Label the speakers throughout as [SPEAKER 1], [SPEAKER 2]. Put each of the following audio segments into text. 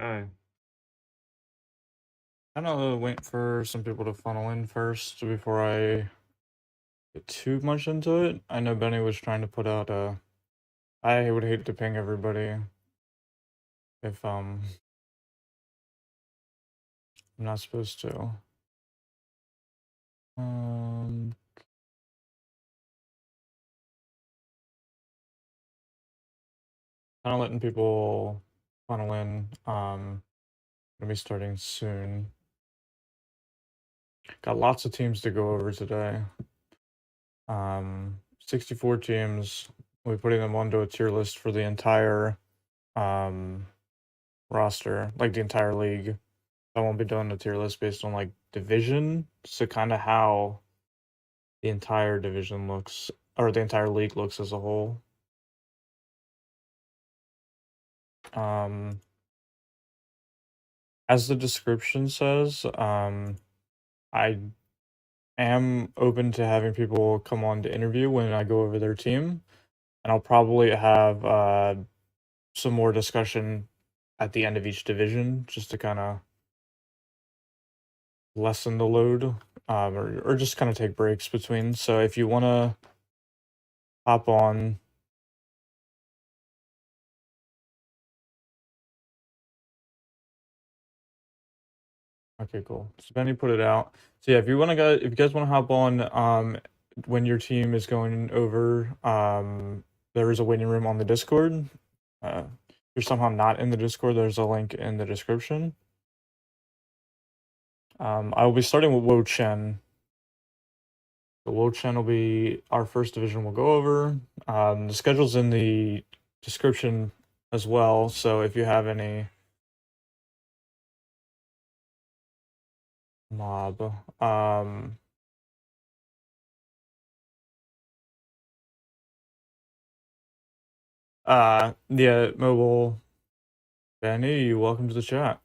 [SPEAKER 1] Okay.
[SPEAKER 2] Kind of wait for some people to funnel in first before I get too much into it. I know Benny was trying to put out a. I would hate to ping everybody if I'm not supposed to. Um, Kind of letting people funnel in. Gonna be starting soon. Got lots of teams to go over today. 64 teams. We're putting them onto a tier list for the entire roster, like the entire league. I won't be doing a tier list based on like division, so kind of how the entire division looks, or the entire league looks as a whole. As the description says, I am open to having people come on to interview when I go over their team, and I'll probably have some more discussion at the end of each division just to kind of lessen the load, or just kind of take breaks between. So if you want to hop on. Okay, cool. So Benny put it out. So yeah, if you guys want to hop on, when your team is going over, there is a waiting room on the Discord. If you're somehow not in the Discord, there's a link in the description. I will be starting with Wo-Chien. The Wo-Chien will be our first division we'll go over. The schedule's in the description as well, so if you have any mob, yeah, mobile Benny, welcome to the chat.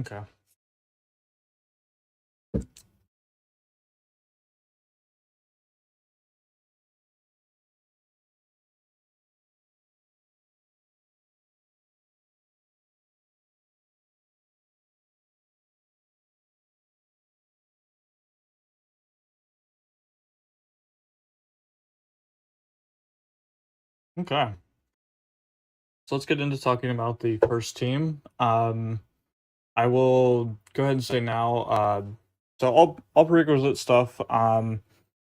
[SPEAKER 2] Okay. Okay. So let's get into talking about the first team. I will go ahead and say now, so all prerequisite stuff.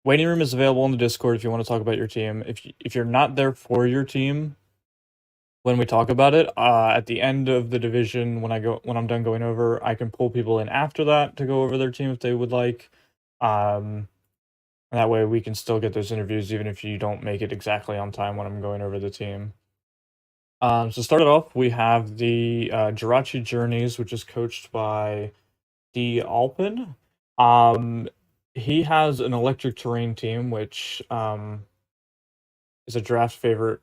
[SPEAKER 2] Waiting room is available in the Discord if you want to talk about your team. If you're not there for your team when we talk about it, at the end of the division when I'm done going over, I can pull people in after that to go over their team if they would like. And that way we can still get those interviews even if you don't make it exactly on time when I'm going over the team. So started off, we have the Jirachi Journeys, which is coached by D. Alpin. He has an electric terrain team, which is a draft favorite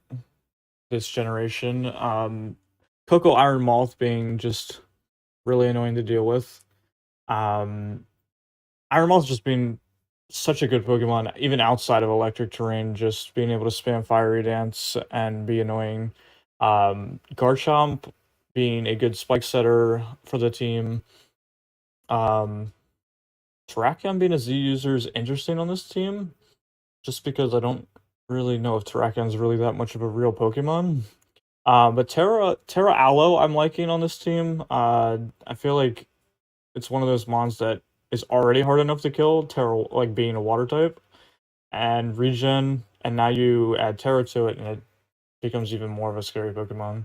[SPEAKER 2] this generation. Coco Iron Moth being just really annoying to deal with. Iron Moth just being such a good Pokemon, even outside of electric terrain, just being able to spam Fiery Dance and be annoying. Garchomp being a good spike setter for the team. Terrakion being a Z user is interesting on this team, just because I don't really know if Terrakion's really that much of a real Pokemon. But Terra Aloe I'm liking on this team. I feel like it's one of those mons that is already hard enough to kill, Terra like being a water type, and regen, and now you add Terra to it, and it becomes even more of a scary Pokemon.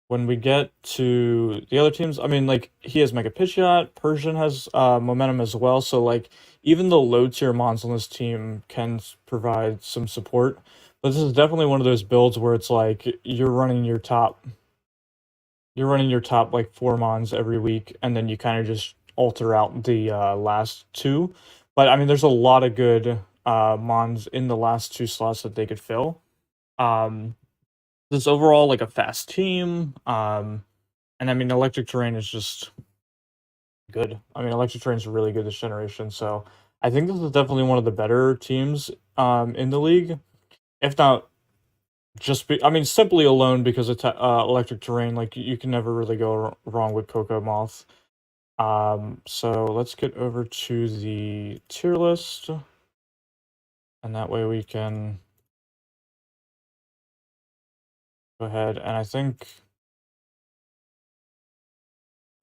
[SPEAKER 2] when we get to the other teams, I mean, like, he has Mega Pidgeot, Persian has momentum as well, so, like, even the low-tier mons on this team can provide some support. But this is definitely one of those builds where it's like, you're running your top, like, 4 mons every week, and then you kind of just alter out the last 2. But, I mean, there's a lot of good mons in the last 2 slots that they could fill. This overall, like, a fast team, and I mean, Electric Terrain is just good. I mean, Electric Terrain is really good this generation, so I think this is definitely one of the better teams in the league. If not I mean, simply alone because it's Electric Terrain, like, you can never really go wrong with Coco Moth. So let's get over to the tier list, and that way we can go ahead, and I think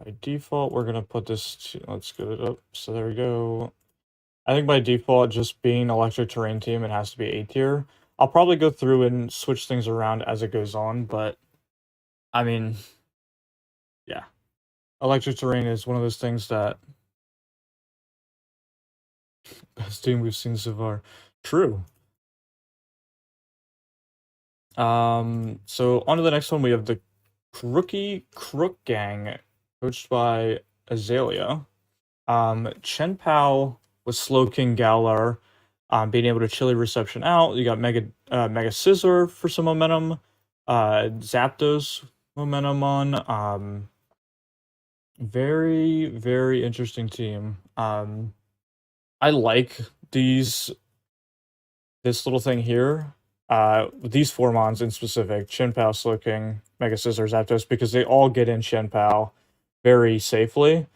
[SPEAKER 2] by default, we're gonna put this let's get it up. So there we go. I think by default, just being Electric Terrain team, it has to be A tier. I'll probably go through and switch things around as it goes on, but I mean, yeah. Electric Terrain is one of those things that best team we've seen so far. True. So on to the next one, we have the Crook Gang, coached by Azalea. Chien-pao with Slowking Galar, being able to chili reception out. You got Mega Scissor for some momentum. Zapdos momentum on. Very, very interesting team. I like this little thing here. These 4 mons in specific, Chien-pao, Slowking, Mega Scissor, Zapdos, because they all get in Chien-pao very safely.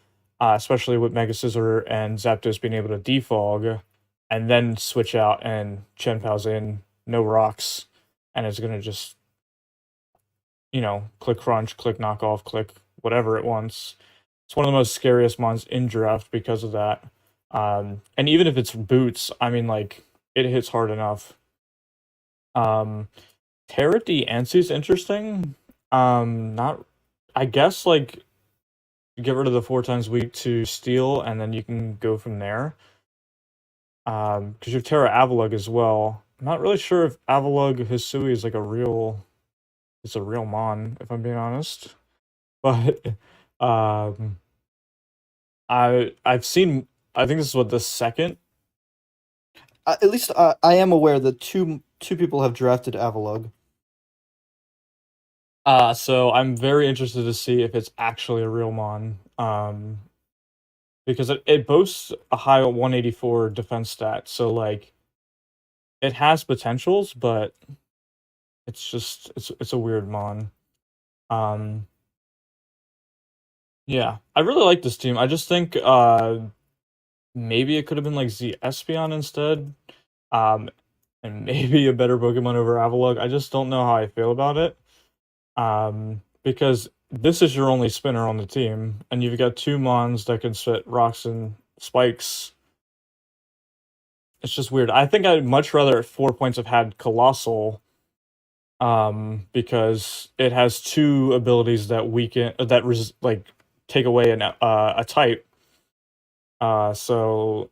[SPEAKER 2] Especially with Mega Scissor and Zapdos being able to defog, and then switch out and Chien-pao's in, no rocks, and it's gonna just, click crunch, click knockoff, click whatever it wants. It's one of the most scariest mons in draft because of that. And even if it's boots, I mean, like, it hits hard enough. Terra D'Ancy's interesting. Not, I guess, like, get rid of the 4 times weak to steal, and then you can go from there. Because you have Terra Avalugg as well. I'm not really sure if Avalugg Hisui is like it's a real mon, if I'm being honest. But I've seen, I think this is what, the second.
[SPEAKER 1] At least I am aware that two people have drafted Avalugg.
[SPEAKER 2] So I'm very interested to see if it's actually a real mon. Because it boasts a high 184 defense stat, so, like, it has potentials, but it's just it's a weird mon. Yeah, I really like this team. I just think maybe it could have been like Z Espeon instead. And maybe a better Pokemon over Avalugg. I just don't know how I feel about it. Because this is your only spinner on the team, and you've got 2 mons that can spit rocks and spikes. It's just weird. I think I'd much rather at 4 points have had Colossal, because it has 2 abilities that weaken like take away a type. So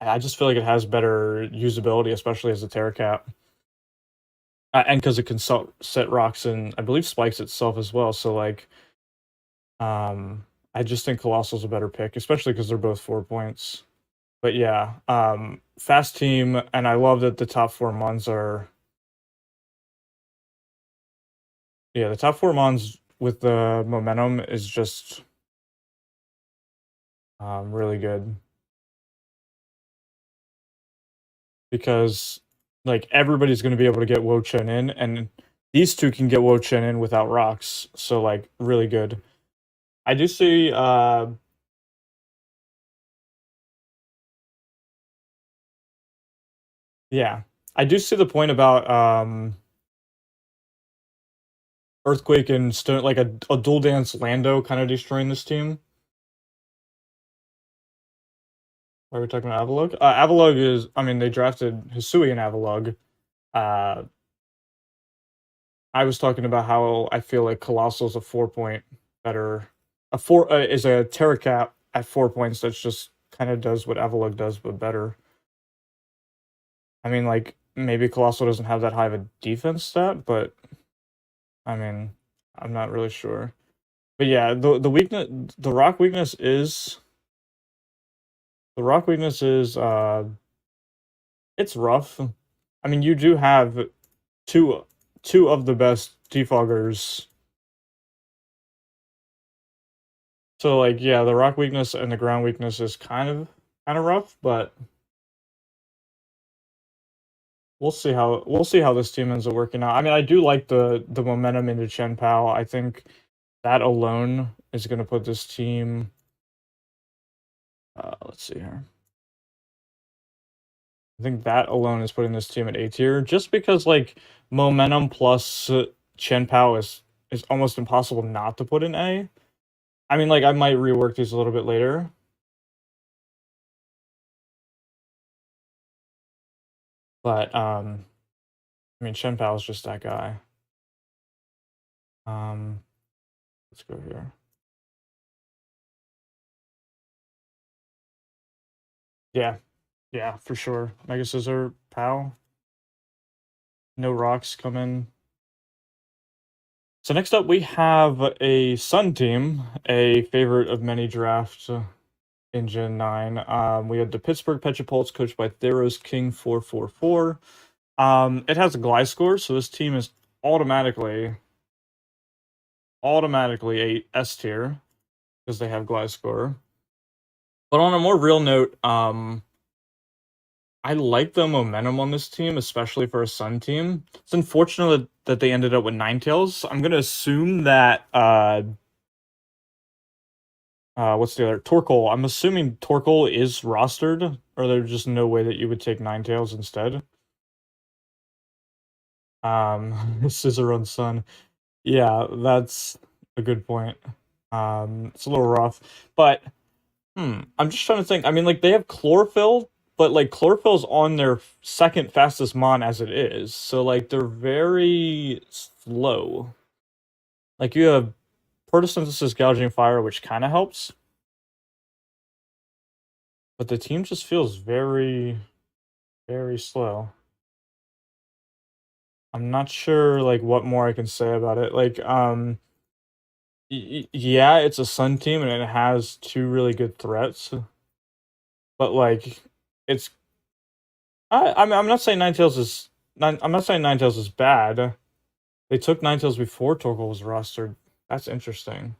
[SPEAKER 2] I just feel like it has better usability, especially as a Terra Cap. And because it can set rocks and I believe spikes itself as well. So, like, I just think Colossal's a better pick, especially because they're both 4 points. But yeah, fast team, and I love that the top 4 mons are. Yeah, the top 4 mons with the momentum is just really good. Because, like, everybody's going to be able to get Wo-Chien in, and these 2 can get Wo-Chien in without rocks. So, like, really good. I do see yeah. I do see the point about Earthquake and Stone, like a dual dance Lando kind of destroying this team. Why are we talking about Avalugg? Avalugg is, I mean, they drafted Hisui and Avalugg. I was talking about how I feel like Colossal's a 4-point better. A 4 is a Terra Cap at 4 points that's just kind of does what Avalugg does, but better. I mean, like, maybe Colossal doesn't have that high of a defense stat, but I mean, I'm not really sure. But yeah, the weakness, the rock weakness is it's rough. I mean, you do have two of the best defoggers. So like, yeah, the rock weakness and the ground weakness is kind of rough, but we'll see how this team ends up working out. I mean, I do like the momentum into chien-pao. I think that alone is going to put this team. Let's see here. I think that alone is putting this team at A tier, just because like momentum plus chien-pao is almost impossible not to put in A. I mean, like I might rework these a little bit later. But I mean, chien-pao is just that guy. Let's go here. Yeah, for sure. Mega Scissor, Pow. No rocks come in. So next up, we have a Sun team, a favorite of many drafts in Gen 9. We had the Pittsburgh Petripulse, coached by Theros King 444. It has a Gliscor, so this team is automatically a S tier because they have Gliscor. But on a more real note, I like the momentum on this team, especially for a Sun team. It's unfortunate that they ended up with Ninetales. I'm gonna assume that what's the other? Torkoal. I'm assuming Torkoal is rostered, or there's just no way that you would take Ninetales instead. Scissor on Sun. Yeah, that's a good point. It's a little rough, but I'm just trying to think. I mean, like they have Chlorophyll, but like Chlorophyll's on their second fastest mon as it is, so like they're very slow. Like you have Photosynthesis, Gouging Fire, which kind of helps, but the team just feels very, very slow. I'm not sure like what more I can say about it. Like yeah, it's a Sun team and it has two really good threats, but like it's I'm not saying Ninetales is I'm not saying Ninetales is bad. They took Ninetales before Torkoal was rostered. That's interesting.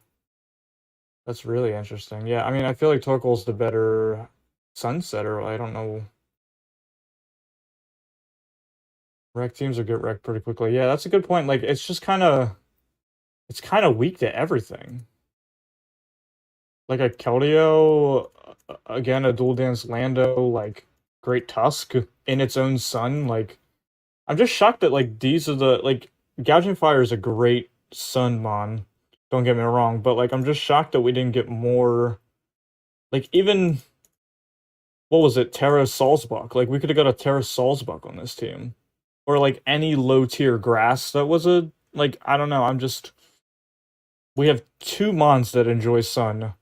[SPEAKER 2] That's really interesting. Yeah, I mean, I feel like Torkoal's the better Sunsetter. I don't know. Wreck teams will get wrecked pretty quickly. Yeah, that's a good point. Like, it's just it's kind of weak to everything. Like a Keldeo, again, a Dual Dance Lando, like Great Tusk in its own Sun. Like, I'm just shocked that like these are the like Gouging Fire is a great Sun mon. Don't get me wrong, but like I'm just shocked that we didn't get more. Like even what was it, Terra Salzbuck? Like we could have got a Terra Salzbuck on this team, or like any low tier grass that was a like I don't know. I'm just we have two mons that enjoy Sun.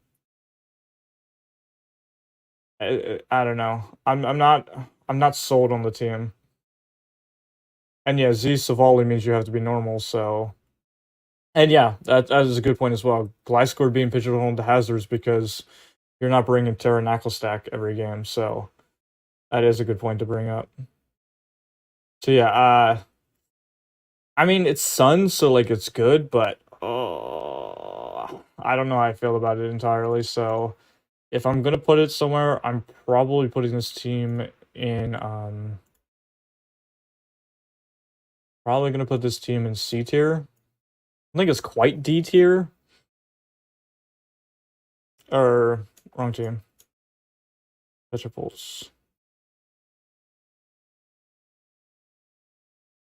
[SPEAKER 2] I don't know. I'm not sold on the team. And yeah, Z Savali means you have to be normal. So and yeah, that is a good point as well. Gliscor being pigeonholed into hazards because you're not bringing Terra Knuckle Stack every game, so that is a good point to bring up. So yeah, I mean it's Sun, so like it's good, but I don't know how I feel about it entirely. So if I'm gonna put it somewhere, I'm probably putting this team in probably gonna put this team in C tier. I think it's quite D tier. Or wrong team. Petripulse.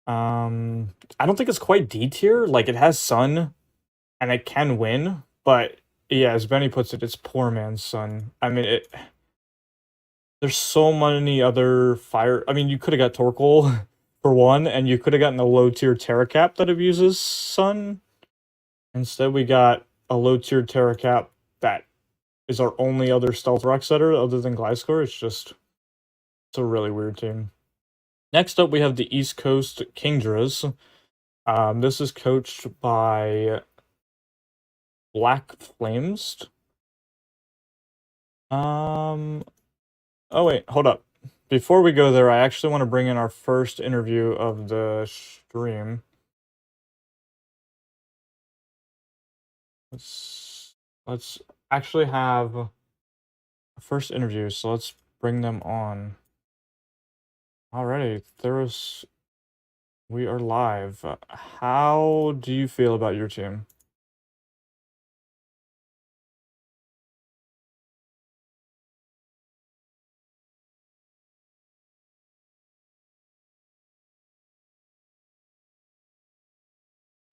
[SPEAKER 2] I don't think it's quite D tier. Like it has Sun, and it can win, but yeah, as Benny puts it, it's poor man's Sun. I mean, there's so many other fire. I mean, you could have got Torkoal for one, and you could have gotten a low tier Terracap that abuses Sun. Instead, we got a low tier Terracap that is our only other stealth rock setter other than Gliscor. It's a really weird team. Next up, we have the East Coast Kingdras. This is coached by Black Flames. Oh wait, hold up. Before we go there, I actually want to bring in our first interview of the stream. Let's actually have a first interview, so let's bring them on. Alrighty, we are live. How do you feel about your team?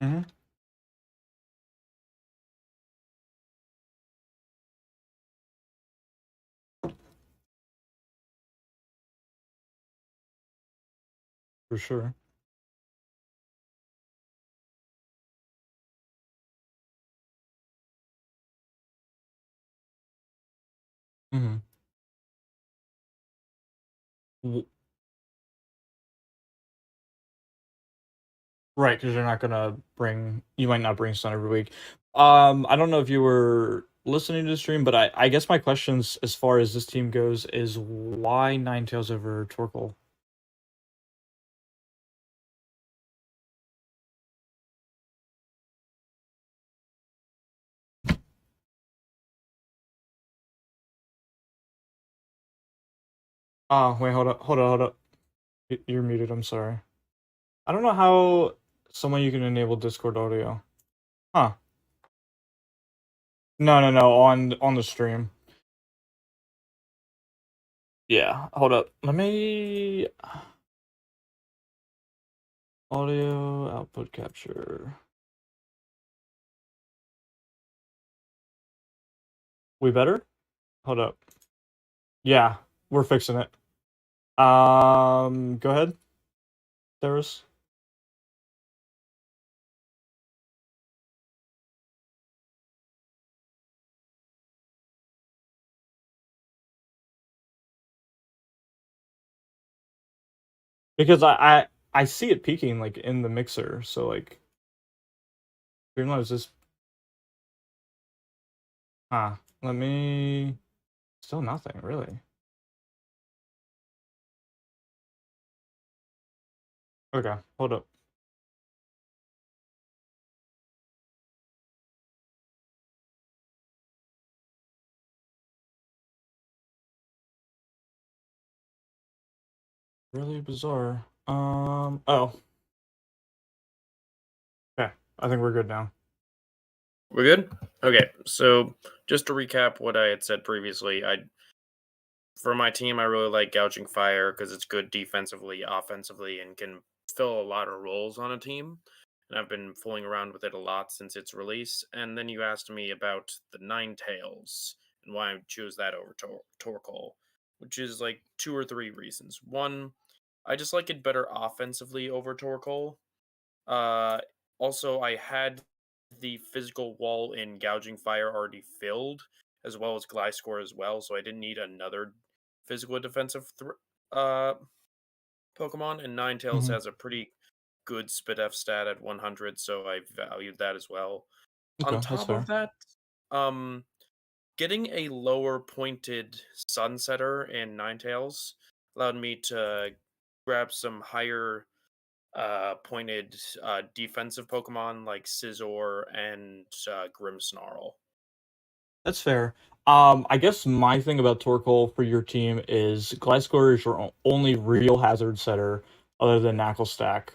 [SPEAKER 2] Mm-hmm. For sure. Mm-hmm. Right, because you might not bring Sun every week. I don't know if you were listening to the stream, but I guess my questions as far as this team goes is why Ninetales over Torkoal? Oh, wait, hold up. You're muted, I'm sorry. I don't know how someone you can enable Discord audio. Huh. No, on the stream. Yeah, hold up. Let me audio output capture. We better? Hold up. Yeah, we're fixing it. Go ahead, Darius. Because I see it peaking like in the mixer, so like Streamlabs is let me still nothing really. Okay, hold up. Really bizarre. Oh. Okay, I think we're good now.
[SPEAKER 3] We're good? Okay, so just to recap what I had said previously, for my team, I really like Gouging Fire because it's good defensively, offensively, and can fill a lot of roles on a team. And I've been fooling around with it a lot since its release. And then you asked me about the Ninetales and why I chose that over Torkoal, which is like 2 or 3 reasons. One, I just like it better offensively over Torkoal. Uh, Also, I had the physical wall in Gouging Fire already filled, as well as Gliscor as well, so I didn't need another physical defensive Pokemon. And Ninetales has a pretty good Spidef stat at 100, so I valued that as well.
[SPEAKER 2] Okay,
[SPEAKER 3] On
[SPEAKER 2] that's
[SPEAKER 3] top
[SPEAKER 2] fair.
[SPEAKER 3] of that, getting a lower pointed Sunsetter in Ninetales allowed me to grab some higher pointed defensive Pokemon like Scizor and Grimmsnarl.
[SPEAKER 2] That's fair. I guess my thing about Torkoal for your team is Gliscor is your only real hazard setter other than Knuckle Stack.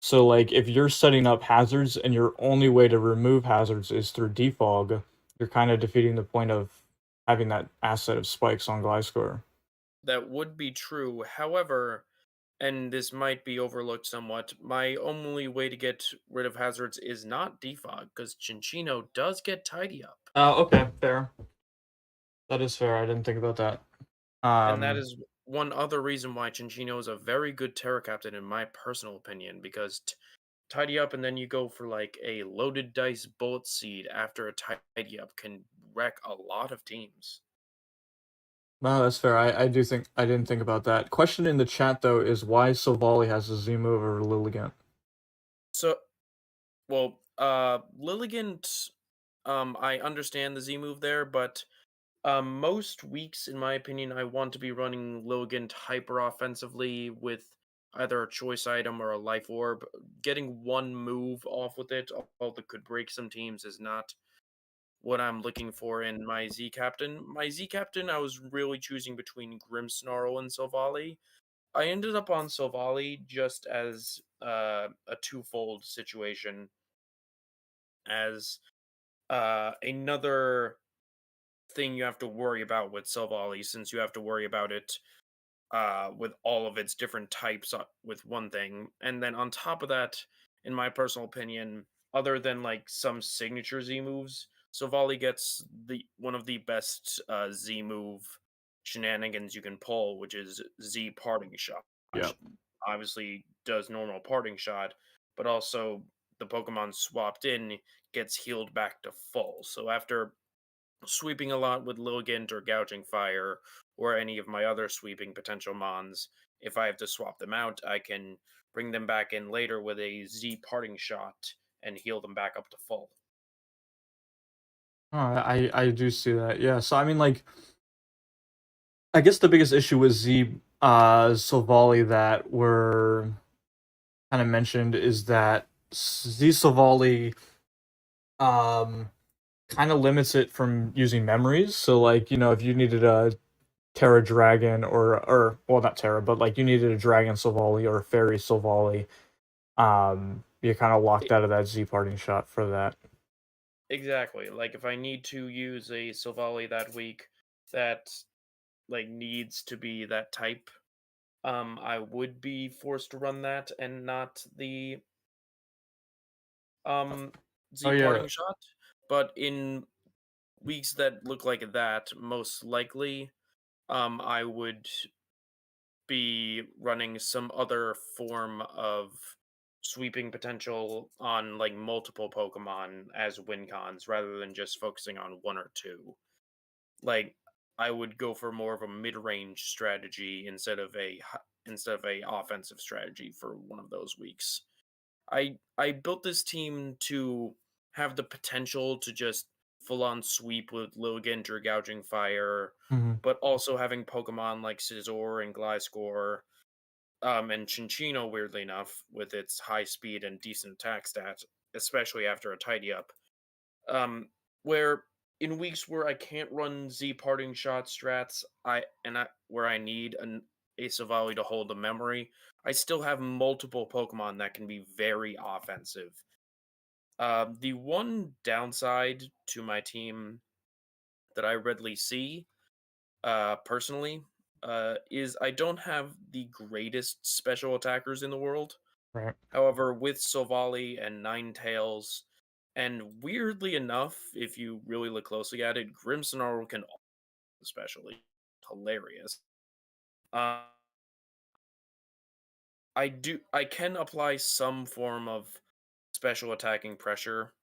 [SPEAKER 2] So like if you're setting up hazards and your only way to remove hazards is through defog, you're kind of defeating the point of having that asset of spikes on Gliscor.
[SPEAKER 3] That would be true. However, and this might be overlooked somewhat, my only way to get rid of hazards is not defog, because Chinchino does get tidy up.
[SPEAKER 2] Okay, fair. That is fair. I didn't think about that.
[SPEAKER 3] And that is one other reason why Chinchino is a very good Terra Captain, in my personal opinion, because tidy up and then you go for like a loaded dice bullet seed after a tidy up can wreck a lot of teams.
[SPEAKER 2] No, that's fair. I didn't think about that. Question in the chat though is why Silvally has a Z move over Lilligant.
[SPEAKER 3] So, well, Lilligant, I understand the Z move there, but most weeks, in my opinion, I want to be running Lilligant hyper offensively with either a choice item or a life orb. Getting one move off with it, although it could break some teams, is not what I'm looking for in my Z Captain. My Z Captain, I was really choosing between Grimmsnarl and Silvally. I ended up on Silvally just as a twofold situation, as another thing you have to worry about with Silvally, since you have to worry about it with all of its different types with one thing. And then on top of that, in my personal opinion, other than like some signature Z moves, Silvally gets the one of the best Z move shenanigans you can pull, which is Z parting shot.
[SPEAKER 2] Yeah.
[SPEAKER 3] Obviously does normal parting shot, but also the Pokemon swapped in gets healed back to full. So after sweeping a lot with Lilligant or Gouging Fire or any of my other sweeping potential mons, if I have to swap them out, I can bring them back in later with a Z parting shot and heal them back up to full.
[SPEAKER 2] Oh, I do see that. Yeah. So I mean, like, I guess the biggest issue with Z Silvally that were kind of mentioned is that Z Silvally kind of limits it from using memories. So like, if you needed a Terra Dragon or well, not Terra, but like you needed a Dragon Silvally or a Fairy Silvally, you're kind of locked out of that Z parting shot for that.
[SPEAKER 3] Exactly. Like if I need to use a Silvally that week that like needs to be that type, I would be forced to run that and not the
[SPEAKER 2] Oh
[SPEAKER 3] Z
[SPEAKER 2] yeah.
[SPEAKER 3] parting shot. But in weeks that look like that, most likely, I would be running some other form of sweeping potential on like multiple Pokemon as win cons rather than just focusing on one or two. Like I would go for more of a mid-range strategy instead of a offensive strategy for one of those weeks. I built this team to have the potential to just full on sweep with Lilligant or Gouging Fire,
[SPEAKER 2] Mhm.
[SPEAKER 3] but also having Pokemon like Scizor and Gliscor, and Chinchino, weirdly enough, with its high speed and decent attack stats, especially after a tidy up. Where in weeks where I can't run Z parting shot strats, where I need an Ace of Volley to hold a memory, I still have multiple Pokemon that can be very offensive. The one downside to my team that I readily see, personally, is I don't have the greatest special attackers in the world.
[SPEAKER 2] Right.
[SPEAKER 3] However, with Silvally and Ninetales, and weirdly enough, if you really look closely at it, Grimmsnarl can especially hilarious. Uh, I can apply some form of special attacking pressure.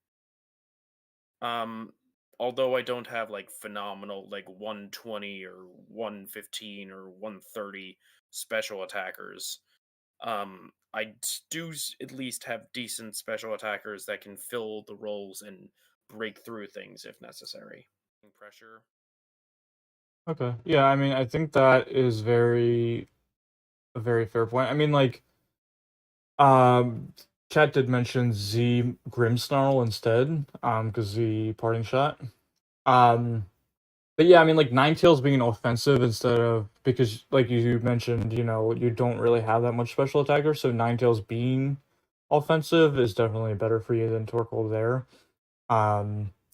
[SPEAKER 3] Um, although I don't have like phenomenal like 120 or 115 or 130 special attackers. At least have decent special attackers that can fill the roles and break through things if necessary. Pressure.
[SPEAKER 2] Okay. Yeah, I mean, I think that is a very fair point. I mean, like, um, chat did mention Z Grimmsnarl instead, because Z parting shot. Um, but yeah, I mean, like Ninetales being offensive instead of because, like you mentioned, you don't really have that much special attacker, so Ninetales being offensive is definitely better for you than Torkoal there.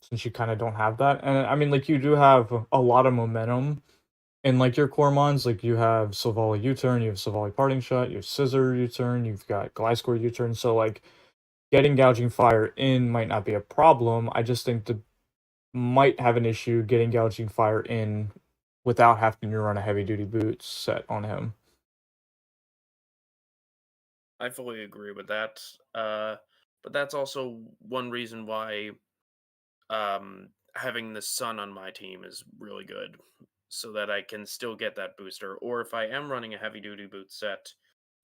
[SPEAKER 2] Since you kind of don't have that, and I mean, like you do have a lot of momentum in like your core mons, like you have Silvally U-turn, you have Silvally parting shot, you have Scissor U-turn, you've got Gliscor U-turn, so like getting gouging fire in might not be a problem. I just think the might have an issue getting gouging fire in without having to run a heavy duty boots set on him.
[SPEAKER 3] I fully agree with that. But that's also one reason why having the sun on my team is really good, so that I can still get that booster. Or if I am running a heavy duty boot set,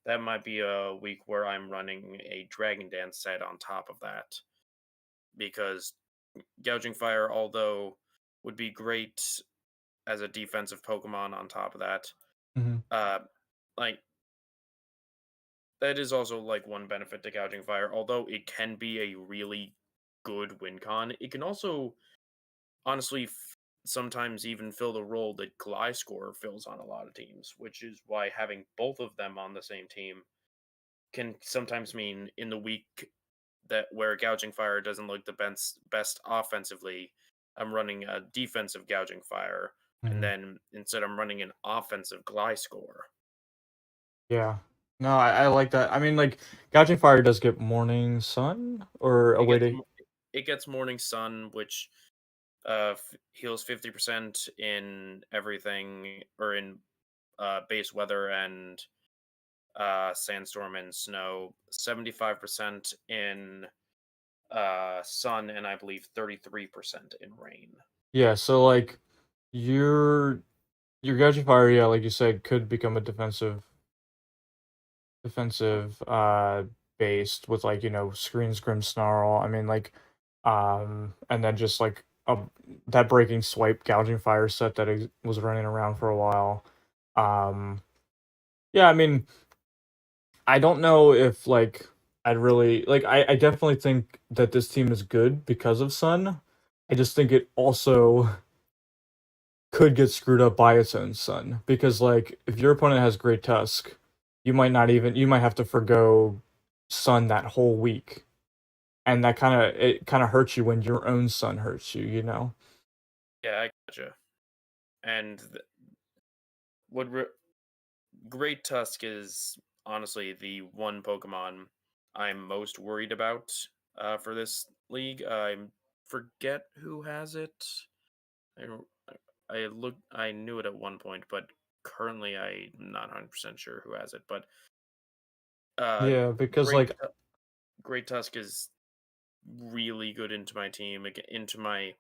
[SPEAKER 3] that might be a week where I'm running a Dragon Dance set on top of that. Because Gouging Fire, although would be great as a defensive Pokemon on top of that,
[SPEAKER 2] Mm-hmm.
[SPEAKER 3] like that is also like one benefit to Gouging Fire. Although it can be a really good win con, it can also honestly sometimes even fill the role that Gliscor fills on a lot of teams, which is why having both of them on the same team can sometimes mean in the week that where Gouging Fire doesn't look the best offensively, I'm running a defensive Gouging Fire, and
[SPEAKER 2] Mm-hmm.
[SPEAKER 3] then instead I'm running an offensive Gliscor.
[SPEAKER 2] Yeah. No, I like that. I mean, like, Gouging Fire does get Morning Sun or a
[SPEAKER 3] It
[SPEAKER 2] way
[SPEAKER 3] gets
[SPEAKER 2] to.
[SPEAKER 3] it gets Morning Sun, which heals 50% in everything or in base weather and sandstorm and snow, 75% in sun, and I believe 33% in rain.
[SPEAKER 2] Yeah, so like your Gouging Fire, yeah, like you said, could become a defensive based with like, Screen Scrim Snarl. I mean, like, and then just like that Breaking Swipe Gouging Fire set that was running around for a while. Yeah, I mean, I don't know if like I'd really like I definitely think that this team is good because of Sun. I just think it also could get screwed up by its own Sun, because like if your opponent has Great Tusk, you might have to forgo Sun that whole week, and that kind of hurts you when your own Sun hurts you, you know.
[SPEAKER 3] Yeah, I gotcha. And what Great Tusk is honestly the one Pokemon I'm most worried about for this league. I forget who has it. I don't- I knew it at one point, but currently I'm not 100% sure who has it. But uh,
[SPEAKER 2] Yeah, because
[SPEAKER 3] Great
[SPEAKER 2] like
[SPEAKER 3] Great Tusk is really good into my team, into my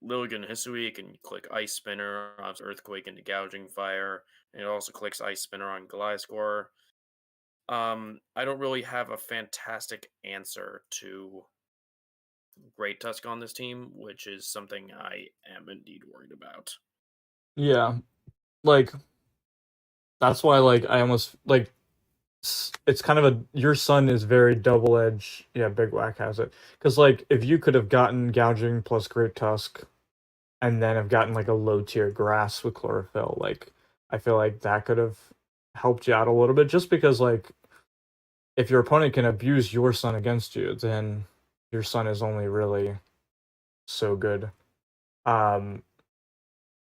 [SPEAKER 3] Lilligan Hisui. It can click Ice Spinner, obviously Earthquake into Gouging Fire, and it also clicks Ice Spinner on Gliscor. I don't really have a fantastic answer to Great Tusk on this team, which is something I am indeed worried about.
[SPEAKER 2] yeah, like that's why like I almost like it's kind of a your Sun is very double edged. Yeah, Big Whack has it, because like if you could have gotten Gouging plus Great Tusk and then have gotten like a low tier Grass with Chlorophyll, like I feel like that could have helped you out a little bit, just because like if your opponent can abuse your Sun against you, then your Sun is only really so good. Um,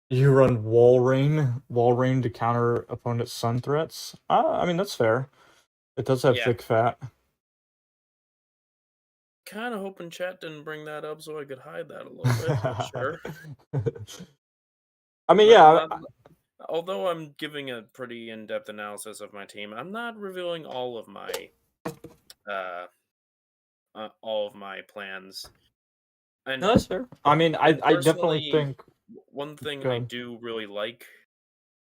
[SPEAKER 2] you run Wall Rain to counter opponent's Sun threats. I mean that's fair. It does have
[SPEAKER 3] Yeah,
[SPEAKER 2] thick fat.
[SPEAKER 3] kind of hoping chat didn't bring that up so I could hide that a little bit, but sure.
[SPEAKER 2] I mean,
[SPEAKER 3] I'm
[SPEAKER 2] yeah,
[SPEAKER 3] not, although I'm giving a pretty in-depth analysis of my team, I'm not revealing uh, all of my plans. And
[SPEAKER 2] no, that's fair. I mean, I definitely
[SPEAKER 3] personally,
[SPEAKER 2] think.
[SPEAKER 3] one thing I
[SPEAKER 2] Good.
[SPEAKER 3] do really like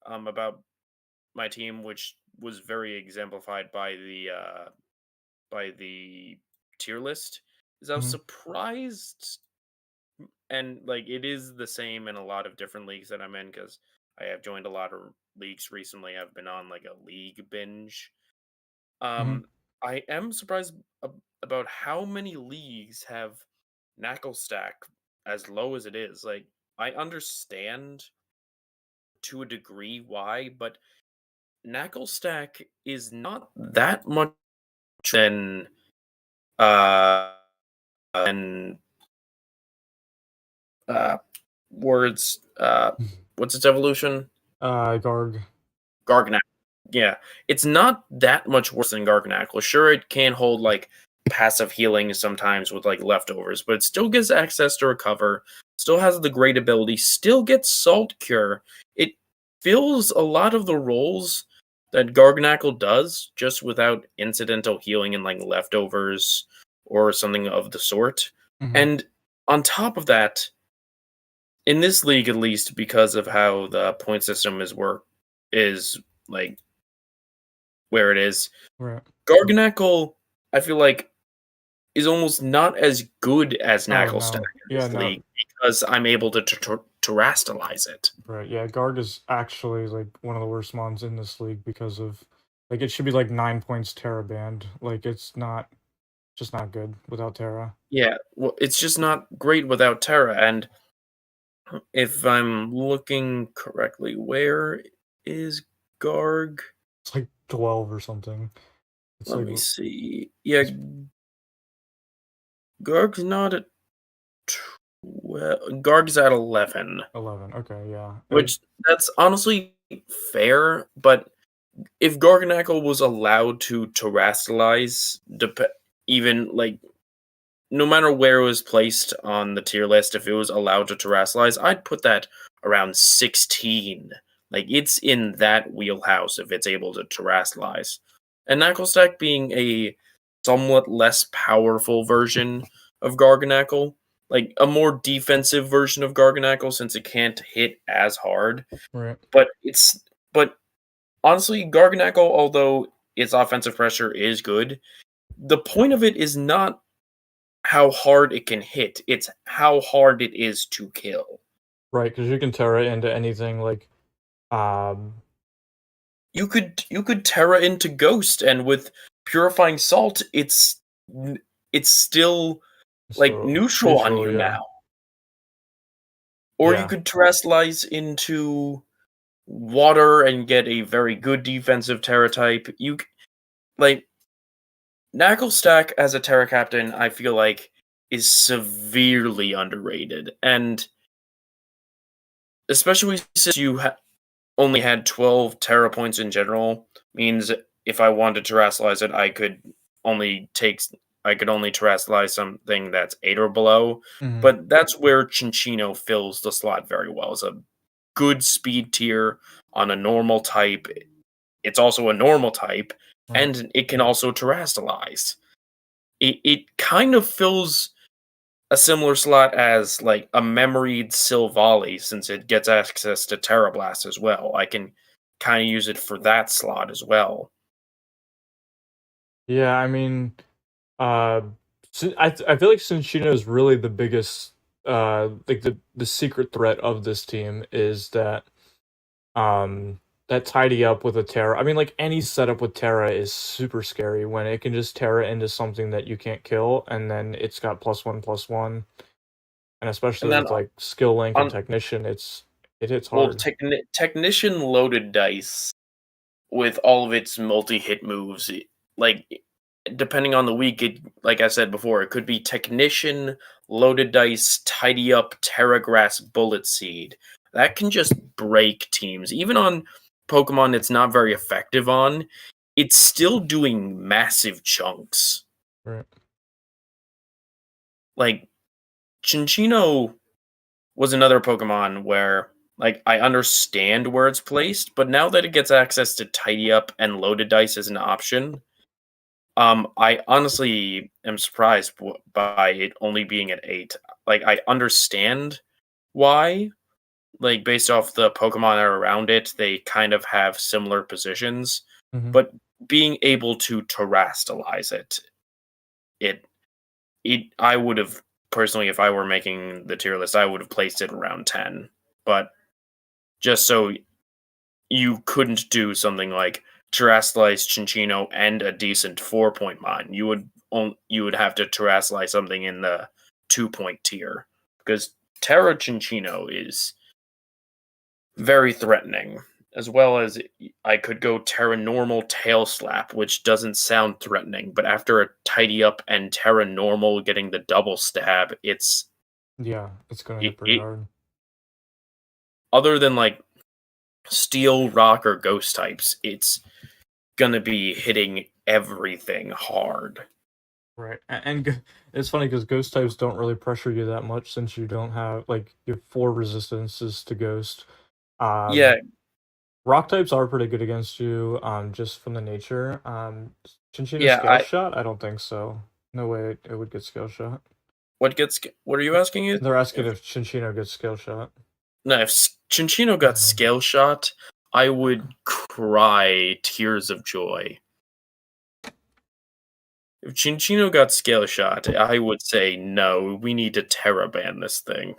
[SPEAKER 3] about my team, which was very exemplified by the tier list, is I was
[SPEAKER 2] Mhm.
[SPEAKER 3] surprised, and like it is the same in a lot of different leagues that I'm in because I have joined a lot of leagues recently. I've been on like a league binge.
[SPEAKER 2] Mhm.
[SPEAKER 3] Um, I am surprised about how many leagues have Knuckle Stack as low as it is. Like I understand to a degree why, but Knuckle Stack is not that much than uh than uh words what's its evolution?
[SPEAKER 2] Garg.
[SPEAKER 3] Garganac. Yeah. It's not that much worse than Garganacle. Sure, it can hold like passive healing sometimes with like leftovers, but it still gives access to recover. still has the great ability, still gets Salt Cure. It fills a lot of the roles that Garganackle does, just without incidental healing and like leftovers or something of the sort.
[SPEAKER 2] Mhm.
[SPEAKER 3] And on top of that, in this league at least, because of how the point system is like where it is,
[SPEAKER 2] Right.
[SPEAKER 3] Garganackle, I feel like, is almost not as good as
[SPEAKER 2] Oh,
[SPEAKER 3] Knucklestack
[SPEAKER 2] no.
[SPEAKER 3] in
[SPEAKER 2] Yeah,
[SPEAKER 3] this
[SPEAKER 2] no.
[SPEAKER 3] league because I'm able to terrestrialize it.
[SPEAKER 2] Right. Yeah, Garg is actually like one of the worst mons in this league because of like it should be like 9 points Terra banned. Like it's not just not good without Terra.
[SPEAKER 3] Yeah, well, it's just not great without Terra. And if I'm looking correctly, where is Garg?
[SPEAKER 2] It's like 12 or something. It's
[SPEAKER 3] Let
[SPEAKER 2] like
[SPEAKER 3] me see. Yeah,
[SPEAKER 2] it's
[SPEAKER 3] Garg's not at 12. Garg's at 11,
[SPEAKER 2] 11. Okay, yeah.
[SPEAKER 3] which that's honestly fair. But if Garganackle was allowed to terrestrialize, even like no matter where it was placed on the tier list, if it was allowed to terrestrialize, I'd put that around 16. Like, it's in that wheelhouse if it's able to terrestrialize. And Knucklestack being a somewhat less powerful version of Garganackle, like a more defensive version of Garganackle since it can't hit as hard.
[SPEAKER 2] right.
[SPEAKER 3] But honestly, Garganackle, although its offensive pressure is good, the point of it is not how hard it can hit, it's how hard it is to kill.
[SPEAKER 2] Right, because you can Terra into anything like um
[SPEAKER 3] You could Terra into Ghost, and with Purifying Salt, it's still like
[SPEAKER 2] so
[SPEAKER 3] neutral on
[SPEAKER 2] neutral,
[SPEAKER 3] you
[SPEAKER 2] yeah.
[SPEAKER 3] now. Or you
[SPEAKER 2] Yeah.
[SPEAKER 3] could terrestrialize into water and get a very good defensive Terra type. Like Knucklestack as a Terra captain, I feel like is severely underrated, and especially since you only had 12 Terra points in general, means if I wanted to terrestrialize it, only take I could only terrestrialize something that's 8 or below.
[SPEAKER 2] Mhm.
[SPEAKER 3] But that's where Chinchino fills the slot very well. It's a good speed tier on a normal type. It's also a normal type,
[SPEAKER 2] Right.
[SPEAKER 3] and it can also terrestrialize. It kind of fills a similar slot as like a memoried Silvally, since it gets access to Terra Blast as well. I can kind of use it for that slot as well.
[SPEAKER 2] Yeah, I mean, I feel like Cinchino is really the biggest, like the secret threat of this team is that tidy up with a Terra. I mean, like any setup with Terra is super scary when it can just Terra into something that you can't kill, and then it's got +1/+1, and especially
[SPEAKER 3] And then
[SPEAKER 2] with like skill link and
[SPEAKER 3] on
[SPEAKER 2] technician, it hits
[SPEAKER 3] well,
[SPEAKER 2] hard.
[SPEAKER 3] Technician loaded dice with all of its multi-hit moves, like depending on the week, it like I said before, it could be Technician, loaded dice, tidy up, Terra Grass, Bullet Seed. That can just break teams. Even on Pokemon it's not very effective on, it's still doing massive chunks.
[SPEAKER 2] Right.
[SPEAKER 3] Like Chinchino was another Pokemon where like I understand where it's placed, but now that it gets access to tidy up and loaded dice as an option, I honestly am surprised by it only being at 8. Like, I understand why. Like, based off the Pokemon that are around it, they kind of have similar positions.
[SPEAKER 2] Mhm.
[SPEAKER 3] But being able to terrestrialize it, I would have personally, if I were making the tier list, I would have placed it around 10. But just so you couldn't do something like terrestrialize Chinchino and a decent 4-point mine. You would have to terrestrialize something in the 2-point tier because Terra Chinchino is very threatening. As well as I could go Terra Normal Tail Slap, which doesn't sound threatening, but after a tidy up and Terra Normal getting the double stab,
[SPEAKER 2] Yeah, it's gonna hit
[SPEAKER 3] it,
[SPEAKER 2] pretty
[SPEAKER 3] it
[SPEAKER 2] hard.
[SPEAKER 3] other than like Steel, Rock, or Ghost types, it's gonna be hitting everything hard.
[SPEAKER 2] Right, it's funny because ghost types don't really pressure you that much since you don't have like you have 4 resistances to ghost.
[SPEAKER 3] Yeah,
[SPEAKER 2] Rock types are pretty good against you, just from the nature. Chinchino
[SPEAKER 3] yeah.
[SPEAKER 2] scale shot? I don't think so. No way it would get scale shot.
[SPEAKER 3] What are you asking? You
[SPEAKER 2] They're asking
[SPEAKER 3] if
[SPEAKER 2] if Chinchino gets scale shot.
[SPEAKER 3] no, if Chinchino got scale shot, I would cry tears of joy. If Chinchino got scale shot, I would say no. We need to Terra ban this thing.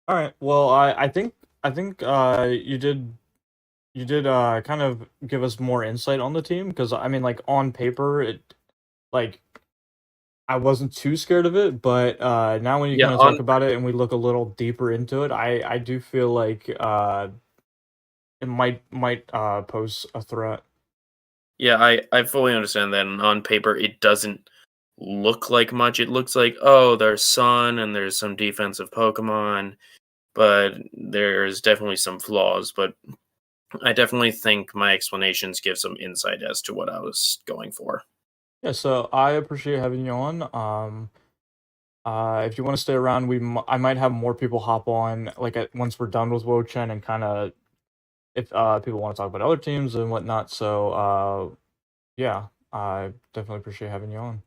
[SPEAKER 2] All right. Well, I think you did kind of give us more insight on the team because I mean like on paper it like I wasn't too scared of it, but now when you
[SPEAKER 3] Yeah,
[SPEAKER 2] kind of talk about it and we look a little deeper into it, I do feel like it might pose a threat.
[SPEAKER 3] yeah. I fully understand that. And on paper, it doesn't look like much. It looks like, oh, there's Sun and there's some defensive Pokemon, but there's definitely some flaws. But I definitely think my explanations give some insight as to what I was going for.
[SPEAKER 2] Yeah, so I appreciate having you on. If you want to stay around, I might have more people hop on like once we're done with Wo-Chien and kind of if people want to talk about other teams and whatnot. So yeah, I definitely appreciate having you on.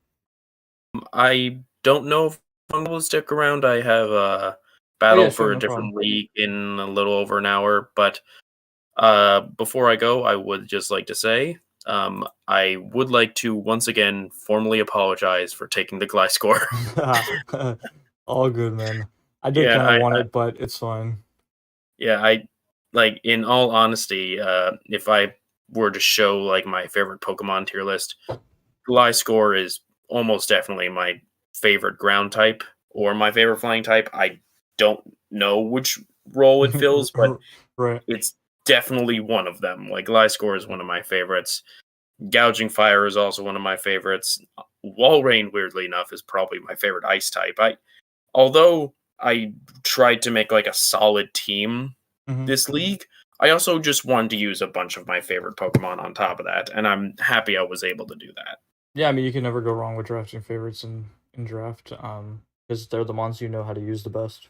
[SPEAKER 3] I don't know if I'm able to stick around. I have a
[SPEAKER 2] Oh yeah,
[SPEAKER 3] battle
[SPEAKER 2] sure,
[SPEAKER 3] for a
[SPEAKER 2] no problem.
[SPEAKER 3] different league in a little over an hour. But before I go, I would just like to say I would like to once again formally apologize for taking the Gliscor.
[SPEAKER 2] All good, man. I did
[SPEAKER 3] yeah,
[SPEAKER 2] kind of want it, but it's fine.
[SPEAKER 3] I like in all honesty, if I were to show like my favorite Pokemon tier list, Gliscor is almost definitely my favorite ground type or my favorite flying type. I don't know which role it fills, but
[SPEAKER 2] Right.
[SPEAKER 3] it's definitely one of them. Like Gliscor is one of my favorites. Gouging Fire is also one of my favorites. Walrein, weirdly enough, is probably my favorite ice type. Although I tried to make like a solid team
[SPEAKER 2] Mhm.
[SPEAKER 3] this league, I also just wanted to use a bunch of my favorite Pokemon on top of that, and I'm happy I was able to do that.
[SPEAKER 2] Yeah, I mean you can never go wrong with drafting favorites in draft. Because they're the ones you know how to use the best.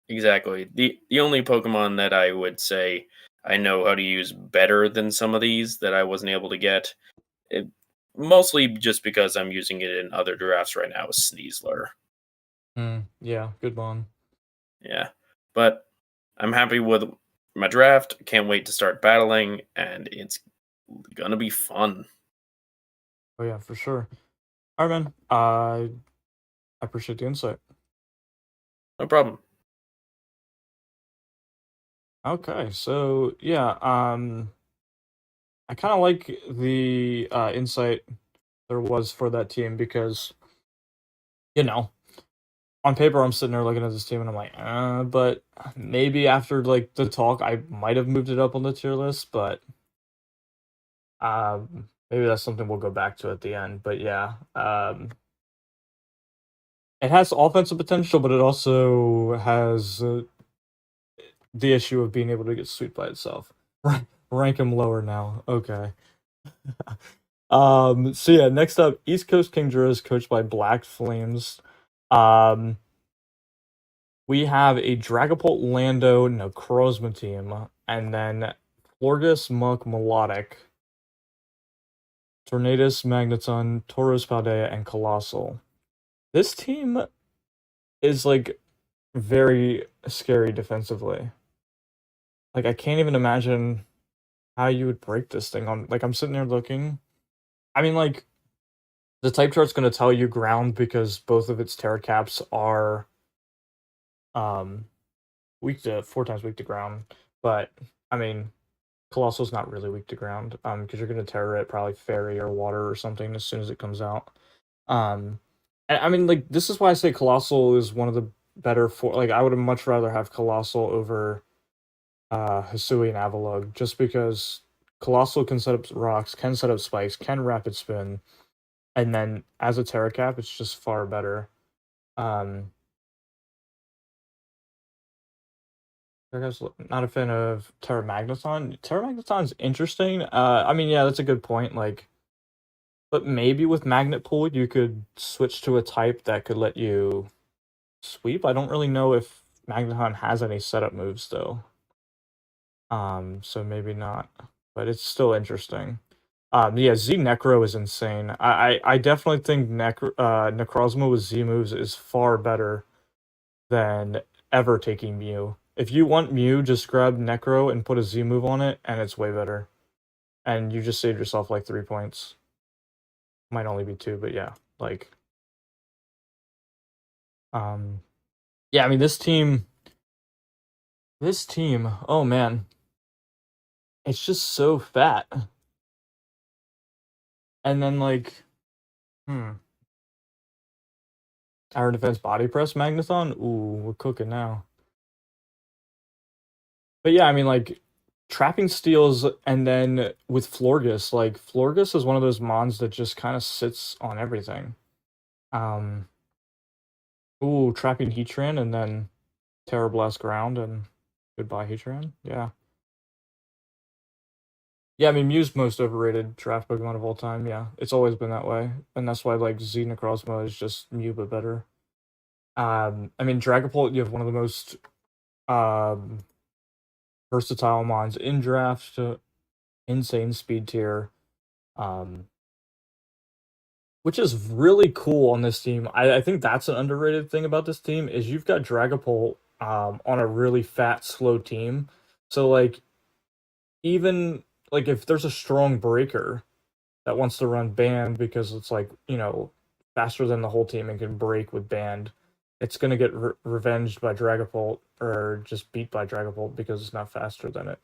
[SPEAKER 3] Exactly. The only Pokemon that I would say I know how to use better than some of these that I wasn't able to get, it, mostly just because I'm using it in other drafts right now, is Sneasler.
[SPEAKER 2] Yeah, good one.
[SPEAKER 3] Yeah. But I'm happy with my draft. Can't wait to start battling, and it's gonna be fun.
[SPEAKER 2] Oh yeah, for sure. All right, man. I appreciate the insight.
[SPEAKER 3] No problem.
[SPEAKER 2] Okay, so yeah, I kind of like the insight there was for that team because you know on paper I'm sitting there looking at this team and I'm like, but maybe after like the talk I might have moved it up on the tier list, but maybe that's something we'll go back to at the end. But yeah, it has offensive potential, but it also has the issue of being able to get swept by itself. Rank him lower now. Okay. So yeah, next up, East Coast Kingdra is coached by Black Flames. Um, we have a Dragapult Lando Necrozma team, and then Florgus Muck Melodic, Tornadus Magneton, Tauros Paldea, and Colossal. This team is like very scary defensively. Like I can't even imagine how you would break this thing on like I'm sitting there looking. I mean like the type chart's gonna tell you ground because both of its terra caps are um weak to 4 times weak to ground. But I mean Colossal's not really weak to ground, because you're gonna terra it probably fairy or water or something as soon as it comes out. And I mean like this is why I say Colossal is one of the better for like I would much rather have Colossal over Hisui and Avalugg just because Colossal can set up rocks, can set up spikes, can rapid spin, and then as a Terra Cap, it's just far better. Um, I guess not a fan of Terra Magneton. Terra Magneton's interesting. I mean, yeah, that's a good point. Like, But maybe with Magnet Pull, you could switch to a type that could let you sweep. I don't really know if Magneton has any setup moves, though. So maybe not. But it's still interesting. Yeah, Z Necro is insane. I definitely think Necrozma with Z moves is far better than ever taking Mew. If you want Mew, just grab Necro and put a Z move on it, and it's way better. And you just saved yourself like 3 points. Might only be 2, but yeah, like, yeah. I mean, this team, oh man, it's just so fat. And then like, Tower Defense Body Press Magneton. Ooh, we're cooking now. But yeah, I mean, like, trapping steals, and then with Florges, like, Florges is one of those mons that just kind of sits on everything. Ooh, trapping Heatran, and then Terra Blast Ground, and goodbye Heatran. Yeah. Yeah, I mean, Mew's most overrated draft Pokemon of all time. Yeah, it's always been that way, and that's why like Z Necrozma is just Mew but better. I mean, Dragapult, you have one of the most versatile mons in draft. Insane speed tier, which is really cool on this team. I think that's an underrated thing about this team is you've got Dragapult on a really fat, slow team. So like, even like if there's a strong breaker that wants to run Band because it's like, faster than the whole team and can break with Band, it's gonna get revenged by Dragapult or just beat by Dragapult because it's not faster than it.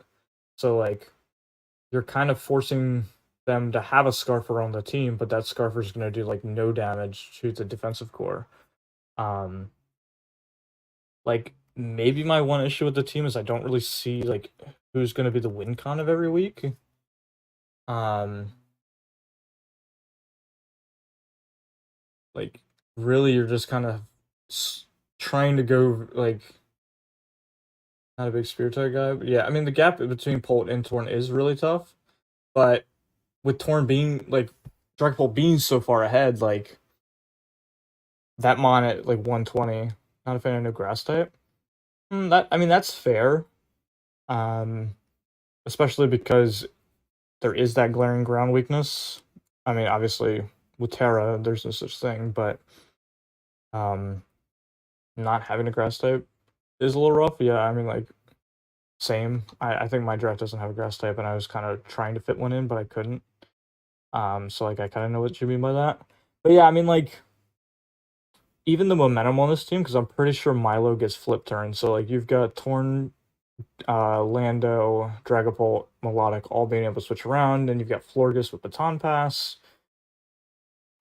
[SPEAKER 2] So like, you're kind of forcing them to have a Scarfer on the team, but that Scarfer is going to do like no damage to the defensive core. Like, maybe my one issue with the team is I don't really see like who's going to be the win con of every week. Like, really, you're just kind of trying to go like, not a big Spirit type guy, but yeah, I mean the gap between Polt and Torn is really tough, but with Torn being like Dragapult being so far ahead, like that mon at like 120. Not a fan of no grass type. That's fair. Especially because there is that glaring ground weakness. I mean, obviously with Terra, there's no such thing, but not having a grass type is a little rough. Yeah, I mean, like, same. I think my draft doesn't have a grass type, and I was kind of trying to fit one in, but I couldn't. So like, I kind of know what you mean by that. But yeah, I mean, like, even the momentum on this team, because I'm pretty sure Milo gets flip turn. So like, you've got Torn, Lando, Dragapult, Melodic all being able to switch around, and you've got Florges with Baton Pass.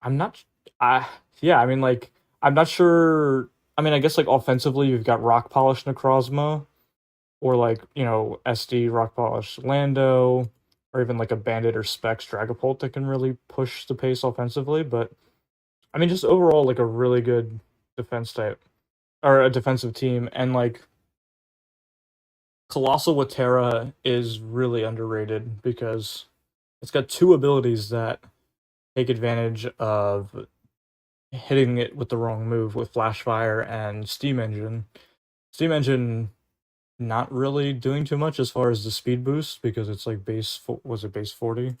[SPEAKER 2] I'm not. Yeah, I mean, like, I'm not sure. I mean, I guess like offensively, you've got Rock Polish Necrozma, or like SD Rock Polish Lando, or even like a Bandit or Specs Dragapult that can really push the pace offensively. But I mean, just overall, like a really good defense type or a defensive team, and like Colossal with Terra is really underrated because it's got 2 abilities that take advantage of hitting it with the wrong move with Flash Fire and Steam Engine. Steam Engine not really doing too much as far as the speed boost because it's like base 40?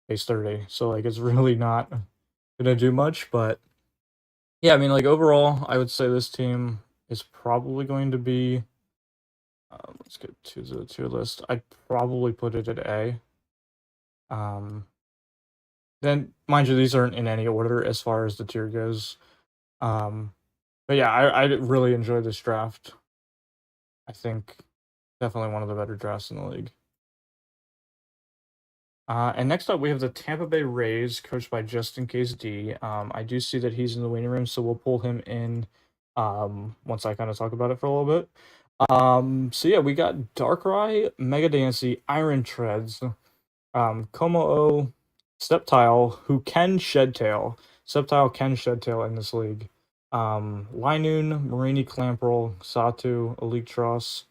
[SPEAKER 2] Base 30. So like it's really not gonna do much, but yeah, I mean, like, overall, I would say this team is probably going to be let's get to the tier list. I'd probably put it at A. Then, mind you, these aren't in any order as far as the tier goes. But yeah, I really enjoyed this draft. I think definitely one of the better drafts in the league. And next up, we have the Tampa Bay Rays, coached by Just In Case D. I do see that he's in the waiting room, so we'll pull him in once I kind of talk about it for a little bit. So yeah, we got Darkrai, Mega Dancy, Iron Treads, Como-O, Sceptile, who can Shed Tail. Sceptile can Shed Tail in this league. Linoon, Marini Clamperl, Satu, Electros.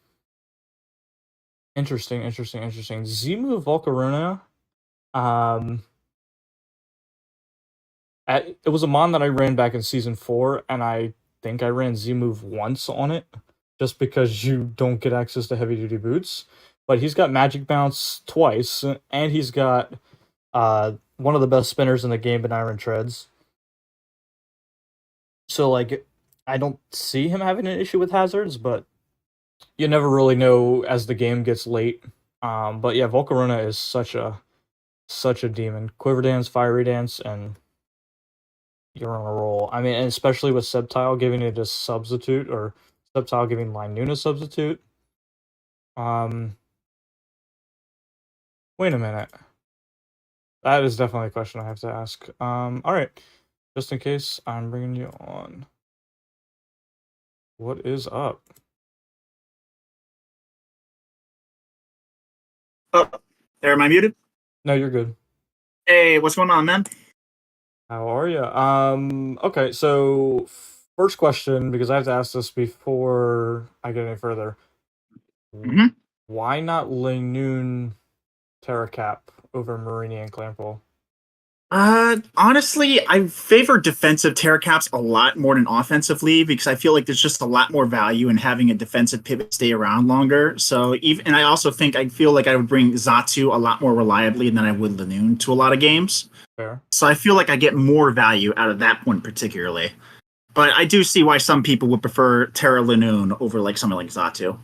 [SPEAKER 2] Interesting. Z-move Volcarona. It was a mon that I ran back in season 4, and I think I ran Z move once on it, just because you don't get access to heavy duty boots. But he's got magic bounce twice, and he's got one of the best spinners in the game in Iron Treads. So like, I don't see him having an issue with hazards, but you never really know as the game gets late. But yeah, Volcarona is such a demon. Quiver Dance, Fiery Dance, and you're on a roll. I mean, and especially with Sceptile giving it a substitute, or Sceptile giving Line Noon a substitute. Wait a minute. That is definitely a question I have to ask. Alright. Just in case, I'm bringing you on. What is up?
[SPEAKER 4] Oh, there, am I muted?
[SPEAKER 2] No, you're good.
[SPEAKER 4] Hey, what's going on, man?
[SPEAKER 2] How are you? Okay, so first question, because I have to ask this before I get any further.
[SPEAKER 4] Mhm.
[SPEAKER 2] Why not Ling Noon Terra Cap over Marini and Clample?
[SPEAKER 4] Honestly, I favor defensive Terra Caps a lot more than offensively because I feel like there's just a lot more value in having a defensive pivot stay around longer. So and I also think I feel like I would bring Zatu a lot more reliably than I would Lanoon to a lot of games.
[SPEAKER 2] Fair.
[SPEAKER 4] So I feel like I get more value out of that point particularly. But I do see why some people would prefer Terra Lanoon over like something like Zatu.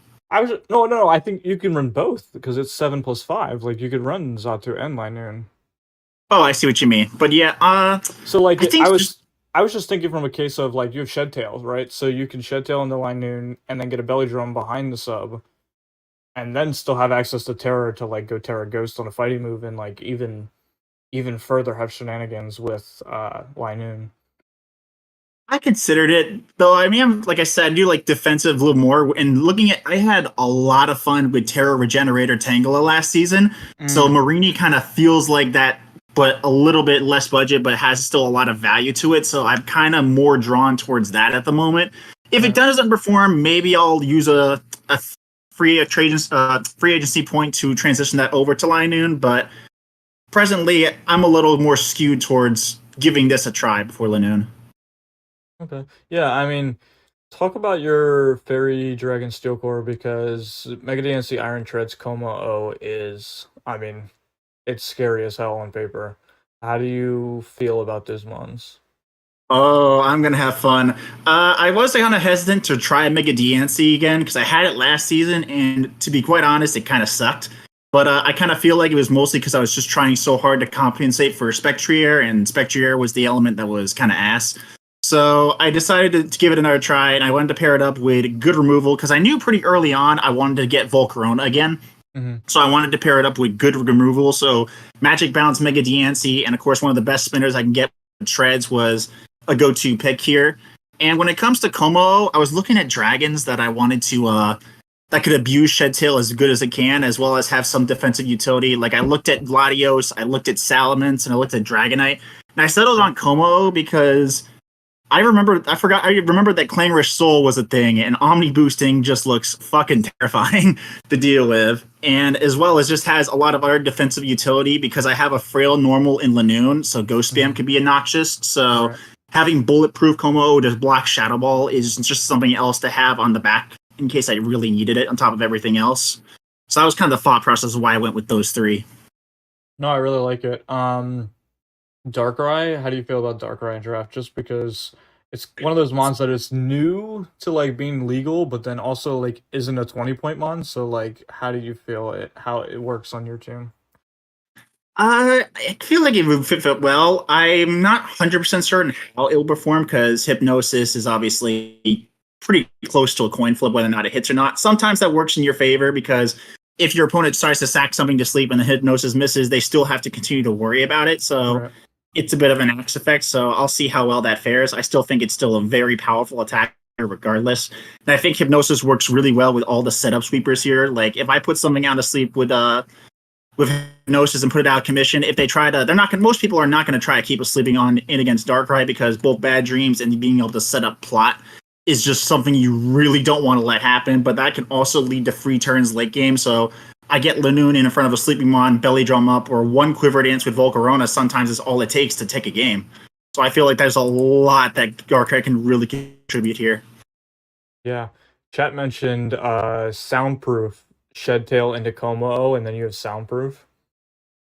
[SPEAKER 2] No. I think you can run both because it's 7+5. Like you could run Zatu and Line Noon.
[SPEAKER 4] Oh, I see what you mean. But yeah,
[SPEAKER 2] so like
[SPEAKER 4] I
[SPEAKER 2] I was just thinking from a case of like you have Shed Tails, right? So you can Shed Tail into Line Noon and then get a Belly Drum behind the sub, and then still have access to Terror to like go Terror Ghost on a fighting move and like even further have shenanigans with Line Noon.
[SPEAKER 4] I considered it, though. I mean, like I said, I do like defensive a little more. And looking at, I had a lot of fun with Terra Regenerator Tangela last season. So Marini kind of feels like that, but a little bit less budget, but has still a lot of value to it. So I'm kind of more drawn towards that at the moment. If it doesn't perform, maybe I'll use a free agency point to transition that over to Line Noon. But presently, I'm a little more skewed towards giving this a try before Lanoon.
[SPEAKER 2] Okay. Yeah, I mean, talk about your Fairy Dragon Steel Core, because Mega DNC Iron Treads Coma O is, I mean, it's scary as hell on paper. How do you feel about those mons?
[SPEAKER 4] Oh, I'm gonna have fun. I was kind of hesitant to try Mega DNC again because I had it last season, and to be quite honest, it kind of sucked. But I kind of feel like it was mostly because I was just trying so hard to compensate for Spectrier, and Spectrier was the element that was kind of ass. So I decided to give it another try, and I wanted to pair it up with good removal because I knew pretty early on I wanted to get Volcarona again. So I wanted to pair it up with good removal. So Magic Bounce, Mega DNC, and of course one of the best spinners I can get with Treads was a go-to pick here. And when it comes to Como, I was looking at dragons that I wanted to that could abuse Shed Tail as good as it can, as well as have some defensive utility. Like I looked at Gladios, I looked at Salamence, and I looked at Dragonite, and I settled on Como because I remember that Clangorous Soul was a thing, and Omni boosting just looks fucking terrifying to deal with. And as well as just has a lot of other defensive utility because I have a Frail Normal in Lanoon, so Ghost Spam could be obnoxious. So having Bulletproof Como to block Shadow Ball is just something else to have on the back in case I really needed it on top of everything else. So that was kind of the thought process of why I went with those three.
[SPEAKER 2] No, I really like it. Darkrai, how do you feel about Darkrai in draft? Just because it's one of those mons that is new to like being legal, but then also like isn't a 20-point mon. So like, how do you feel how it works on your team?
[SPEAKER 4] I feel like it would fit well. I'm not 100% certain how it will perform because Hypnosis is obviously pretty close to a coin flip, whether or not it hits or not. Sometimes that works in your favor because if your opponent starts to sack something to sleep and the Hypnosis misses, they still have to continue to worry about it. So it's a bit of an axe effect. So I'll see how well that fares. I still think it's still a very powerful attack regardless. And I think Hypnosis works really well with all the setup sweepers here. Like if I put something out to sleep with Hypnosis and put it out of commission, if they try to, most people are not going to try to keep us sleeping on in against Darkrai because both Bad Dreams and being able to set up plot is just something you really don't want to let happen. But that can also lead to free turns late game. So I get Lanoon in front of a Sleeping Mon, Belly Drum up, or one Quiver Dance with Volcarona sometimes is all it takes to take a game. So I feel like there's a lot that Darkrai can really contribute here.
[SPEAKER 2] Yeah. Chat mentioned soundproof Shedtail into Como, and then you have soundproof.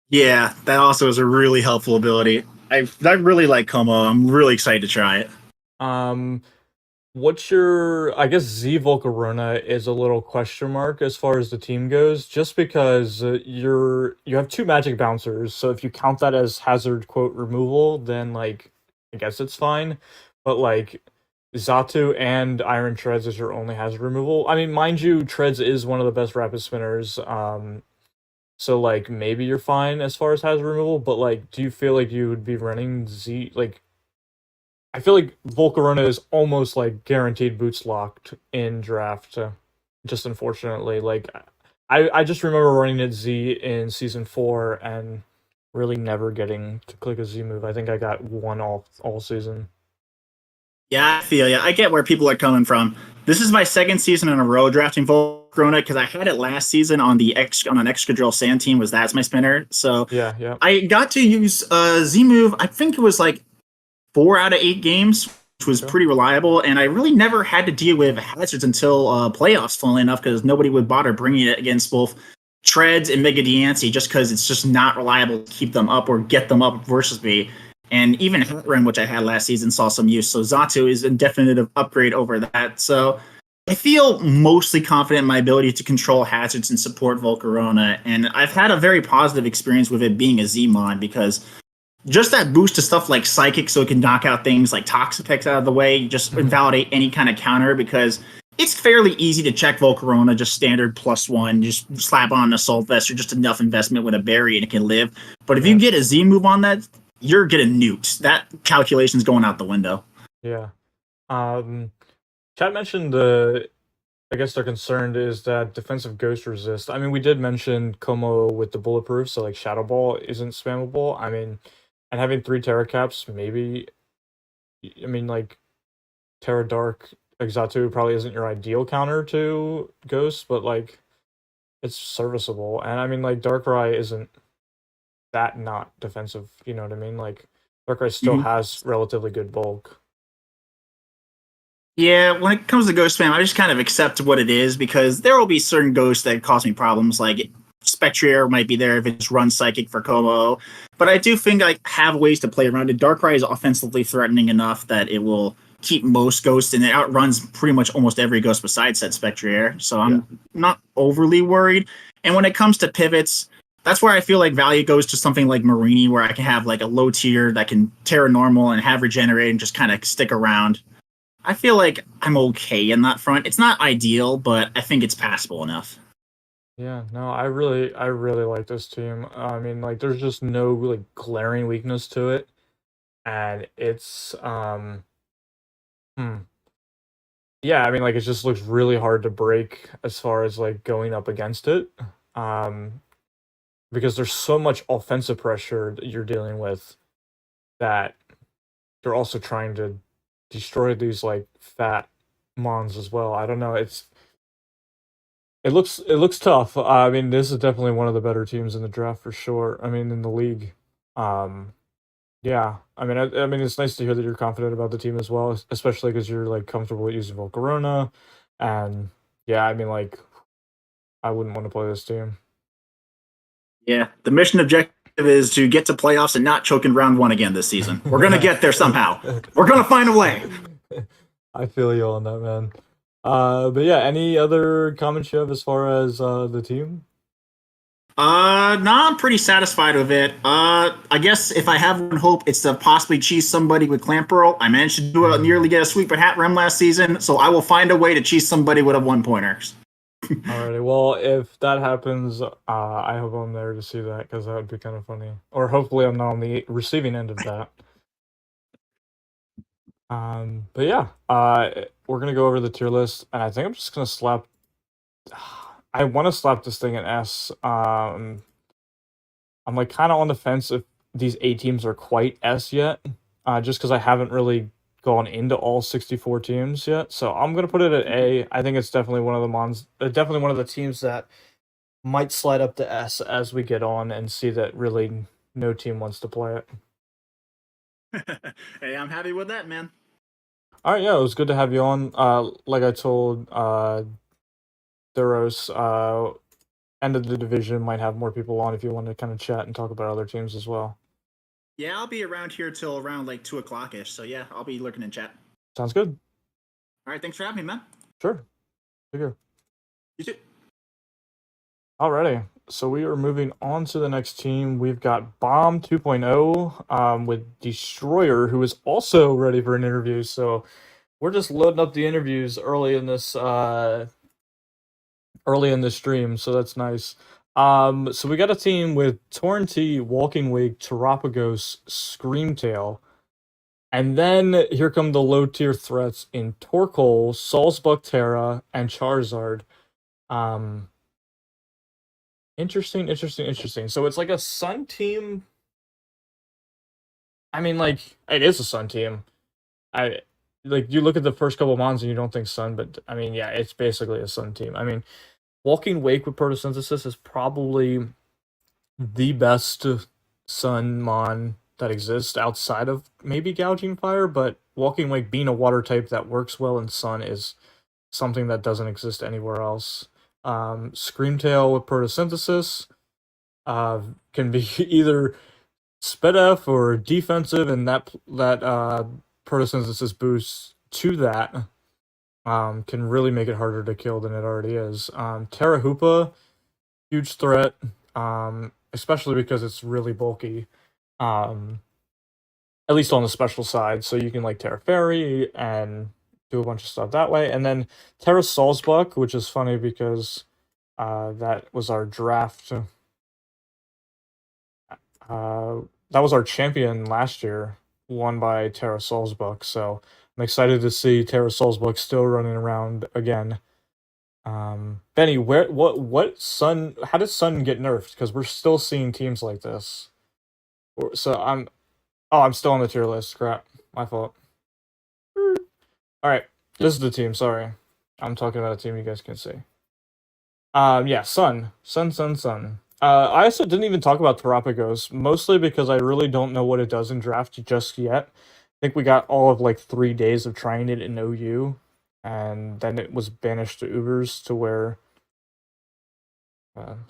[SPEAKER 4] Yeah, that also is a really helpful ability. I really like Como. I'm really excited to try it.
[SPEAKER 2] What's your? I guess Z Volcarona is a little question mark as far as the team goes, just because you have two magic bouncers. So if you count that as hazard quote removal, then like I guess it's fine. But like Zatu and Iron Treads is your only hazard removal. I mean, mind you, Treads is one of the best rapid spinners. So like maybe you're fine as far as hazard removal, but like, do you feel like you would be running Z like? I feel like Volcarona is almost like guaranteed boots locked in draft. Just unfortunately, like I just remember running at Z in season 4 and really never getting to click a Z move. I think I got one all season.
[SPEAKER 4] Yeah, I feel I get where people are coming from. This is my second season in a row drafting Volcarona because I had it last season on an Excadrill Sand team. That's my spinner. So
[SPEAKER 2] Yeah.
[SPEAKER 4] I got to use Z move. I think it was like 4 out of 8 games, which was pretty reliable. And I really never had to deal with hazards until playoffs, funnily enough, because nobody would bother bringing it against both Treads and Mega Diancie just because it's just not reliable to keep them up or get them up versus me. And even Hatren, which I had last season, saw some use. So Zatu is a definitive upgrade over that. So I feel mostly confident in my ability to control hazards and support Volcarona. And I've had a very positive experience with it being a Z-Mon because just that boost to stuff like Psychic so it can knock out things like Toxapex out of the way, just invalidate any kind of counter because it's fairly easy to check Volcarona, just standard +1, just slap on an Assault Vest or just enough investment with a berry and it can live. But if you get a Z move on that, you're getting nuked. That calculation's going out the window.
[SPEAKER 2] Yeah. Chat mentioned I guess their concern is that defensive ghost resist. I mean, we did mention Como with the bulletproof, so like Shadow Ball isn't spammable. I mean, and having 3 Terra Caps, maybe. I mean, like Terra Dark Exatu probably isn't your ideal counter to Ghost, but like it's serviceable. And I mean, like Darkrai isn't that not defensive. You know what I mean? Like Darkrai still has relatively good bulk.
[SPEAKER 4] Yeah, when it comes to ghost spam, I just kind of accept what it is because there will be certain ghosts that cause me problems. Like Spectrier might be there if it's run Psychic for Como, but I do think I have ways to play around it. Darkrai is offensively threatening enough that it will keep most ghosts, and it outruns pretty much almost every ghost besides said Spectrier. So I'm not overly worried. And when it comes to pivots, that's where I feel like value goes to something like Marini, where I can have like a low tier that can Terra Normal and have Regenerate and just kind of stick around. I feel like I'm okay in that front. It's not ideal, but I think it's passable enough.
[SPEAKER 2] Yeah, no, I really like this team. I mean, like, there's just no really glaring weakness to it, and it's yeah, I mean, like, it just looks really hard to break as far as like going up against it, because there's so much offensive pressure that you're dealing with that you're also trying to destroy these like fat mons as well. I don't know. It looks tough. I mean, this is definitely one of the better teams in the draft for sure. I mean, in the league. Yeah. I mean, it's nice to hear that you're confident about the team as well, especially because you're like comfortable with using Volcarona, and yeah, I mean, like, I wouldn't want to play this team.
[SPEAKER 4] Yeah, the mission objective is to get to playoffs and not choke in round 1 again this season. We're gonna get there somehow. We're gonna find a way.
[SPEAKER 2] I feel you on that, man. But yeah, any other comments you have as far as the team?
[SPEAKER 4] No, I'm pretty satisfied with it. I guess if I have one hope, it's to possibly cheese somebody with Clamperl. I managed to nearly get a sweep at Hat Rem last season, so I will find a way to cheese somebody with a 1-pointer.
[SPEAKER 2] Alrighty, well, if that happens, I hope I'm there to see that, because that would be kind of funny. Or hopefully I'm not on the receiving end of that. But yeah, we're gonna go over the tier list, and I think I'm just gonna slap. I want to slap this thing an S. I'm like kind of on the fence if these A teams are quite S yet, just because I haven't really gone into all 64 teams yet. So I'm gonna put it at A. I think it's definitely one of the definitely one of the teams that might slide up to S as we get on and see that really no team wants to play it.
[SPEAKER 4] Hey, I'm happy with that, man.
[SPEAKER 2] All right, yeah, it was good to have you on. Like I told Thuros, end of the division might have more people on if you want to kind of chat and talk about other teams as well.
[SPEAKER 4] Yeah, I'll be around here till around like 2 o'clock-ish. So yeah, I'll be lurking in chat.
[SPEAKER 2] Sounds good.
[SPEAKER 4] All right, thanks for having me, man.
[SPEAKER 2] Sure. Take care.
[SPEAKER 4] You too.
[SPEAKER 2] Alrighty, so we are moving on to the next team. We've got Bomb 2.0 with Destroyer, who is also ready for an interview. So we're just loading up the interviews early in this stream, so that's nice. So we got a team with Torrentee, Walking Wake, Terapagos, Screamtail, and then here come the low tier threats in Torkoal, Salzbuck Terra, and Charizard. Interesting. So it's like a Sun team. I mean, like, it is a Sun team. I like you look at the first couple mons and you don't think Sun, but I mean, yeah, it's basically a Sun team. I mean, Walking Wake with Photosynthesis is probably the best Sun mon that exists outside of maybe Gouging Fire, but Walking Wake being a water type that works well in Sun is something that doesn't exist anywhere else. Screamtail with Photosynthesis can be either SpedF or defensive, and that Photosynthesis boost to that can really make it harder to kill than it already is. Terra Hoopa, huge threat, especially because it's really bulky. At least on the special side, so you can like Terra Fairy and do a bunch of stuff that way. And then Terra Salzbuck, which is funny because that was our draft. That was our champion last year, won by Terra Salzbuck. So I'm excited to see Terra Salzbuck still running around again. Benny, what Sun? How did Sun get nerfed? Because we're still seeing teams like this. I'm still on the tier list. Crap, my fault. All right, this is the team. Sorry, I'm talking about a team you guys can see. Yeah, Sun. I also didn't even talk about Terapagos, mostly because I really don't know what it does in draft just yet. I think we got all of like 3 days of trying it in OU, and then it was banished to Ubers to where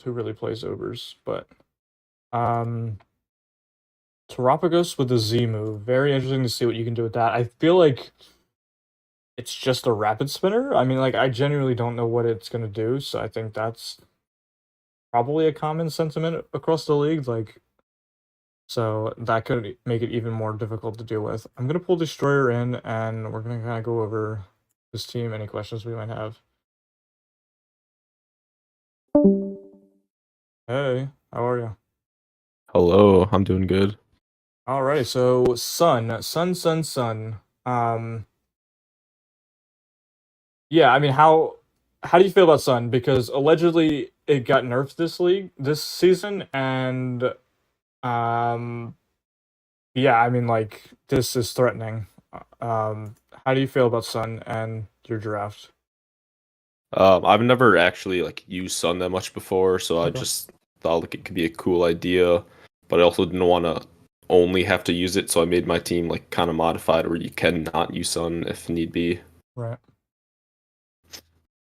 [SPEAKER 2] who really plays Ubers, but Terapagos with the Z move. Very interesting to see what you can do with that. I feel like it's just a rapid spinner. I mean, like, I genuinely don't know what it's gonna do, so I think that's probably a common sentiment across the league. Like, so that could make it even more difficult to deal with. I'm gonna pull Destroyer in, and we're gonna kind of go over this team. Any questions we might have? Hey, how are you?
[SPEAKER 5] Hello, I'm doing good.
[SPEAKER 2] Alrighty, so Sun. Yeah, I mean, how do you feel about Sun? Because allegedly it got nerfed this season, and yeah, I mean, like, this is threatening. How do you feel about Sun and your draft?
[SPEAKER 5] I've never actually like used Sun that much before, so I
[SPEAKER 2] Okay.
[SPEAKER 5] just thought like it could be a cool idea, but I also didn't want to only have to use it, so I made my team like kind of modified where you can not use Sun if need be.
[SPEAKER 2] Right.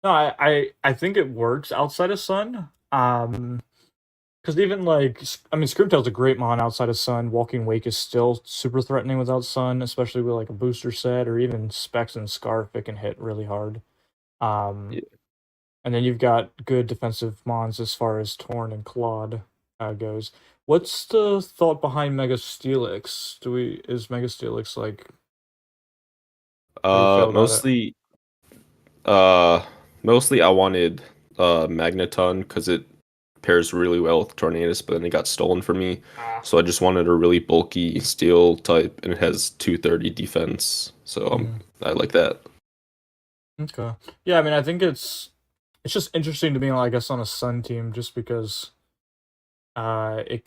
[SPEAKER 2] No, I think it works outside of Sun. Because even like, I mean, Screamtail's a great mon outside of Sun. Walking Wake is still super threatening without Sun, especially with like a booster set or even Specs and Scarf. It can hit really hard.
[SPEAKER 5] Yeah.
[SPEAKER 2] And then you've got good defensive mons as far as Torn and Claude goes. What's the thought behind Mega Steelix? Is Mega Steelix like? How do you feel about it?
[SPEAKER 5] Mostly I wanted Magneton because it pairs really well with Tornadus, but then it got stolen from me. So I just wanted a really bulky steel type, and it has 230 defense. So I like that.
[SPEAKER 2] Okay. Yeah, I mean, I think it's just interesting to me, I guess, on a Sun team, just because it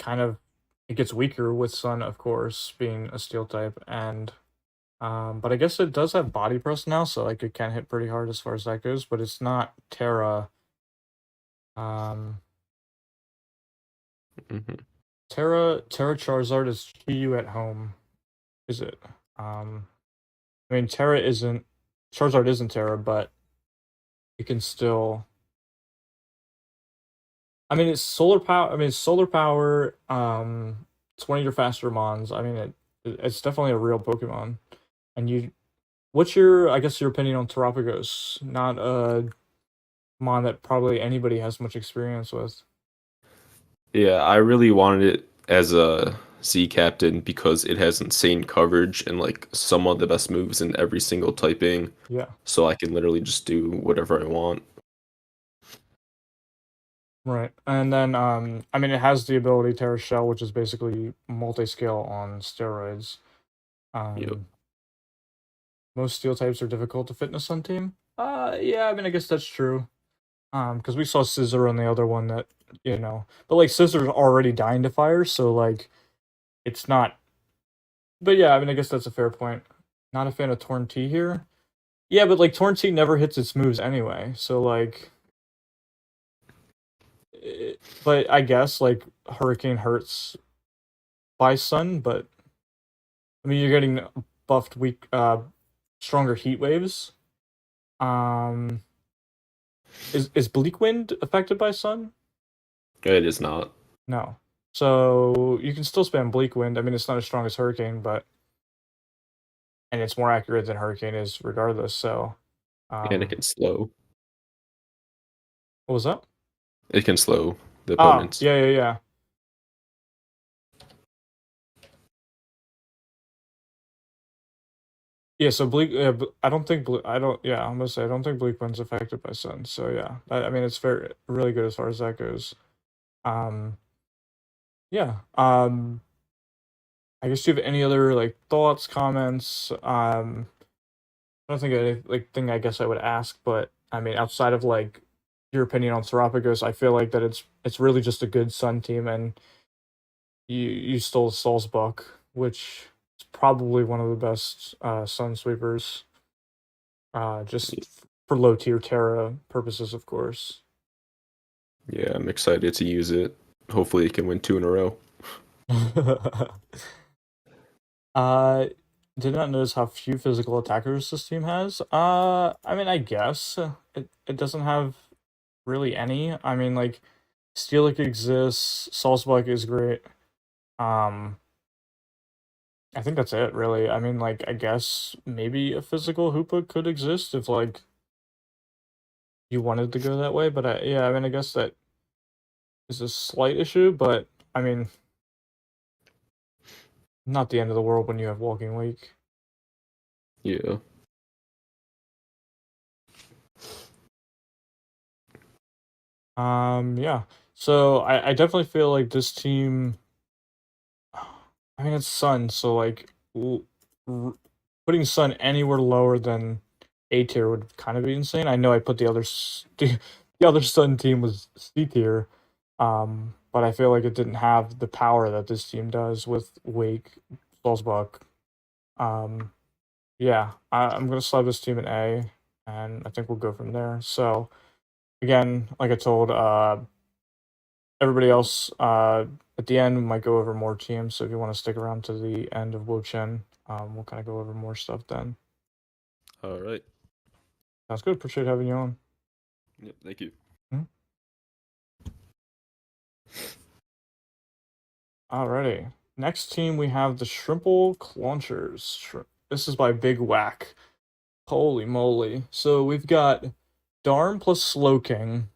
[SPEAKER 2] gets weaker with Sun, of course, being a steel type, and but I guess it does have body press now, so like it can hit pretty hard as far as that goes, but it's not Terra.
[SPEAKER 5] Mhm.
[SPEAKER 2] Terra Charizard is Chi-Yu at home. is it? I mean, Terra isn't Charizard isn't Terra, but you can still. I mean, it's solar power. I mean, it's solar power. 20 or faster mons. I mean, it's definitely a real Pokemon. And you, what's your, I guess, your opinion on Terapagos? Not a mon that probably anybody has much experience with.
[SPEAKER 5] Yeah, I really wanted it as a Z captain because it has insane coverage and like some of the best moves in every single typing.
[SPEAKER 2] Yeah.
[SPEAKER 5] So I can literally just do whatever I want.
[SPEAKER 2] Right. And then, I mean, it has the ability Terra Shell, which is basically multi-scale on steroids.
[SPEAKER 5] Yep.
[SPEAKER 2] Most steel types are difficult to fit in a Sun team. Yeah, I mean, I guess that's true. Because we saw Scissor on the other one that, but like Scissor's already dying to fire, so like, it's not. But yeah, I mean, I guess that's a fair point. Not a fan of Torn T here. Yeah, but like Torn T never hits its moves anyway, so like. But I guess like Hurricane hurts by Sun, but I mean, you're getting buffed stronger heat waves. Is Bleak Wind affected by Sun?
[SPEAKER 5] It is not.
[SPEAKER 2] No. So you can still spam Bleak Wind. I mean, it's not as strong as Hurricane, and it's more accurate than Hurricane is regardless, so...
[SPEAKER 5] and it can slow.
[SPEAKER 2] What was that?
[SPEAKER 5] It can slow the opponents.
[SPEAKER 2] Yeah. Yeah, so Bleak... I don't think... I'm gonna say, I don't think Bleak Wind's affected by Sun, so yeah. I mean, it's really good as far as that goes. Yeah. I guess, do you have any other like thoughts, comments? I don't think thing I guess I would ask, but I mean, outside of like your opinion on Terapagos, I feel like that it's really just a good Sun team, and you stole Salzbuck, which is probably one of the best Sun sweepers. Just for low tier Terra purposes, of course.
[SPEAKER 5] Yeah, I'm excited to use it. Hopefully, it can win 2 in a row.
[SPEAKER 2] Did not notice how few physical attackers this team has. I mean, I guess it doesn't have really any. I mean, like, Steelix exists, Salzbuck is great. I think that's it, really. I mean, like, I guess maybe a physical Hoopa could exist if, like, you wanted to go that way, but yeah, I mean, I guess that is a slight issue, but, I mean... Not the end of the world when you have Walking Wake.
[SPEAKER 5] Yeah.
[SPEAKER 2] Yeah. So I definitely feel like this team. I mean, it's Sun, so like putting Sun anywhere lower than A tier would kind of be insane. I know I put the other Sun team was C tier, but I feel like it didn't have the power that this team does with Wake, Salzbuck. Yeah, I'm gonna slab this team in A, and I think we'll go from there. So, again, like I told everybody else, at the end we might go over more teams. So if you want to stick around to the end of Wo-Chien, we'll kind of go over more stuff then.
[SPEAKER 5] All right.
[SPEAKER 2] Sounds good. Appreciate having you on.
[SPEAKER 5] Yep, thank you.
[SPEAKER 2] Alrighty. Next team, we have the Shrimple Claunchers. This is by Big Whack. Holy moly. So we've got Darm plus Slowking.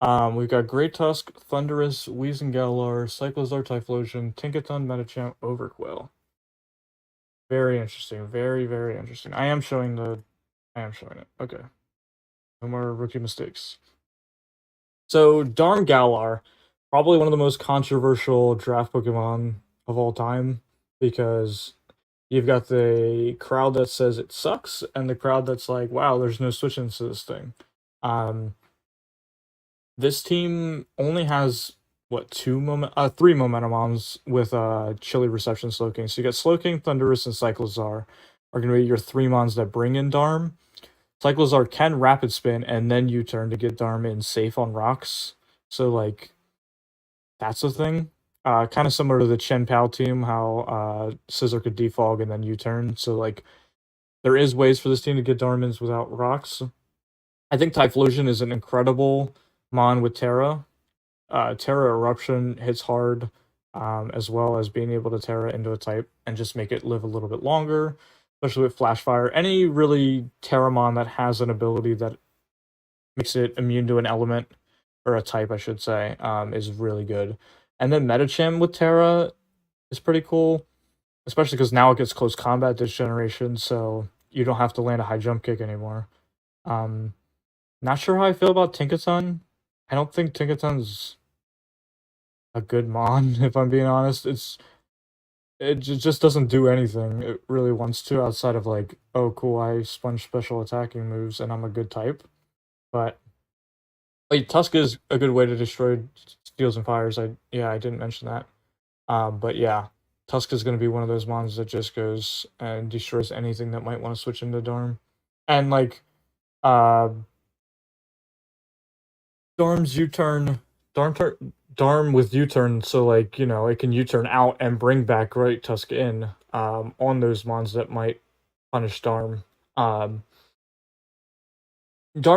[SPEAKER 2] We've got Great Tusk, Thundurus, Weezingalour, Cyclizar, Typhlosion, Tinkaton, Medicham, Overqwil. Very interesting. Very, very interesting. I am showing it. Okay. No more rookie mistakes. So, Darm Galar, probably one of the most controversial draft Pokemon of all time, because you've got the crowd that says it sucks, and the crowd that's like, wow, there's no switch-ins to this thing. This team only has, three Momentum Moms with Chili Reception Slowking. So you got Slowking, Thundurus, and Cyclizar are going to be your 3 Mons that bring in Darm. Cyclizar can Rapid Spin and then U-turn to get Darm in safe on rocks. So, like, that's a thing. kind of similar to the chien-pao team, how Scissor could defog and then U-turn. So like, there is ways for this team to get Darmans without rocks. I think Typhlosion is an incredible mon with Terra. Terra Eruption hits hard, as well as being able to Terra into a type and just make it live a little bit longer, especially with Flash Fire. Any really Terramon that has an ability that makes it immune to an element, or a type, I should say, is really good. And then Metacham with Terra is pretty cool, especially because now it gets close combat this generation, so you don't have to land a high jump kick anymore. Not sure how I feel about Tinkaton. I don't think Tinkaton's a good mon, if I'm being honest. It just doesn't do anything it really wants to, outside of like, oh cool, I sponge special attacking moves and I'm a good type. But like, Tusk is a good way to destroy steals and fires. I didn't mention that. But yeah, Tusk is going to be one of those mons that just goes and destroys anything that might want to switch into Darm. And like, Darm's U-turn, Darm with U-turn, so like, you know, it can U-turn out and bring back Great Tusk in, on those mons that might punish Darm. Darm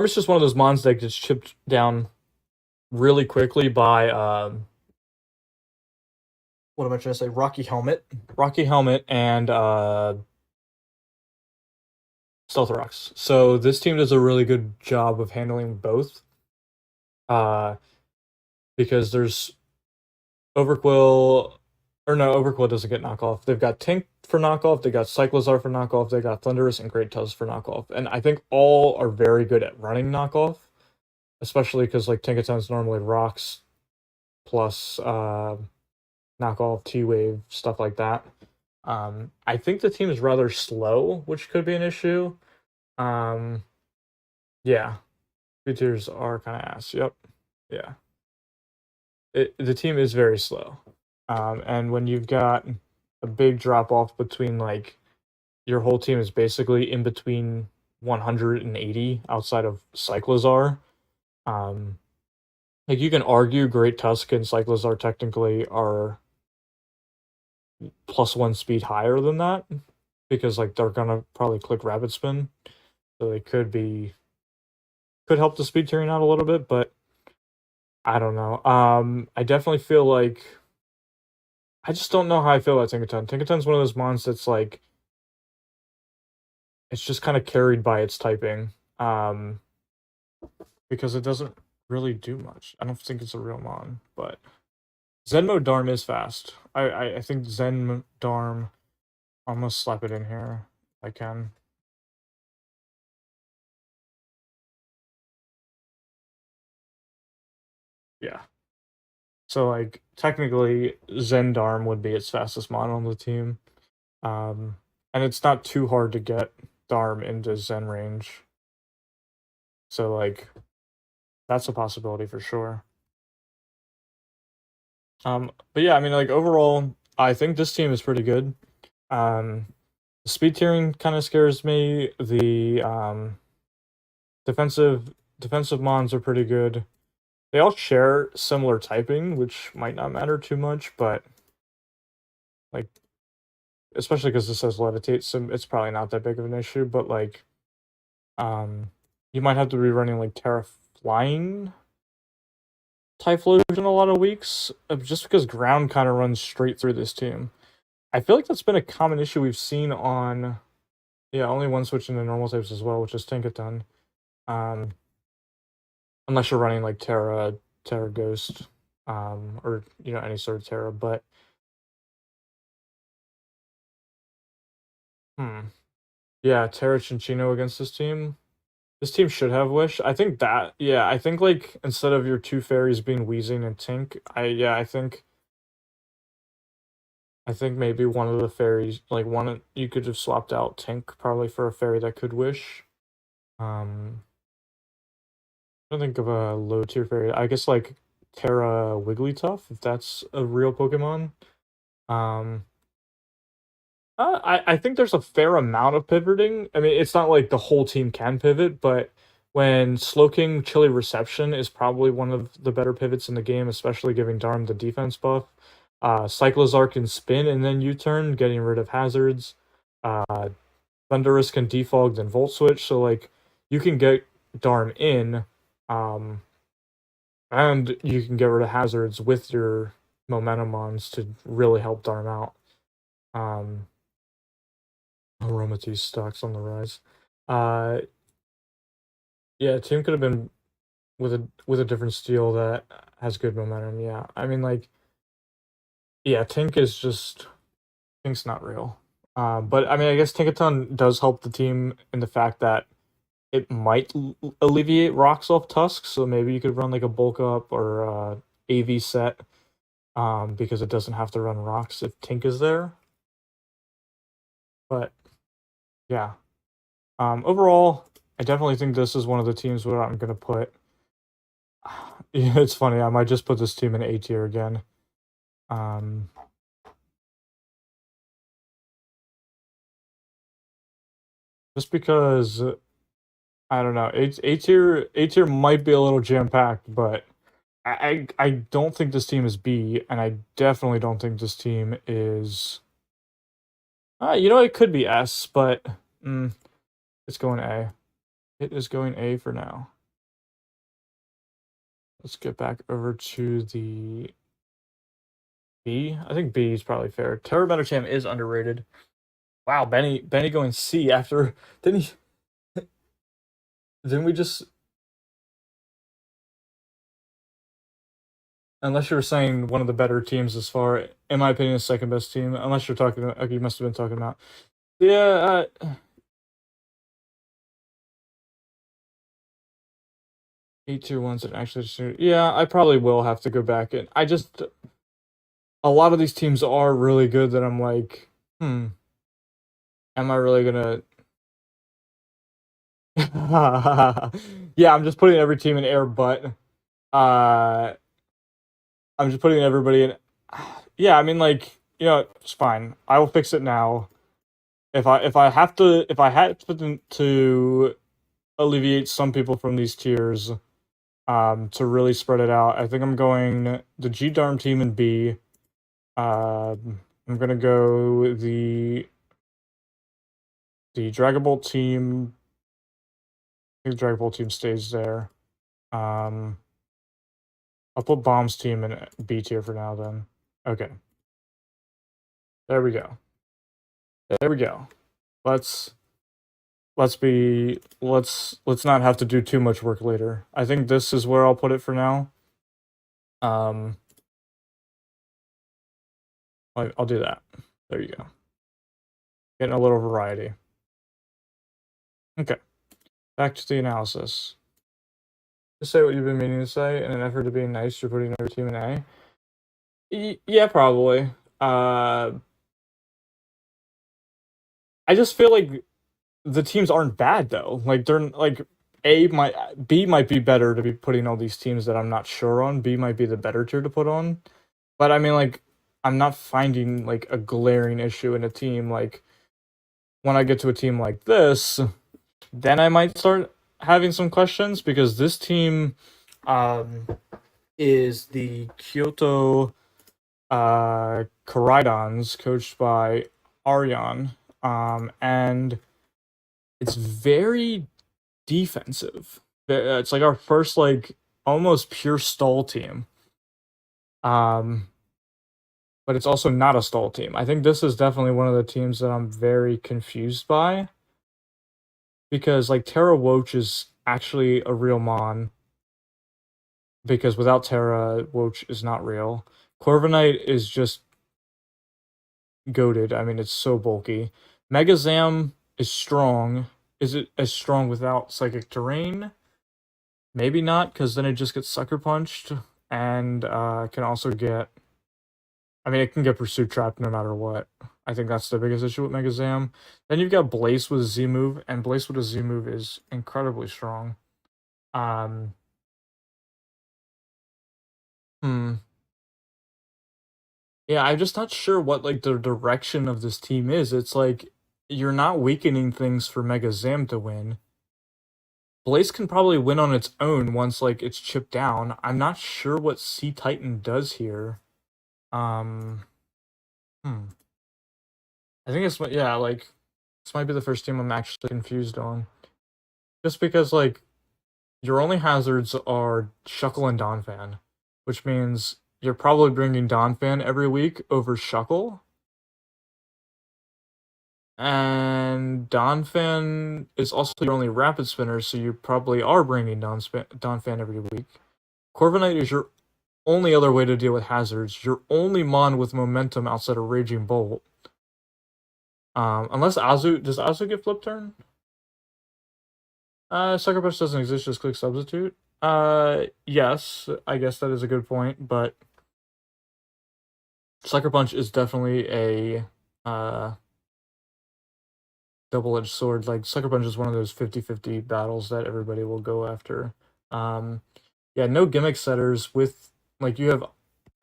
[SPEAKER 2] is just one of those mons that gets chipped down really quickly by, what am I trying to say? Rocky Helmet and Stealth Rocks. So this team does a really good job of handling both. Because there's Overquill doesn't get knockoff. They've got Tink for knockoff, they got Cyclozar for knockoff, they got Thunderous and Great Tusk for knockoff. And I think all are very good at running knockoff, especially because like Tinkaton's normally rocks plus knockoff, T-Wave, stuff like that. I think the team is rather slow, which could be an issue. Yeah. Speed are kind of ass. Yep. Yeah. The team is very slow. And when you've got a big drop off between, like, your whole team is basically in between 180 outside of Cyclozar. Like, you can argue Great Tusk and Cyclozar technically are +1 speed higher than that, because like they're gonna probably click Rapid Spin, so they could help the speed tiering out a little bit, but I don't know. I definitely feel like I just don't know how I feel about Tinkaton. Tinkaton's one of those mons that's like, it's just kind of carried by its typing, because it doesn't really do much. I don't think it's a real mon, but Zenmo Darm is fast. I think Zen Darm, I'm gonna slap it in here if I can. Yeah. So like technically Zen Darm would be its fastest mon on the team. And it's not too hard to get Darm into Zen range. So like that's a possibility for sure. But yeah, I mean, like, overall, I think this team is pretty good. The speed tiering kind of scares me. The defensive mons are pretty good. They all share similar typing, which might not matter too much, but like, especially because this says levitate, so it's probably not that big of an issue. But like, you might have to be running like Terra Flying Typhlosion a lot of weeks, just because ground kind of runs straight through this team. I feel like that's been a common issue we've seen on, only one switch into normal types as well, which is Tinkaton. Unless you're running like Terra Ghost, or any sort of Terra, but yeah, Terra Chinchino against this team. This team should have Wish. I think that, I think like instead of your two fairies being Wheezing and Tink, I think maybe one of the fairies, like you could have swapped out Tink probably for a fairy that could Wish. I don't think of a low tier fairy. I guess like Terra Wigglytuff, if that's a real Pokemon. I think there's a fair amount of pivoting. I mean, it's not like the whole team can pivot, but when Slowking Chilly Reception is probably one of the better pivots in the game, especially giving Darm the defense buff. Cyclozar can spin and then U-turn, getting rid of hazards. Thunderous can defog then Volt Switch, so like you can get Darm in, and you can get rid of hazards with your momentum mons to really help Darm out. Aromatisse stocks on the rise. Yeah, team could have been with a different steel that has good momentum. Yeah, I mean like, yeah, Tink's not real. But I mean, I guess Tinkaton does help the team in the fact that it might alleviate rocks off Tusk, so maybe you could run like a bulk up or AV set, because it doesn't have to run rocks if Tink is there. But yeah, overall, I definitely think this is one of the teams where I'm gonna put. Yeah, it's funny. I might just put this team in A tier again. Just because I don't know, A tier might be a little jam packed, but I don't think this team is B, and I definitely don't think this team is. You know, it could be S, but it's going A. It is going A for now. Let's get back over to the B. I think B is probably fair. Terra Metacham is underrated. Wow, Benny going C after didn't we just, unless you're saying one of the better teams as far, in my opinion, the second best team, unless you're talking about, okay, you must have been talking about. Yeah, A tier ones that actually, yeah, I probably will have to go back and a lot of these teams are really good that I'm like, am I really gonna? Yeah, I'm just putting every team in air, but I'm just putting everybody in. Yeah, I mean, like, you know, it's fine. I will fix it now. If I had to alleviate some people from these tiers, to really spread it out, I think I'm going the G Darm team in B. I'm gonna go the Dragon Ball team. I think the Dragon Ball team stays there. I'll put Bomb's team in B tier for now then. Okay. There we go. There we go. Let's not have to do too much work later. I think this is where I'll put it for now. I'll do that. There you go. Getting a little variety. Okay. Back to the analysis. Just say what you've been meaning to say. In an effort to being nice, you're putting your team in A. Yeah, probably. I just feel like the teams aren't bad though. Like they're like B might be better to be putting all these teams that I'm not sure on. B might be the better tier to put on. But I mean, like, I'm not finding like a glaring issue in a team. Like when I get to a team like this, then I might start having some questions, because this team is the Kyoto Koraidons, coached by Aryan, and it's very defensive. It's like our first like almost pure stall team. But it's also not a stall team. I think this is definitely one of the teams that I'm very confused by, because like Terra Woach is actually a real mon, because without Terra, Woach is not real. Corviknight is just goated. I mean, it's so bulky. Megazam is strong. Is it as strong without Psychic Terrain? Maybe not, because then it just gets Sucker Punched, and can also get... I mean, it can get Pursuit Trapped no matter what. I think that's the biggest issue with Megazam. Then you've got Blaze with a Z-move, and Blaze with a Z-move is incredibly strong. Yeah, I'm just not sure what like the direction of this team is. It's like you're not weakening things for Megazam to win. Blaze can probably win on its own once like it's chipped down. I'm not sure what Sea Titan does here. Hmm. I think it's yeah, like this might be the first team I'm actually confused on. Just because like your only hazards are Shuckle and Donphan, which means you're probably bringing Donphan every week over Shuckle. And Donphan is also your only rapid spinner, so you probably are bringing Donphan every week. Corviknight is your only other way to deal with hazards. Your only mon with momentum outside of Raging Bolt. Unless Azu... Does Azu get flip turn? Sucker Punch doesn't exist, just click substitute. Yes, I guess that is a good point, but Sucker Punch is definitely a double-edged sword. Like, Sucker Punch is one of those 50-50 battles that everybody will go after. Yeah, no gimmick setters with, like, you have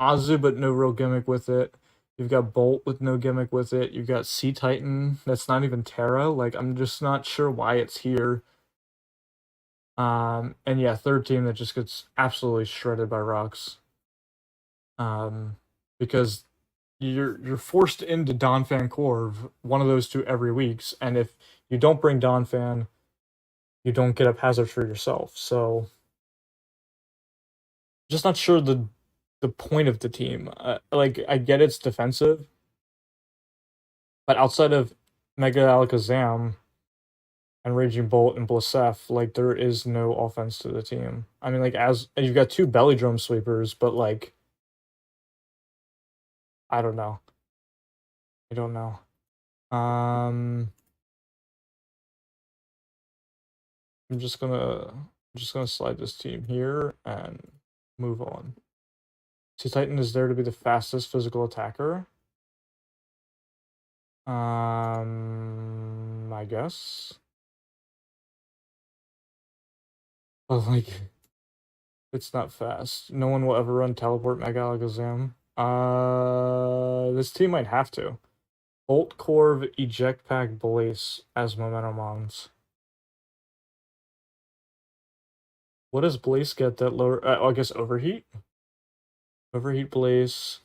[SPEAKER 2] Azu, but no real gimmick with it. You've got Bolt with no gimmick with it. You've got Sea Titan, that's not even Terra. Like, I'm just not sure why it's here. And yeah, third team that just gets absolutely shredded by rocks. Because you're forced into Donphan Corv, one of those two every weeks, and if you don't bring Donphan, you don't get up hazard for yourself. So just not sure the point of the team. Like, I get it's defensive, but outside of Mega Alakazam and Raging Bolt and Blissef, like, there is no offense to the team. I mean, like, as you've got two belly drum sweepers, but like, I don't know. I don't know. I'm just gonna slide this team here and move on. Sea Titan is there to be the fastest physical attacker. I guess. But like, it's not fast. No one will ever run Teleport Mega Alakazam. This team might have to. Bolt, Corv, Eject Pack, Blaze as Momentumons. What does Blaze get that lower? I guess Overheat? Overheat, Blaze.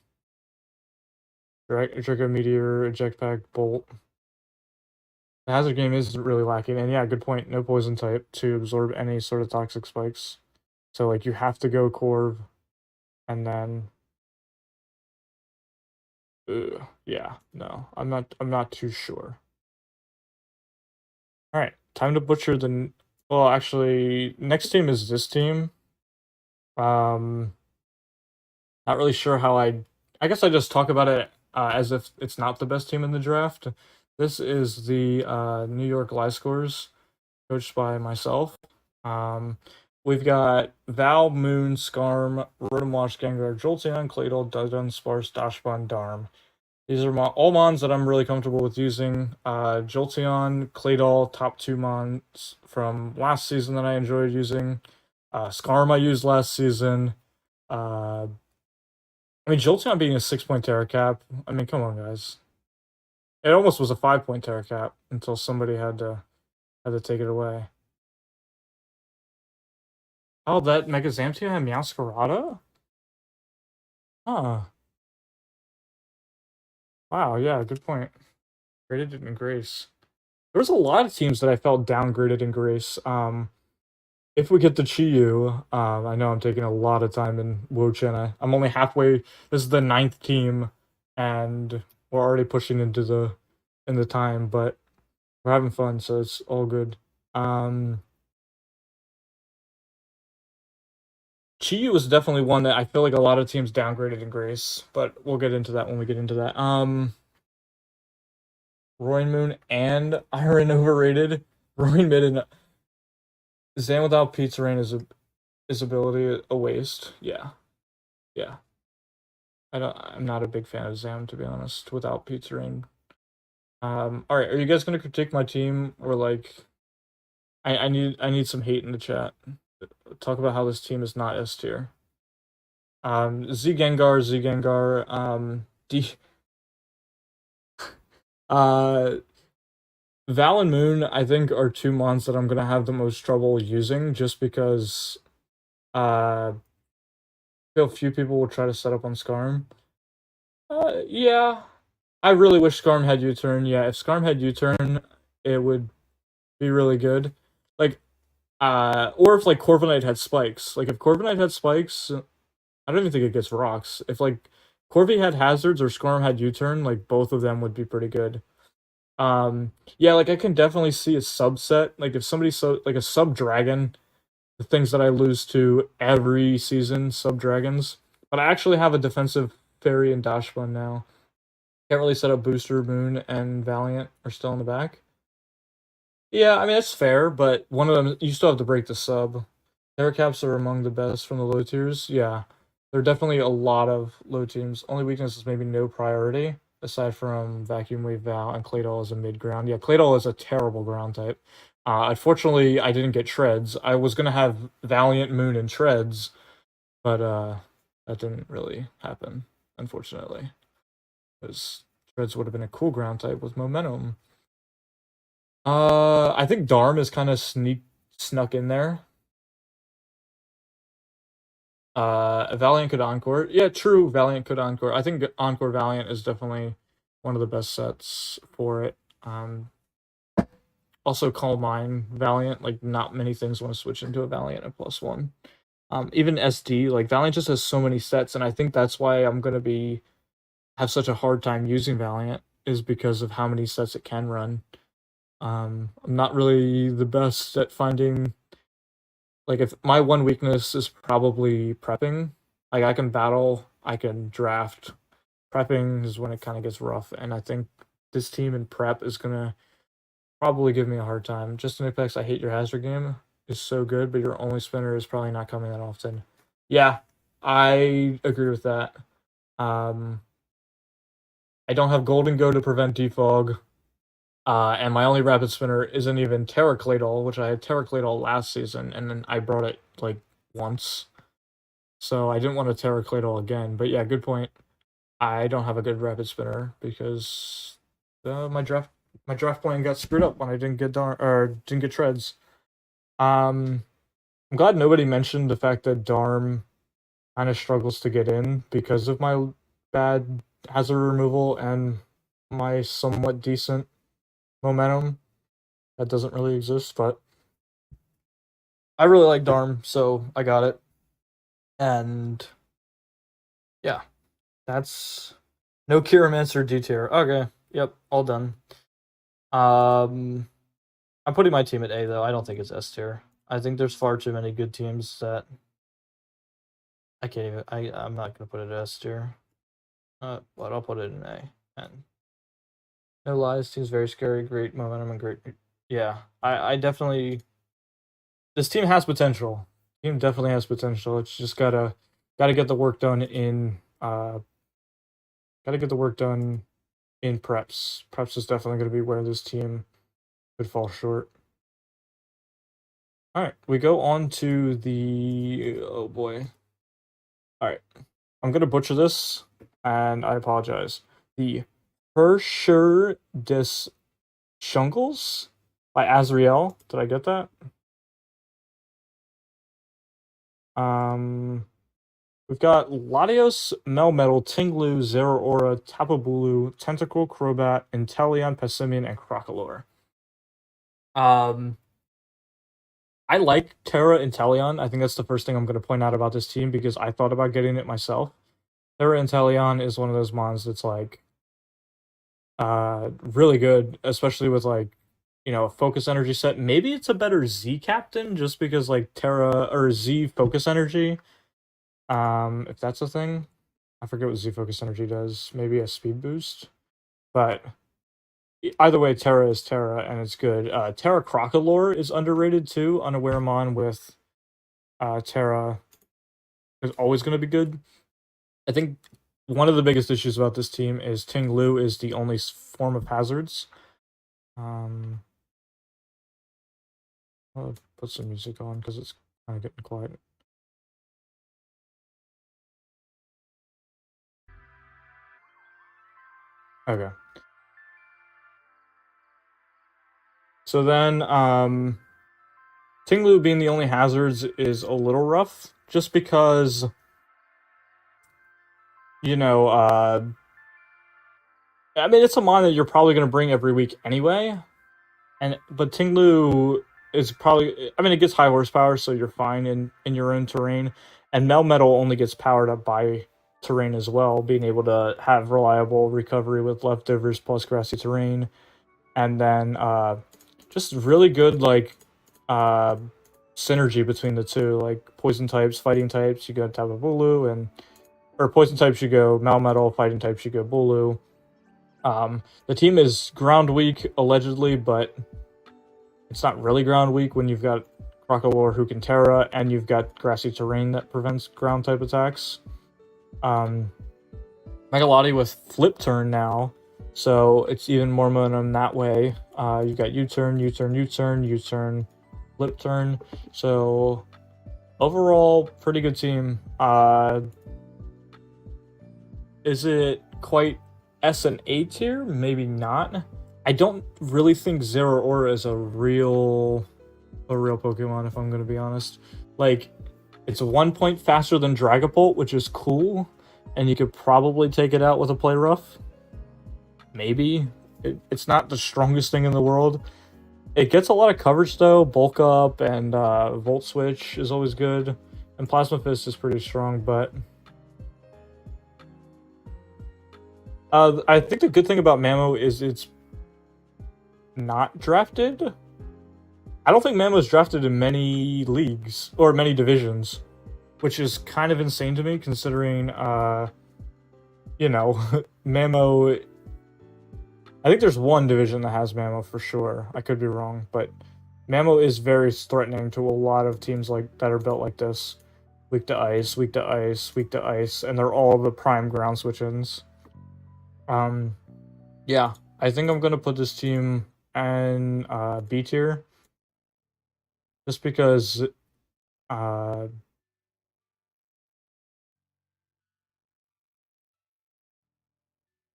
[SPEAKER 2] Draco Meteor, Eject Pack, Bolt. The hazard game is really lacking, and yeah, good point. No poison type to absorb any sort of toxic spikes. So like, you have to go Corv, and then yeah, no, I'm not too sure. All right, time to butcher the. Well, actually, next team is this team. Not really sure how I guess I just talk about it as if it's not the best team in the draft. This is the New York Scores, coached by myself. We've got Val, Moon, Skarm, Rotomwash, Gengar, Jolteon, Claydol, Dudun, Sparse, Dashbun, Darm. These are all mons that I'm really comfortable with using. Jolteon, Claydol, top two mons from last season that I enjoyed using. Skarm I used last season. I mean, Jolteon being a 6-point Terra Cap, I mean, come on, guys. It almost was a 5-point Terra Cap until somebody had to take it away. Oh, that Mega Zamtia and Meowscarada? Huh. Wow, yeah, good point. Graded it in Grace. There was a lot of teams that I felt downgraded in Grace. If we get the Chi-Yu, I know I'm taking a lot of time in Wo-Chien. I'm only halfway. This is the 9th team, and we're already pushing into the time, but we're having fun, so it's all good. Chi-Yu was definitely one that I feel like a lot of teams downgraded in Grace, but we'll get into that when we get into that. Roaring Moon and Iron overrated. Roaring Mid and Zan without Pizza Rain is ability a waste. Yeah. I'm not a big fan of Zam, to be honest, without Pizza Rain. Alright, are you guys gonna critique my team, or like I need some hate in the chat. Talk about how this team is not S tier. Z Gengar, Val and Moon, I think, are two mons that I'm gonna have the most trouble using, just because I feel few people will try to set up on Skarm. Yeah. I really wish Skarm had U-turn. Yeah, if Skarm had U-turn, it would be really good. Like, or if like Corviknight had spikes. Like if Corviknight had spikes, I don't even think it gets rocks. If like Corvi had hazards or Skarm had U-turn, like both of them would be pretty good. Yeah, like I can definitely see a subset. Like if somebody like a sub dragon, the things that I lose to every season, sub dragons. But I actually have a defensive fairy and Dashbun now. Can't really set up Booster, Moon, and Valiant are still in the back. Yeah, I mean it's fair, but one of them you still have to break the sub. Terracaps are among the best from the low tiers. Yeah, there are definitely a lot of low teams. Only weakness is maybe no priority, aside from Vacuum Wave Val and Claydol as a mid ground. Yeah, Claydol is a terrible ground type. Unfortunately, I didn't get Treads. I was gonna have Valiant, Moon, and Treads, but that didn't really happen, unfortunately. Because Treads would have been a cool ground type with momentum. I think Darm is kind of snuck in there. Valiant could Encore. Yeah, true, Valiant could Encore. I think Encore Valiant is definitely one of the best sets for it. Also Calm Mind Valiant, like not many things want to switch into a Valiant at +1. Even SD, like Valiant just has so many sets, and I think that's why I'm gonna have such a hard time using Valiant, is because of how many sets it can run. I'm not really the best at finding, like if my one weakness is probably prepping. Like I can battle, I can draft. Prepping is when it kind of gets rough, and I think this team in prep is gonna probably give me a hard time. Just in Apex, I hate your hazard game is so good, but your only spinner is probably not coming that often. Yeah, I agree with that. I don't have Golden Go to prevent defog. And my only rapid spinner isn't even Terra Claydol, which I had Terra Claydol last season, and then I brought it like once. So I didn't want to Terra Claydol again. But yeah, good point. I don't have a good rapid spinner because my draft plan got screwed up when I didn't get Treads. I'm glad nobody mentioned the fact that Darm kind of struggles to get in because of my bad hazard removal and my somewhat decent momentum that doesn't really exist, but I really like Darm, so I got it. And yeah, that's no Kiramancer D tier. Okay, yep, all done. I'm putting my team at A though. I don't think it's S tier. I think there's far too many good teams that I can't even. I'm not gonna put it at S tier. But I'll put it in A. And no lies, team's very scary, great momentum, and great. Yeah, I definitely. This team has potential. Team definitely has potential. It's just gotta get the work done in preps. Preps is definitely gonna be where this team could fall short. All right, we go on to the oh boy. All right, I'm gonna butcher this, and I apologize. The Hersher des Shungles by Azriel. Did I get that? We've got Latios, Melmetal, Ting Lu, Zeraora, Tapabulu, Tentacle, Crobat, Inteleon, Pessimian, and Crocolore. I like Terra Inteleon. I think that's the first thing I'm going to point out about this team because I thought about getting it myself. Terra Inteleon is one of those mons that's like really good, especially with like, a focus energy set. Maybe it's a better Z captain just because like Terra or Z focus energy. If that's a thing. I forget what Z focus energy does. Maybe a speed boost. But either way, Terra is Terra and it's good. Terra Crocolore is underrated too. Unaware Mon with Terra is always going to be good. I think one of the biggest issues about this team is Ting Lu is the only form of hazards. I'll put some music on because it's kind of getting quiet. Okay. So then, Ting Lu being the only hazards is a little rough, just because, I mean, it's a mon that you're probably going to bring every week anyway. But Ting Lu is probably, I mean, it gets high horsepower, so you're fine in your own terrain. And Melmetal only gets powered up by terrain as well, being able to have reliable recovery with leftovers plus grassy terrain. And then just really good, like, synergy between the two. Like, poison types, fighting types, you go Tapu Bulu, or poison types, you go Melmetal, fighting types, you go Bulu. The team is ground weak, allegedly, but it's not really ground weak when you've got Crocodile who can Terra, and you've got grassy terrain that prevents ground type attacks. Megalotti with flip turn now, so it's even more momentum that way. You've got U-turn, U-turn, U-turn, U-turn, flip turn. So overall, pretty good team. Is it quite S and A tier? Maybe not. I don't really think Zeraora is a real Pokemon, if I'm gonna be honest. Like, it's 1 point faster than Dragapult, which is cool, and you could probably take it out with a Play Rough. Maybe. It's not the strongest thing in the world. It gets a lot of coverage though. Bulk Up and Volt Switch is always good, and Plasma Fist is pretty strong, but I think the good thing about Mamo is it's not drafted. I don't think Mamo's drafted in many leagues or many divisions, which is kind of insane to me considering, you know, Mamo. I think there's one division that has Mamo for sure. I could be wrong, but Mamo is very threatening to a lot of teams like that are built like this. Weak to ice, weak to ice, weak to ice, and they're all the prime ground switch-ins. Yeah, I think I'm gonna put this team in B tier, just because oh,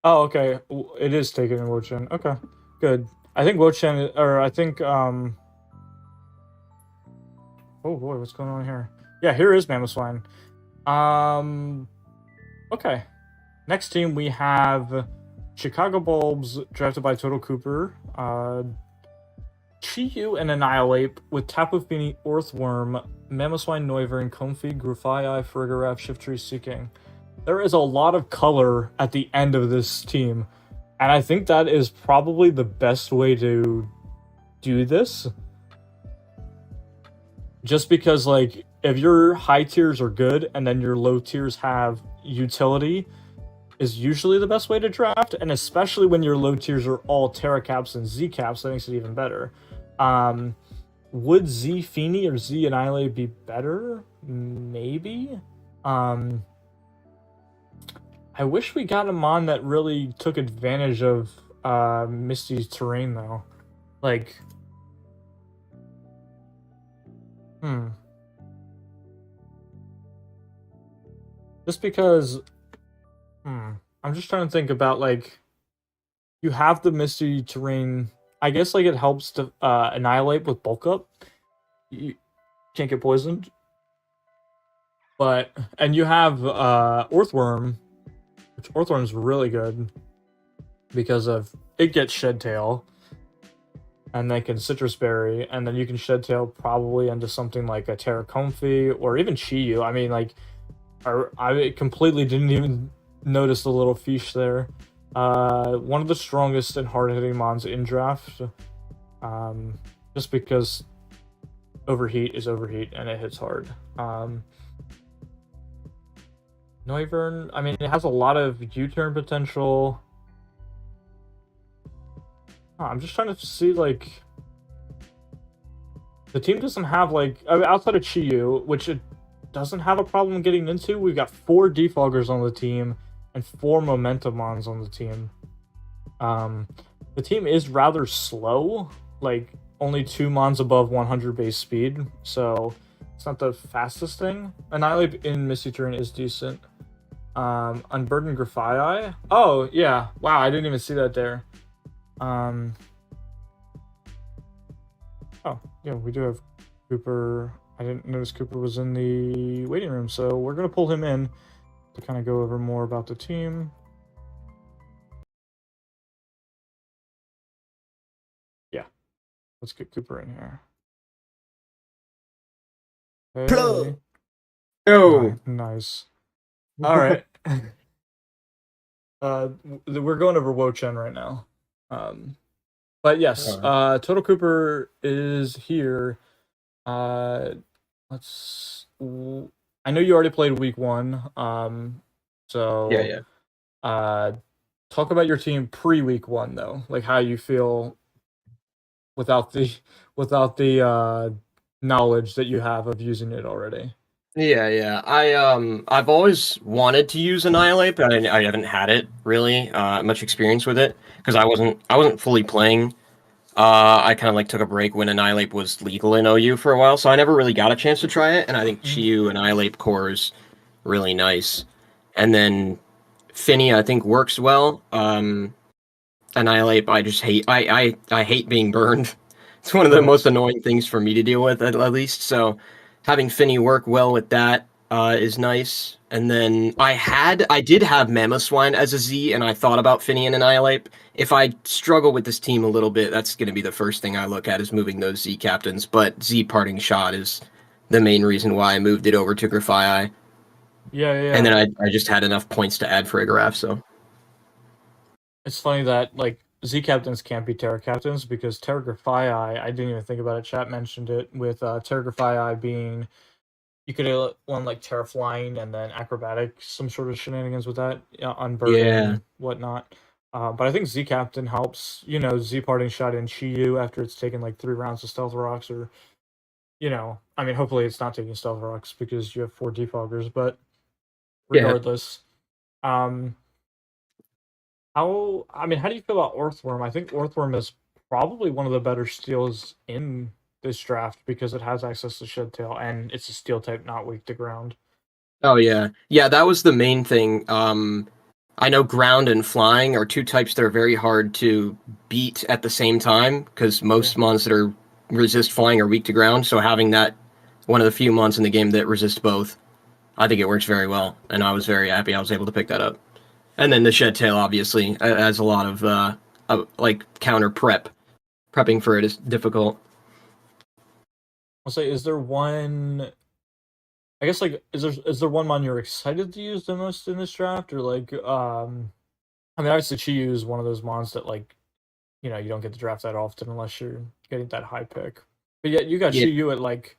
[SPEAKER 2] okay, it is taken in Wo-Chien. Okay, good. I think Wo-Chien, or I think oh boy, what's going on here? Yeah, here is Mamoswine. Okay. Next team, we have Chicago Bulbs, drafted by Total Cooper. Chi-Yu and Annihilate with Tapu Fini, Earthworm, Mamoswine, Noivern, Comfey, Grufai, Farigiraf, Shiftry, Seeking. There is a lot of color at the end of this team, and I think that is probably the best way to do this. Just because, like, if your high tiers are good and then your low tiers have utility, is usually the best way to draft, and especially when your low tiers are all Terra Caps and Z Caps, that makes it even better. Would Z Fini or Z Annihilate be better? Maybe. I wish we got a mon that really took advantage of Misty's terrain though. Like, just because I'm just trying to think about, like, you have the Misty terrain. I guess, like, it helps to Annihilate with Bulk Up. You can't get poisoned. But, and you have Earthworm, which Earthworm's really good because of, it gets Shed Tail, and then can Citrus Berry, and then you can Shed Tail probably into something like a Terra Comfey, or even Chi-Yu. I mean, like, I completely didn't even notice the little fish there. One of the strongest and hard-hitting mons in draft, just because Overheat is Overheat and it hits hard. Noivern, I mean, it has a lot of U-turn potential. I'm just trying to see, like, the team doesn't have, like, outside of Chi-Yu, which it doesn't have a problem getting into, we've got 4 Defoggers on the team and 4 Momentum Mons on the team. The team is rather slow, like only 2 Mons above 100 base speed, so it's not the fastest thing. Annihilate in Misty Terrain is decent. Unburden Grafai. Oh, yeah. Wow, I didn't even see that there. Oh, yeah, we do have Cooper. I didn't notice Cooper was in the waiting room, so we're going to pull him in to kind of go over more about the team. Let's get Cooper in here.
[SPEAKER 6] Plug.
[SPEAKER 2] Hey.
[SPEAKER 6] Yo.
[SPEAKER 2] Nice. All right. We're going over Wo-Chien right now. But yes, Total Cooper is here. I know you already played week 1. So
[SPEAKER 6] Yeah.
[SPEAKER 2] talk about your team pre-week 1 though, like how you feel without the knowledge that you have of using it already.
[SPEAKER 6] Yeah. I've always wanted to use Annihilate, but I haven't had it really much experience with it because I wasn't fully playing. I kind of like took a break when Annihilate was legal in OU for a while, so I never really got a chance to try it. And I think Chiyu Annihilate core is really nice, and then Finny I think works well. Annihilate I just hate. I hate being burned. It's one of the most annoying things for me to deal with at least. So having Finny work well with that is nice. And then I did have Mamoswine as a Z, and I thought about Finny and Annihilate. If I struggle with this team a little bit, that's going to be the first thing I look at is moving those Z captains. But Z Parting Shot is the main reason why I moved it over to Grafii.
[SPEAKER 2] Yeah.
[SPEAKER 6] And then I just had enough points to add for a Graph, so.
[SPEAKER 2] It's funny that like Z captains can't be Terra captains because Terra Grafii, I didn't even think about it. Chat mentioned it with Terra Grafii being, you could have one like Terra Flying and then Acrobatic, some sort of shenanigans with that, unburden, whatnot. But I think Z Captain helps, Z Parting Shot in Chiyu after it's taken like 3 rounds of Stealth Rocks, or, I mean, hopefully it's not taking Stealth Rocks because you have 4 defoggers, but regardless. How do you feel about Orthworm? I think Orthworm is probably one of the better steals in this draft because it has access to Shed Tail and it's a steel type, not weak to ground.
[SPEAKER 6] Oh yeah, that was the main thing. I know ground and flying are 2 types that are very hard to beat at the same time because most mons that are resist flying are weak to ground. So having that one of the few mons in the game that resist both, I think it works very well, and I was very happy I was able to pick that up. And then the Shed Tail obviously has a lot of like counter prepping for it is difficult.
[SPEAKER 2] I'll say, is there one? I guess like is there one mon you're excited to use the most in this draft, or like obviously Chiyu is one of those mons that like you don't get to draft that often unless you're getting that high pick. But yet you got Chiyu at like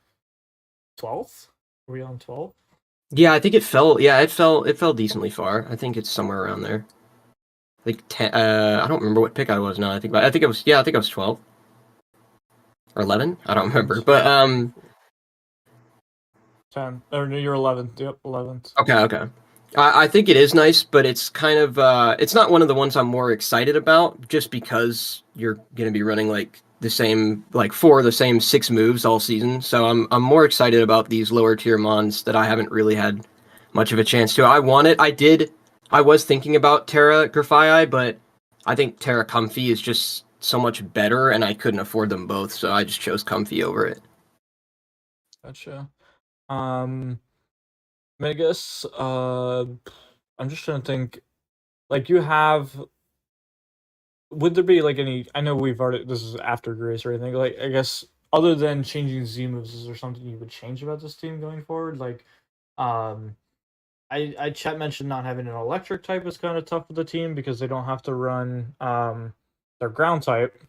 [SPEAKER 2] 12th. Were we on 12?
[SPEAKER 6] Yeah, I think it fell. Yeah, it fell decently far. I think it's somewhere around there. Like 10. I don't remember what pick I was now. I think it was. Yeah, I think I was 12 or 11. I don't remember. But
[SPEAKER 2] 10. Or no, you're 11th. Yep, 11th.
[SPEAKER 6] Okay. I think it is nice, but it's kind of it's not one of the ones I'm more excited about, just because you're gonna be running like the same 4 of the same 6 moves all season. So I'm more excited about these lower tier mons that I haven't really had much of a chance to. I was thinking about Terra Grafii, but I think Terra Comfy is just so much better, and I couldn't afford them both, so I just chose Comfy over it.
[SPEAKER 2] Gotcha. I guess I'm just trying to think. Like, would there be like any? I know we've already. This is after Grace or anything. Like, I guess other than changing Z moves, is there something you would change about this team going forward? Like, I chat mentioned not having an electric type is kind of tough for the team because they don't have to run their ground type,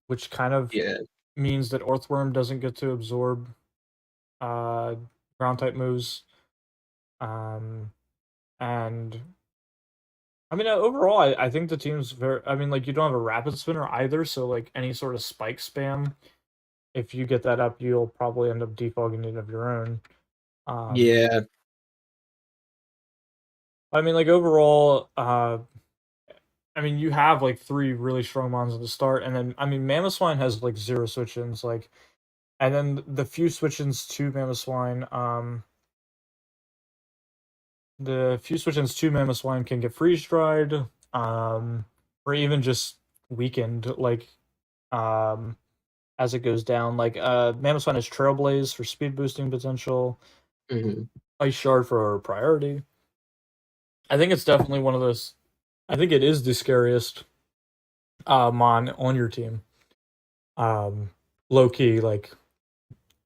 [SPEAKER 2] which kind of means that Orthworm doesn't get to absorb ground type moves. And overall, I think the team's very. You don't have a rapid spinner either, so like any sort of spike spam, if you get that up, you'll probably end up defogging it of your own. Overall, you have like 3 really strong mons at the start, and then Mamoswine has like 0 switch-ins, and then the few switch-ins to Mamoswine, can get freeze dried, or even just weakened, as it goes down. Mamoswine has Trailblaze for speed boosting potential, Ice Shard for priority. I think it's definitely one of those. I think it is the scariest Mon on your team. Low key, like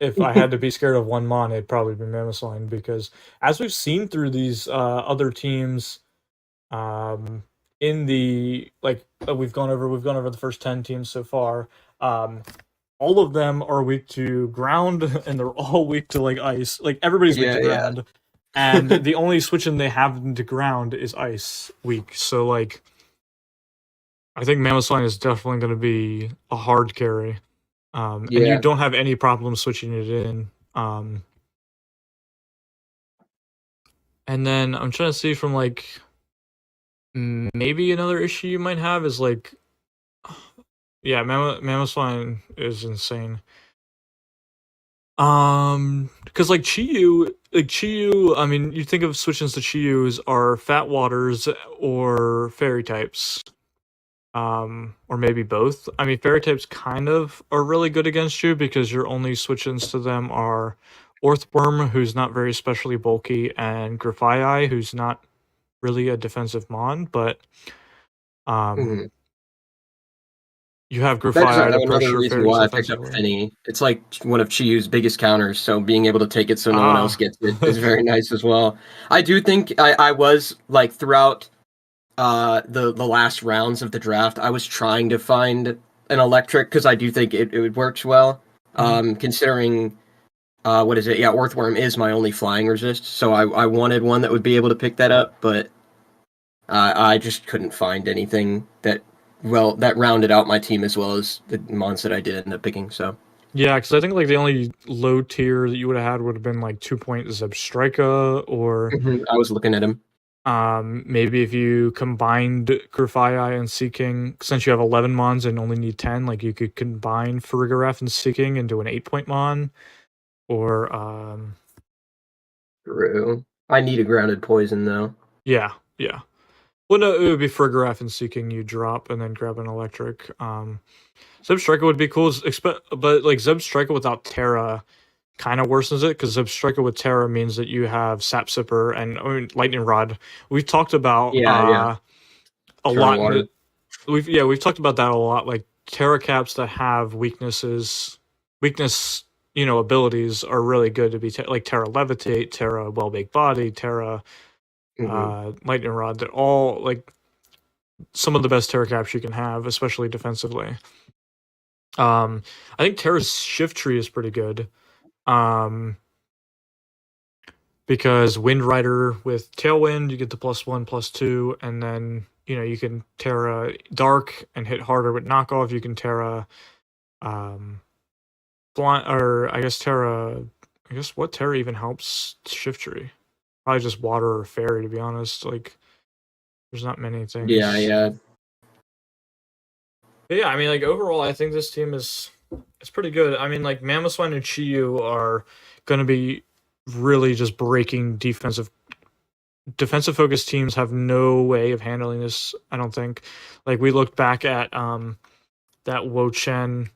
[SPEAKER 2] if I had to be scared of one Mon, it'd probably be Mamoswine because as we've seen through these other teams, in the we've gone over the first 10 teams so far. All of them are weak to ground, and they're all weak to like ice. Like everybody's weak to ground, and the only switch-in they have into ground is ice weak. So like, I think Mamoswine is definitely going to be a hard carry, and you don't have any problem switching it in. And then I'm trying to see from like maybe another issue you might have is like, yeah, Mamoswine is insane. Because like Chiyu, I mean, you think of switch-ins to Chiyus are Fat Waters or Fairy types. Or maybe both. I mean, Fairy types kind of are really good against you because your only switch-ins to them are Orthworm, who's not very specially bulky, and Grafii, who's not really a defensive mon, but you have
[SPEAKER 6] That's
[SPEAKER 2] Grafii to
[SPEAKER 6] another
[SPEAKER 2] pressure
[SPEAKER 6] reason
[SPEAKER 2] fairies
[SPEAKER 6] why I picked up
[SPEAKER 2] defensively.
[SPEAKER 6] Finny. It's like one of Chiyu's biggest counters, so being able to take it so no one else gets it is very nice as well. I do think I was like throughout the last rounds of the draft, I was trying to find an electric because I do think it works well. Considering what is it? Yeah, Orthworm is my only flying resist, so I wanted one that would be able to pick that up, but I just couldn't find anything that rounded out my team as well as the mons that I did end up picking. So
[SPEAKER 2] yeah, because I think like the only low tier that you would have had would have been like 2-point Zebstrika, or
[SPEAKER 6] I was looking at him.
[SPEAKER 2] Maybe if you combined Grafii and Seeking, since you have 11 mons and only need 10, like you could combine Farigiraf and Seeking into an 8-point mon, or
[SPEAKER 6] True. I need a grounded poison though.
[SPEAKER 2] yeah. Well, no, it would be Farigiraf and Seeking you drop and then grab an electric. Zebstrika would be cool, but like Zebstrika without Terra kind of worsens it because Zebstrika with Terra means that you have Sap Sipper and Lightning Rod. We've talked about a lot. We've talked about that a lot. Like Terra caps that have weakness, abilities are really good to be like Terra Levitate, Terra Well-Baked Body, Terra Lightning Rod. They're all like some of the best Terra caps you can have, especially defensively. I think Terra's Shift Tree is pretty good. Because Wind Rider with Tailwind, you get the +1/+2, and then you can Terra Dark and hit harder with knockoff. You can Terra blind, or I guess Terra. I guess what Terra even helps Shift Tree? Probably just Water or Fairy, to be honest. Like, there's not many things.
[SPEAKER 6] Yeah.
[SPEAKER 2] But yeah, I mean, like overall, I think this team it's pretty good. I mean, like Mamoswine and Chiyu are going to be really just breaking defensive focused teams have no way of handling this, I don't think. Like we looked back at that Wo-Chien.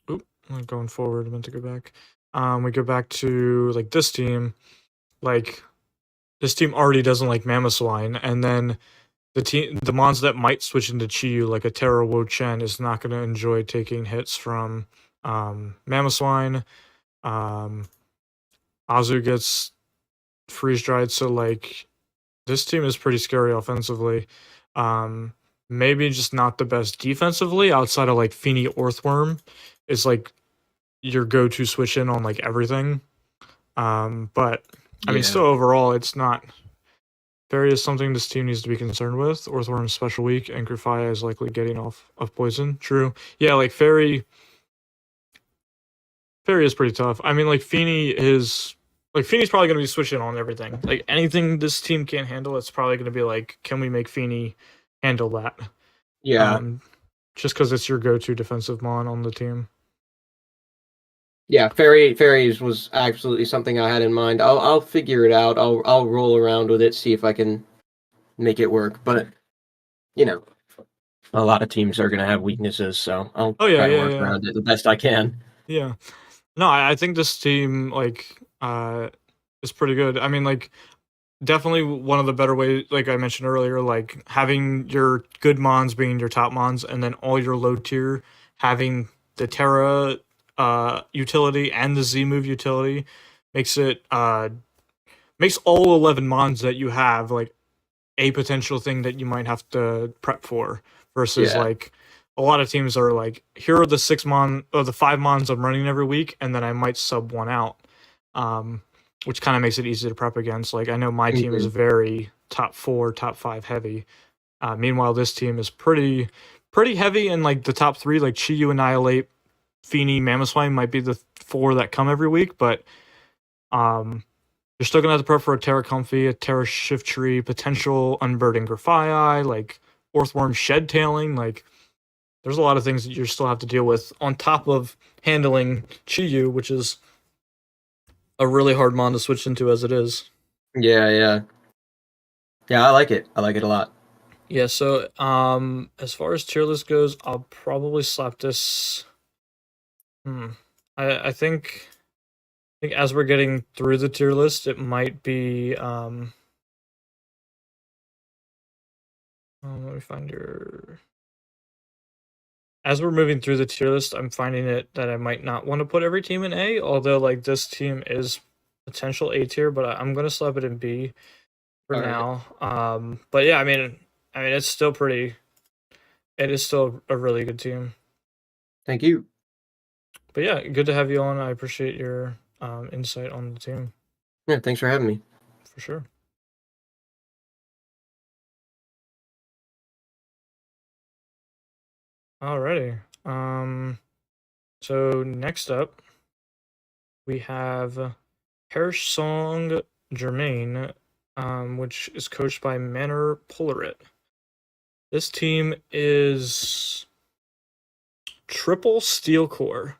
[SPEAKER 2] I'm going forward, I meant to go back. We go back to like this team. Like this team already doesn't like Mamoswine, and then the mons that might switch into Chiyu, like a Terra Wo-Chien, is not going to enjoy taking hits from Mamoswine. Azu gets freeze dried, so like this team is pretty scary offensively. Maybe just not the best defensively outside of like Feeny Orthworm is like your go-to switch in on like everything. But I mean, still overall, it's not. Fairy is something this team needs to be concerned with. Orthworm's special weak, and Grafia is likely getting off of poison. True. Yeah, like Fairy is pretty tough. I mean, like Feeny's probably going to be switching on everything. Like anything this team can't handle, it's probably going to be like, can we make Feeny handle that?
[SPEAKER 6] Yeah.
[SPEAKER 2] Just because it's your go-to defensive mon on the team.
[SPEAKER 6] Yeah, fairies was absolutely something I had in mind. I'll figure it out. I'll roll around with it, see if I can make it work. But a lot of teams are gonna have weaknesses, so I'll try to work around it the best I can.
[SPEAKER 2] Yeah. No, I think this team is pretty good. I mean, like definitely one of the better ways, like I mentioned earlier, like having your good mons being your top mons, and then all your low tier having the Terra utility and the Z move utility makes it makes all 11 mons that you have like a potential thing that you might have to prep for, versus
[SPEAKER 6] Yeah.
[SPEAKER 2] like a lot of teams are like, here are the 6 mon or the 5 mons I'm running every week, and then I might sub one out, which kind of makes it easy to prep against. Like I know my team is very top 4, top 5 heavy. Meanwhile, this team is pretty heavy in like the top 3. Like Chi-Yu, Annihilate, Feeny, Mammoth might be the 4 that come every week, but you're still gonna have to prep for a Terra Comfy, a Terra Shift Tree, potential Unburdened Grafii, like Orthworm Shed Tailing. Like there's a lot of things that you still have to deal with on top of handling Chi-Yu, which is a really hard mon to switch into as it is.
[SPEAKER 6] Yeah. I like it. I like it a lot.
[SPEAKER 2] Yeah, so as far as tier list goes, I'll probably slap this. I think as we're getting through the tier list, it might be let me find your. As we're moving through the tier list, I'm finding it that I might not want to put every team in A, although like this team is potential A tier, but I'm gonna slap it in B for
[SPEAKER 6] All right.
[SPEAKER 2] now. But yeah, I mean it's still pretty. It is still a really good team.
[SPEAKER 6] Thank you.
[SPEAKER 2] But yeah, good to have you on. I appreciate your insight on the team
[SPEAKER 6] Yeah, thanks for having me.
[SPEAKER 2] for sure. Alrighty. So next up, we have Harish Song Germain, which is coached by Manor Polarit. This team is triple steel core.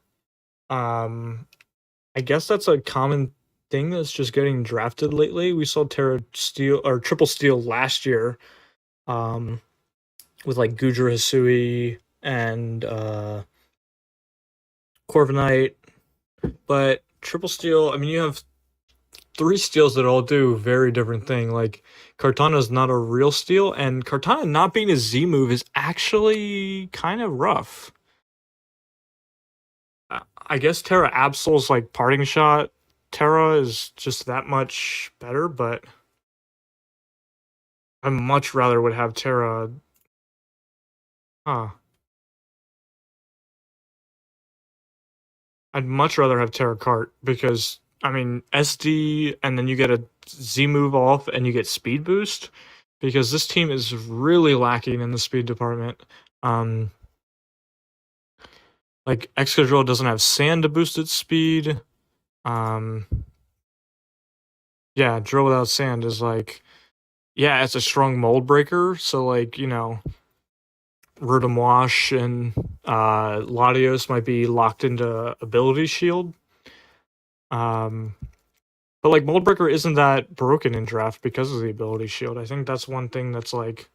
[SPEAKER 2] I guess that's a common thing that's just getting drafted lately. We saw Terra Steel or triple steel last year, with like Gudra Hisui and Corviknight. But triple steel, I mean, you have 3 steels that all do very different thing. Like Kartana is not a real steel, and Kartana not being a Z move is actually kind of rough. I guess Terra Absol's like parting shot. Terra is just that much better, but I much rather would have Terra. I'd much rather have Terra Cart because I mean SD, and then you get a Z move off, and you get speed boost. Because this team is really lacking in the speed department. Like Excadrill doesn't have sand to boost its speed. Yeah, drill without sand is like, yeah, it's a strong mold breaker. So like, you know, Rotom Wash and Latios might be locked into ability shield. But like mold breaker isn't that broken in draft because of the ability shield. I think that's one thing that's like,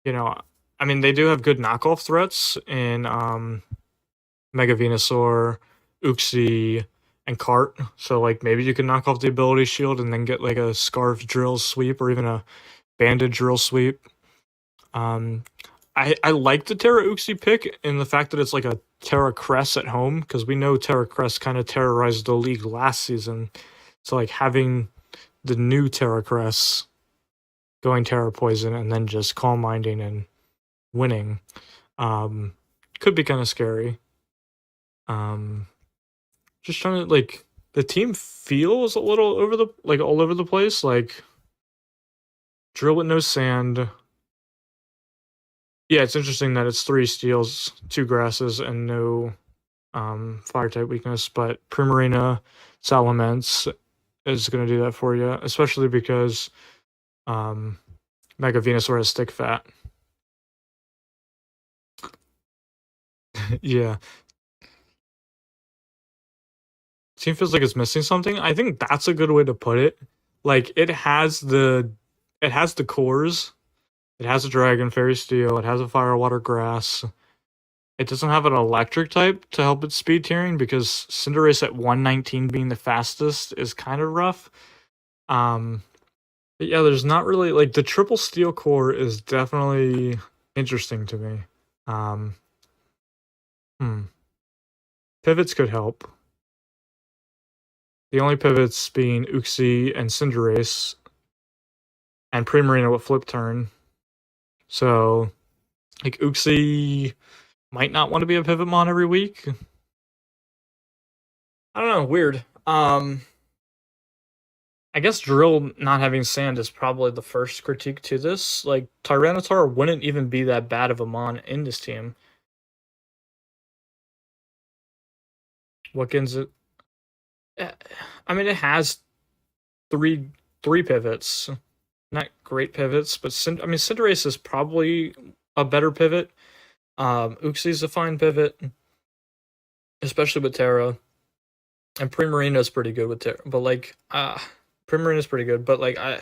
[SPEAKER 2] you know, I mean they do have good knockoff threats in Mega Venusaur, Uxie, and Cart. So like maybe you can knock off the ability shield and then get like a Scarf Drill sweep or even a Banded Drill sweep. I like the Terra Uxie pick in the fact that it's like a Terra Crest at home, because we know Terra Crest kind of terrorized the league last season. So like having the new Terra Crest going Terra Poison and then just Calm Minding and winning could be kind of scary. Just trying to like the team feels a little all over the place. Like drill with no sand. Yeah, it's interesting that it's 3 steels, 2 grasses, and no fire type weakness. But Primarina Salamence is going to do that for you, especially because Mega Venusaur has stick fat. Yeah. Team feels like it's missing something. I think that's a good way to put it. Like it has the cores. It has a Dragon Fairy Steel. It has a Fire Water Grass. It doesn't have an electric type to help its speed tiering because Cinderace at 119 being the fastest is kind of rough. But yeah, there's not really like the triple steel core is definitely interesting to me. Um, Pivots could help. The only pivots being Uxie and Cinderace, and Primarina with Flip Turn. So, like Uxie might not want to be a pivot mon every week. I don't know, weird. I guess Drill not having sand is probably the first critique to this. Like, Tyranitar wouldn't even be that bad of a mon in this team. What gets it? I mean, it has three pivots. Not great pivots, but Cinderace is probably a better pivot. Uxie's a fine pivot, especially with Terra. And Primarina's pretty good with Terra. But, like, Primarina's pretty good, but, like, I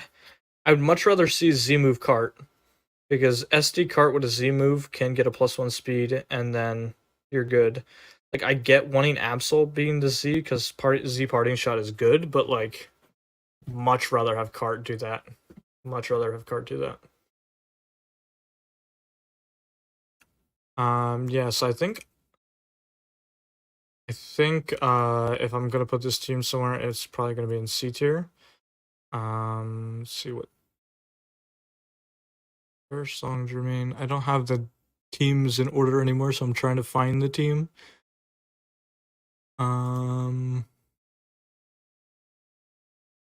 [SPEAKER 2] would much rather see Z move cart, because SD cart with a Z move can get a +1 speed, and then you're good. Like, I get wanting Absol being the Z, because Z parting shot is good, but, like, much rather have cart do that. Much rather have cart do that. Yeah, so I think if I'm gonna put this team somewhere, it's probably gonna be in C tier. Let's see what first song Jermaine. I don't have the teams in order anymore, so I'm trying to find the team.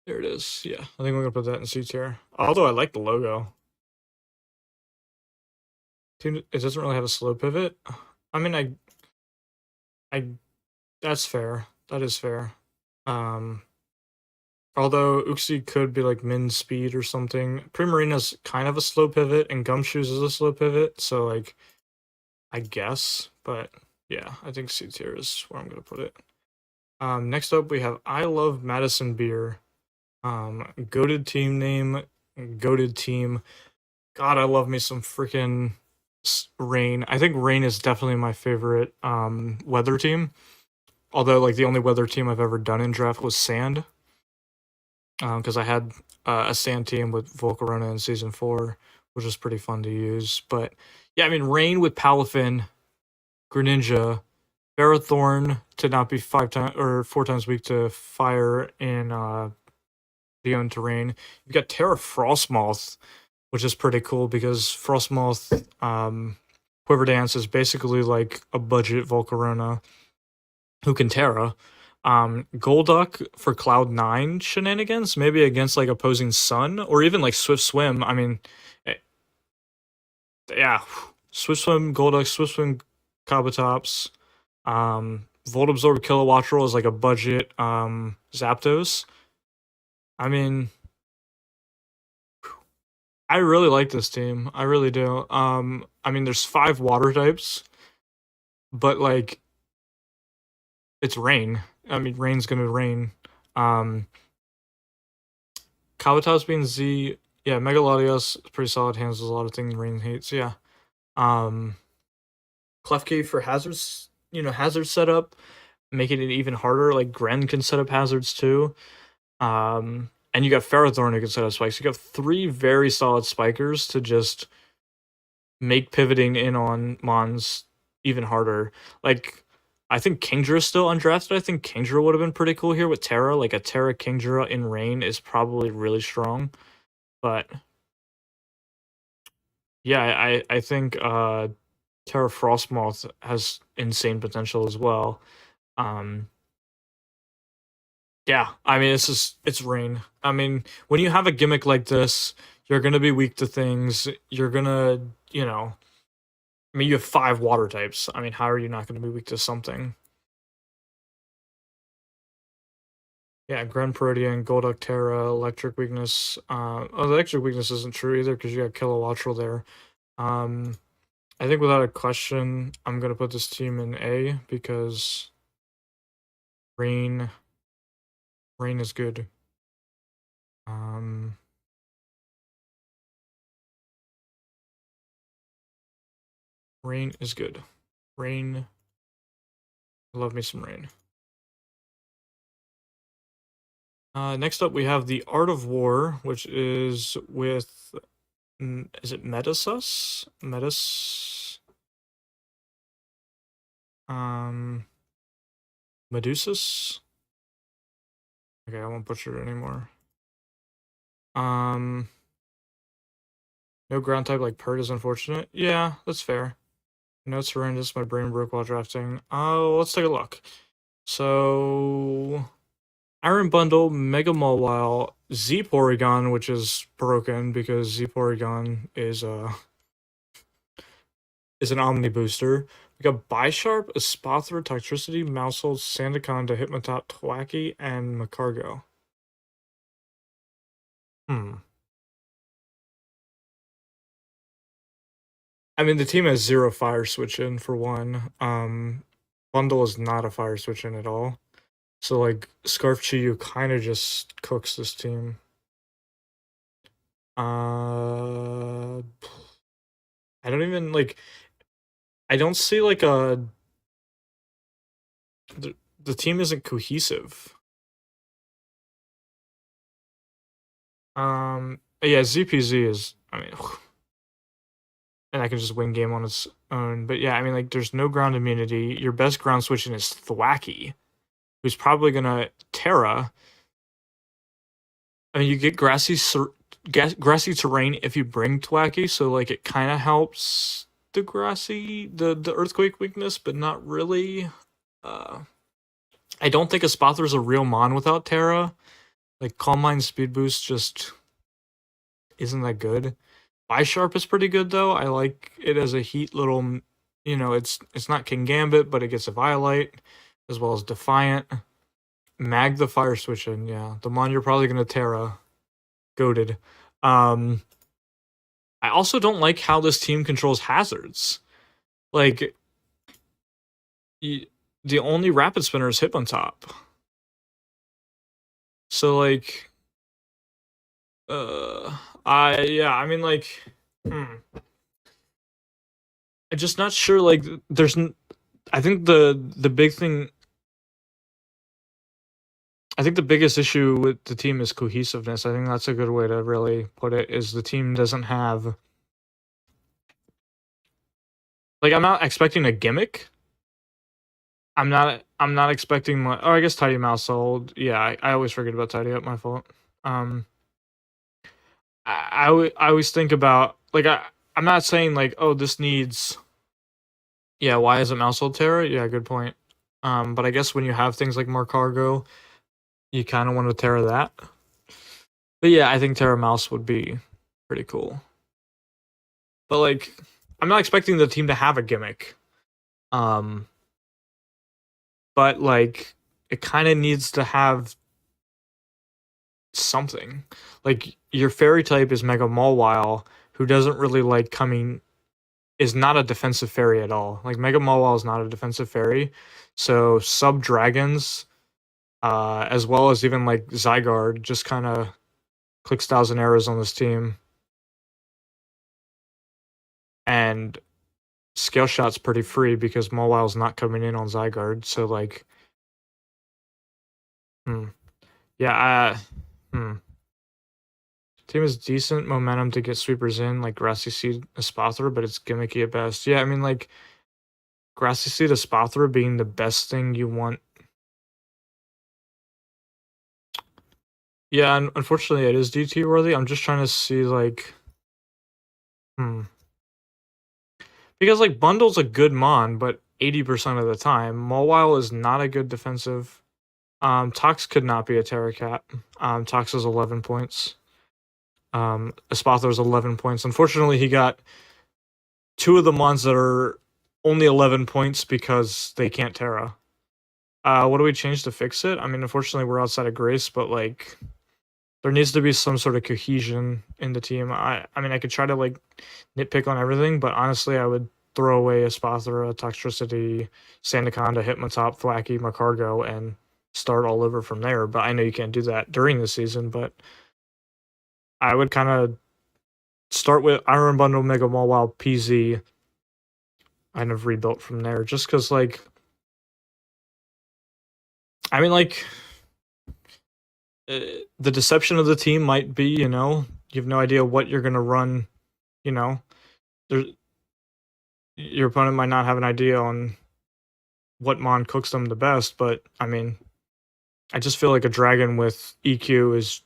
[SPEAKER 2] There it is. Yeah, I think we're gonna put that in C tier. Although I like the logo. It doesn't really have a slow pivot. I mean, that's fair. That is fair. Although Uxie could be like min speed or something. Primarina's kind of a slow pivot, and Gumshoes is a slow pivot, so like, I guess. But yeah, I think C tier is where I'm gonna put it. Next up we have I Love Madison Beer. Goated team name, goated team. God, I love me some freaking Rain. I think Rain is definitely my favorite weather team. Although, like, the only weather team I've ever done in draft was Sand. Because I had a Sand team with Volcarona in Season 4, which was pretty fun to use. But, yeah, I mean, Rain with Palafin, Greninja, Ferrothorn to not be 4 times weak to fire in the own terrain. You've got Terra Frostmoth, which is pretty cool because Frostmoth Quiver Dance is basically like a budget Volcarona who can Terra. Golduck for Cloud9 shenanigans, maybe against like opposing Sun, or even like Swift Swim. I mean, yeah, Swift Swim, Golduck, Swift Swim, Kabutops. Volt Absorb Kilowattrel is like a budget Zapdos. I mean, I really like this team. I really do. I mean, there's 5 water types, but like, it's rain. I mean, rain's gonna rain. Kabutops being Z, yeah. Megalodios is pretty solid. Handles a lot of things rain hates. Yeah. Klefki for hazards. Hazard setup, making it even harder. Like Gren can set up hazards too. And you got Ferrothorn who can set up spikes. You got 3 very solid spikers to just make pivoting in on Mons even harder. Like, I think Kingdra is still undrafted. I think Kingdra would have been pretty cool here with Terra. Like, a Terra Kingdra in Rain is probably really strong. But, yeah, I think Terra Frostmoth has insane potential as well. Yeah, I mean, it's Rain. I mean, when you have a gimmick like this, you're gonna be weak to things. You're gonna, I mean, you have 5 water types. I mean, how are you not gonna be weak to something? Yeah, Gren Protean, Golduck Terra, Electric Weakness. Electric Weakness isn't true either because you got Kilowattrel there. I think without a question, I'm gonna put this team in A because Rain is good. Rain is good. Rain. I love me some Rain. Next up, we have the Art of War, which is with, is it Metasus? Medusus? Okay, I won't butcher it anymore. No ground type like Pert is unfortunate. Yeah, that's fair. No, it's horrendous. My brain broke while drafting. Oh, let's take a look. So, Iron Bundle, Mega Mawile, Z Porygon, which is broken because Z Porygon is an Omni booster. We got Bisharp, Espathra, Toxtricity, Maushold, Sandaconda, Hitmontop, Thwackey, and Macargo. I mean, the team has 0 fire switch in for one. Bundle is not a fire switch in at all. So, like, Scarf Chiyu kind of just cooks this team. I don't even, like, I don't see, like, the team isn't cohesive. Yeah, ZPZ is, I mean, and I can just win game on its own. But yeah, I mean, like, there's no ground immunity. Your best ground switching is Thwackey, who's probably gonna Terra. I mean, you get grassy terrain if you bring Thwackey, so like it kind of helps the the earthquake weakness, but not really. I don't think Espathra's a real mon without Terra. Like, Calm Mind Speed Boost just isn't that good. Bisharp is pretty good though. I like it as a heat little, you know, it's not King Gambit, but it gets a Violite, as well as Defiant. Mag the fire switch in, yeah. The mon you're probably gonna Terra. Goated. I also don't like how this team controls hazards. Like, the only rapid spinner is Hitmontop. So, like, I mean, like, I'm just not sure, like, I think the big thing, I think the biggest issue with the team is cohesiveness. I think that's a good way to really put it, is the team doesn't have, like, I'm not expecting a gimmick. I'm not expecting my, oh, I guess Tidy Mouse sold. Yeah, I always forget about Tidy Up, my fault. I always think about, like, I'm not saying like, oh, this needs, yeah, why isn't Mousehold Terra? Yeah, good point. But I guess when you have things like more cargo, you kind of want to Terra that. But yeah, I think Terra Mouse would be pretty cool. But like, I'm not expecting the team to have a gimmick. But like, it kind of needs to have something. Like, your fairy type is Mega Mawile, who doesn't really like coming, is not a defensive fairy at all. Like, Mega Mawile is not a defensive fairy. So sub dragons, as well as even like Zygarde, just kind of click styles and arrows on this team. And Scale Shot's pretty free because Mawile's not coming in on Zygarde. So like, yeah, team has decent momentum to get sweepers in, like Grassy Seed Espathra, but it's gimmicky at best. Yeah, I mean, like, Grassy Seed Espathra being the best thing you want. Yeah, unfortunately it is DT worthy. I'm just trying to see, like, because, like, Bundle's a good mon, but 80% of the time. Mawile is not a good defensive. Tox could not be a Terra Cat. Tox is 11 points. Espathra's 11 points. Unfortunately, he got 2 of the mons that are only 11 points because they can't Terra. What do we change to fix it? I mean, unfortunately, we're outside of Grace, but, like, there needs to be some sort of cohesion in the team. I mean, I could try to, like, nitpick on everything, but honestly, I would throw away Espathra, Toxtricity, Sandaconda, Hitmontop, Thwackey, Macargo, and start all over from there. But I know you can't do that during the season, but I would kind of start with Iron Bundle, Mega Mawile, PZ, kind of rebuilt from there. Just because, like, I mean, like, the deception of the team might be, you have no idea what you're gonna run. There, your opponent might not have an idea on what mon cooks them the best, but I mean, I just feel like a dragon with EQ is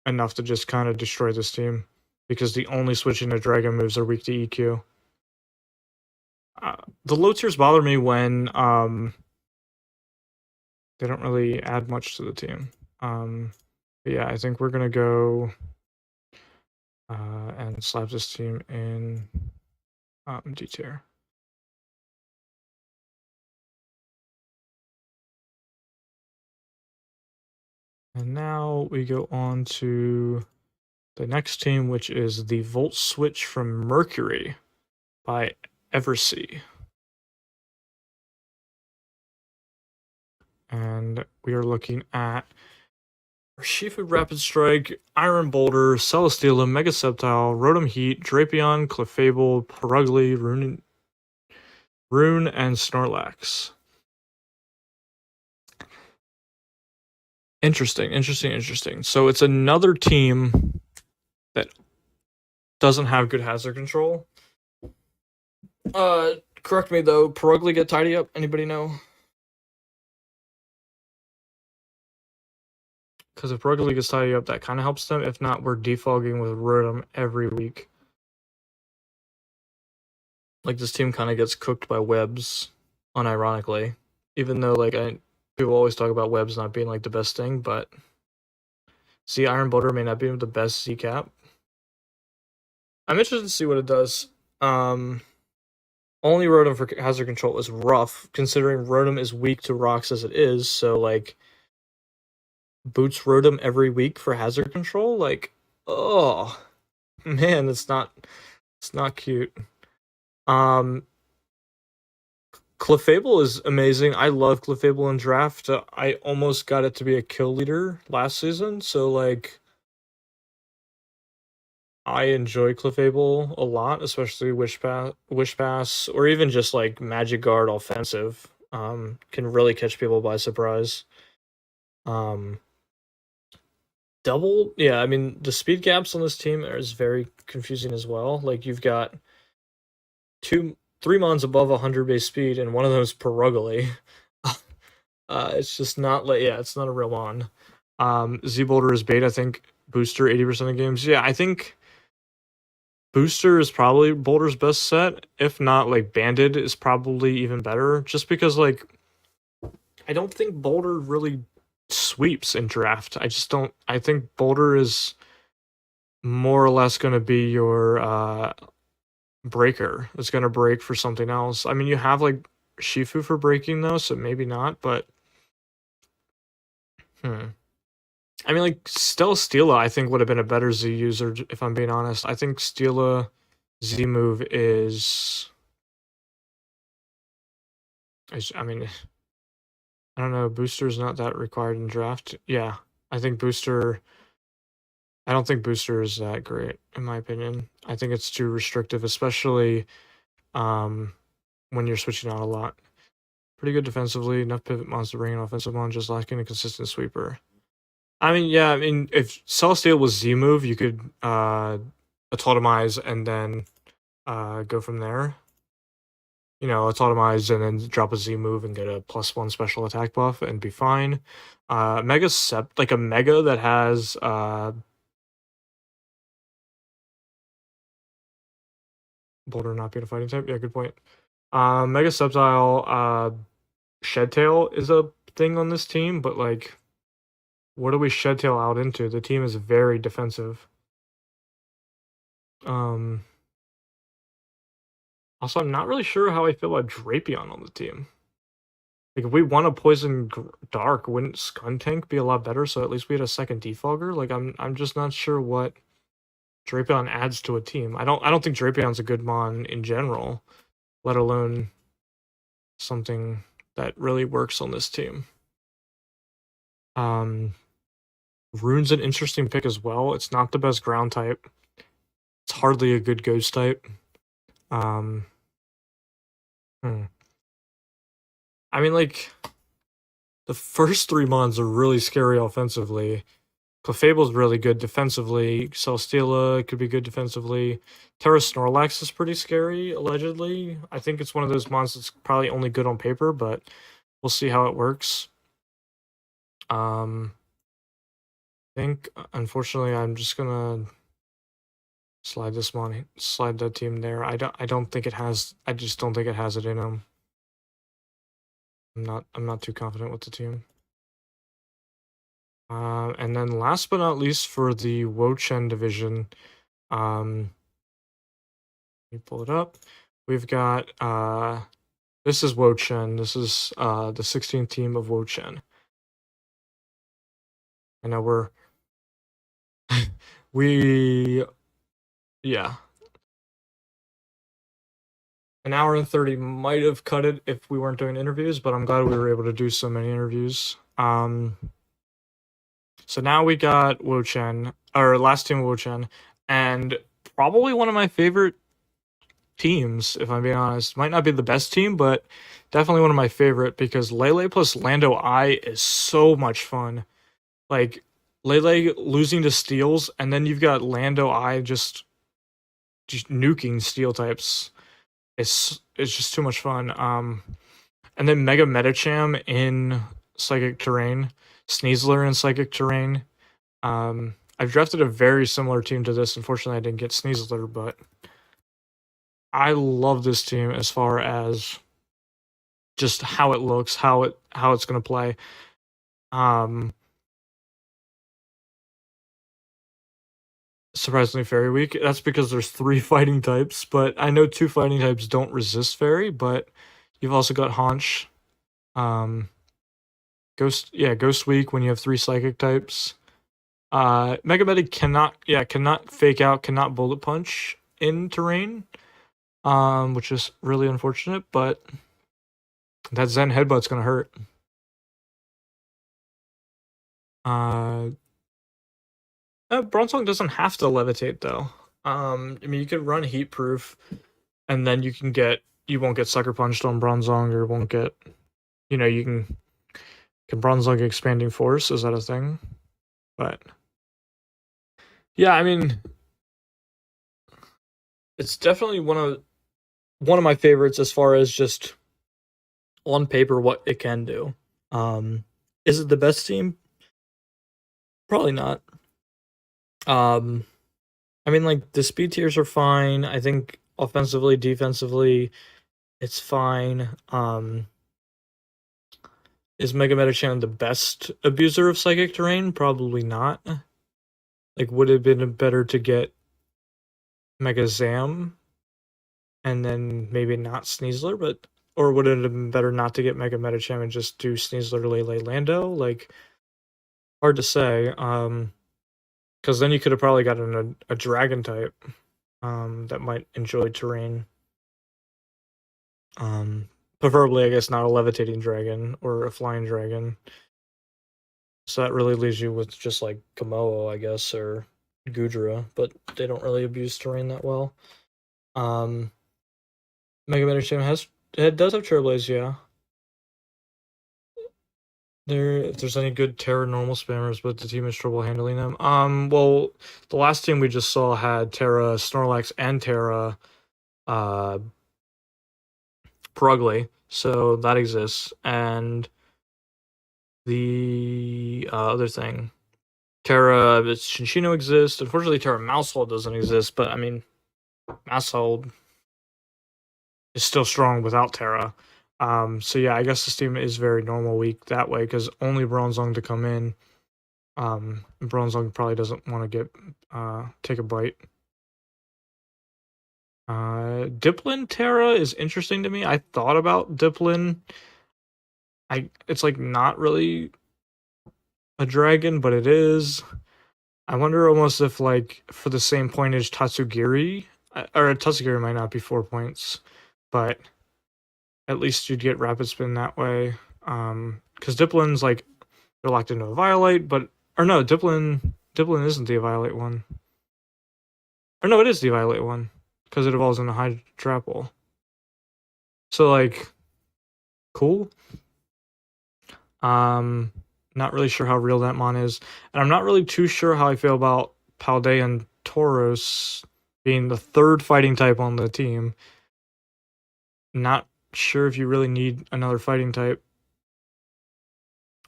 [SPEAKER 2] enough to just kind of destroy this team because the only switching to dragon moves are weak to EQ. The low tiers bother me when they don't really add much to the team. But yeah, I think we're gonna go and slap this team in D tier. And now we go on to the next team, which is the Volt Switch from Mercury by Eversea. And we are looking at Shifu Rapid Strike, Iron Boulder, Celesteela, Mega Sceptile, Rotom Heat, Drapion, Clefable, Purugly, Rune, and Snorlax. Interesting. So it's another team that doesn't have good hazard control. Correct me though, Purugly get tidy up? Anybody know? Because if Purugly gets tidy up, that kind of helps them. If not, we're defogging with Rotom every week. Like, this team kind of gets cooked by webs, unironically. Even though, like, people always talk about webs not being, like, the best thing, but... See, Iron Boulder may not be the best Z-cap. I'm interested to see what it does. Only Rotom for hazard control is rough, considering Rotom is weak to rocks as it is, so, like... Boots Rotom every week for hazard control? Like, oh... Man, it's not cute. Clefable is amazing. I love Clefable in draft. I almost got it to be a kill leader last season, so like I enjoy Clefable a lot, especially Wish Pass, or even just like Magic Guard offensive. Can really catch people by surprise. I mean, the speed gaps on this team is very confusing as well. Like, you've got 3 mons above 100 base speed, and one of those Purugly. It's just not like, it's not a real mon. Z Boulder is bait, I think. Booster 80% of games. Yeah, I think Booster is probably Boulder's best set. If not, like, Banded is probably even better. Just because, like, I don't think Boulder really sweeps in draft. I think Boulder is more or less going to be your breaker. It's going to break for something else. I mean, you have like Shifu for breaking though, so maybe not, but I mean, like, Steela I think would have been a better Z user, if I'm being honest. I think Steela Z move is I mean, I don't know, Booster's not that required in draft. Yeah, I don't think Booster is that great, in my opinion. I think it's too restrictive, especially when you're switching out a lot. Pretty good defensively, enough pivot mons to bring an offensive mon, just lacking a consistent sweeper. I mean, if Celesteela was Z move, you could autotomize and then go from there. Autotomize and then drop a Z move and get a +1 special attack buff and be fine. Mega like a Mega that has Boulder not being a fighting type. Yeah, good point. Mega Sceptile, Shed Tail is a thing on this team, but like, what do we Shed Tail out into? The team is very defensive. Also, I'm not really sure how I feel about Drapion on the team. Like, if we want a Poison Dark, wouldn't Skuntank be a lot better? So at least we had a second defogger. Like, I'm just not sure what Drapion adds to a team. I don't think Drapion's a good mon in general, let alone something that really works on this team. Rune's an interesting pick as well. It's not the best ground type. It's hardly a good ghost type. I mean, like, the first 3 mons are really scary offensively. Clefable's really good defensively. Celesteela could be good defensively. Terra Snorlax is pretty scary, allegedly. I think it's one of those mons that's probably only good on paper, but we'll see how it works. I think, unfortunately, I'm just gonna slide that team there. I don't think it has. I just don't think it has it in them. I'm not too confident with the team. And then last but not least for the Wo-Chien division, let me pull it up. We've got this is Wo-Chien. This is the 16th team of Wo-Chien. I know yeah. An hour and 30 might have cut it if we weren't doing interviews, but I'm glad we were able to do so many interviews. So now we got Wo-Chien, our last team Wo-Chien, and probably one of my favorite teams, if I'm being honest. Might not be the best team, but definitely one of my favorite because Lele plus Lando I is so much fun. Like, Lele losing to steals, and then you've got Lando I just nuking steel types. It's just too much fun. And then Mega Metacham in Psychic Terrain, Sneasler in Psychic Terrain. I've drafted a very similar team to this. Unfortunately, I didn't get Sneasler, but I love this team as far as just how it looks, how it's gonna play. Surprisingly, Fairy Weak. That's because there's 3 fighting types, but I know 2 fighting types don't resist Fairy, but you've also got Haunch. Ghost Weak when you have 3 psychic types. Mega Medic cannot fake out, cannot bullet punch in terrain. Which is really unfortunate, but that Zen headbutt's gonna hurt. Bronzong doesn't have to levitate though. I mean, you could run heat proof, and then you won't get sucker punched on Bronzong, or won't get, you can Bronzong expanding force? Is that a thing? But yeah, I mean, it's definitely one of my favorites as far as just on paper what it can do. Is it the best team? Probably not. I mean, like, the speed tiers are fine. I think offensively, defensively, it's fine. Is Mega Metachan the best abuser of Psychic Terrain? Probably not. Like, would it have been better to get Mega Zam and then maybe not Sneasler, or would it have been better not to get Mega Metacham and just do Sneasler, Lele, Lando? Like, hard to say. Because then you could have probably gotten a dragon type that might enjoy terrain. Preferably, I guess, not a levitating dragon or a flying dragon. So that really leaves you with just like Komodo, I guess, or Gudra, but they don't really abuse terrain that well. Mega Metacham does have Trailblaze, yeah. If there's any good Terra normal spammers, but the team has trouble handling them. Well, the last team we just saw had Terra Snorlax and Terra Purugly, so that exists. And the other thing, Terra Chinchino exists. Unfortunately, Terra Mousehold doesn't exist, but I mean, Mousehold is still strong without Terra. So yeah, I guess this team is very normal weak that way because only Bronzong to come in. Bronzong probably doesn't want to get take a bite. Diplin Terra is interesting to me. I thought about Diplin. It's like not really a dragon, but it is. I wonder almost if like for the same pointage Tatsugiri, or Tatsugiri might not be 4 points, but at least you'd get rapid spin that way. Because Diplin's like you're locked into a Violate, Diplin isn't the Violate one. Or no, it is the Violate one because it evolves into Hydrapple. So like, cool. Now Not really sure how real that mon is. And I'm not really too sure how I feel about Paldea and Tauros being the third fighting type on the team. Not sure if you really need another fighting type.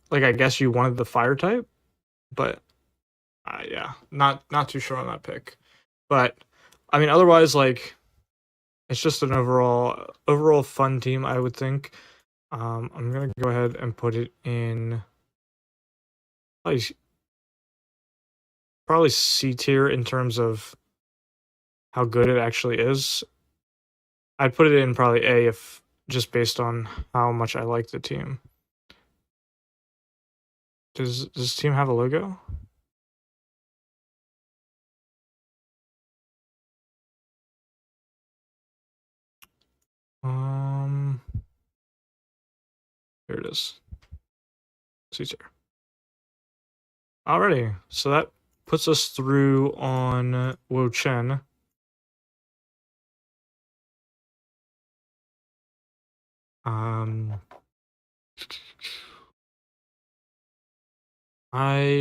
[SPEAKER 2] Like, I guess you wanted the fire type, but yeah, not too sure on that pick. But I mean, otherwise, like, it's just an overall fun team, I would think. I'm gonna go ahead and put it in probably C tier in terms of how good it actually is. I'd put it in probably A if just based on how much I like the team. Does this team have a logo? Here it is. C tier. Alrighty, so that puts us through on Wo-Chien.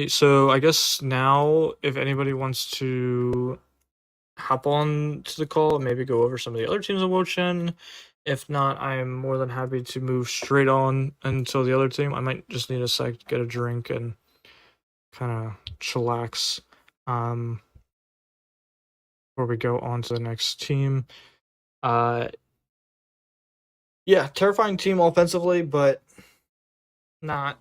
[SPEAKER 2] So I guess now if anybody wants to hop on to the call and maybe go over some of the other teams of Wo-Chien. If not, I am more than happy to move straight on until the other team. I might just need a sec to get a drink and kind of chillax before we go on to the next team. Yeah, terrifying team offensively, but not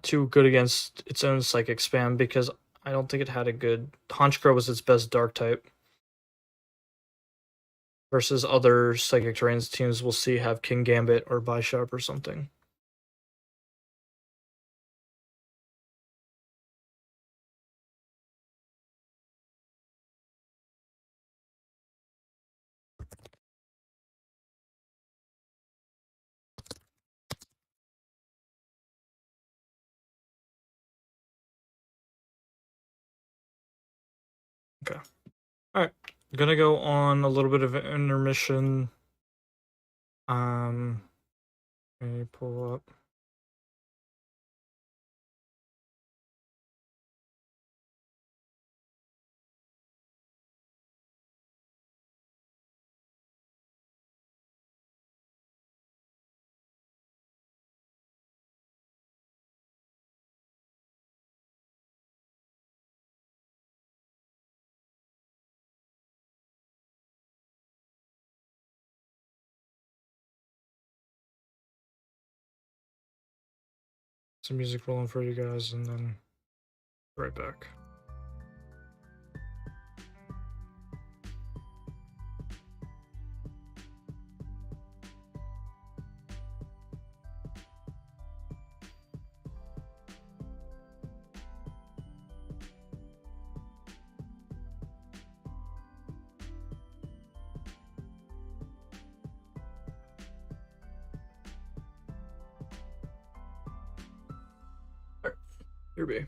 [SPEAKER 2] too good against its own psychic spam because I don't think it had a good. Honchkrow was its best dark type. Versus other psychic terrains teams we'll see have King Gambit or Bishop or something. Okay. Alright. I'm gonna go on a little bit of an intermission. Let me pull up. Some music rolling for you guys and then right back. Here be.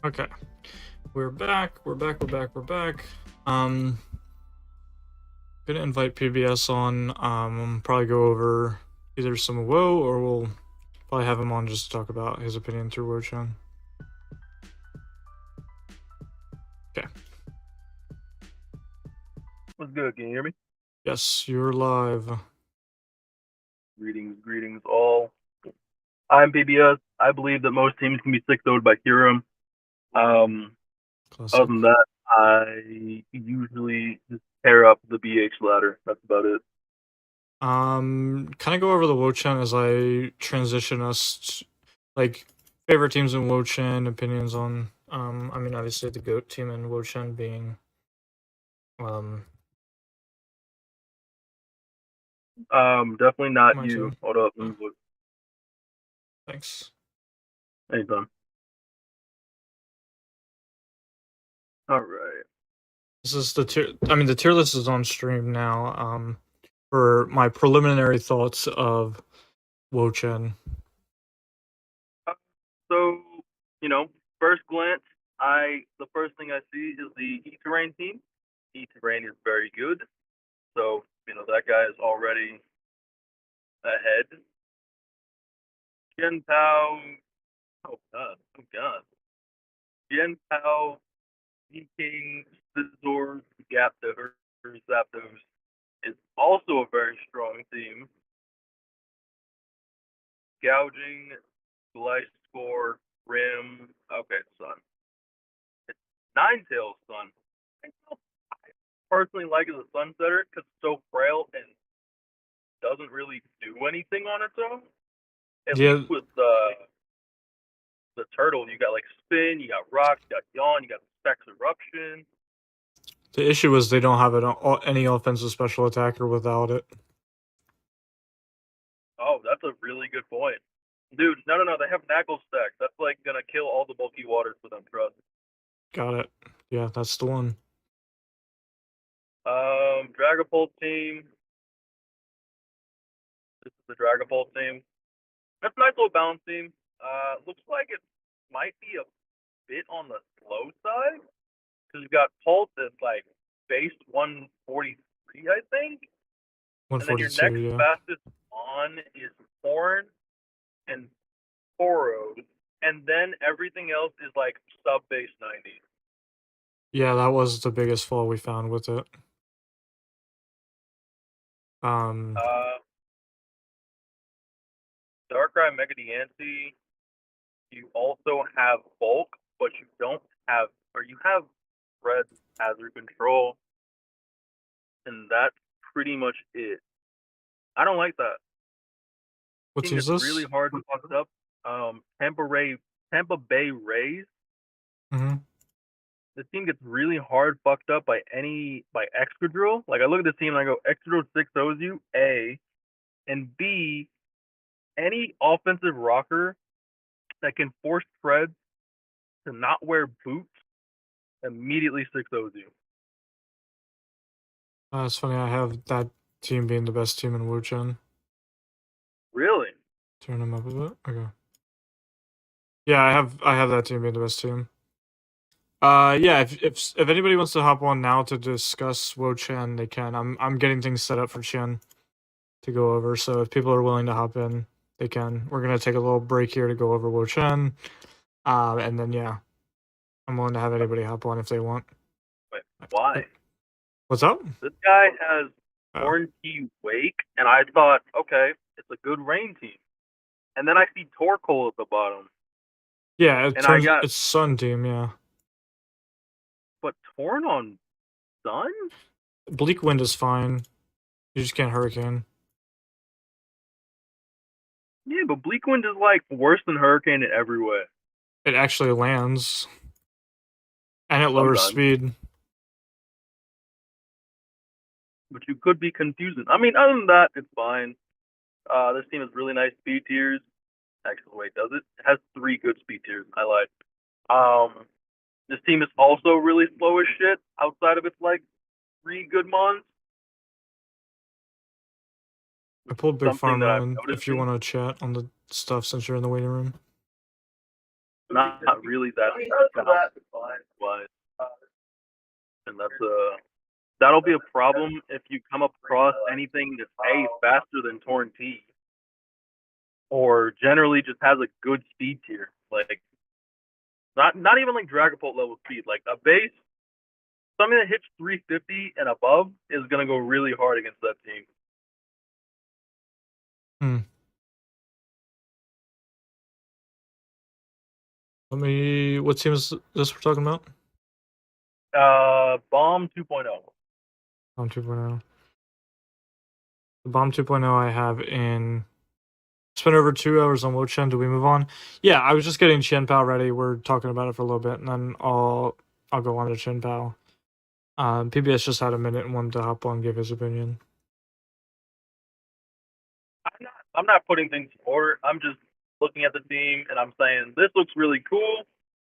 [SPEAKER 2] Okay. We're back. We're back. Gonna invite PBS on. Probably go over either some Wo, or we'll probably have him on just to talk about his opinion through Wo-Chien. Okay.
[SPEAKER 7] What's good? Can you hear me?
[SPEAKER 2] Yes, you're live.
[SPEAKER 7] Greetings all. I'm PBS. I believe that most teams can be 6-0'd by Hero.
[SPEAKER 2] Classic.
[SPEAKER 7] Other than that, I usually just pair up the BH ladder. That's about it.
[SPEAKER 2] Kind of go over the Wo-Chien as I transition us, like, favorite teams in Wo-Chien, opinions on, I mean, obviously the GOAT team in Wo-Chien being,
[SPEAKER 7] Definitely not
[SPEAKER 2] my
[SPEAKER 7] you.
[SPEAKER 2] team.
[SPEAKER 7] Hold up. Let me look.
[SPEAKER 2] Thanks.
[SPEAKER 7] Anytime. All right.
[SPEAKER 2] This is the tier, I mean, the tier list is on stream now, for my preliminary thoughts of Wo-Chien.
[SPEAKER 7] So, first glance, the first thing I see is the E-Terrain team. E-Terrain is very good. So, that guy is already ahead. Chien-pao, oh god. Chien-pao, King, Scizor, Zapdos is also a very strong team. Gouging, Gliscor, Rim, okay, Sun. It's Ninetales Sun. I personally like it as a Sunsetter because it's so frail and doesn't really do anything on its own. At least with the turtle, you got like Spin, you got Rock, you got Yawn, you got Specs Eruption.
[SPEAKER 2] The issue is they don't have any offensive special attacker without it.
[SPEAKER 7] Oh, that's a really good point. Dude, no, they have Knackle Stack. That's like gonna kill all the bulky waters for them, trust.
[SPEAKER 2] Got it. Yeah, that's the one.
[SPEAKER 7] Dragapult team. This is the Dragapult team. That's a nice little balance team. Looks like it might be a bit on the slow side. Because you've got Pulse that's like base 143, I think. And then your
[SPEAKER 2] 142,
[SPEAKER 7] next
[SPEAKER 2] yeah.
[SPEAKER 7] fastest on is Horn and Toro. And then everything else is like sub base 90.
[SPEAKER 2] Yeah, that was the biggest flaw we found with it.
[SPEAKER 7] Darkrai Mega Diancie, you also have Bulk, but you don't have, or you have Red Hazard Control, and that's pretty much it. I don't like that.
[SPEAKER 2] What
[SPEAKER 7] Team
[SPEAKER 2] team is
[SPEAKER 7] gets
[SPEAKER 2] this?
[SPEAKER 7] really hard to fuck up. Tampa Bay Rays.
[SPEAKER 2] Mm-hmm.
[SPEAKER 7] This team gets really hard fucked up by Excadrill. Like I look at this team and I go, Excadrill 6-0s you, A, and B, any offensive rocker that can force Fred to not wear boots immediately 6-0s you.
[SPEAKER 2] It's funny, I have that team being the best team in Wo-Chien.
[SPEAKER 7] Really?
[SPEAKER 2] Turn them up a bit. Okay. Yeah, I have that team being the best team. Yeah, if anybody wants to hop on now to discuss Wo-Chien, they can. I'm getting things set up for Chien to go over, so if people are willing to hop in, they can. We're gonna take a little break here to go over Wo-Chien. And then yeah. I'm willing to have anybody hop on if they want.
[SPEAKER 7] Wait, why?
[SPEAKER 2] What's up?
[SPEAKER 7] This guy has Horned Wake, and I thought, okay, it's a good rain team. And then I see Torkoal at the bottom.
[SPEAKER 2] Yeah, it's Sun team, yeah.
[SPEAKER 7] But Torn on Sun?
[SPEAKER 2] Bleak Wind is fine. You just can't Hurricane.
[SPEAKER 7] Yeah, but Bleak Wind is like worse than Hurricane in every way.
[SPEAKER 2] It actually lands. And it lowers speed.
[SPEAKER 7] But you could be confusing. I mean, other than that, it's fine. This team has really nice speed tiers. Actually, wait, does it? It has 3 good speed tiers. I lied. This team is also really slow as shit outside of its like 3 good mons.
[SPEAKER 2] I pulled Big Pharma in if you want to chat on the stuff since you're in the waiting room.
[SPEAKER 7] not really that wise, and that'll be a problem if you come across anything that's faster than Torn T, or generally just has a good speed tier, like not even like Dragapult level speed, like a base, something that hits 350 and above is gonna go really hard against that team.
[SPEAKER 2] What team is this we're talking about?
[SPEAKER 7] Bomb 2.0.
[SPEAKER 2] Bomb 2.0. The Bomb 2.0 I have in. Spent over 2 hours on Wo-Chien. Do we move on? Yeah, I was just getting chien-pao ready. We're talking about it for a little bit, and then I'll go on to chien-pao. PBS just had a minute and wanted to hop on and give his opinion.
[SPEAKER 7] I'm not putting things in order. I'm just looking at the team and I'm saying this looks really cool,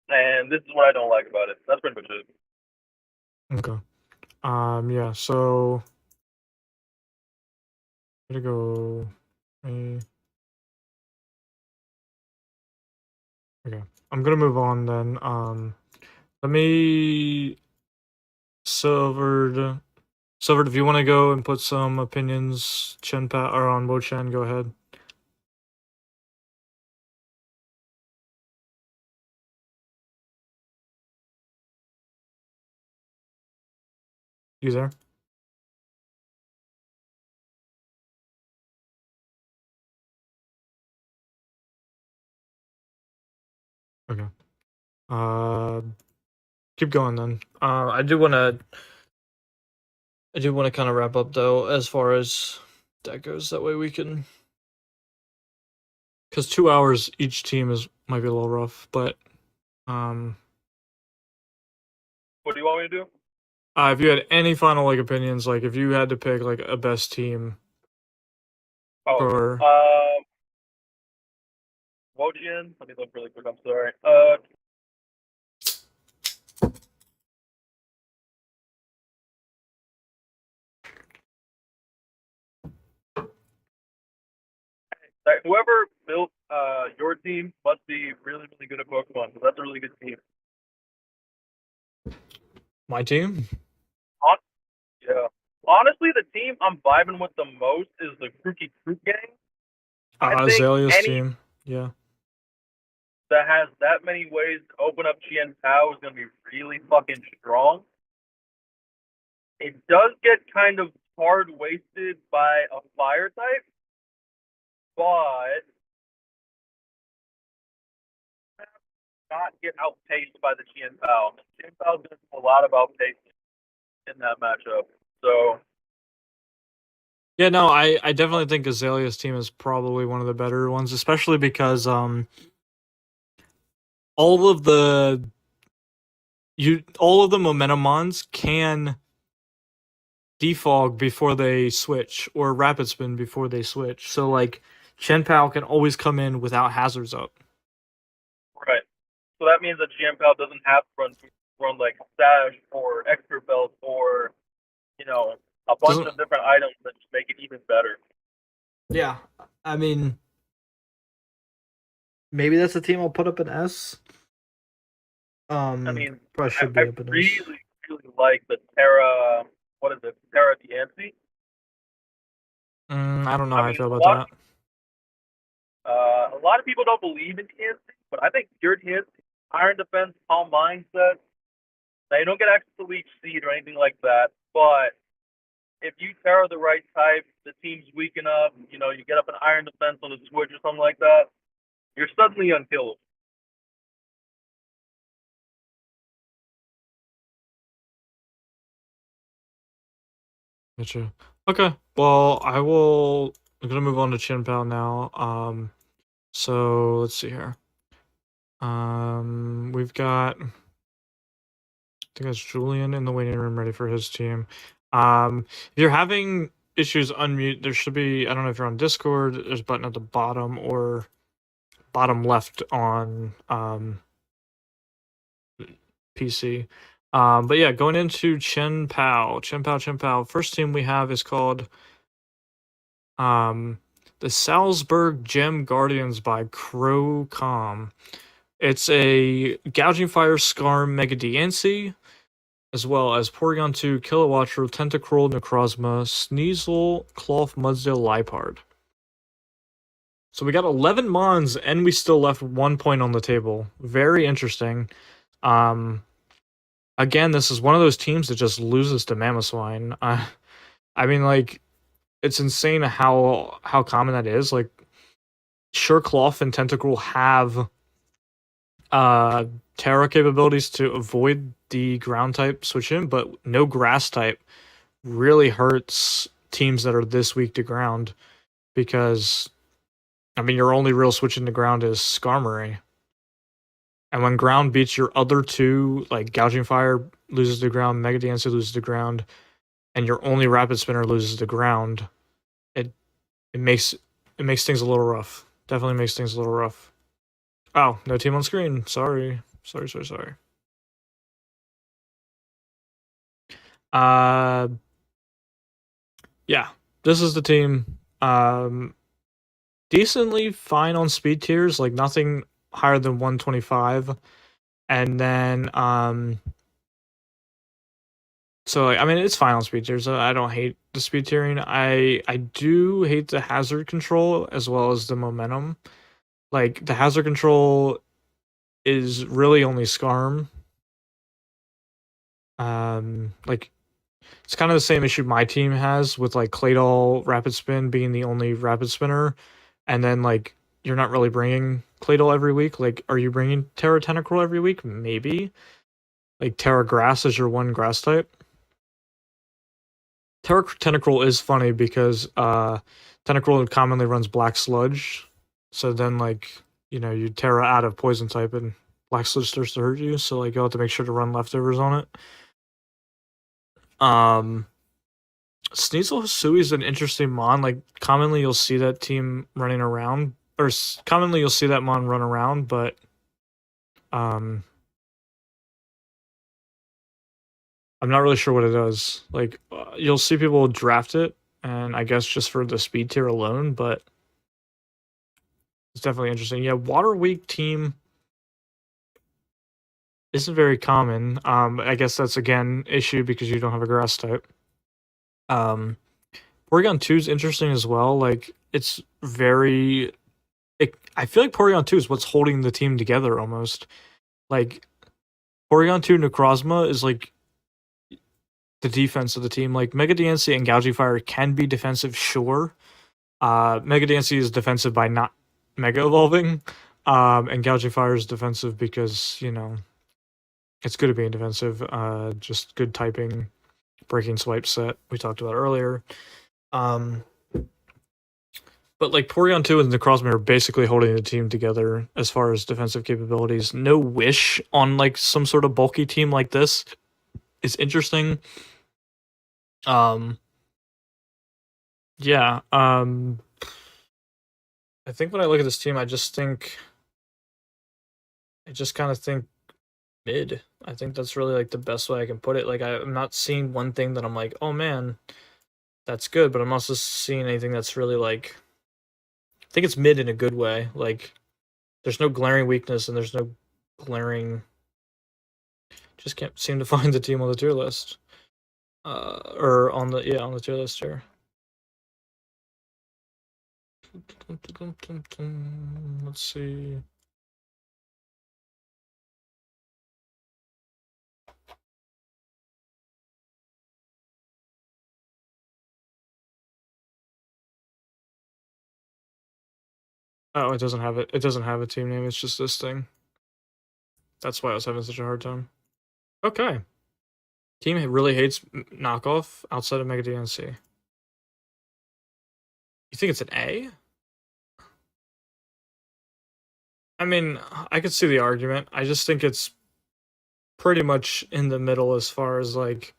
[SPEAKER 7] and this is what I don't like about it. That's pretty much it.
[SPEAKER 2] Okay. Yeah. So. Gonna go. Okay. I'm gonna move on then. Let me. Silvered, if you want to go and put some opinions, chien-pao or on Wo-Chien, go ahead. You there? Okay. Keep going then. I do want to kind of wrap up though, as far as that goes. That way we can, because 2 hours each team might be a little rough, but
[SPEAKER 7] What do you want me to do?
[SPEAKER 2] if you had any final like opinions, like if you had to pick like a best team for
[SPEAKER 7] Wo-Chien. Let me look really quick. I'm sorry. Whoever built your team must be really, really good at Pokemon, because that's a really good team.
[SPEAKER 2] my team.
[SPEAKER 7] Yeah. Honestly, the team I'm vibing with the most is the Krooky Krook gang. I think
[SPEAKER 2] Azalea's
[SPEAKER 7] any
[SPEAKER 2] team. Yeah.
[SPEAKER 7] that has that many ways to open up chien-pao is going to be really fucking strong. It does get kind of hard wasted by a fire type, but not get outpaced by the chien-pao. Chien-pao is going to do a lot of outpacing in that matchup. So
[SPEAKER 2] Yeah, no, I definitely think Azalea's team is probably one of the better ones, especially because all of the momentum mons can defog before they switch, or rapid spin before they switch. So like chien-pao can always come in without hazards up.
[SPEAKER 7] right. So that means that chien-pao doesn't have to run like Sash or Expert Belt or, a bunch of different items that just make it even better.
[SPEAKER 1] Yeah, I mean, maybe that's a team I'll put up an S.
[SPEAKER 7] I mean,
[SPEAKER 1] probably should be
[SPEAKER 7] I
[SPEAKER 1] up an S.
[SPEAKER 7] really, really like the Terra. What is it? Terra Diancie.
[SPEAKER 2] I don't know how I feel about
[SPEAKER 7] that. A lot of people don't believe in Diancie, but I think pure Diancie, Iron Defense, Calm Mindset. Now you don't get access to Leech Seed or anything like that, but if you Terra the right type, the team's weak enough, you get up an Iron Defense on the switch or something like that, you're suddenly unkillable.
[SPEAKER 2] Gotcha. Okay. Well, I'm gonna move on to chien-pao now. So let's see here. We've got, I think that's Julian in the waiting room ready for his team. If you're having issues, unmute. There should be, I don't know if you're on Discord, there's a button at the bottom or bottom left on PC. But yeah, going into chien-pao. First team we have is called the Salzburg Gem Guardians by Crow Com. It's a Gouging Fire, Scarm, Mega Diancie, as well as Porygon 2, Kilowattrel, Tentacruel, Necrozma, Sneasel, Cloth, Mudsdale, Liepard. So we got 11 Mons, and we still left 1 point on the table. Very interesting. Again, this is one of those teams that just loses to Mamoswine. I mean, like, it's insane how common that is. Like, sure, Cloth and Tentacruel have Terra capabilities to avoid the ground type switch in, but no grass type really hurts teams that are this weak to ground, because I mean your only real switch into ground is Skarmory. And when ground beats your other two, like Gouging Fire loses to ground, Mega Diancie loses to ground, and your only Rapid Spinner loses to ground, it makes things a little rough. Definitely makes things a little rough. Oh, no team on screen. Sorry. Yeah, this is the team. Decently fine on speed tiers, like nothing higher than 125. And then so like, I mean it's fine on speed tiers. I don't hate the speed tiering. I do hate the hazard control as well as the momentum. Like the hazard control is really only Scarm. Like it's kind of the same issue my team has with like Claydol Rapid Spin being the only Rapid Spinner, and then like you're not really bringing Claydol every week. Like, are you bringing Terra Tentacruel every week? Maybe. Like Terra Grass is your one grass type. Terra Tentacruel is funny because Tentacruel commonly runs Black Sludge, so then like you Terra out of Poison type and Black Sludge starts to hurt you, so like you'll have to make sure to run leftovers on it. Sneasel Hisui is an interesting mon. Like commonly you'll see that team running around, or commonly you'll see that mon run around, but I'm not really sure what it does. Like you'll see people draft it, and I guess just for the speed tier alone, but it's definitely interesting. Yeah, Water Weak team isn't very common. I guess that's again issue because you don't have a grass type. Porygon 2 is interesting as well. Like it's very I feel like Porygon 2 is what's holding the team together almost. Like Porygon 2 Necrozma is like the defense of the team. Like Mega Diancie and Gouging Fire can be defensive, sure. Mega Diancie is defensive by not Mega Evolving. And Gouging Fire is defensive because, it's good at being defensive. Just good typing, breaking swipe set we talked about earlier. But like Porygon 2 and Necrozma are basically holding the team together as far as defensive capabilities. No Wish on like some sort of bulky team like this is interesting. Yeah. I think when I look at this team, I just kind of think mid. I think that's really like the best way I can put it. Like I'm not seeing one thing that I'm like, oh man, that's good, but I'm also seeing anything that's really like, I think it's mid in a good way. Like there's no glaring weakness and there's no glaring, just can't seem to find the team on the tier list. Or on the tier list here. Let's see. Oh, it doesn't have it. It doesn't have a team name. It's just this thing. That's why I was having such a hard time. Okay. Team really hates knockoff outside of Mega DNC. You think it's an A? I mean, I could see the argument. I just think it's pretty much in the middle as far as like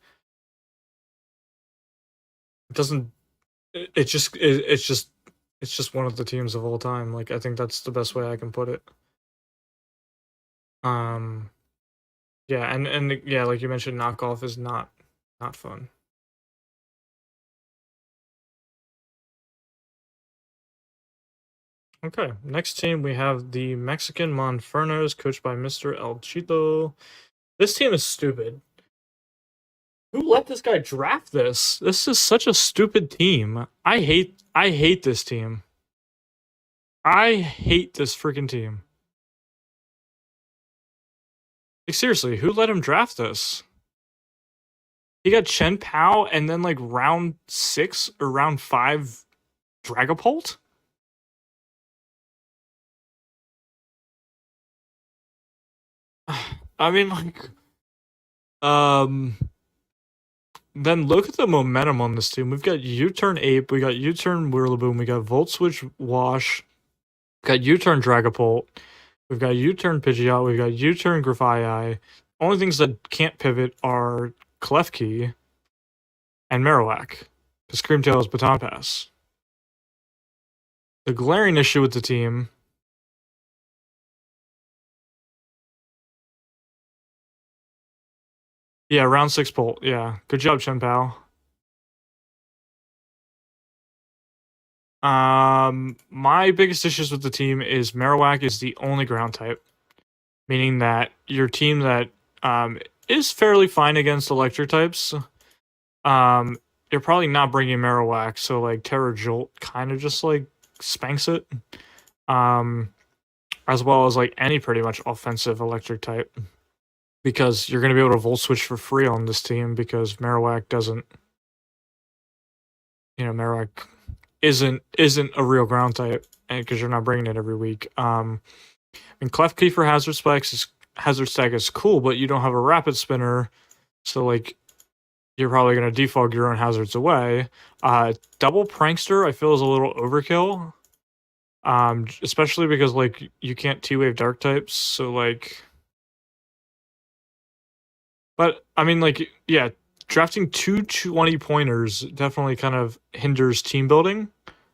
[SPEAKER 2] it doesn't. It's just one of the teams of all time. Like I think that's the best way I can put it. Yeah, and yeah, like you mentioned, knockoff is not fun. Okay, next team we have the Mexican Monfernos, coached by Mr. El Chito. This team is stupid. Who let this guy draft this? This is such a stupid team. I hate this team. I hate this freaking team. Like, seriously, who let him draft this? He got chien-pao and then like round 6 or round 5 Dragapult? I mean, like, then look at the momentum on this team. We've got U-Turn Ape, we got U-Turn Whirlaboom, we got Volt Switch Wash, we got U-Turn Dragapult, we've got U-Turn Pidgeot, we've got U-Turn Grafaiai. Only things that can't pivot are Klefki and Marowak, because Screamtail is Baton Pass. The glaring issue with the team. Yeah, round 6 Bolt. Yeah, good job, chien-pao. My biggest issues with the team is Marowak is the only ground type, meaning that your team that is fairly fine against electric types, you're probably not bringing Marowak, so like Terra Jolt kind of just like spanks it, as well as like any pretty much offensive electric type, because you're going to be able to Volt Switch for free on this team because Marowak doesn't, Marowak isn't a real ground type, and because you're not bringing it every week. And Klefki for Hazard Stack is cool, but you don't have a Rapid Spinner, so like you're probably going to defog your own hazards away. Double Prankster I feel is a little overkill, especially because like you can't T-Wave Dark types, so like. But I mean, like, yeah, drafting 2 20-pointers definitely kind of hinders team building,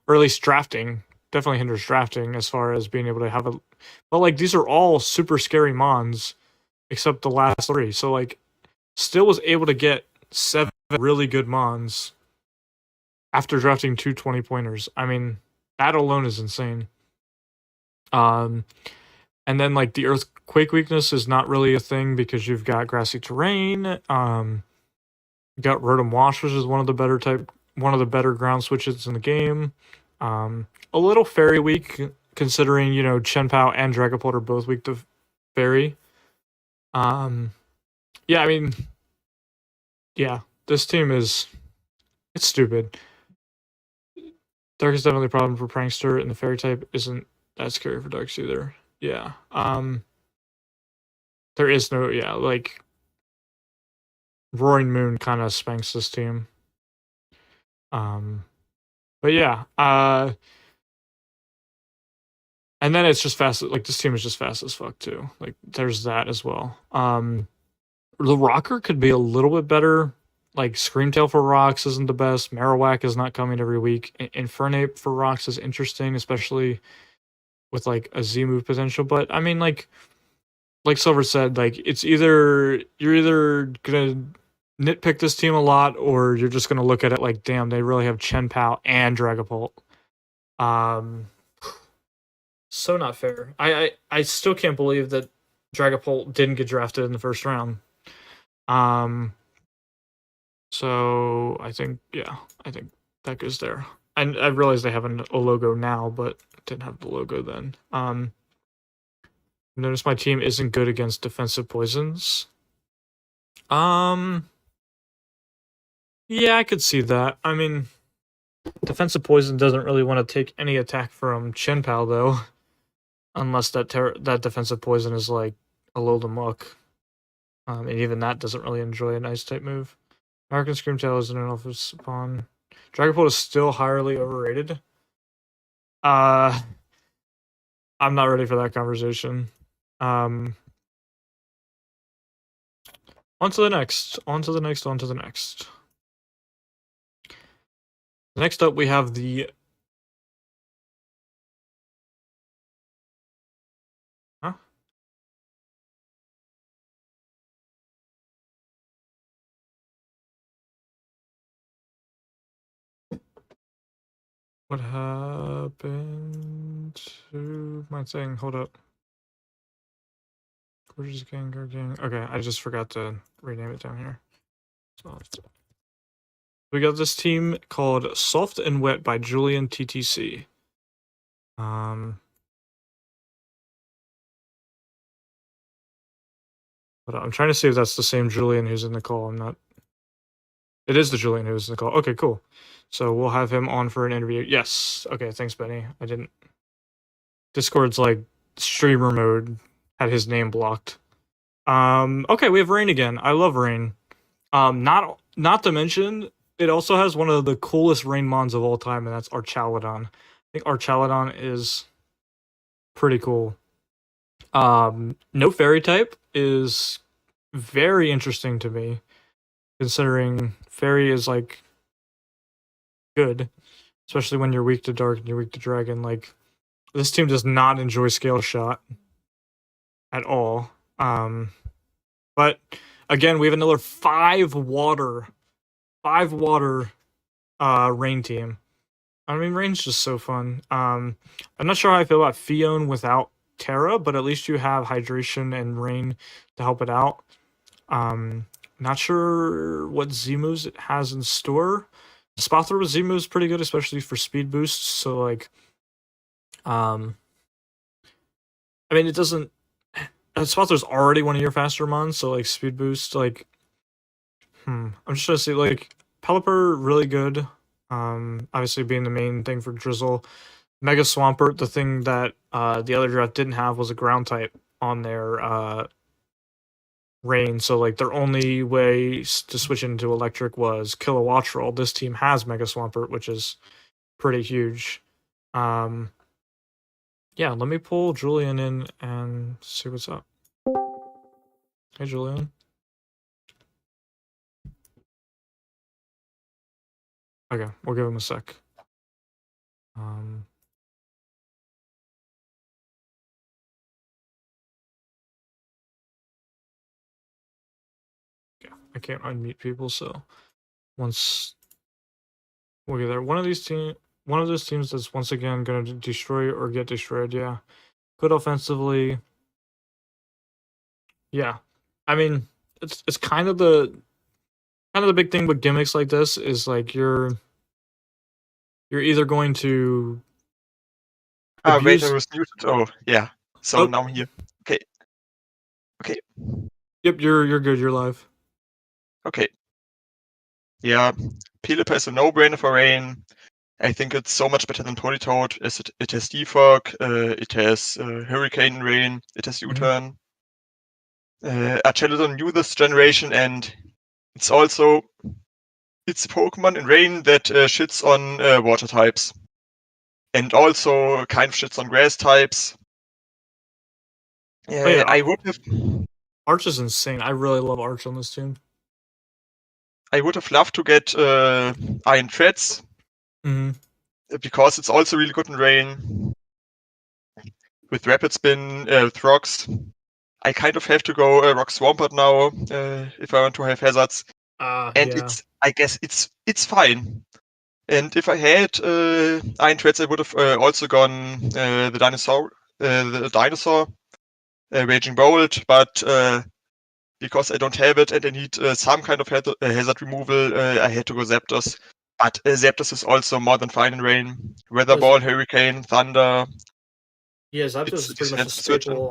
[SPEAKER 2] or at least drafting. Definitely hinders drafting as far as being able to have a. But like these are all super scary mons, except the last 3. So like, still was able to get 7 really good mons after drafting 2 20-pointers. I mean, that alone is insane. And then like the earthquake weakness is not really a thing because you've got grassy terrain. You got Rotom Wash, which is one of the better ground switches in the game. A little fairy weak considering, chien-pao and Dragapult are both weak to fairy. Yeah, I mean, yeah, this team it's stupid. Dark is definitely a problem for Prankster, and the fairy type isn't that scary for Darks either. Yeah. There is no, like Roaring Moon kind of spanks this team. But yeah, and then it's just fast. Like this team is just fast as fuck too. Like there's that as well. The Rocker could be a little bit better. Like Screamtail for rocks isn't the best. Marowak is not coming every week. Infernape for rocks is interesting, especially with like a Z move potential. But I mean, like Silver said, like you're either gonna nitpick this team a lot, or you're just gonna look at it like, damn, they really have chien-pao and Dragapult. So not fair. I still can't believe that Dragapult didn't get drafted in the first round. So I think that goes there. And I realize they have a logo now, but didn't have the logo then. Notice my team isn't good against defensive poisons. Yeah, I could see that. I mean, defensive poison doesn't really want to take any attack from chien-pao though, unless that defensive poison is like a Alola Muck. And even that doesn't really enjoy an ice type move. American Screamtail isn't an office pawn. Dragapult is still highly overrated. I'm not ready for that conversation. On to the next. Next up, we have the. Huh? What happened to my thing? Hold up. Gorgeous Gang, Gang. Okay, I just forgot to rename it down here. Soft. We got this team called Soft and Wet by Julian TTC. But I'm trying to see if that's the same Julian who's in the call. I'm not. It is the Julian who's in the call. Okay, cool. So we'll have him on for an interview. Yes. Okay, thanks, Benny. I didn't. Discord's like streamer mode had his name blocked. Okay, we have Rain again. I love Rain. Not to mention, it also has one of the coolest Rain mons of all time, and that's Archaludon. I think Archaludon is pretty cool. No fairy type is very interesting to me, considering fairy is like good, especially when you're weak to dark and you're weak to dragon. Like, this team does not enjoy scale shot at all. But again, we have another 5 water Rain team. I mean, Rain's just so fun. I'm not sure how I feel about Fion without Terra, but at least you have hydration and Rain to help it out. Not sure what Z moves it has in store. Spot Throw with Z moves pretty good, especially for speed boosts. So like, I mean, it doesn't. Spot Throw's already one of your faster mons, so like speed boost, like, I'm just trying to see, like, Pelipper really good. Obviously being the main thing for Drizzle. Mega Swampert, the thing that the other draft didn't have was a ground type on their Rain, so like their only way to switch into electric was kill a Watchroll. This team has Mega Swampert, which is pretty huge. Yeah, let me pull Julian in and see what's up. Hey, Julian. Okay, we'll give him a sec. Yeah, I can't unmute people, so once we'll get there. One of those teams that's once again going to destroy or get destroyed. Yeah, good offensively. Yeah, I mean, it's kind of the big thing with gimmicks like this is like you're either going to
[SPEAKER 8] wait,
[SPEAKER 2] abuse.
[SPEAKER 8] I was muted. Oh, yeah. So
[SPEAKER 2] Oh.
[SPEAKER 8] now I'm here. Okay. Okay.
[SPEAKER 2] Yep, you're good. You're live.
[SPEAKER 8] Okay. Yeah, Pelipper is a no-brainer for Rain. I think it's so much better than Politoad, as it has Defog, it has Hurricane Rain, it has U-Turn. Archaludon new this generation, and it's a Pokemon in Rain that shits on water types. And also kind of shits on grass types.
[SPEAKER 2] Oh, yeah.
[SPEAKER 8] I would have
[SPEAKER 2] Arch is insane. I really love Arch on this team.
[SPEAKER 8] I would have loved to get Iron Threads, because it's also really good in Rain. With Rapid Spin, with Rocks. I kind of have to go Rock Swampert now if I want to have hazards. And
[SPEAKER 2] yeah.
[SPEAKER 8] I guess it's fine. And if I had Iron Threads, I would have also gone the dinosaur, Raging Bolt, but because I don't have it and I need some kind of hazard removal, I had to go Zapdos. But Zapdos is also more than fine in Rain. Weather Ball, Hurricane, Thunder.
[SPEAKER 2] Yeah, Zapdos is pretty much a staple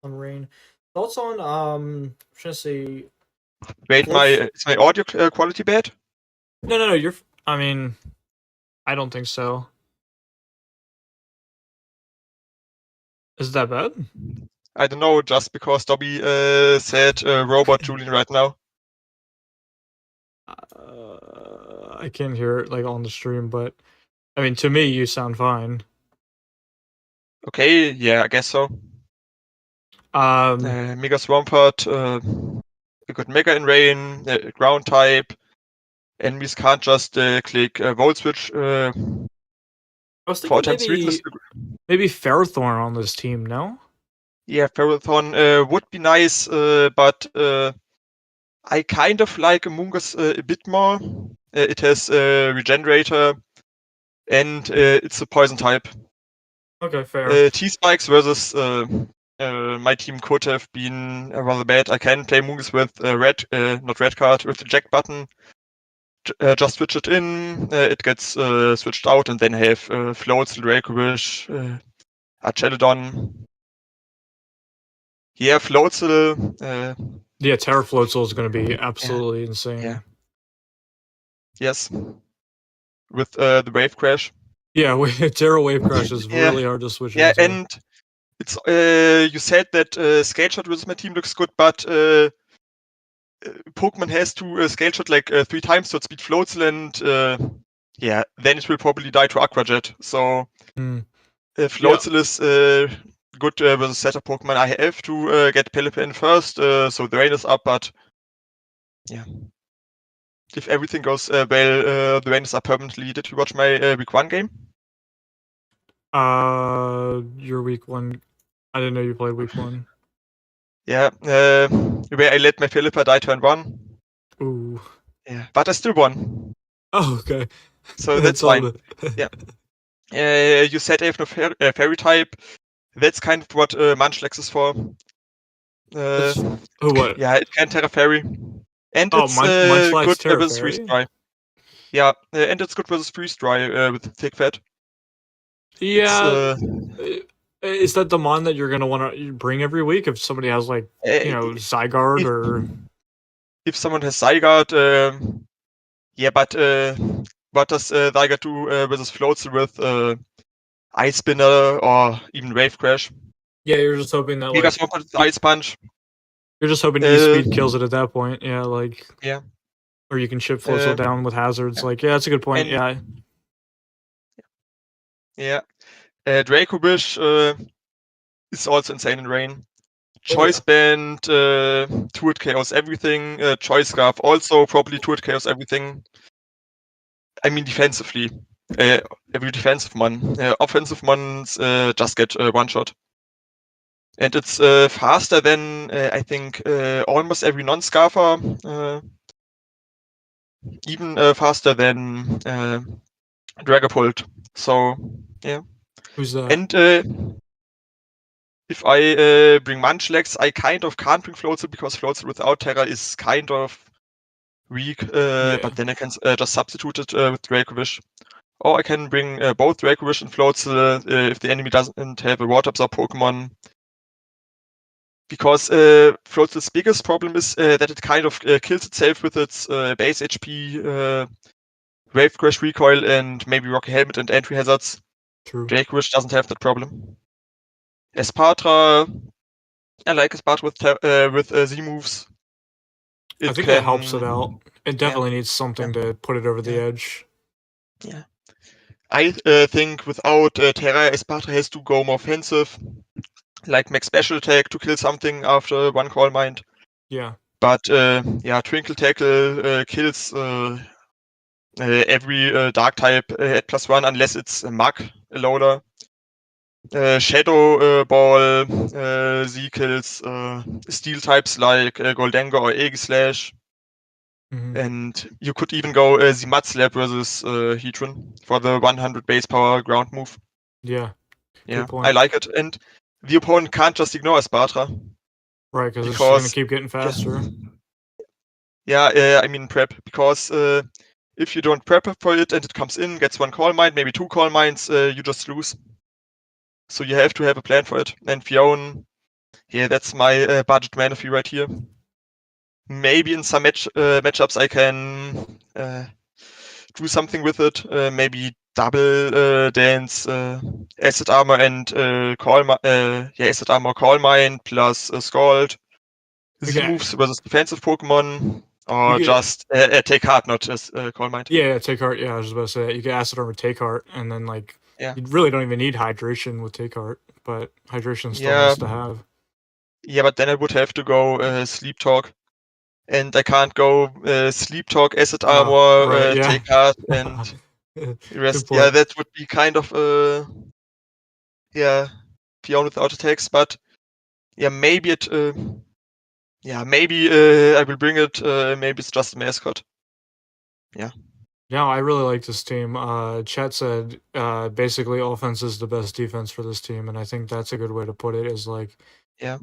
[SPEAKER 2] on Rain. Thoughts on I'm trying to see.
[SPEAKER 8] Wait, is my audio quality bad?
[SPEAKER 2] No. I mean, I don't think so. Is that bad?
[SPEAKER 8] I don't know, just because Dobby said robot Julian right now.
[SPEAKER 2] I can't hear it like on the stream, but I mean, to me, you sound fine.
[SPEAKER 8] Okay, yeah, I guess so. Mega Swampert, a good Mega in Rain, ground type. Enemies can't just click Volt Switch.
[SPEAKER 2] I was thinking maybe Ferrothorn on this team, no?
[SPEAKER 8] Yeah, Ferrothorn would be nice, but I kind of like Amoonguss a bit more. It has Regenerator, and it's a poison type.
[SPEAKER 2] Okay, fair.
[SPEAKER 8] T-Spikes versus my team could have been rather bad. I can play Moongus with not red card, with the Jack button. Just switch it in, it gets switched out, and then have Floats, Dracovish, Archelodon. Yeah, Floatzel.
[SPEAKER 2] Yeah, Terra Floatzel is going to be absolutely insane.
[SPEAKER 8] Yeah. Yes. With the Wave Crash.
[SPEAKER 2] Yeah, Terra Wave Crash is really hard to switch
[SPEAKER 8] Yeah,
[SPEAKER 2] into.
[SPEAKER 8] and it's you said that Scale Shot versus my team looks good, but Pokemon has to Scale Shot like 3 times to outspeed Floatzel, and yeah, then it will probably die to Aqua Jet. So Floatzel is good versus setup Pokemon. I have to get Pelipper first, so the rain is up, but yeah. If everything goes well, the rain is up permanently. Did you watch my week 1 game?
[SPEAKER 2] Your week 1. I didn't know you played week 1.
[SPEAKER 8] Yeah, where I let my Pelipper die turn 1.
[SPEAKER 2] Ooh.
[SPEAKER 8] Yeah, but I still won.
[SPEAKER 2] Oh, okay.
[SPEAKER 8] So that's fine. Yeah. You said I have no fairy type. That's kind of what Munchlax is for.
[SPEAKER 2] What?
[SPEAKER 8] Yeah, it can Terra Fairy. And it's
[SPEAKER 2] Munchlax
[SPEAKER 8] good
[SPEAKER 2] Terra
[SPEAKER 8] versus
[SPEAKER 2] Fairy?
[SPEAKER 8] Freeze Dry. Yeah, and it's good versus Freeze Dry with Thick Fat.
[SPEAKER 2] Yeah. Is that the mon that you're going to want to bring every week if somebody has, like, Zygarde or...
[SPEAKER 8] If someone has Zygarde, yeah, but what does Zygarde do versus Floatzel with Ice Spinner or even Wave Crash?
[SPEAKER 2] Yeah, you're just hoping that,
[SPEAKER 8] Giga Swamp with Ice Punch.
[SPEAKER 2] You're just hoping E-Speed kills it at that point, yeah, like...
[SPEAKER 8] Yeah.
[SPEAKER 2] Or you can ship Floatzel down with hazards, like, yeah, that's a good point, yeah.
[SPEAKER 8] Yeah. Dracovish is also insane in rain. Choice Band, 2-hit Chaos everything. Choice Scarf also probably 2-hit Chaos everything. I mean defensively. Every defensive one. Offensive ones just get one shot. And it's faster than, I think, almost every non-Scarfer. Even faster than Dragapult. So, yeah.
[SPEAKER 2] Who's that?
[SPEAKER 8] And if I bring Munchlax, I kind of can't bring Floatzel because Floatzel without Terra is kind of weak. But then I can just substitute it with Dracovish. Or I can bring both Dracovish and Floatzel if the enemy doesn't have a Water Absorb Pokemon. Because Floatzel's biggest problem is that it kind of kills itself with its base HP, Wave Crash Recoil, and maybe Rocky Helmet and entry hazards.
[SPEAKER 2] True.
[SPEAKER 8] Dracovish doesn't have that problem. Espatra, I like Espatra with Z moves.
[SPEAKER 2] I think that helps it out. It definitely needs something to put it over the edge.
[SPEAKER 8] Yeah. I think without Terra, Espatra has to go more offensive. Like make special attack to kill something after one Call Mind.
[SPEAKER 2] Yeah.
[SPEAKER 8] But yeah, Twinkle Tackle kills every dark type at +1 unless it's a Mug, a loader. Shadow Ball Z kills steel types like Goldengo or Aegislash. And you could even go the Mud Slap versus Heatran for the 100 base power ground move.
[SPEAKER 2] Yeah.
[SPEAKER 8] Yeah, I like it. And the opponent can't just ignore Espatra.
[SPEAKER 2] Right, because it's going to keep getting faster.
[SPEAKER 8] Yeah, I mean prep. Because if you don't prep for it and it comes in, gets one Call Mind, maybe 2 Call Minds, you just lose. So you have to have a plan for it. And Fionn, yeah, that's my budget Manaphy right here. Maybe in some matchups I can do something with it. Maybe double dance Acid Armor and Acid Armor Call Mine plus Scald. Z moves versus defensive Pokemon. Or just take heart, not just Call Mind.
[SPEAKER 2] Yeah, take heart. Yeah, I was just about to say that. You get Acid Armor, take heart, and then like you really don't even need hydration with take heart, but hydration still nice to have.
[SPEAKER 8] Yeah, but then I would have to go Sleep Talk. And I can't go Sleep Talk, Acid Armor, take heart, and rest. Yeah, that would be kind of Fionn without attacks. But yeah, maybe it. Maybe I will bring it. Maybe it's just a mascot. Yeah.
[SPEAKER 2] No, I really like this team. Chet said basically offense is the best defense for this team, and I think that's a good way to put it. Is like,
[SPEAKER 8] Yeah.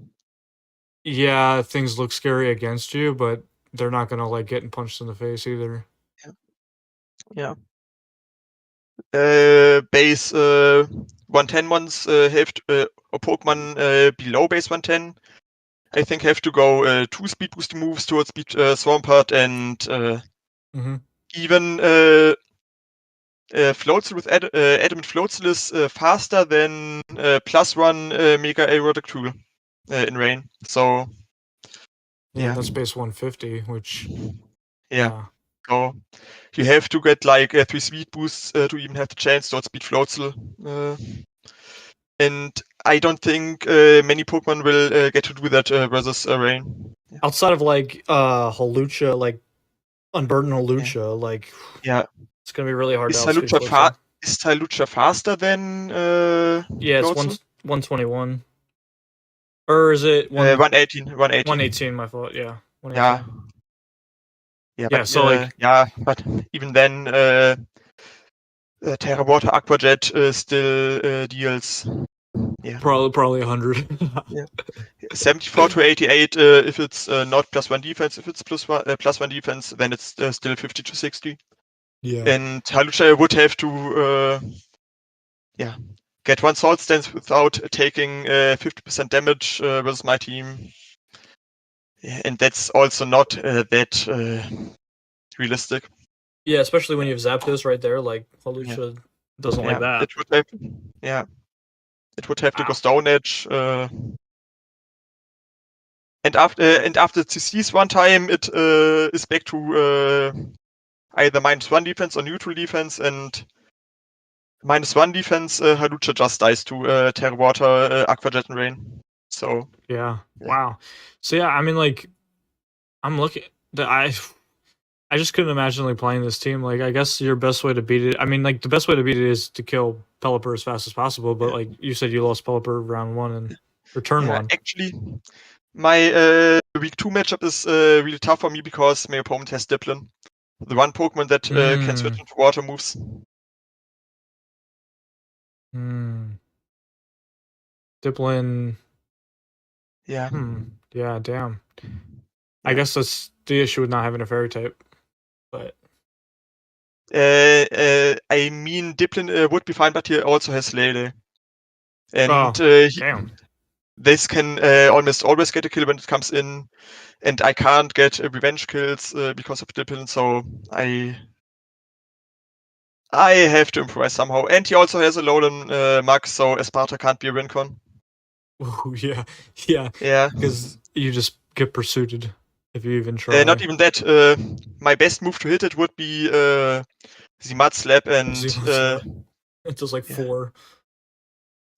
[SPEAKER 2] yeah, things look scary against you, but they're not gonna like getting punched in the face either.
[SPEAKER 8] Yeah. Base 110 ones have to, or Pokemon below base 110, I think have to go 2 speed boosting moves towards speed Swampert and
[SPEAKER 2] Mhm.
[SPEAKER 8] even Floatzel with Adamant Floatzel is faster than +1 Mega Aerotic Tool in rain. So
[SPEAKER 2] Yeah,
[SPEAKER 8] yeah.
[SPEAKER 2] and that's base 150, which
[SPEAKER 8] Yeah. So you have to get like 3 speed boosts to even have the chance to outspeed Floatzel. And I don't think many Pokemon will get to do that versus Rain.
[SPEAKER 2] outside of like Holucha, like Unburden Holucha, like
[SPEAKER 8] Yeah.
[SPEAKER 2] it's gonna be really hard
[SPEAKER 8] Is
[SPEAKER 2] to outspeed
[SPEAKER 8] Hawlucha
[SPEAKER 2] Floatzel.
[SPEAKER 8] is Hawlucha faster than
[SPEAKER 2] Yeah, it's
[SPEAKER 8] Floatzel?
[SPEAKER 2] 121. Or is it
[SPEAKER 8] 118.
[SPEAKER 2] 118, my fault, yeah. 118.
[SPEAKER 8] Yeah. Yeah,
[SPEAKER 2] Yeah,
[SPEAKER 8] but
[SPEAKER 2] so like
[SPEAKER 8] but even then Terra Water Aqua Jet still deals
[SPEAKER 2] probably 100.
[SPEAKER 8] 74 to 88 if it's not +1 defense. If it's +1 defense, then it's still 50 to 60.
[SPEAKER 2] Yeah.
[SPEAKER 8] And Hawlucha would have to get 1 Salt Stance without taking 50% damage versus my team. Yeah, and that's also not that realistic.
[SPEAKER 2] Yeah, especially when you have Zapdos right there, like Holucha doesn't like that.
[SPEAKER 8] It would have to go Stone Edge. And after it CCs one time, it is back to either -1 defense or neutral defense, and -1 defense, Hawlucha just dies to Terra Water, Aqua Jet, and Rain. So
[SPEAKER 2] Yeah. Wow. So yeah, I mean, like, I'm looking. I just couldn't imagine like playing this team. Like, I guess your best way to beat it. I mean, like the best way to beat it is to kill Pelipper as fast as possible. But like you said, you lost Pelipper round 1 and or turn 1.
[SPEAKER 8] Actually, my week 2 matchup is really tough for me because my opponent has Diplin, the one Pokemon that can switch into water moves.
[SPEAKER 2] Diplin.
[SPEAKER 8] Yeah.
[SPEAKER 2] Yeah, damn. I guess that's the issue with not having a fairy type. But
[SPEAKER 8] I mean, Diplin would be fine, but he also has Lele. And
[SPEAKER 2] damn.
[SPEAKER 8] This can almost always get a kill when it comes in, and I can't get revenge kills because of Diplin, so I have to improvise somehow. And he also has a Alolan Max, so Esparta can't be a win con.
[SPEAKER 2] Oh yeah, yeah.
[SPEAKER 8] Yeah.
[SPEAKER 2] Because you just get pursued if you even try.
[SPEAKER 8] Not even that. My best move to hit it would be the Mud Slap, and
[SPEAKER 2] it does like 4.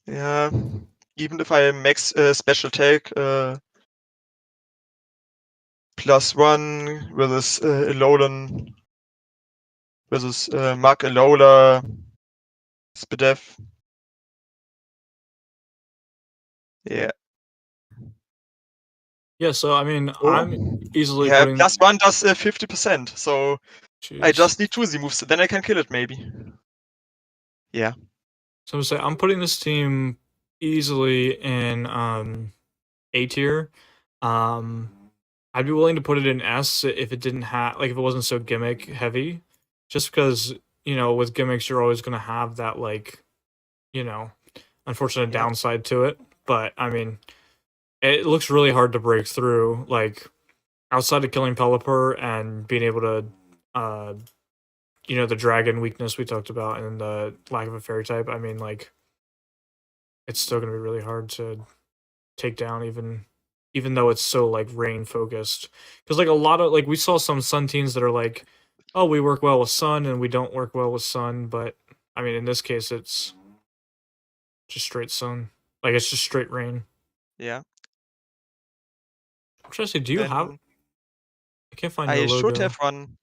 [SPEAKER 8] Yeah. Even if I max special attack +1 versus Alolan versus Mark Alola Spadef. Yeah.
[SPEAKER 2] Yeah, so I mean, I'm easily putting.
[SPEAKER 8] +1 does 50%, so
[SPEAKER 2] Jeez.
[SPEAKER 8] I just need 2 Z moves, then I can kill it maybe. Yeah.
[SPEAKER 2] So I'm saying I'm putting this team easily in A tier. I'd be willing to put it in S if it didn't have like if it wasn't so gimmick heavy, just because with gimmicks you're always gonna have that like unfortunate downside to it. But I mean, it looks really hard to break through. Like outside of killing Pelipper and being able to, the dragon weakness we talked about and the lack of a fairy type. I mean, like, it's still gonna be really hard to take down, even though it's so like rain focused. Because like a lot of we saw some sun teams that are like, oh, we work well with sun and we don't work well with sun. But I mean, in this case, it's just straight sun. Like it's just straight rain.
[SPEAKER 8] Yeah.
[SPEAKER 2] I'm trying to say, do you have? I can't find your
[SPEAKER 8] I
[SPEAKER 2] logo.
[SPEAKER 8] should have one.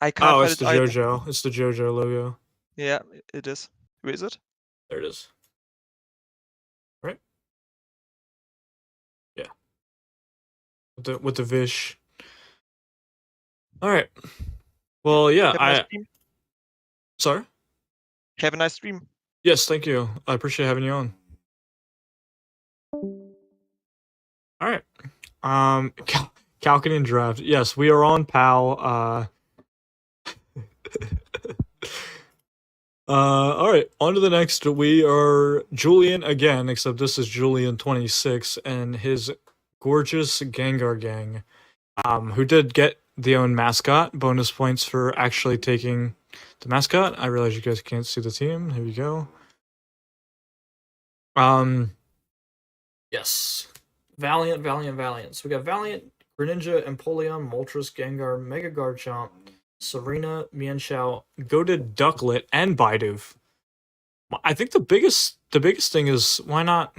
[SPEAKER 8] I can't
[SPEAKER 2] Oh,
[SPEAKER 8] find
[SPEAKER 2] it's the
[SPEAKER 8] either.
[SPEAKER 2] JoJo. It's the JoJo logo.
[SPEAKER 8] Yeah, it is. Where is it?
[SPEAKER 2] There it is. Right? Yeah. With the Vish. All right. Well, yeah, Sorry?
[SPEAKER 8] Have a nice stream.
[SPEAKER 2] Yes, thank you. I appreciate having you on. All right. Calcanian draft. Yes, we are on PAL. All right. On to the next. We are Julian again, except this is Julian 26 and his gorgeous Gengar gang, who did get the own mascot. Bonus points for actually taking the mascot. I realize you guys can't see the team. Here you go. Yes. Valiant. So we got Valiant, Greninja, Empoleon, Moltres, Gengar, Mega Garchomp, Serena, Mienshao, Goated, Ducklet, and Bidoof. I think the biggest thing is why not?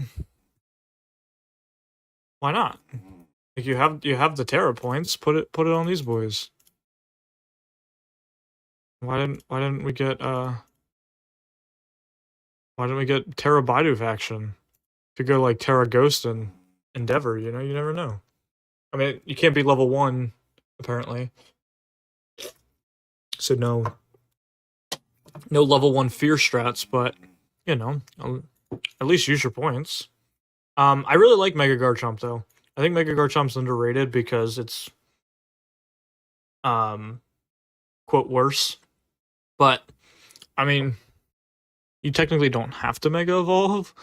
[SPEAKER 2] Why not? Like you have the Terra points. Put it on these boys. Why didn't we get Terra Bidoof action? If you go like Terra Ghost and Endeavor, you know, you never know. I mean, you can't be level 1, apparently. So no level 1 fear strats, but you know, at least use your points. I really like Mega Garchomp though. I think Mega Garchomp's underrated because it's quote worse. But I mean, you technically don't have to Mega Evolve.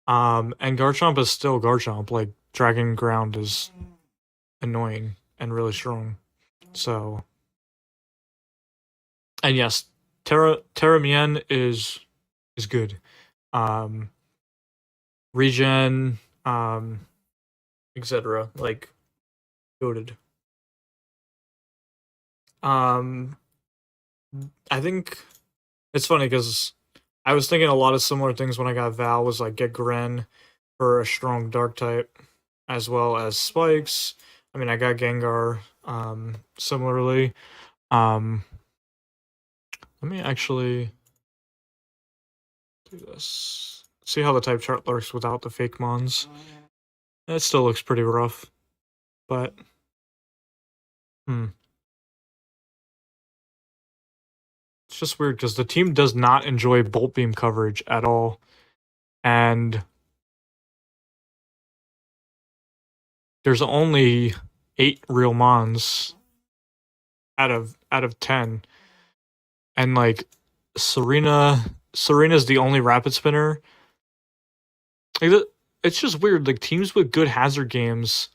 [SPEAKER 2] And Garchomp is still Garchomp. Like Dragon Ground is annoying and really strong. So, and yes, Terra Mien is good. Regen, etc. Like goated. I think it's funny because I was thinking a lot of similar things when I got Val. Was like get Gren for a strong Dark type, as well as Spikes. I mean, I got Gengar. Similarly, let me actually do this. See how the type chart looks without the fake mons. It still looks pretty rough, but it's just weird because the team does not enjoy Bolt Beam coverage at all, and there's only 8 real mons out of 10, and like Serena's the only rapid spinner. Like it's just weird. Like teams with good hazard games.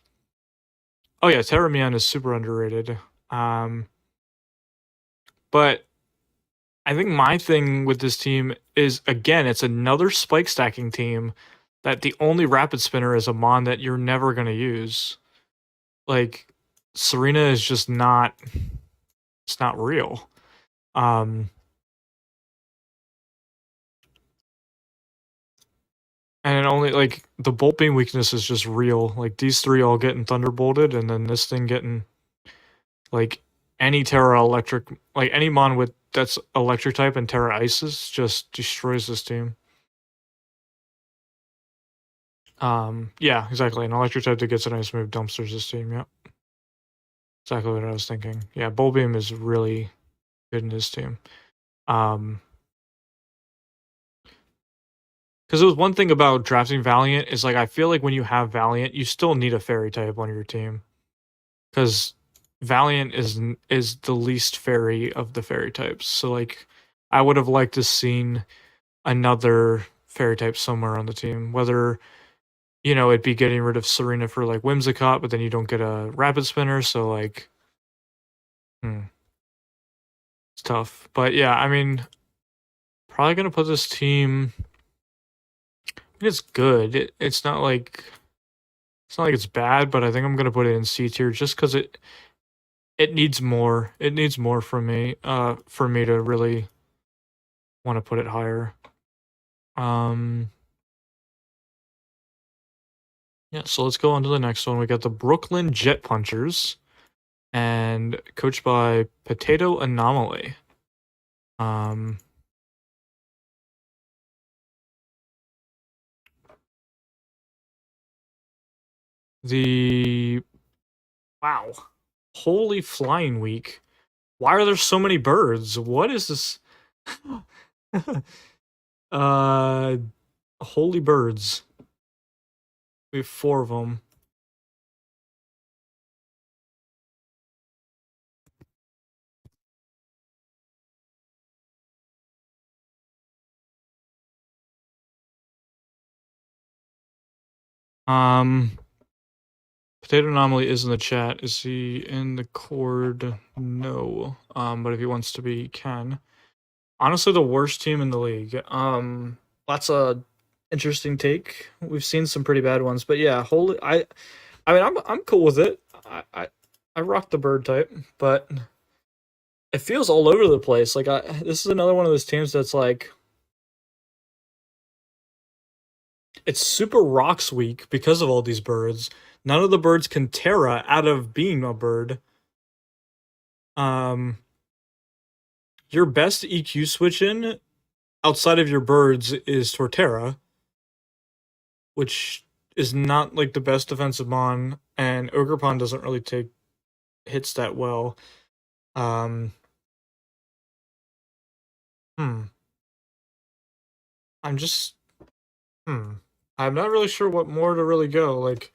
[SPEAKER 2] Oh yeah, Terra Mien is super underrated. But I think my thing with this team is, again, it's another spike stacking team that the only rapid spinner is a mon that you're never going to use. Like, Serena is just not, it's not real. And it only, like, the Bolt Beam weakness is just real. Like, these 3 all getting Thunderbolted, and then this thing getting, like, any Terra Electric, like, any mon with that's Electric type and Terra Ices just destroys this team. Yeah, exactly. An Electric type that gets an Ice move dumpsters this team, yep. Exactly what I was thinking. Yeah, Bolt Beam is really good in this team. Because it was one thing about drafting Valiant is like I feel like when you have Valiant, you still need a fairy type on your team. Because Valiant is the least fairy of the fairy types. So like I would have liked to seen another fairy type somewhere on the team. Whether, you know, it'd be getting rid of Serena for like Whimsicott, but then you don't get a rapid spinner, so like it's tough. But yeah, I mean, probably gonna put this team. It's good. It's not like it's bad, but I think I'm gonna put it in C tier just because it needs more. It needs more from me. For me to really want to put it higher. Yeah. So let's go on to the next one. We got the Brooklyn Jet Punchers, and coached by Potato Anomaly. Wow. Holy Flying Week. Why are there so many birds? What is this? Holy birds. We have 4 of them. Potato Anomaly is in the chat. Is he in the cord? No. But if he wants to be, he can. Honestly, the worst team in the league. That's a interesting take. We've seen some pretty bad ones, but yeah, I mean, I'm cool with it. I rock the bird type, but it feels all over the place. Like this is another one of those teams that's like, it's super rocks weak because of all these birds. None of the birds can Terra out of being a bird. Your best EQ switch in outside of your birds is Torterra, which is not like the best defensive mon, and Ogerpon doesn't really take hits that well. I'm not really sure what more to really go. Like,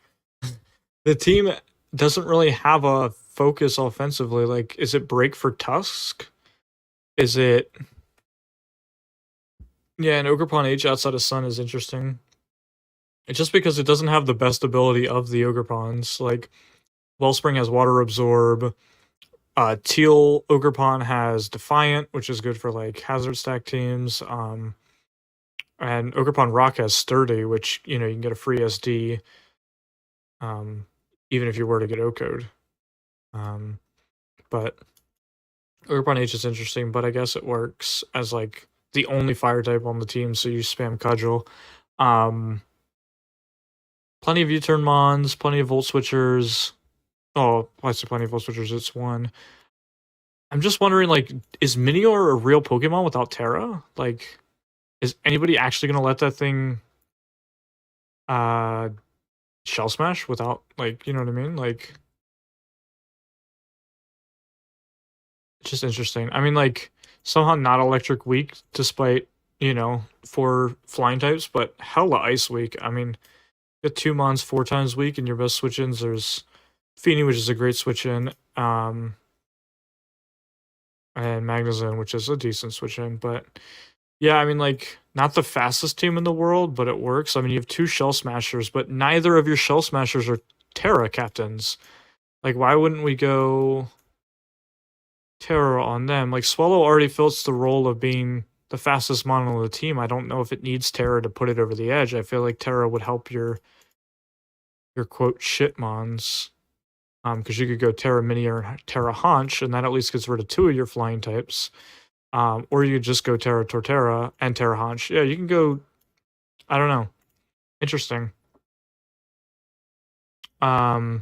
[SPEAKER 2] the team doesn't really have a focus offensively. Like, is it break for Tusk? Is it... Yeah, and Ogerpon H outside of Sun is interesting. It's just because it doesn't have the best ability of the Ogerpons. Like, Wellspring has Water Absorb. Teal Ogerpon has Defiant, which is good for, like, hazard stack teams. And Ogerpon Rock has Sturdy, which, you can get a free SD, even if you were to get O-Code. But Ogerpon H is interesting, but I guess it works as, like, the only fire type on the team, so you spam Cudgel. Plenty of U-turn mons, plenty of Volt Switchers. Oh, I say plenty of Volt Switchers, it's 1. I'm just wondering, like, is Minior a real Pokemon without Terra? Like, is anybody actually going to let that thing Shell Smash without, like, you know what I mean? Like, it's just interesting. I mean, like, somehow not electric weak despite, 4 flying types, but hella ice weak. I mean, you got 2 mons 4 times weak, and your best switch-ins, there's Feeny, which is a great switch-in, and Magnezone, which is a decent switch-in, but yeah, I mean, like, not the fastest team in the world, but it works. I mean, you have 2 Shell Smashers, but neither of your Shell Smashers are Terra captains. Like, why wouldn't we go Terra on them? Like, Swallow already fills the role of being the fastest mon on the team. I don't know if it needs Terra to put it over the edge. I feel like Terra would help your quote shit mons. Because you could go Terra Mini or Terra Haunch, and that at least gets rid of 2 of your flying types. Or you could just go Terra Torterra and Terra Haunch. Yeah, you can go. I don't know. Interesting. The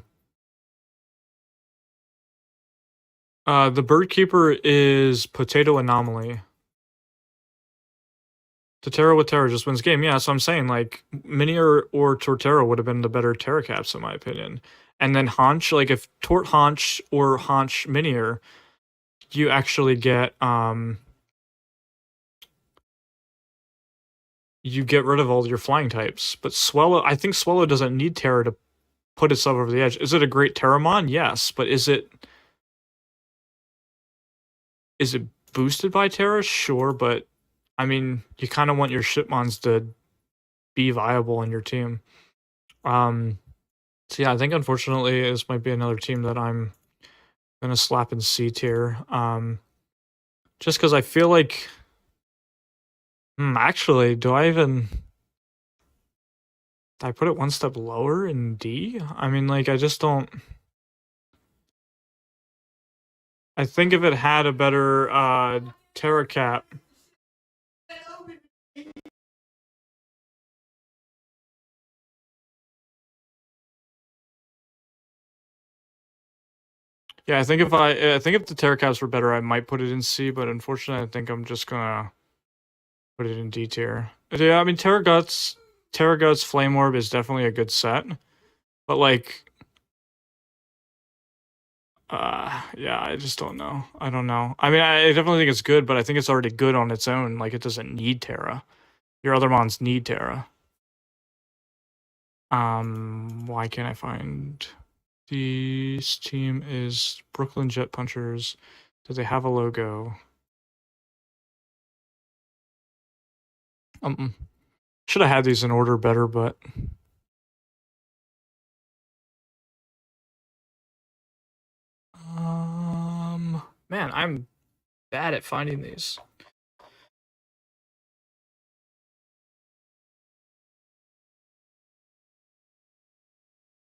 [SPEAKER 2] Bird Keeper is Potato Anomaly. Torterra with Terra just wins game. Yeah, so I'm saying, like, Mini or Torterra would have been the better Terra caps, in my opinion. And then Haunch, like, if Tort Haunch or Haunch Minior, you actually get, you get rid of all your flying types. But Swallow, I think Swallow doesn't need Terra to put itself over the edge. Is it a great Terramon? Yes, but is it boosted by Terra? Sure, but I mean, you kind of want your shipmons to be viable in your team. So yeah, I think unfortunately this might be another team that I'm gonna slap in C tier. Just because I feel like, actually, do I put it one step lower in D? I mean, like, I just don't. I think if it had a better Terra cap. Yeah, I think if the Terra caps were better, I might put it in C, but unfortunately, I think I'm just gonna put it in D tier. Yeah, I mean, Terra Guts, Flame Orb is definitely a good set, but like, Yeah, I just don't know. I don't know. I mean, I definitely think it's good, but I think it's already good on its own. Like, it doesn't need Terra. Your other mons need Terra. Why can't I find... This team is Brooklyn Jet Punchers. Do they have a logo? Should have had these in order better, but... Man, I'm bad at finding these.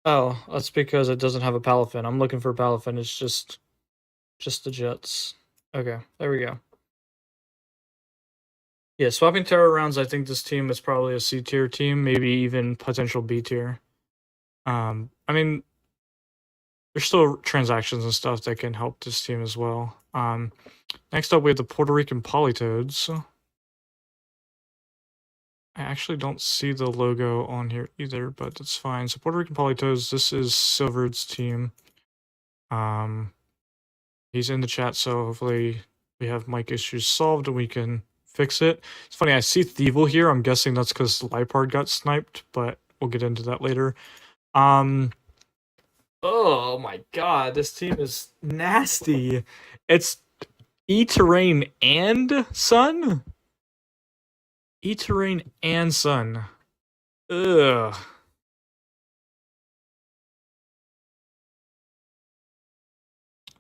[SPEAKER 2] Oh, that's because it doesn't have a Palafin. I'm looking for a Palafin. It's just the Jets. Okay, there we go. Yeah, swapping Terra rounds, I think this team is probably a C tier team, maybe even potential B tier. I mean, there's still transactions and stuff that can help this team as well. Next up, we have the Puerto Rican Polytoads. I actually don't see the logo on here either, but that's fine. So Puerto Rican Polytoads, this is Silvered's team. He's in the chat, so hopefully we have mic issues solved and we can fix it. It's funny, I see Thievul here. I'm guessing that's because Lipard got sniped, but we'll get into that later. Oh my god, this team is nasty. It's E-Terrain and Sun? E-Terrain and Sun. Ugh.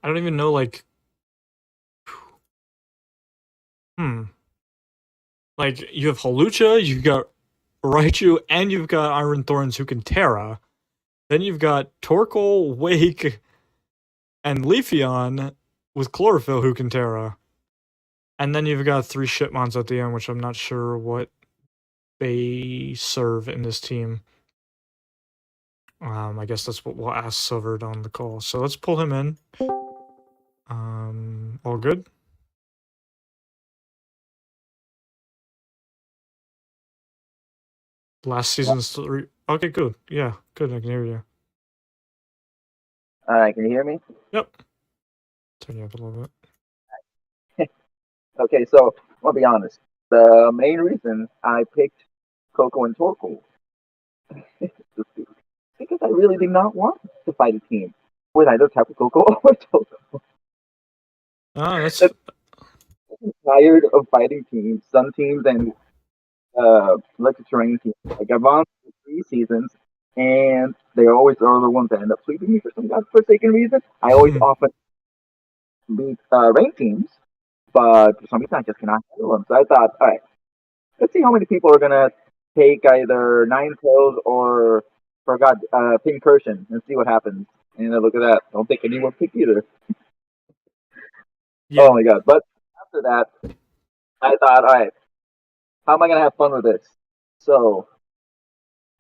[SPEAKER 2] I don't even know, like... Like, you have Holucha, you've got Raichu, and you've got Iron Thorns who can Terra. Then you've got Torkoal, Wake, and Leafeon with Chlorophyll who can Terra. And then you've got 3 Shipmons at the end, which I'm not sure what they serve in this team. I guess that's what we'll ask Silvered on the call. So let's pull him in. All good? Last season's 3. Okay, good. Yeah, good. I can hear you.
[SPEAKER 9] Can you hear me?
[SPEAKER 2] Yep. Turn you up a little
[SPEAKER 9] bit. Okay, so I'll be honest. The main reason I picked Coco and Torkoal because I really did not want to fight a team with either type of Coco or Torkoal.
[SPEAKER 2] Oh, that's...
[SPEAKER 9] I'm tired of fighting teams, some teams and electric terrain teams. Like I've gone through 3 seasons, and they always are the ones that end up sweeping me for some godforsaken reason. I always often beat ranked teams, but for some reason I just cannot handle them. So I thought, all right, let's see how many people are gonna take either Ninetales or Pincursion and see what happens. And look at that, don't think anyone picked either. Yeah. Oh my god! But after that, I thought, all right, how am I gonna have fun with this? So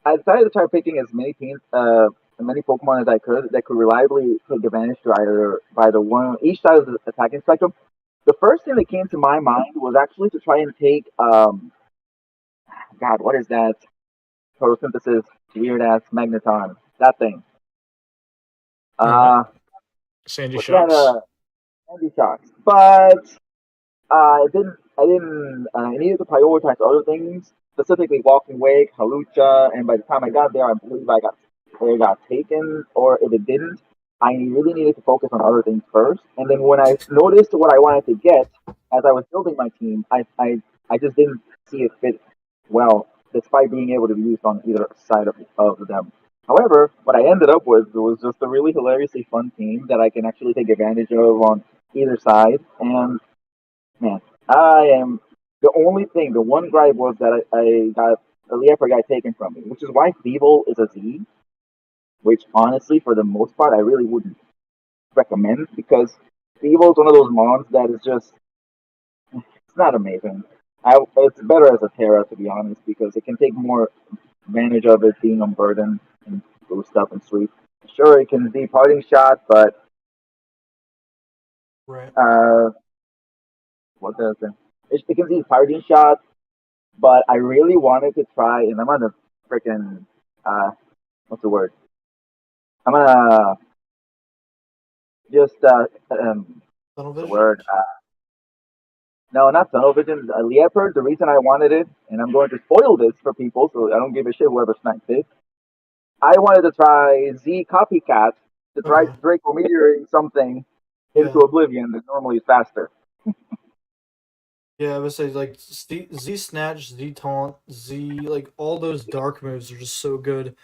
[SPEAKER 9] I decided to start picking as many teams, as many Pokemon as I could that could reliably take advantage to either by the one each side of the attacking spectrum. The first thing that came to my mind was actually to try and take God, what is that? Photosynthesis, weird ass Magneton, that thing.
[SPEAKER 2] Sandy Shocks.
[SPEAKER 9] Sandy Shocks, but I needed to prioritize other things, specifically Walking Wake, Hawlucha, and by the time I got there, I believe it got taken, or if it didn't, I really needed to focus on other things first. And then when I noticed what I wanted to get as I was building my team, I just didn't see it fit well, despite being able to be used on either side of them. However, what I ended up with was just a really hilariously fun team that I can actually take advantage of on either side. And man, the one gripe was that I got a Leopard guy taken from me, which is why Thievul is a Z, which honestly, for the most part, I really wouldn't recommend because Thievul is one of those mons that is just, it's not amazing. It's better as a Terra, to be honest, because it can take more advantage of it being unburdened and boost up and sweep. Sure, it can be parting shot, but
[SPEAKER 2] right.
[SPEAKER 9] What does it can be parting shot, but I really wanted to try, and I'm gonna freaking what's the word? I'm gonna just
[SPEAKER 1] Tunnel
[SPEAKER 9] the
[SPEAKER 1] vision?
[SPEAKER 9] word. No, not tunnel vision. Leopard. The reason I wanted it, and I'm going to spoil this for people, so I don't give a shit whoever sniped it. I wanted to try Z copycat to try
[SPEAKER 1] Okay.
[SPEAKER 9] Draco meteoring something into
[SPEAKER 1] Yeah.
[SPEAKER 9] oblivion that normally is faster.
[SPEAKER 1] Yeah, I would say like Z snatch, Z taunt, Z like all those dark moves are just so good.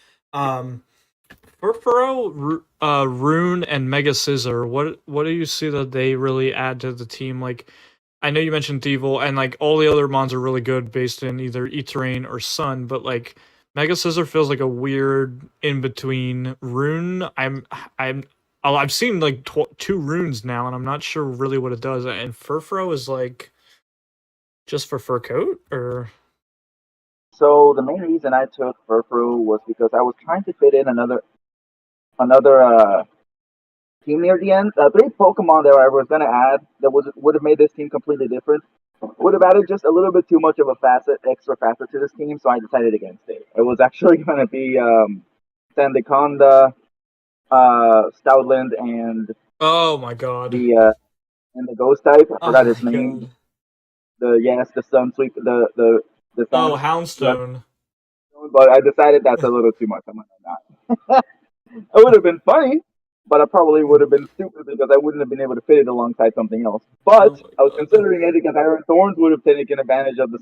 [SPEAKER 1] Furfuro, Rune, and Mega Scissor. What do you see that they really add to the team? Like, I know you mentioned Devil, and like all the other mons are really good based in either E-Terrain or Sun, but like Mega Scissor feels like a weird in between. Rune, I've seen like two runes now, and I'm not sure really what it does. And Furfuro is like just for fur coat, or
[SPEAKER 9] So the main reason I took Furfru was because I was trying to fit in another team near the end. Three Pokemon that I was gonna add that would have made this team completely different. Would have added just a little bit too much of a extra facet to this team, so I decided against it. It was actually gonna be Sandaconda, Stoutland, and
[SPEAKER 1] oh my god,
[SPEAKER 9] the Ghost type. I
[SPEAKER 1] oh
[SPEAKER 9] forgot his
[SPEAKER 1] my
[SPEAKER 9] name.
[SPEAKER 1] god,
[SPEAKER 9] The Sun Sweep, the
[SPEAKER 1] oh
[SPEAKER 9] Sun.
[SPEAKER 1] Houndstone.
[SPEAKER 9] But I decided that's a little too much. I'm like, not. It would have been funny, but I probably would have been stupid because I wouldn't have been able to fit it alongside something else. But
[SPEAKER 1] Oh my
[SPEAKER 9] I was
[SPEAKER 1] god.
[SPEAKER 9] considering it because Iron Thorns would have taken advantage of the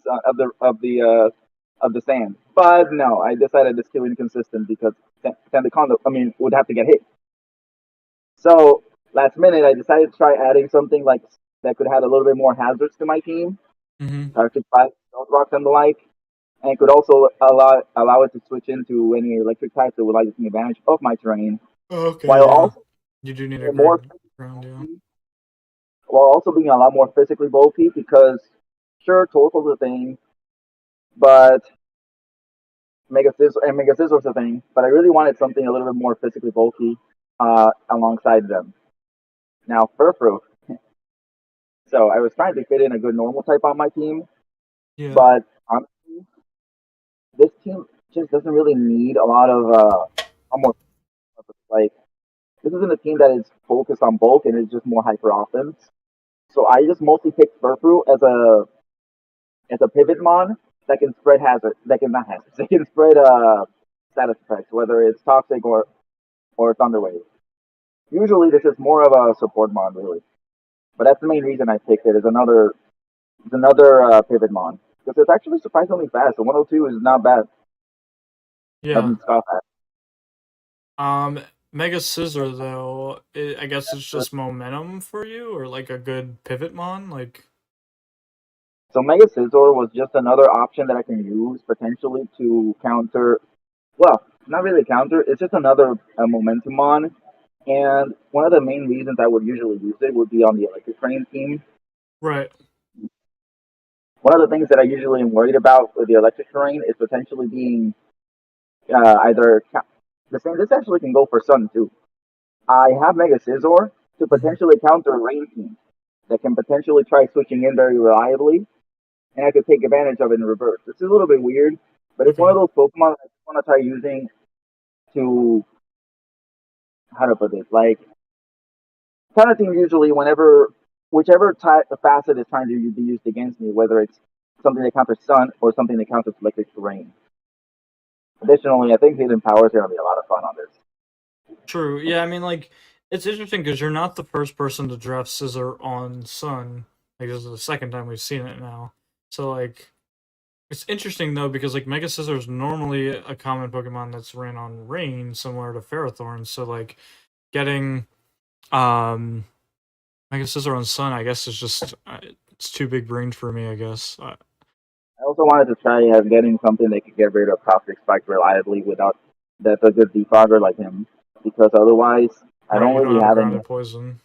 [SPEAKER 9] sand. But no, I decided it's too inconsistent because Sandaconda, I mean, would have to get hit. So last minute, I decided to try adding something like that could add a little bit more hazards to my team,
[SPEAKER 1] Mm-hmm.
[SPEAKER 9] Arctic Fire, Stealth Rocks, and the like, and it could also allow it to switch into any electric types that would like to take advantage of my terrain,
[SPEAKER 1] Okay,
[SPEAKER 9] while
[SPEAKER 1] yeah.
[SPEAKER 9] also
[SPEAKER 1] You do need a
[SPEAKER 9] being more
[SPEAKER 1] grid ground, yeah.
[SPEAKER 9] while also being a lot more physically bulky because sure, Torko's a thing, but Mega Scissor's a thing, but I really wanted something a little bit more physically bulky alongside them. Now Furfru. So I was trying to fit in a good normal type on my team,
[SPEAKER 1] Yeah.
[SPEAKER 9] but honestly, this team just doesn't really need a lot of more like this isn't a team that is focused on bulk and is just more hyper offense. So I just mostly picked Furfru as a pivot mon that can spread hazard, that can not hazards, that can spread status effects, whether it's toxic or thunder wave. Usually this is more of a support mon really, but that's the main reason I picked it. Is another pivot mon because it's actually surprisingly fast. The 102 is not bad.
[SPEAKER 1] Yeah.
[SPEAKER 9] Nothing to scoff at.
[SPEAKER 1] Mega Scissor though, I guess it's just momentum for you, or like a good pivot mon, like.
[SPEAKER 9] So Mega Scizor was just another option that I can use potentially to counter. Well, not really counter. It's just another momentum mon. And one of the main reasons I would usually use it would be on the electric train team.
[SPEAKER 1] Right.
[SPEAKER 9] One of the things that I usually am worried about with the electric terrain is potentially being either the same. This actually can go for Sun too. I have Mega Scizor to potentially counter rain teams that can potentially try switching in very reliably, and I could take advantage of it in reverse. This is a little bit weird, but it's one of those Pokemon I just want to try using to how to put this like kind of team usually whichever facet is trying to be used against me, whether it's something that counters sun or something that counters electric terrain. Additionally, I think hidden powers are gonna be a lot of fun on this.
[SPEAKER 1] True. Yeah, I mean, like, it's interesting because you're not the first person to draft Scissor on Sun. Like, this is the second time we've seen it now. So, like, it's interesting, though, because, like, Mega Scissor is normally a common Pokemon that's ran on Rain, similar to Ferrothorn. So, like, getting Mega Scissor on Sun, I guess, is just, it's too big brain for me, I guess.
[SPEAKER 9] I also wanted to try getting something that could get rid of Toxic Spike reliably without that's a good defogger like him, because otherwise I don't really have any
[SPEAKER 1] poison.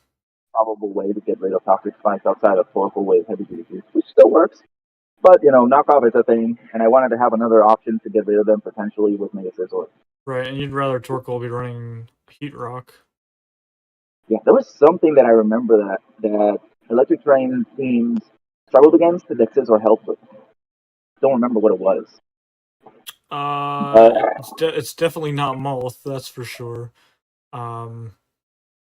[SPEAKER 9] probable way to get rid of Toxic Spikes outside of Torkoal with Heavy Duty, which still works. But knockoff is a thing, and I wanted to have another option to get rid of them potentially with Mega Scizor.
[SPEAKER 1] Right, and you'd rather Torkoal be running Heat Rock.
[SPEAKER 9] Yeah, there was something that I remember that Electric Train teams struggled against that Scizor helped with. Don't remember what it was.
[SPEAKER 1] It's definitely not Moth, that's for sure.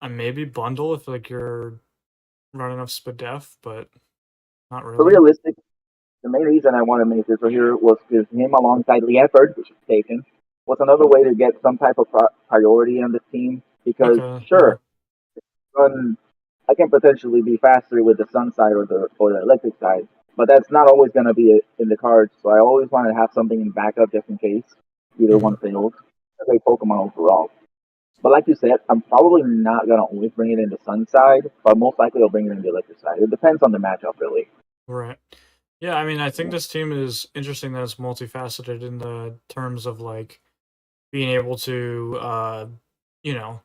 [SPEAKER 1] maybe bundle if like you're running off Spadef, but not
[SPEAKER 9] For
[SPEAKER 1] really.
[SPEAKER 9] realistic, the main reason I wanted Mega Scissor here was because him alongside Leopard, which is taken, was another way to get some type of priority on the team. Because
[SPEAKER 1] Okay,
[SPEAKER 9] sure, run, I can potentially be faster with the sun side or the electric side, but that's not always going to be in the cards. So I always want to have something in backup just in case either
[SPEAKER 1] Mhm.
[SPEAKER 9] one fails. As a Pokemon overall. But like you said, I'm probably not gonna always bring it in the sun side, but most likely I'll bring it in the electric side. It depends on the matchup, really.
[SPEAKER 1] Right. Yeah, I mean, I think this team is interesting that it's multifaceted in the terms of like being able to, you know,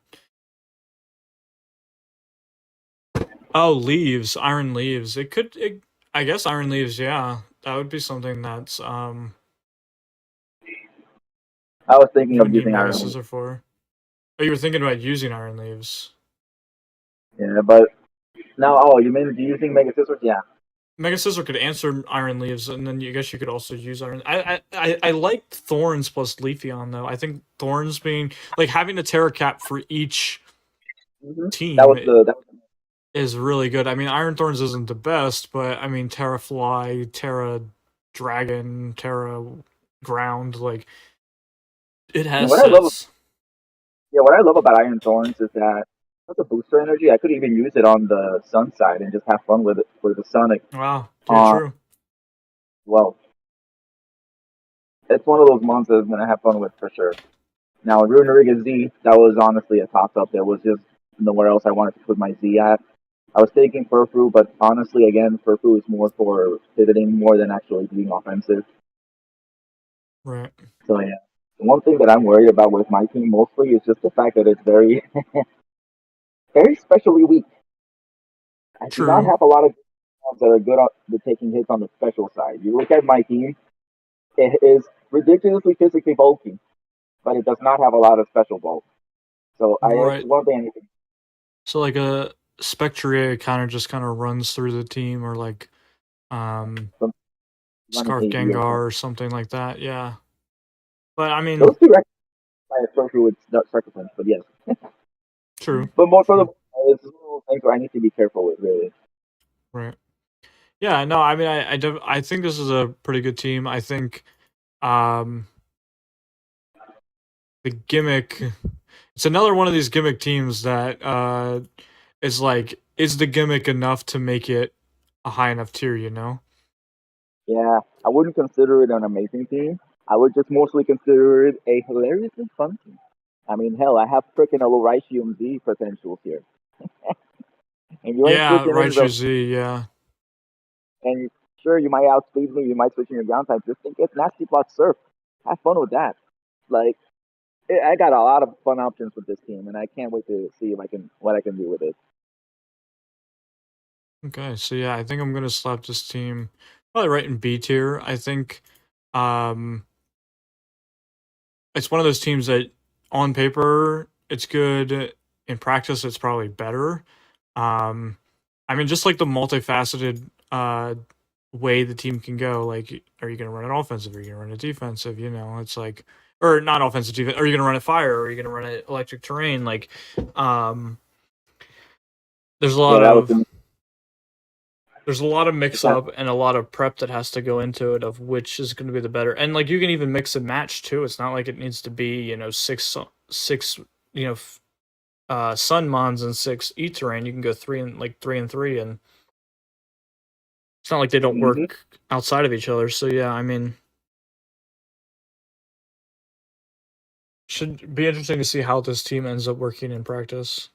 [SPEAKER 1] leaves, iron leaves. I guess iron leaves. Yeah, that would be something that's
[SPEAKER 9] I was thinking
[SPEAKER 1] you
[SPEAKER 9] of
[SPEAKER 1] would need
[SPEAKER 9] using
[SPEAKER 1] Mega
[SPEAKER 9] Iron Leaf.
[SPEAKER 1] Scissor for. Oh, you were thinking about using iron leaves.
[SPEAKER 9] Yeah, but now, oh, you mean using Mega Scissors? Yeah.
[SPEAKER 1] Mega Scissor could answer Iron Leaves, and then you guess you could also use Iron. I like Thorns plus Leafeon though. I think Thorns being like having a Terra Cap for each
[SPEAKER 9] Mm-hmm.
[SPEAKER 1] team
[SPEAKER 9] That was the
[SPEAKER 1] is really good. I mean, Iron Thorns isn't the best, but I mean Terra Fly, Terra Dragon, Terra Ground, like it
[SPEAKER 9] and
[SPEAKER 1] has
[SPEAKER 9] what I love.
[SPEAKER 1] sets.
[SPEAKER 9] Yeah, what I love about Iron Thorns is that that's a booster energy. I could even use it on the sun side and just have fun with it with the Sonic.
[SPEAKER 1] Wow, yeah, true.
[SPEAKER 9] Well, it's one of those monsters I'm gonna have fun with for sure. Now, Runeriga Z, that was honestly a toss up. There was just nowhere else I wanted to put my Z at. I was taking Furfru, but honestly, again, Furfru is more for pivoting more than actually being offensive.
[SPEAKER 1] Right.
[SPEAKER 9] So yeah, the one thing that I'm worried about with my team mostly is just the fact that it's very, very specially weak. I do not
[SPEAKER 1] True.
[SPEAKER 9] have a lot of ones that are good at taking hits on the special side. You look at my team; it is ridiculously physically bulky, but it does not have a lot of special bulk. So it's
[SPEAKER 1] Right.
[SPEAKER 9] one thing I need to.
[SPEAKER 1] So like a Spectrea kind of runs through the team, or like
[SPEAKER 9] Run
[SPEAKER 1] Scarf
[SPEAKER 9] AD or
[SPEAKER 1] Gengar
[SPEAKER 9] something.
[SPEAKER 1] or something like that. Yeah. But I mean,
[SPEAKER 9] Those two actually I start with Sucker Punch, but yes.
[SPEAKER 1] true.
[SPEAKER 9] But more for the
[SPEAKER 1] True.
[SPEAKER 9] it's one of those things where I need to be careful with, really.
[SPEAKER 1] Right. Yeah, no, I mean I think this is a pretty good team. I think um the gimmick it's another one of these gimmick teams that is like is the gimmick enough to make it a high enough tier, you know?
[SPEAKER 9] Yeah, I wouldn't consider it an amazing team. I would just mostly consider it a hilariously fun team. I mean, hell, I have freaking a Lorisium Z potentials here. And you ain't
[SPEAKER 1] Yeah,
[SPEAKER 9] switching into
[SPEAKER 1] Raichu
[SPEAKER 9] the.
[SPEAKER 1] Z, yeah.
[SPEAKER 9] And sure, you might outspeed me, you might switch in your ground type. Just think it's Nasty Plot Surf. Have fun with that. Like, I got a lot of fun options with this team, and I can't wait to see if I can what I can do with it.
[SPEAKER 1] Okay, so yeah, I think I'm gonna slap this team probably right in B tier. I think um it's one of those teams that on paper it's good, in practice it's probably better. I mean, just like the multifaceted way the team can go. Like, are you going to run it offensive? Are you going to run it defensive? You know, it's like, or not offensive defense. Are you going to run it fire? Or are you going to run it electric terrain? Like, there's a
[SPEAKER 9] Yeah,
[SPEAKER 1] lot
[SPEAKER 9] that was
[SPEAKER 1] of
[SPEAKER 9] the.
[SPEAKER 1] mix up and a lot of prep that has to go into it of which is going to be the better. And like, you can even mix and match too. It's not like it needs to be, you know, six, you know, sun mons and 6 e terrain. You can go 3 and 3, and it's not like they don't
[SPEAKER 9] Mm-hmm.
[SPEAKER 1] work outside of each other. So yeah, I mean, should be interesting to see how this team ends up working in practice.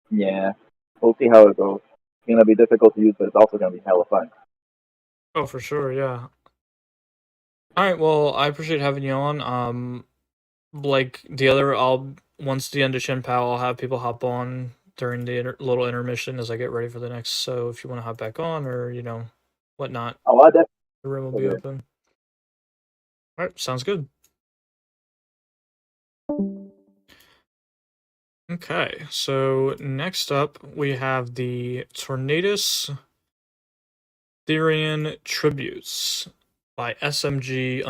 [SPEAKER 9] Yeah, we'll see how it goes. It's gonna be difficult to use, but it's also gonna be hella fun.
[SPEAKER 1] Oh, for sure, yeah. All right, well, I appreciate having you on. Like the other, I'll once the end of chien-pao, I'll have people hop on during the little intermission as I get ready for the next. So if you want to hop back on or you know whatnot,
[SPEAKER 9] Oh, I definitely.
[SPEAKER 1] the room will be open. All right, sounds good. Okay, so next up we have the Tornadus Therian Tributes by SMG_SMG.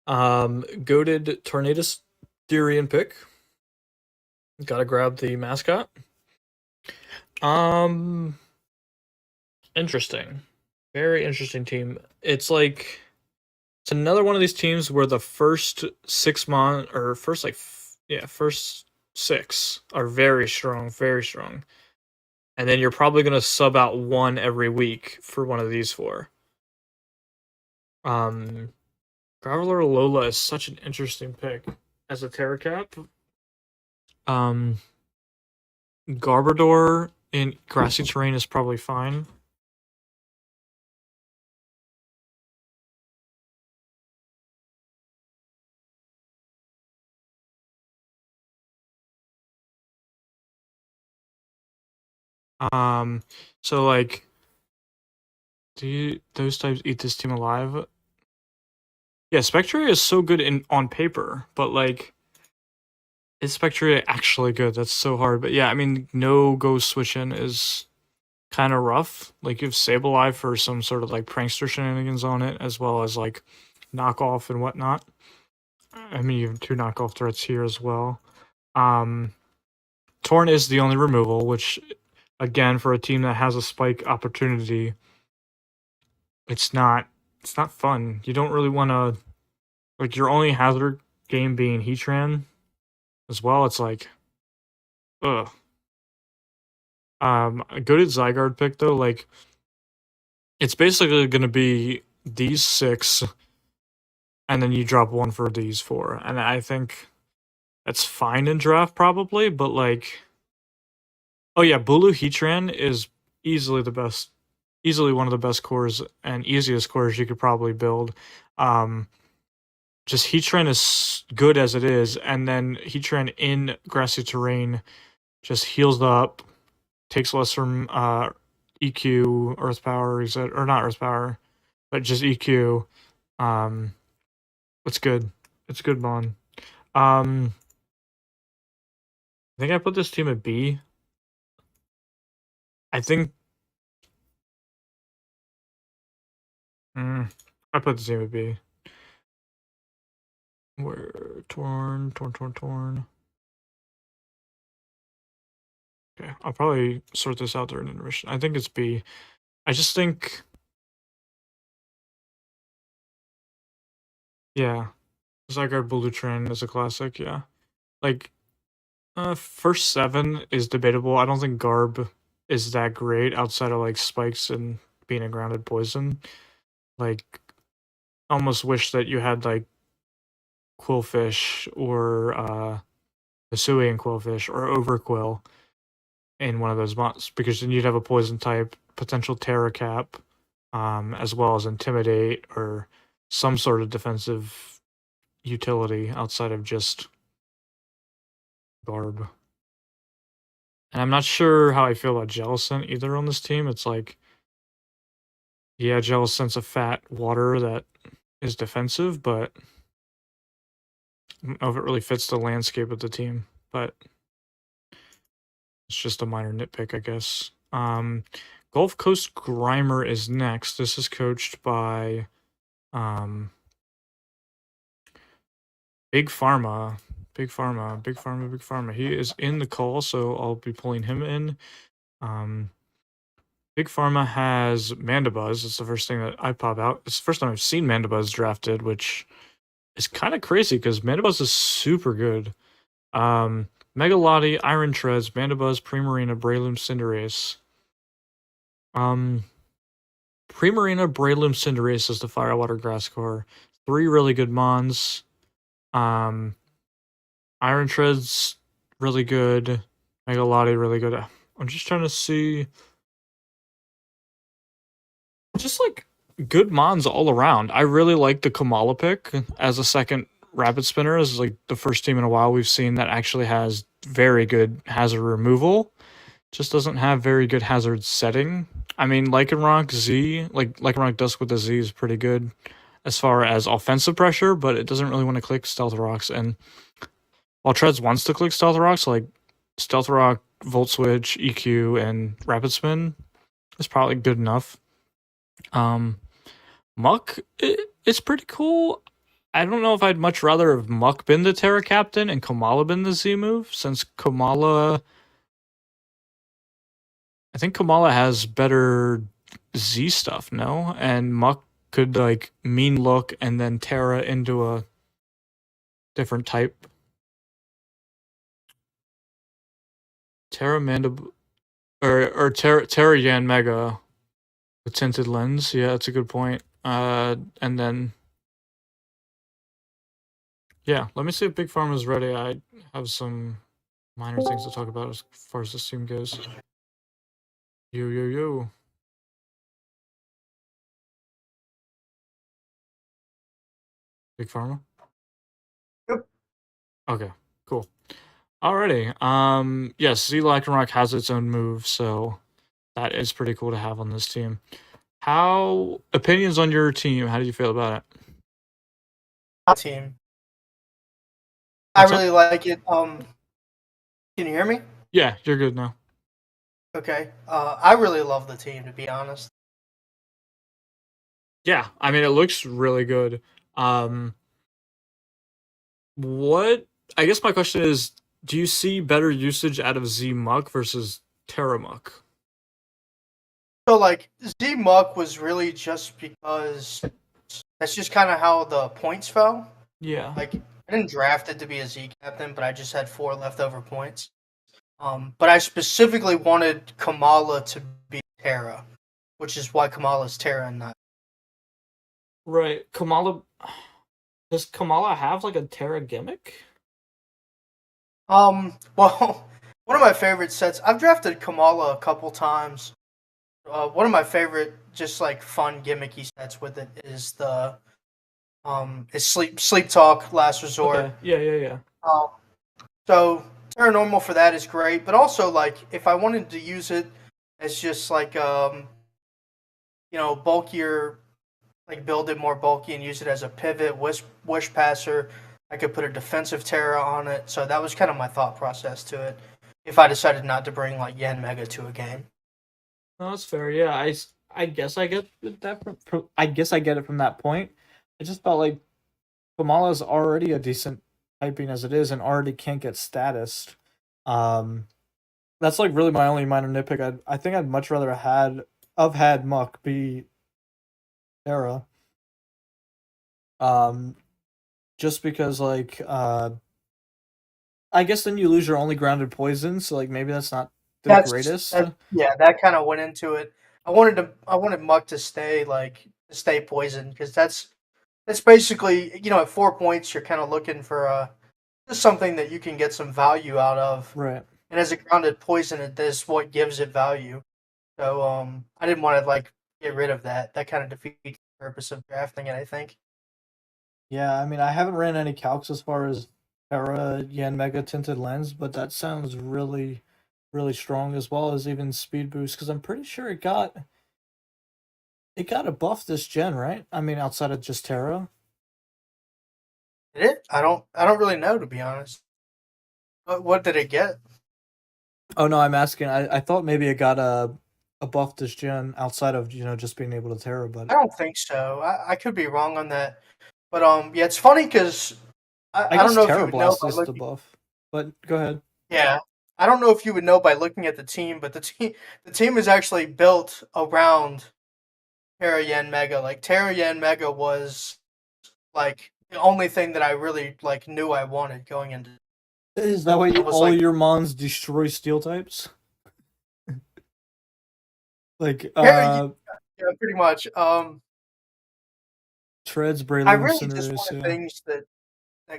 [SPEAKER 1] Goated Tornadus Therian pick. Gotta grab the mascot. Interesting. Very interesting team. It's like it's another one of these teams where the first 6 or first first 6 are very strong, very strong. And then you're probably gonna sub out one every week for one of these 4. Graveler Lola is such an interesting pick as a Terracap. Garbodor in grassy terrain is probably fine. So like, do those types eat this team alive? Yeah, Spectre is so good on paper, but like, is Spectre actually good? That's so hard. But yeah, I mean, no Go Switch In is kind of rough. Like, you have Sableye for some sort of like prankster shenanigans on it, as well as like knockoff and whatnot. I mean, you have 2 knockoff threats here as well. Torn is the only removal, which, again, for a team that has a spike opportunity, it's not fun. You don't really want to, like, your only hazard game being Heatran as well. It's like, ugh. A good Zygarde pick though, like, it's basically going to be these 6, and then you drop 1 for these 4, and I think that's fine in draft probably, but like, oh yeah, Bulu Heatran is easily one of the best cores and easiest cores you could probably build. Just Heatran is good as it is, and then Heatran in grassy terrain just heals up, takes less from EQ, Earth Power, or not Earth Power, but just EQ. It's good. It's good Mon. I think I put this team at B. I think I put the team at B. Where torn. Okay, I'll probably sort this out during intermission. I think it's B. I just think, yeah, Zygarde Bulutran is a classic. Yeah, like, first 7 is debatable. I don't think Garb is that great outside of like spikes and being a grounded poison. Like, almost wish that you had like Quillfish or Hisui and Quillfish or Overquill in one of those months, because then you'd have a poison type, potential Terracap, as well as Intimidate or some sort of defensive utility outside of just Garb. And I'm not sure how I feel about Jellicent either on this team. It's like, yeah, Jellicent's a fat water that is defensive, but I don't know if it really fits the landscape of the team. But it's just a minor nitpick, I guess. Gulf Coast Grimer is next. This is coached by Big Pharma. Big Pharma. He is in the call, so I'll be pulling him in. Big Pharma has Mandibuzz. It's the first thing that I pop out. It's the first time I've seen Mandibuzz drafted, which is kind of crazy because Mandibuzz is super good. Megalotti, Iron Treads, Mandibuzz, Primarina, Breloom, Cinderace. Primarina, Breloom, Cinderace is the Firewater Grass core. 3 really good Mons. Iron Treads, really good. Megalotti, really good. I'm just trying to see. Just like good Mons all around. I really like the Kamala pick as a second Rapid Spinner. As like the first team in a while we've seen that actually has very good hazard removal. Just doesn't have very good hazard setting. I mean, Lycanroc Z, like Lycanroc Dusk with the Z is pretty good as far as offensive pressure, but it doesn't really want to click Stealth Rocks. And while Treads wants to click Stealth Rocks, like Stealth Rock, Volt Switch, EQ, and Rapid Spin is probably good enough. Muck, it's pretty cool. I don't know if I'd much rather have Muck been the Terra Captain and Kamala been the Z move, since Kamala. I think Kamala has better Z stuff, no? And Muck could like mean look and then Terra into a different type. Terra Mandib or Terra Yan Mega with tinted lens. Yeah, that's a good point. And then yeah, let me see if Big Pharma is ready. I have some minor things to talk about as far as this team goes. Yo. Big Pharma?
[SPEAKER 10] Yep.
[SPEAKER 1] Okay, cool. Alrighty. Yes, Z Lycanroc has its own move, so that is pretty cool to have on this team. How opinions on your team? How do you feel about it?
[SPEAKER 10] Team.
[SPEAKER 1] What's
[SPEAKER 10] I
[SPEAKER 1] up?
[SPEAKER 10] really like it. Can you hear me?
[SPEAKER 1] Yeah, you're good now.
[SPEAKER 10] Okay. I really love the team, to be honest.
[SPEAKER 1] Yeah, I mean it looks really good. What I guess my question is, do you see better usage out of Z Muck versus Terra Muck?
[SPEAKER 10] So, like, Z Muck was really just because that's just kind of how the points fell.
[SPEAKER 1] Yeah.
[SPEAKER 10] Like, I didn't draft it to be a Z captain, but I just had 4 leftover points. But I specifically wanted Kamala to be Terra, which is why Kamala's Terra and not.
[SPEAKER 1] Right. Kamala does Kamala have like a Terra gimmick?
[SPEAKER 10] Well, one of my favorite sets. I've drafted Kamala a couple times. One of my favorite, just like fun gimmicky sets with it is the is sleep talk last resort.
[SPEAKER 1] Okay. Yeah.
[SPEAKER 10] So Terra normal for that is great, but also like if I wanted to use it as just like bulkier, like build it more bulky and use it as a pivot wish passer, I could put a defensive Terra on it. So that was kind of my thought process to it. If I decided not to bring like Yan Mega to a game.
[SPEAKER 1] No, that's fair. Yeah, I guess I get that I guess I get it from that point. I just felt like Kamala's already a decent typing as it is and already can't get status. That's like really my only minor nitpick. I think I'd much rather had Muck be Terra. Just because like I guess then you lose your only grounded poison, so like maybe that's not the greatest.
[SPEAKER 10] That kind of went into it. I wanted Muck to stay poisoned because that's basically at 4 points you're kind of looking for just something that you can get some value out of.
[SPEAKER 1] Right.
[SPEAKER 10] And as a grounded poison, it is what gives it value. So I didn't want to like get rid of that. That kind of defeats the purpose of drafting it, I think.
[SPEAKER 1] Yeah, I mean I haven't ran any calcs as far as Terra Yan Mega Tinted Lens, but that sounds really, really strong, as well as even speed boost, because I'm pretty sure it got a buff this gen, right? I mean, outside of just Terra.
[SPEAKER 10] Did it? I don't really know, to be honest. What did it get?
[SPEAKER 1] Oh no, I'm asking. I thought maybe it got a buff this gen outside of just being able to Terra, but
[SPEAKER 10] I don't think so. I could be wrong on that. But yeah, it's funny because I don't know if you would know
[SPEAKER 1] Blast is the buff. But go ahead.
[SPEAKER 10] Yeah, I don't know if you would know by looking at the team, but the team is actually built around Terra Yan Mega. Like Terra Yan Mega was like the only thing that I really like knew I wanted going into.
[SPEAKER 1] Is that why all your mons destroy steel types? Like
[SPEAKER 10] yeah, pretty much.
[SPEAKER 1] Treads, Braylon,
[SPEAKER 10] I really just wanted things that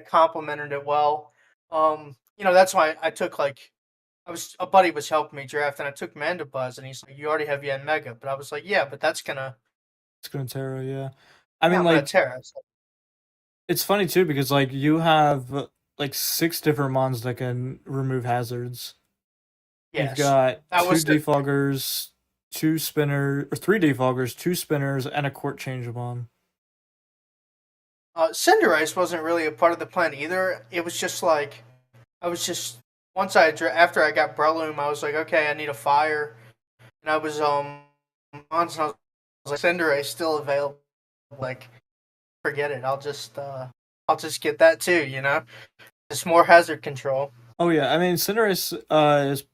[SPEAKER 10] complemented it well. That's why I took a buddy was helping me draft, and I took Mandibuzz, and he's like, "You already have Yan Mega," but I was like, "Yeah, but it's gonna
[SPEAKER 1] Terra, yeah." I mean, like
[SPEAKER 10] Terra. So.
[SPEAKER 1] It's funny too because like you have like 6 different mons that can remove hazards.
[SPEAKER 10] Yes.
[SPEAKER 1] You've got 2 defoggers, 2 spinners, or 3 defoggers, 2 spinners, and a court changeable.
[SPEAKER 10] Cinderace wasn't really a part of the plan either. It was just like once after I got Breloom, I was like, okay, I need a fire, and I was I was like, Cinderace still available. Like, forget it. I'll just I'll just get that too. You know, just more hazard control.
[SPEAKER 1] Oh yeah, I mean Cinderace is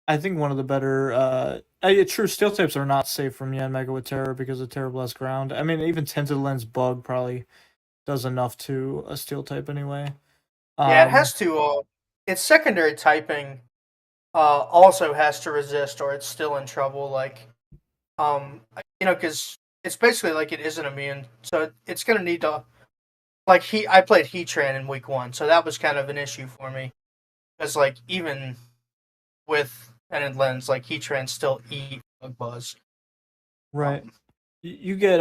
[SPEAKER 1] I think one of the better. True, steel types are not safe from Yanmega with Terra because of Terra Blast Ground. I mean, even Tinted Lens Bug probably does enough to a steel type anyway.
[SPEAKER 10] Yeah, it has to. Its secondary typing also has to resist, or it's still in trouble. Like, because it's basically like it isn't immune, so it's gonna need to. Like I played Heatran in week 1, so that was kind of an issue for me, because like even with Tinted Lens, like Heatran still eat Bug Buzz.
[SPEAKER 1] Right. You get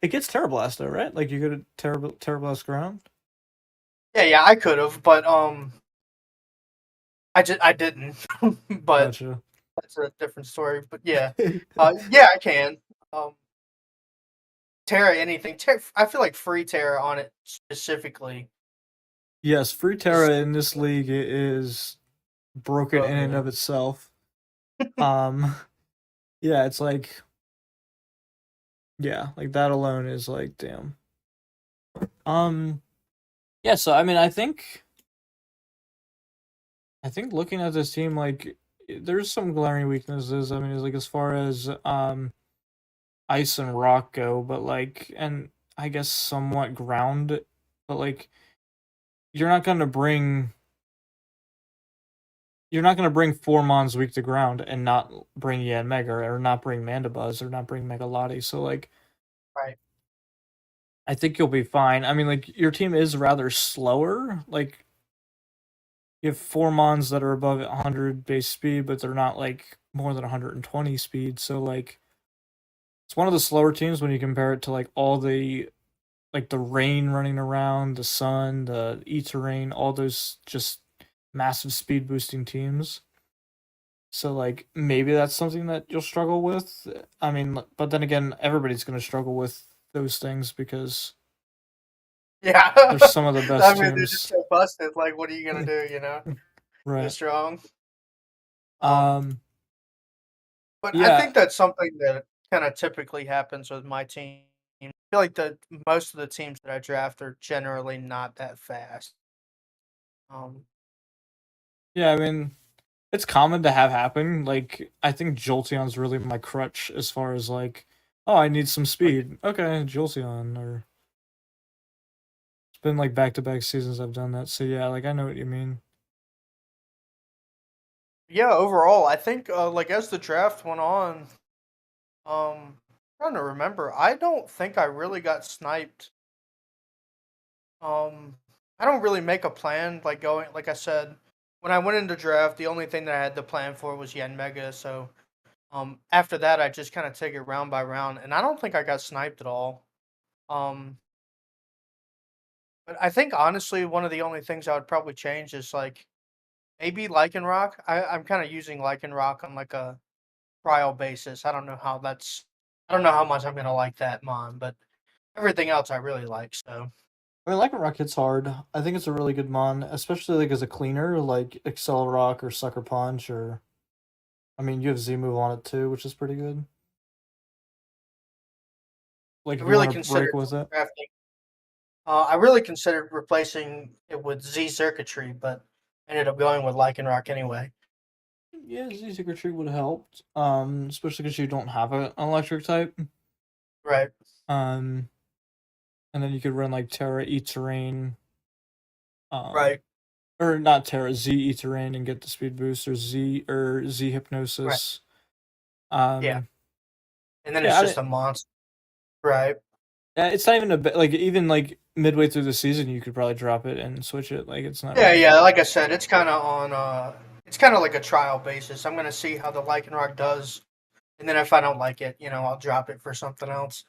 [SPEAKER 1] it gets Terra Blast though, right? Like you get a Terra Blast Ground.
[SPEAKER 10] Yeah, I could have, but I didn't. But
[SPEAKER 1] Gotcha.
[SPEAKER 10] that's a different story. But yeah, yeah, I can. Terra anything. I feel like free Terra on it specifically.
[SPEAKER 1] Yes, free Terra in this league is broken in and
[SPEAKER 10] man.
[SPEAKER 1] of itself. Yeah, it's like, yeah, like that alone is like, damn. Yeah, so I mean, I think looking at this team, like, there's some glaring weaknesses. I mean, it's like as far as ice and rock go, but like, and I guess somewhat ground, but like, you're not gonna bring 4 Mons weak to ground and not bring Yanmega or not bring Mandibuzz or not bring Megalotti. So like,
[SPEAKER 10] Right.
[SPEAKER 1] I think you'll be fine. I mean, like your team is rather slower. Like you have 4 Mons that are above 100 base speed, but they're not like more than 120 speed. So like, it's one of the slower teams when you compare it to like all the like the rain running around, the sun, the E-Terrain, all those just massive speed boosting teams. So like maybe that's something that you'll struggle with. I mean, but then again, everybody's going to struggle with those things because
[SPEAKER 10] Yeah,
[SPEAKER 1] they're some of the best
[SPEAKER 10] I mean, they're
[SPEAKER 1] teams.
[SPEAKER 10] just so busted. Like, what are you gonna do? You know, they're
[SPEAKER 1] Right.
[SPEAKER 10] strong. But
[SPEAKER 1] yeah.
[SPEAKER 10] I think that's something that kind of typically happens with my team. I feel like most of the teams that I draft are generally not that fast.
[SPEAKER 1] Yeah, I mean, it's common to have happen. Like, I think Jolteon's really my crutch as far as like, oh, I need some speed. Okay, Jolteon. Or it's been like back-to-back seasons I've done that. So yeah, like I know what you mean.
[SPEAKER 10] Yeah, overall, I think like as the draft went on, trying to remember, I don't think I really got sniped. I don't really make a plan like going. Like I said, when I went into draft, the only thing that I had to plan for was Yanmega. So, after that, I just kind of take it round by round, and I don't think I got sniped at all. Um, but I think honestly, one of the only things I would probably change is like maybe Lycanroc. I'm kind of using Lycanroc on like a trial basis. I don't know how that's. I don't know how much I'm gonna like that mon, but everything else I really like. So.
[SPEAKER 1] I mean, Lycanroc hits hard. I think it's a really good mon, especially like as a cleaner, like Accelerock or Sucker Punch, or I mean, you have Z move on it too, which is pretty good. Like,
[SPEAKER 10] I
[SPEAKER 1] if you
[SPEAKER 10] really
[SPEAKER 1] want to
[SPEAKER 10] considered
[SPEAKER 1] break with it.
[SPEAKER 10] drafting. I really considered replacing it with Z Circuitry, but ended up going with Lycanroc anyway.
[SPEAKER 1] Yeah, Z Secret Tree would have helped. Especially because you don't have an electric type.
[SPEAKER 10] Right.
[SPEAKER 1] And then you could run like Terra E-Terrain.
[SPEAKER 10] Right.
[SPEAKER 1] Or not Terra, Z E-Terrain and get the speed boost, or Z Hypnosis.
[SPEAKER 10] Yeah. And then
[SPEAKER 1] yeah,
[SPEAKER 10] it's just a monster. Right.
[SPEAKER 1] It's not even a bit like even like midway through the season you could probably drop it and switch it. Like it's not.
[SPEAKER 10] Yeah. Like I said, it's kind of on. It's kind of like a trial basis. I'm gonna see how the Lycanroc does, and then if I don't like it, I'll drop it for something else.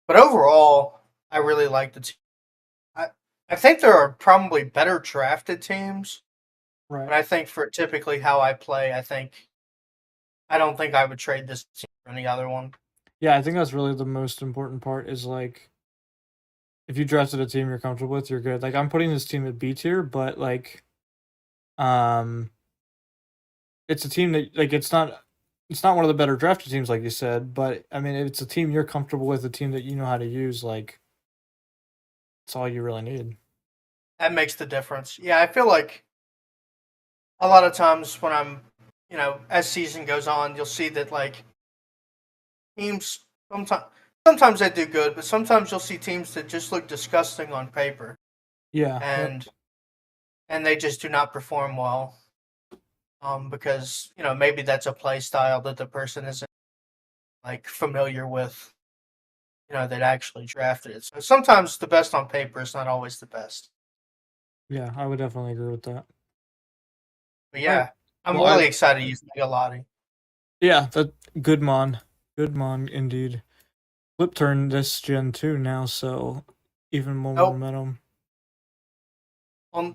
[SPEAKER 10] But overall, I really like the team. I think there are probably better drafted teams.
[SPEAKER 1] Right.
[SPEAKER 10] But I think for typically how I play, I don't think I would trade this team for any other one.
[SPEAKER 1] Yeah, I think that's really the most important part is like if you drafted a team you're comfortable with, you're good. Like I'm putting this team at B tier, but like it's a team that like it's not one of the better drafted teams like you said, but I mean it's a team you're comfortable with, a team that you know how to use, like That's all you really need.
[SPEAKER 10] That makes the difference. Yeah, I feel like a lot of times when I'm, as season goes on, you'll see that like teams sometimes they do good, but sometimes you'll see teams that just look disgusting on paper,
[SPEAKER 1] Yeah.
[SPEAKER 10] and they just do not perform well. Because maybe that's a play style that the person isn't like familiar with. That actually drafted it. So sometimes the best on paper is not always the best.
[SPEAKER 1] Yeah, I would definitely agree with that.
[SPEAKER 10] But yeah,
[SPEAKER 1] Alright.
[SPEAKER 10] I'm
[SPEAKER 1] Well,
[SPEAKER 10] really excited to use Megalotti.
[SPEAKER 1] Yeah, good mon indeed. Flip turn this gen 2 now, so even more
[SPEAKER 10] Nope.
[SPEAKER 1] momentum.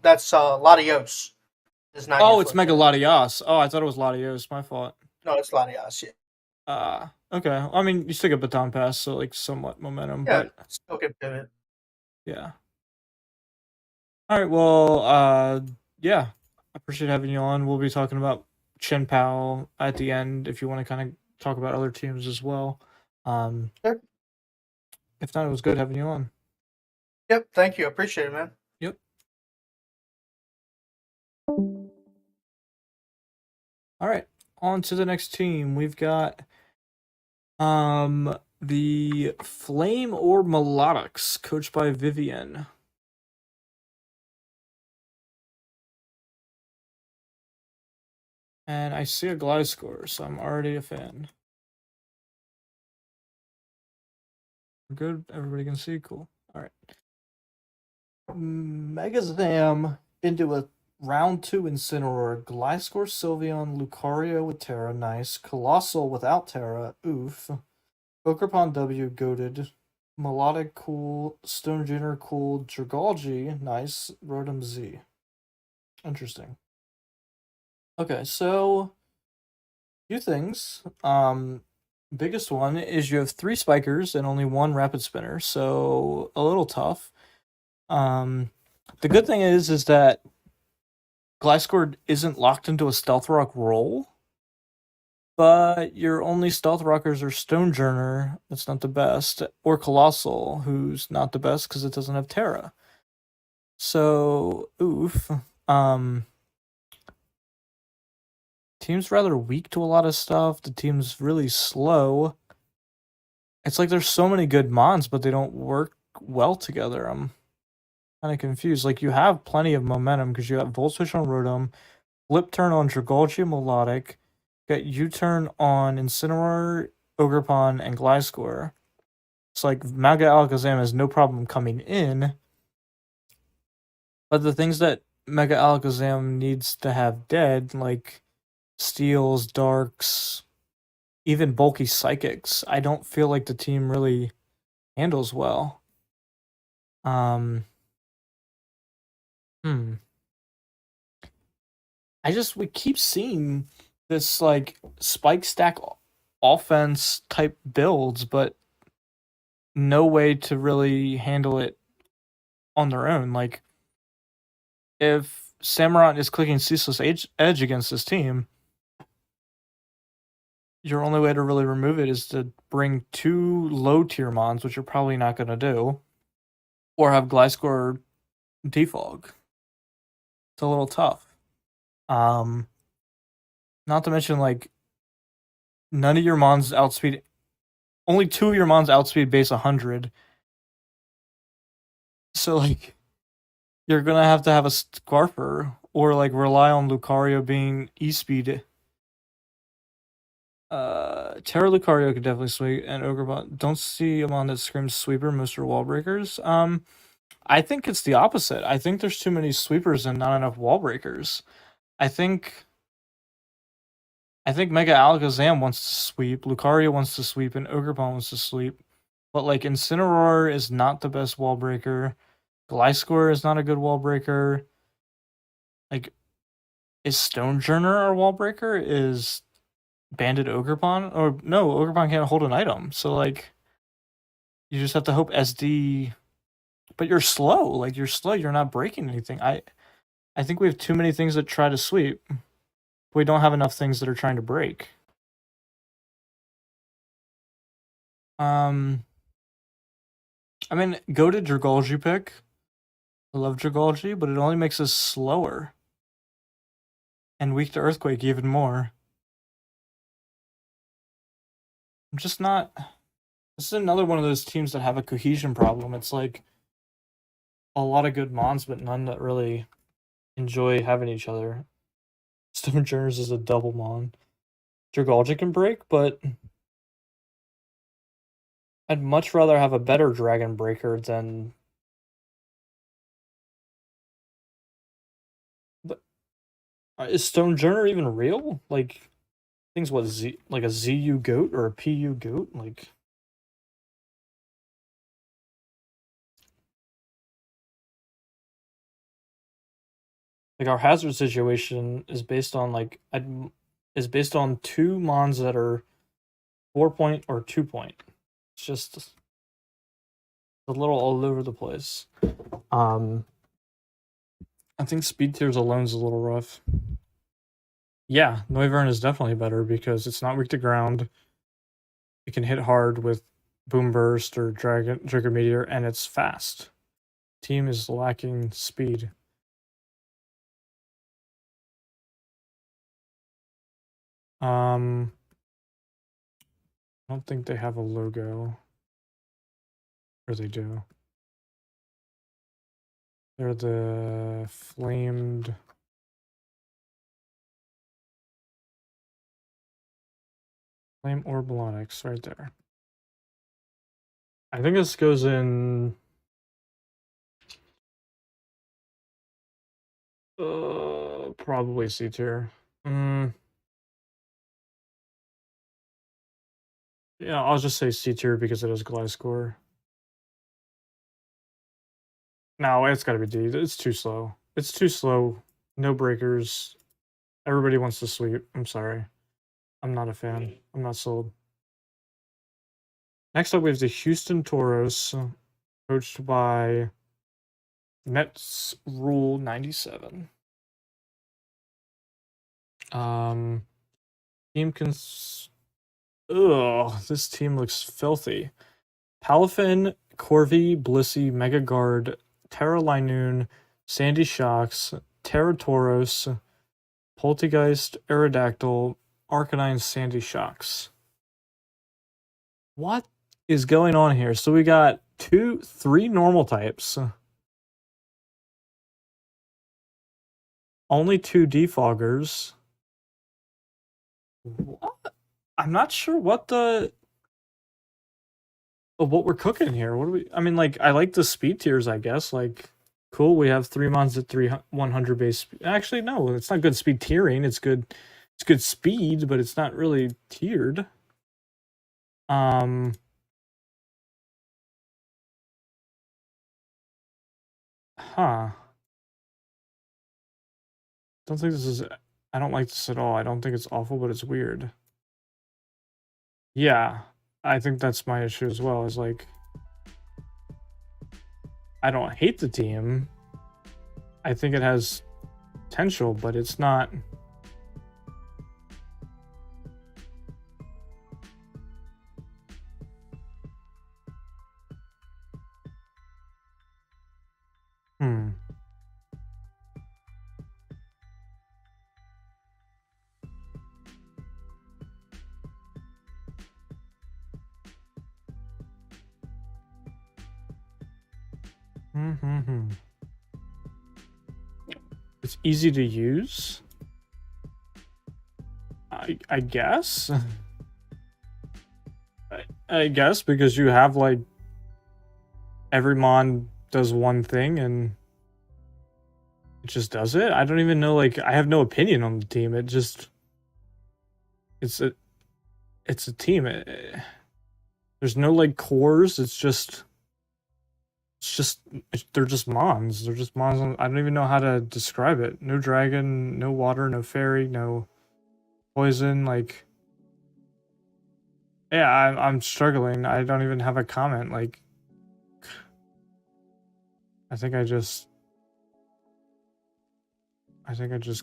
[SPEAKER 10] That's Latios. Is not.
[SPEAKER 1] Oh,
[SPEAKER 10] your
[SPEAKER 1] it's
[SPEAKER 10] flip
[SPEAKER 1] Mega
[SPEAKER 10] turn.
[SPEAKER 1] Latios. Oh, I thought it was Latios. My fault.
[SPEAKER 10] No, it's Latios. Yeah.
[SPEAKER 1] Okay. I mean, you still get baton pass, so like somewhat momentum,
[SPEAKER 10] Yeah.
[SPEAKER 1] but
[SPEAKER 10] Still can pivot.
[SPEAKER 1] yeah. All right. Well, yeah. I appreciate having you on. We'll be talking about chien-pao at the end if you want to kind of talk about other teams as well.
[SPEAKER 10] Sure.
[SPEAKER 1] If not, it was good having you on.
[SPEAKER 10] Yep. Thank you. I appreciate it, man.
[SPEAKER 1] Yep. All right. On to the next team. We've got the Flame Orb Melodics, coached by Vivian. And I see a Gliscor, so I'm already a fan. Good, everybody can see, cool. Alright. Megazam into a round 2 Incineroar, Gliscor, Sylveon, Lucario with Terra, nice. Colossal without Terra, oof. Okerpon W, goated. Melodic, cool. Stone Junior, cool. Dragalge, nice. Rotom Z. Interesting. Okay, so few things. Biggest one is you have 3 spikers and only 1 rapid spinner, so a little tough. The good thing is that Gliscor isn't locked into a Stealth Rock role, but your only Stealth Rockers are Stonejourner, that's not the best, or Colossal, who's not the best because it doesn't have Terra. So, oof. Team's rather weak to a lot of stuff. The team's really slow. It's like there's so many good mons, but they don't work well together. I'm kind of confused. Like, you have plenty of momentum because you have Volt Switch on Rotom, Flip Turn on Dragalge Melodic, got U-Turn on Incineroar, Ogerpon, and Gliscor. It's like Mega Alakazam has no problem coming in, but the things that Mega Alakazam needs to have dead, like Steels, Darks, even bulky Psychics, I don't feel like the team really handles well. We keep seeing this like spike stack offense type builds, but no way to really handle it on their own. Like, if Samurott is clicking Ceaseless Edge against this team, your only way to really remove it is to bring 2 low tier mons, which you're probably not going to do, or have Gliscor defog. It's a little tough. Not to mention, like, none of your mons outspeed. Only 2 of your mons outspeed base 100. So, like, you're gonna have to have a Scarfer, or like rely on Lucario being E-speed. Terra Lucario could definitely sweep, and Ogrebot. Don't see a mon that screams sweeper, Mr. Wall Breakers. I think it's the opposite. I think there's too many sweepers and not enough wall breakers. I think Mega Alakazam wants to sweep, Lucario wants to sweep, and Ogerpon wants to sweep. But like Incineroar is not the best wall breaker. Gliscor is not a good wall breaker. Like, is Stonejourner our wall breaker? Is Banded Ogerpon? Or no, Ogerpon can't hold an item. So like, you just have to hope SD. But you're slow. Like, you're slow. You're not breaking anything. I think we have too many things that try to sweep. We don't have enough things that are trying to break. I mean, go to Dragalge pick. I love Dragalge, but it only makes us slower. And weak to Earthquake even more. I'm just not... This is another one of those teams that have a cohesion problem. It's like a lot of good mons, but none that really enjoy having each other. Stonejourners is a double mon. Dragalge can break, but I'd much rather have a better Dragon Breaker than... But is Stonejourner even real? Like, things what, like a ZU goat or a PU goat? Like... Like, our hazard situation is based on, like, is based on 2 mons that are 4-point or 2-point. It's just a little all over the place. I think speed tiers alone is a little rough. Yeah, Noivern is definitely better because it's not weak to ground. It can hit hard with Boom Burst or Trigger Meteor, and it's fast. Team is lacking speed. I don't think they have a logo. Or they do. They're the flamed... Flame Orblonics right there. I think this goes in... probably C tier. Yeah, I'll just say C tier because it has Gliscor. No, it's gotta be D. It's too slow. It's too slow. No breakers. Everybody wants to sweep. I'm sorry. I'm not a fan. I'm not sold. Next up, we have the Houston Toros, coached by Mets Rule 97. Team this team looks filthy. Palafin, Corvi, Blissey, Mega Guard, Terra Linoon, Sandy Shocks, Terra Tauros, Poltergeist, Aerodactyl, Arcanine, Sandy Shocks. What is going on here? So we got 3 normal types. Only 2 defoggers. What? I'm not sure what we're cooking here. What do we... I mean, like, I like the speed tiers, I guess. Like, cool, we have 3 mons at 100 base. Actually, no, it's not good speed tiering. It's good speed, but it's not really tiered. Don't think this is... I don't like this at all. I don't think it's awful, but it's weird. Yeah, I think that's my issue as well, is like... I don't hate the team. I think it has potential, but it's not... It's easy to use. I guess. I guess because you have like every mon does one thing and it just does it. I don't even know. Like, I have no opinion on the team. It just it's a team. There's no like cores. It's just they're just mons. They're just mons. I don't even know how to describe it. No dragon, no water, no fairy, no poison. Like, yeah, I'm struggling. I don't even have a comment. Like, I think I just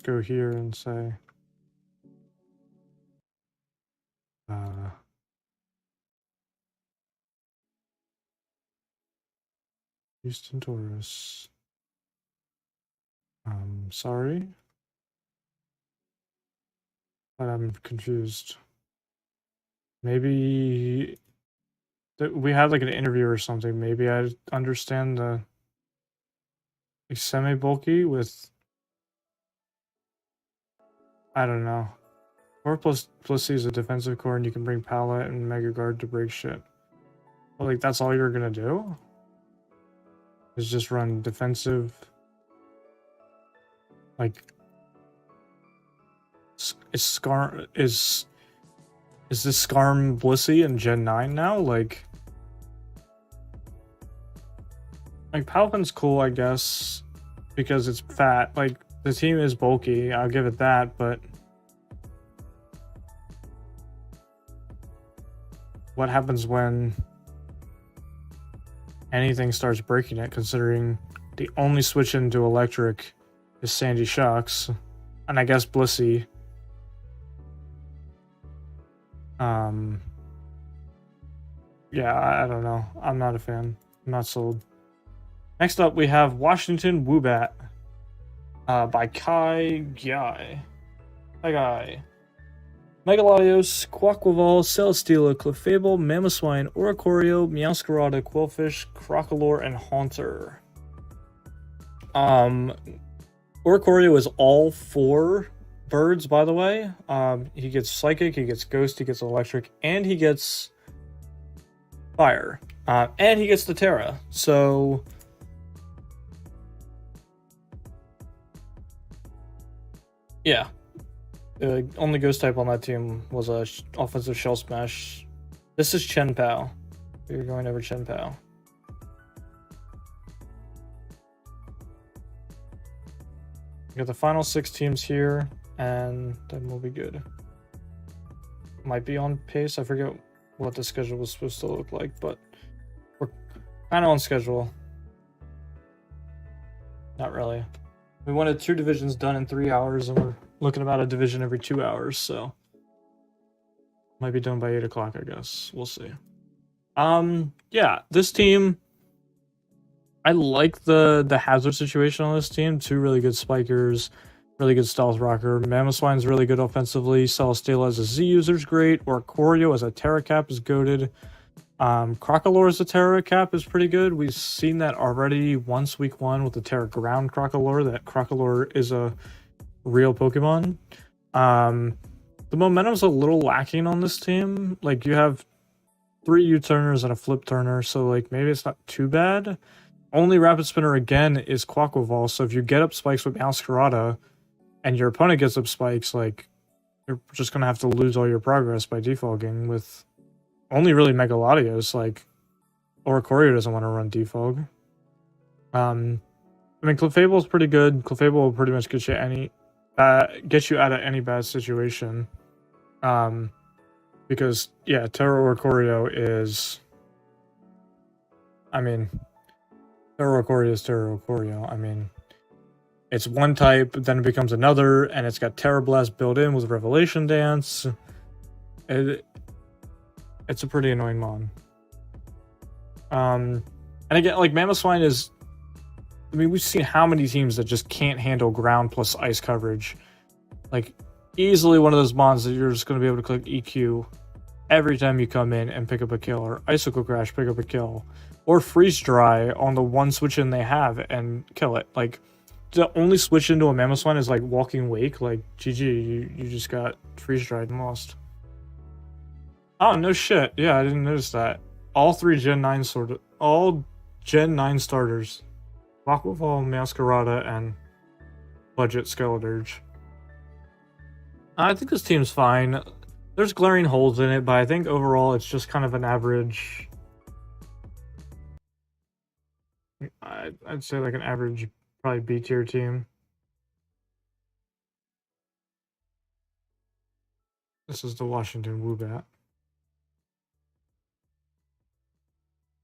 [SPEAKER 1] go here and say, Houston Taurus. Sorry. But I'm confused. Maybe we had like an interview or something. Maybe I understand the like, semi-bulky with, I don't know. 4++C is a defensive core, and you can bring Palette and Mega Guard to break shit. But like that's all you're gonna do? Is just run defensive, like is this Skarm Blissey in Gen 9 now? Like Palpin's cool, I guess, because it's fat. Like the team is bulky, I'll give it that, but what happens when anything starts breaking it, considering the only switch into electric is Sandy Shocks, and I guess Blissey. Yeah, I don't know. I'm not a fan. I'm not sold. Next up, we have Washington Woobat by Kai Guy. Kai Guy. Megalodios, Quaquaval, Celesteela, Clefable, Mamoswine, Oricorio, Meowscarada, Quillfish, Crocolore, and Haunter. Oricorio is all 4 birds, by the way. He gets Psychic, he gets Ghost, he gets Electric, and he gets Fire. And he gets the Terra. So yeah. The only Ghost type on that team was a offensive Shell Smash. This is chien-pao. We're going over chien-pao. We got the final 6 teams here, and then we'll be good. Might be on pace. I forget what the schedule was supposed to look like, but we're kind of on schedule. Not really. We wanted 2 divisions done in 3 hours, and we're looking about a division every 2 hours, so might be done by 8 o'clock, I guess. We'll see. Yeah, this team, I like the hazard situation on this team. 2 really good spikers, really good stealth rocker. Mamoswine's really good offensively. Celesteela as a Z user is great. Oricorio as a Terra Cap is goated. Crocolore as a Terra Cap is pretty good. We've seen that already once week 1 with the Terra Ground Crocolore. That Crocolore is a real Pokemon. The momentum's a little lacking on this team. Like, you have 3 U-turners and a flip turner, so like maybe it's not too bad. Only rapid spinner again is Quaquaval, so if you get up spikes with Meowscarada and your opponent gets up spikes, like you're just gonna have to lose all your progress by defogging with only really Megalodios. Like Oricorio doesn't want to run defog. I mean, Clefable is pretty good. Clefable will pretty much get you out of any bad situation. Because yeah, Terra Oricorio is, I mean, Terra Oricorio is Terra Oricorio. I mean, it's one type, then it becomes another, and it's got Terra Blast built in with Revelation Dance. It's a pretty annoying mon. And again, like Mamoswine is, I mean, we've seen how many teams that just can't handle ground plus ice coverage. Like, easily one of those mons that you're just going to be able to click EQ every time you come in and pick up a kill, or Icicle Crash, pick up a kill, or Freeze Dry on the one switch in they have and kill it. Like, the only switch into a Mamoswine is like Walking Wake. Like, GG, you just got Freeze Dried and lost. Oh, no shit. Yeah, I didn't notice that. All 3 Gen 9 all Gen 9 starters. Quaquaval, Meowscarada, and Budget Skeledirge. I think this team's fine. There's glaring holes in it, but I think overall it's just kind of an average. I'd say like an average, probably B tier team. This is the Washington Woobat.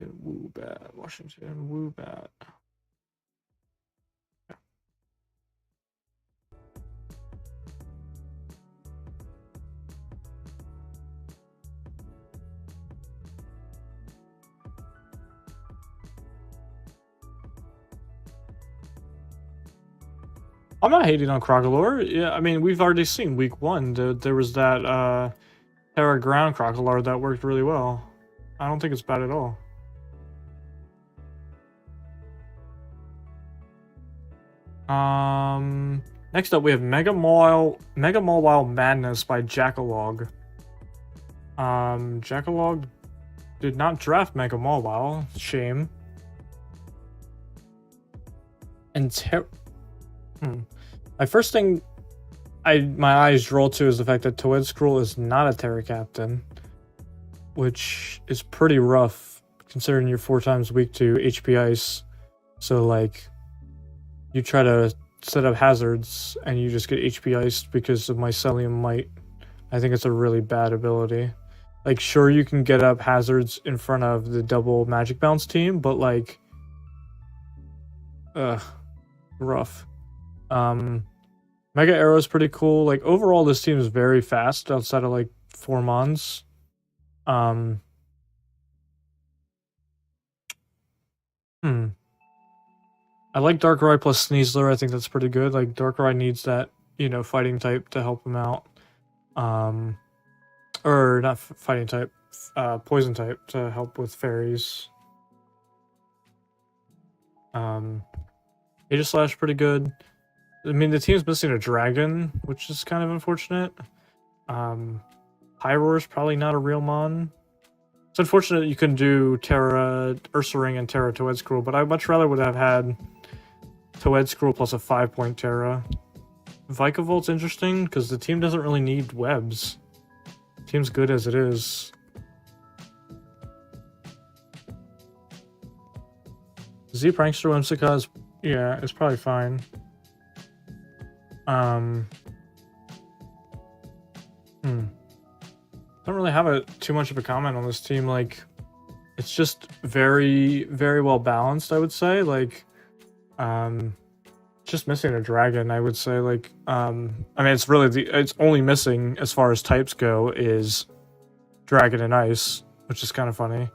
[SPEAKER 1] Woobat, Washington Woobat. I'm not hating on Crocolore. Yeah, I mean, we've already seen week 1. There was that Terra Ground Crocolore that worked really well. I don't think it's bad at all. Next up we have Mega Mawile Madness by Jackalog. Jackalog did not draft Mega Mawile. Shame. And my first thing my eyes roll to is the fact that Toed Scroll is not a Terra Captain, which is pretty rough considering you're 4 times weak to HP Ice. So like, you try to set up hazards and you just get HP Iced because of Mycelium Might. I think it's a really bad ability. Like, sure, you can get up hazards in front of the double Magic Bounce team, but like, rough. Mega Arrow is pretty cool. Like, overall, this team is very fast outside of like 4 mons. I like Darkrai plus Sneasler. I think that's pretty good. Like, Darkrai needs that, fighting type to help him out. Or not fighting type, poison type to help with fairies. Aegislash pretty good. I mean, the team's missing a dragon, which is kind of unfortunate. Pyroar is probably not a real mon. It's unfortunate you couldn't do Terra Ursaring and Terra Toed Scroll, but I much rather would have had Toed Scroll plus a 5-point Terra. Vikavoult's interesting because the team doesn't really need webs. The team's good as it is. Z Prankster Whimsicott is, it's probably fine. Don't really have too much of a comment on this team. Like, it's just very, very well balanced, I would say. Like, just missing a dragon, I would say. Like, I mean, it's only missing as far as types go is dragon and ice, which is kind of funny.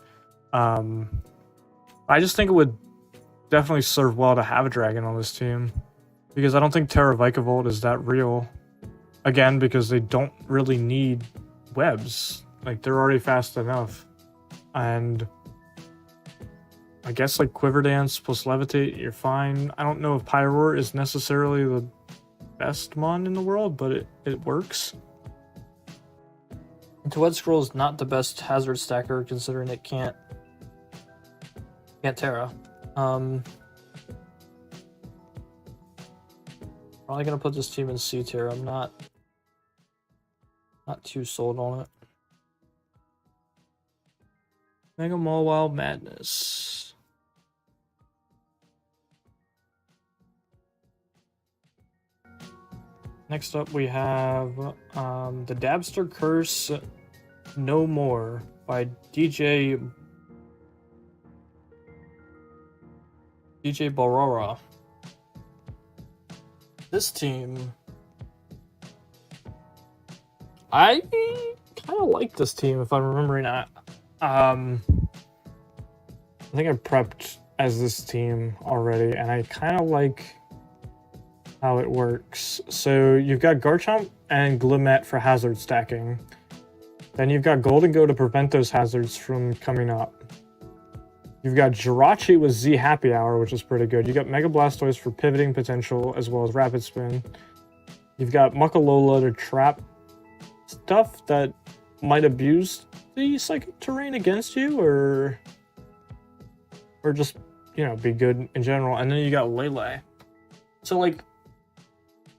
[SPEAKER 1] I just think it would definitely serve well to have a dragon on this team, because I don't think Terra Vikavolt is that real. Again, because they don't really need webs. Like, they're already fast enough. And I guess like Quiver Dance plus Levitate, you're fine. I don't know if Pyroar is necessarily the best mon in the world, but it works. And Toed Scroll is not the best hazard stacker considering it can't Terra. Probably gonna put this team in C tier. I'm not too sold on it. Mega Mawile Madness. Next up we have the Dabster Curse No More by DJ Barora. This team, I kind of like this team if I'm remembering. I think I prepped as this team already, and I kind of like how it works. So you've got Garchomp and Glimmet for hazard stacking. Then you've got Golden Go to prevent those hazards from coming up. You've got Jirachi with Z Happy Hour, which is pretty good. You got Mega Blastoise for pivoting potential as well as Rapid Spin. You've got Muckalola to trap stuff that might abuse the Psychic Terrain against you, or just, be good in general. And then you got Lele. So, like,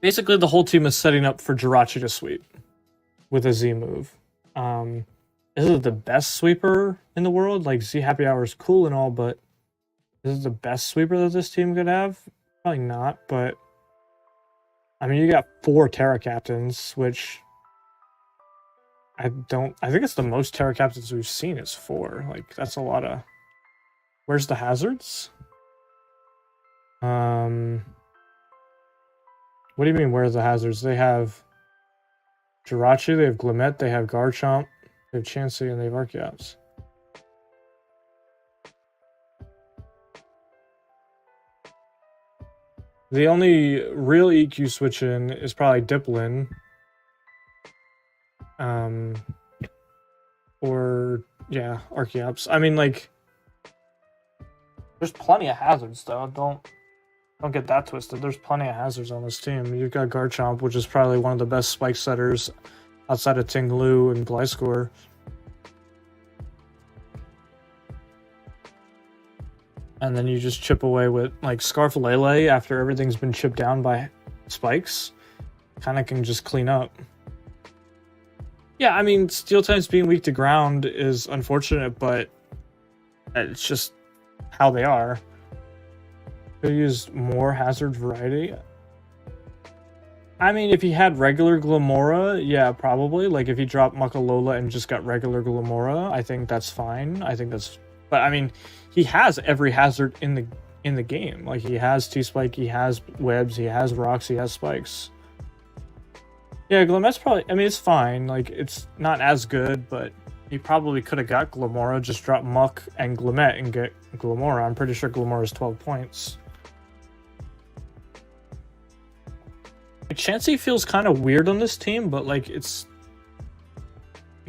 [SPEAKER 1] basically the whole team is setting up for Jirachi to sweep with a Z move. Is it the best sweeper in the world? Like, Z Happy Hour is cool and all, but is it the best sweeper that this team could have? Probably not, but I mean, you got 4 Terra Captains, which I think it's the most Terra Captains we've seen is 4. Like, that's a lot of... Where's the hazards? What do you mean, where's the hazards? They have Jirachi, they have Glimmet, they have Garchomp, they have Chansey, and they have Archeops. The only real EQ switch in is probably Diplin. Or yeah, Archeops. I mean, like, there's plenty of hazards though. Don't get that twisted. There's plenty of hazards on this team. You've got Garchomp, which is probably one of the best spike setters outside of Ting Lu and Gliscor. And then you just chip away with like Scarfalele after everything's been chipped down by spikes. Kind of can just clean up. Yeah, I mean, Steel types being weak to ground is unfortunate, but it's just how they are. Could use more hazard variety. I mean, if he had regular Glamora, yeah, probably. Like, if he dropped Muckalola and just got regular Glamora, I think that's fine. I think that's... But, I mean, he has every hazard in the game. Like, he has T-Spike, he has webs, he has rocks, he has spikes. Yeah, Glamet's probably... I mean, it's fine. Like, it's not as good, but he probably could have got Glamora, just drop Muck and Glamet and get Glamora. I'm pretty sure Glamora is 12 points. Chansey feels kind of weird on this team, but like it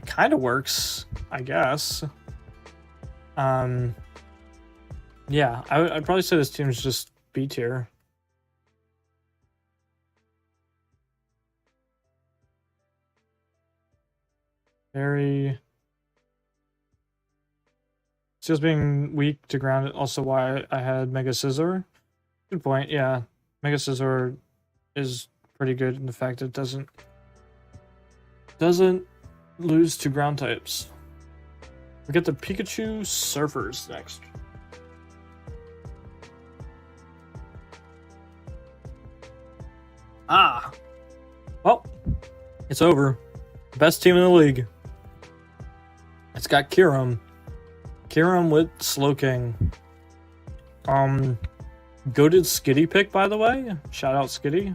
[SPEAKER 1] kind of works, I guess. Yeah, I'd probably say this team is just B tier. Very. Steel's being weak to ground. Also, why I had Mega Scizor. Good point. Yeah, Mega Scizor is pretty good in the fact it doesn't lose to ground types. We get the Pikachu Surfers next. Well, it's over. Best team in the league. It's got Kyurem with Slowking. Goated Skitty pick, by the way. Shout out Skitty.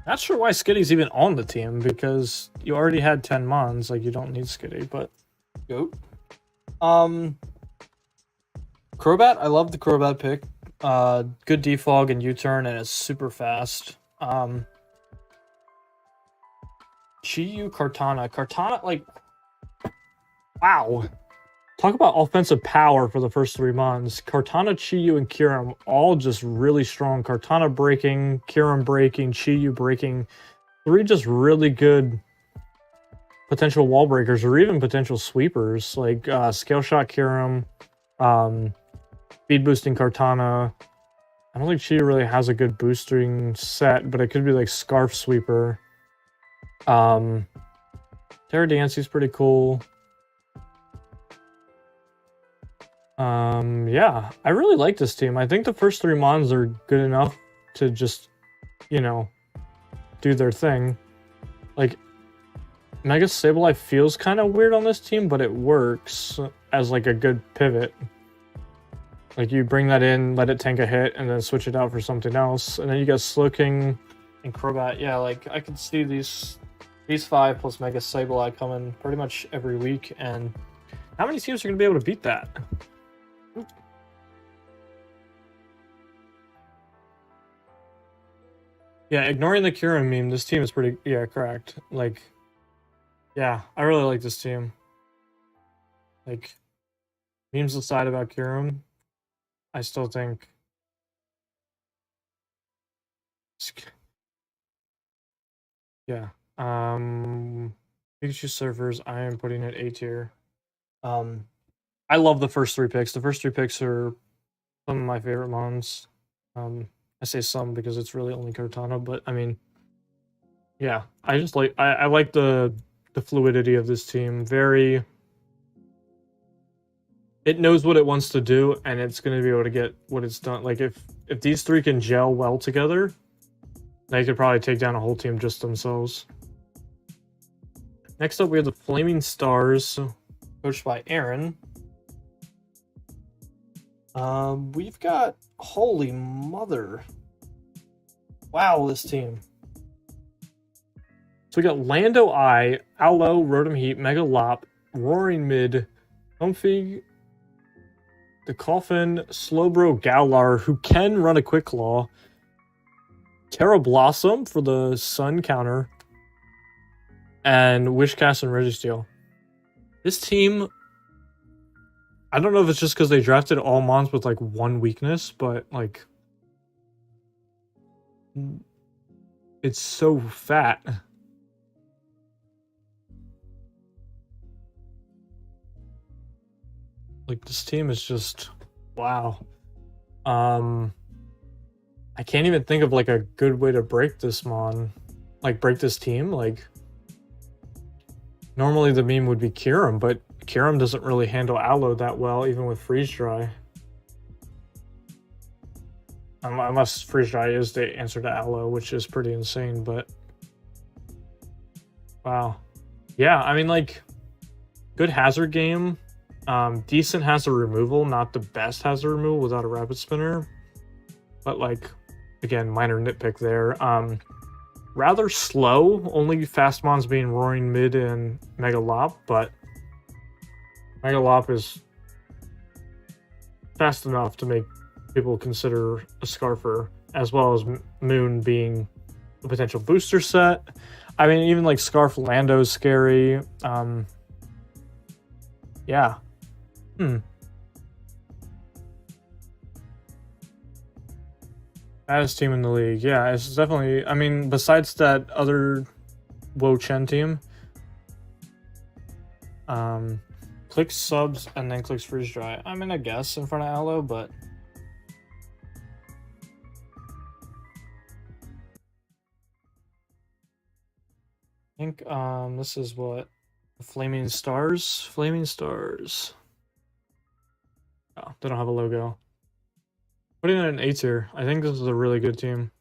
[SPEAKER 1] Not sure why Skitty's even on the team, because you already had 10 Mons, like you don't need Skitty, but Goat. Crobat, I love the Crobat pick. Good defog and U-turn, and it's super fast. Chi-Yu Kartana. Kartana, like, wow. Talk about offensive power for the first 3 Mons. Kartana, Chi-Yu, and Kyurem all just really strong. Kartana breaking, Kyurem breaking, Chi-Yu breaking. 3 just really good potential wall breakers or even potential sweepers. Like Scale Shot Kyurem, speed boosting Kartana. I don't think Chi-Yu really has a good boosting set, but it could be like Scarf Sweeper. Terra Dancy's pretty cool. Yeah, I really like this team. I think the first 3 Mons are good enough to just, you know, do their thing. Like, Mega Sableye feels kind of weird on this team, but it works as like a good pivot. Like, you bring that in, let it tank a hit, and then switch it out for something else. And then you got Slowking and Crobat. Yeah, like, I can see these 5 plus Mega Sableye coming pretty much every week, and how many teams are going to be able to beat that? Yeah, ignoring the Kyurem meme, this team is pretty... Yeah, correct. Like, yeah, I really like this team. Like, memes aside about Kyurem, I still think... Yeah. Pikachu Surfers, I am putting it A tier. I love the first 3 picks. The first 3 picks are some of my favorite Mons. I say some because it's really only Cortana, but I mean, yeah, I just like I like the fluidity of this team. Very, it knows what it wants to do, and it's going to be able to get what it's done. Like if these 3 can gel well together, they could probably take down a whole team just themselves. Next up, we have the Flaming Stars, coached by Aaron. We've got, holy mother. Wow, this team. So we got Lando Eye, Aloe, Rotom Heat, Mega Lop, Roaring Mid, Comfy, the Coffin, Slowbro Galar, who can run a Quick Claw, Terra Blossom for the Sun counter, and Wishcast and Registeel. This team, I don't know if it's just because they drafted all mons with like one weakness, but like it's so fat. Like this team is just wow. I can't even think of like a good way to break this mon, like break this team. Like normally the meme would be Kyurem, but Kyurem doesn't really handle Aloe that well, even with Freeze Dry. Unless Freeze Dry is the answer to Aloe, which is pretty insane, but wow. Yeah, I mean like good hazard game. Decent hazard removal, not the best hazard removal without a rapid spinner. But like again, minor nitpick there. Rather slow, only fast mons being Roaring Mid and Mega Lop, but Mega Lop is fast enough to make people consider a Scarfer, as well as Moon being a potential booster set. I mean, even like Scarf Lando is scary. Yeah. Baddest team in the league. Yeah, it's definitely, I mean, besides that other Wo-Chien team, clicks subs and then clicks Freeze Dry. I mean, I guess in front of Aloe, but I think this is what Flaming Stars. Flaming Stars. Oh, they don't have a logo. Putting it in A tier. I think this is a really good team.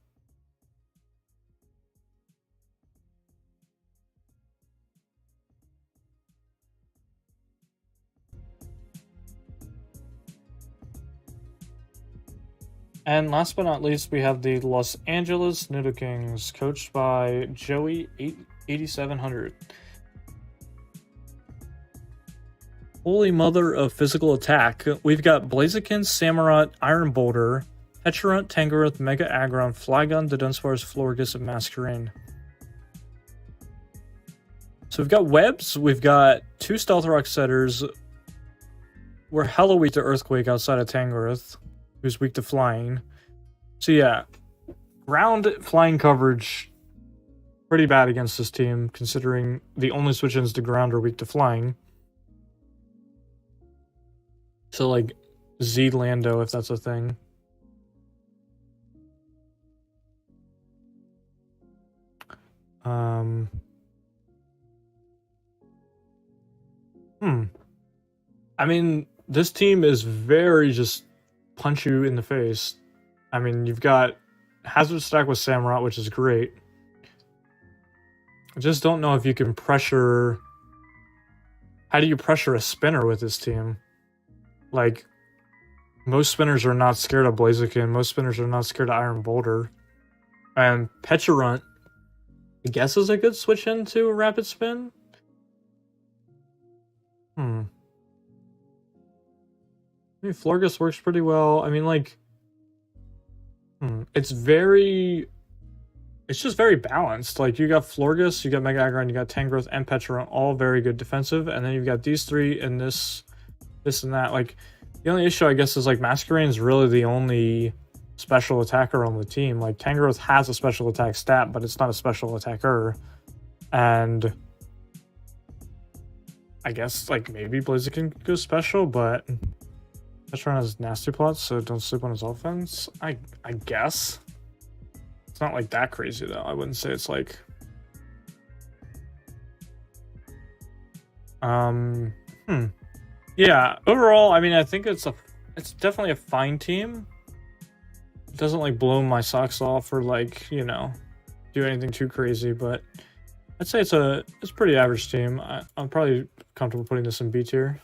[SPEAKER 1] And last but not least, we have the Los Angeles Noodle Kings, coached by Joey 8700. Holy mother of physical attack. We've got Blaziken, Samurott, Iron Boulder, Pecharunt, Tangrowth, Mega Aggron, Flygon, Dunsparce, Florges, and Masquerain. So we've got Webs, we've got 2 Stealth Rock setters. We're hella weak to Earthquake outside of Tangrowth, who's weak to flying. So yeah, ground flying coverage pretty bad against this team, considering the only switch-ins to ground are weak to flying. So like Z Lando, if that's a thing. I mean, this team is very just punch you in the face. I mean, you've got Hazard Stack with Samurott, which is great. I just don't know if you can pressure... How do you pressure a spinner with this team? Like, most spinners are not scared of Blaziken. Most spinners are not scared of Iron Boulder. And Pecharunt, I guess, is a good switch into Rapid Spin. I mean, Florges works pretty well. I mean, like, it's just very balanced. Like, you got Florges, you got Mega Aggron, you got Tangrowth, and Pecharunt, all very good defensive. And then you've got these three and this and that. Like, the only issue, I guess, is like Masquerain is really the only special attacker on the team. Like, Tangrowth has a special attack stat, but it's not a special attacker. And I guess, like, maybe Blaziken go special, but Pecharunt has nasty plots, so don't sleep on his offense. I guess. It's not like that crazy though. I wouldn't say it's like yeah, overall, I mean, I think it's definitely a fine team. It doesn't like blow my socks off or like, you know, do anything too crazy, but I'd say it's a pretty average team. I'm probably comfortable putting this in B tier.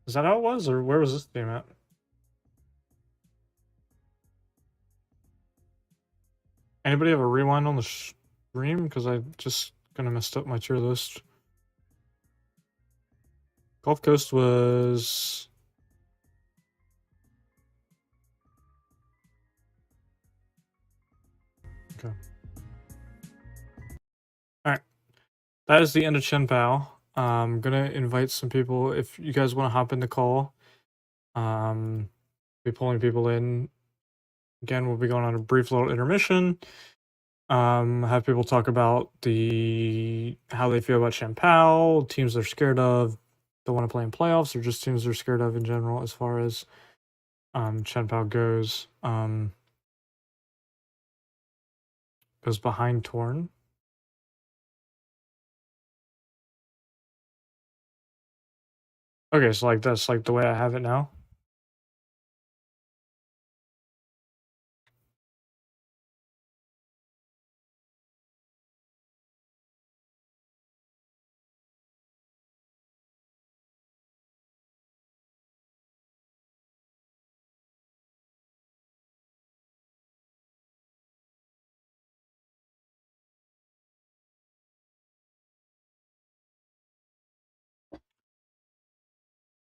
[SPEAKER 1] Is that how it was, or where was this team at? Anybody have a rewind on the stream? Because I just kind of messed up my tier list. Gulf Coast was... Okay. Alright. That is the end of chien-pao. I'm gonna invite some people if you guys want to hop in the call. Be pulling people in. Again, we'll be going on a brief little intermission. Have people talk about how they feel about chien-pao, teams they're scared of, don't want to play in playoffs, or just teams they're scared of in general as far as chien-pao goes. Goes behind Torn. Okay, so like that's like the way I have it now.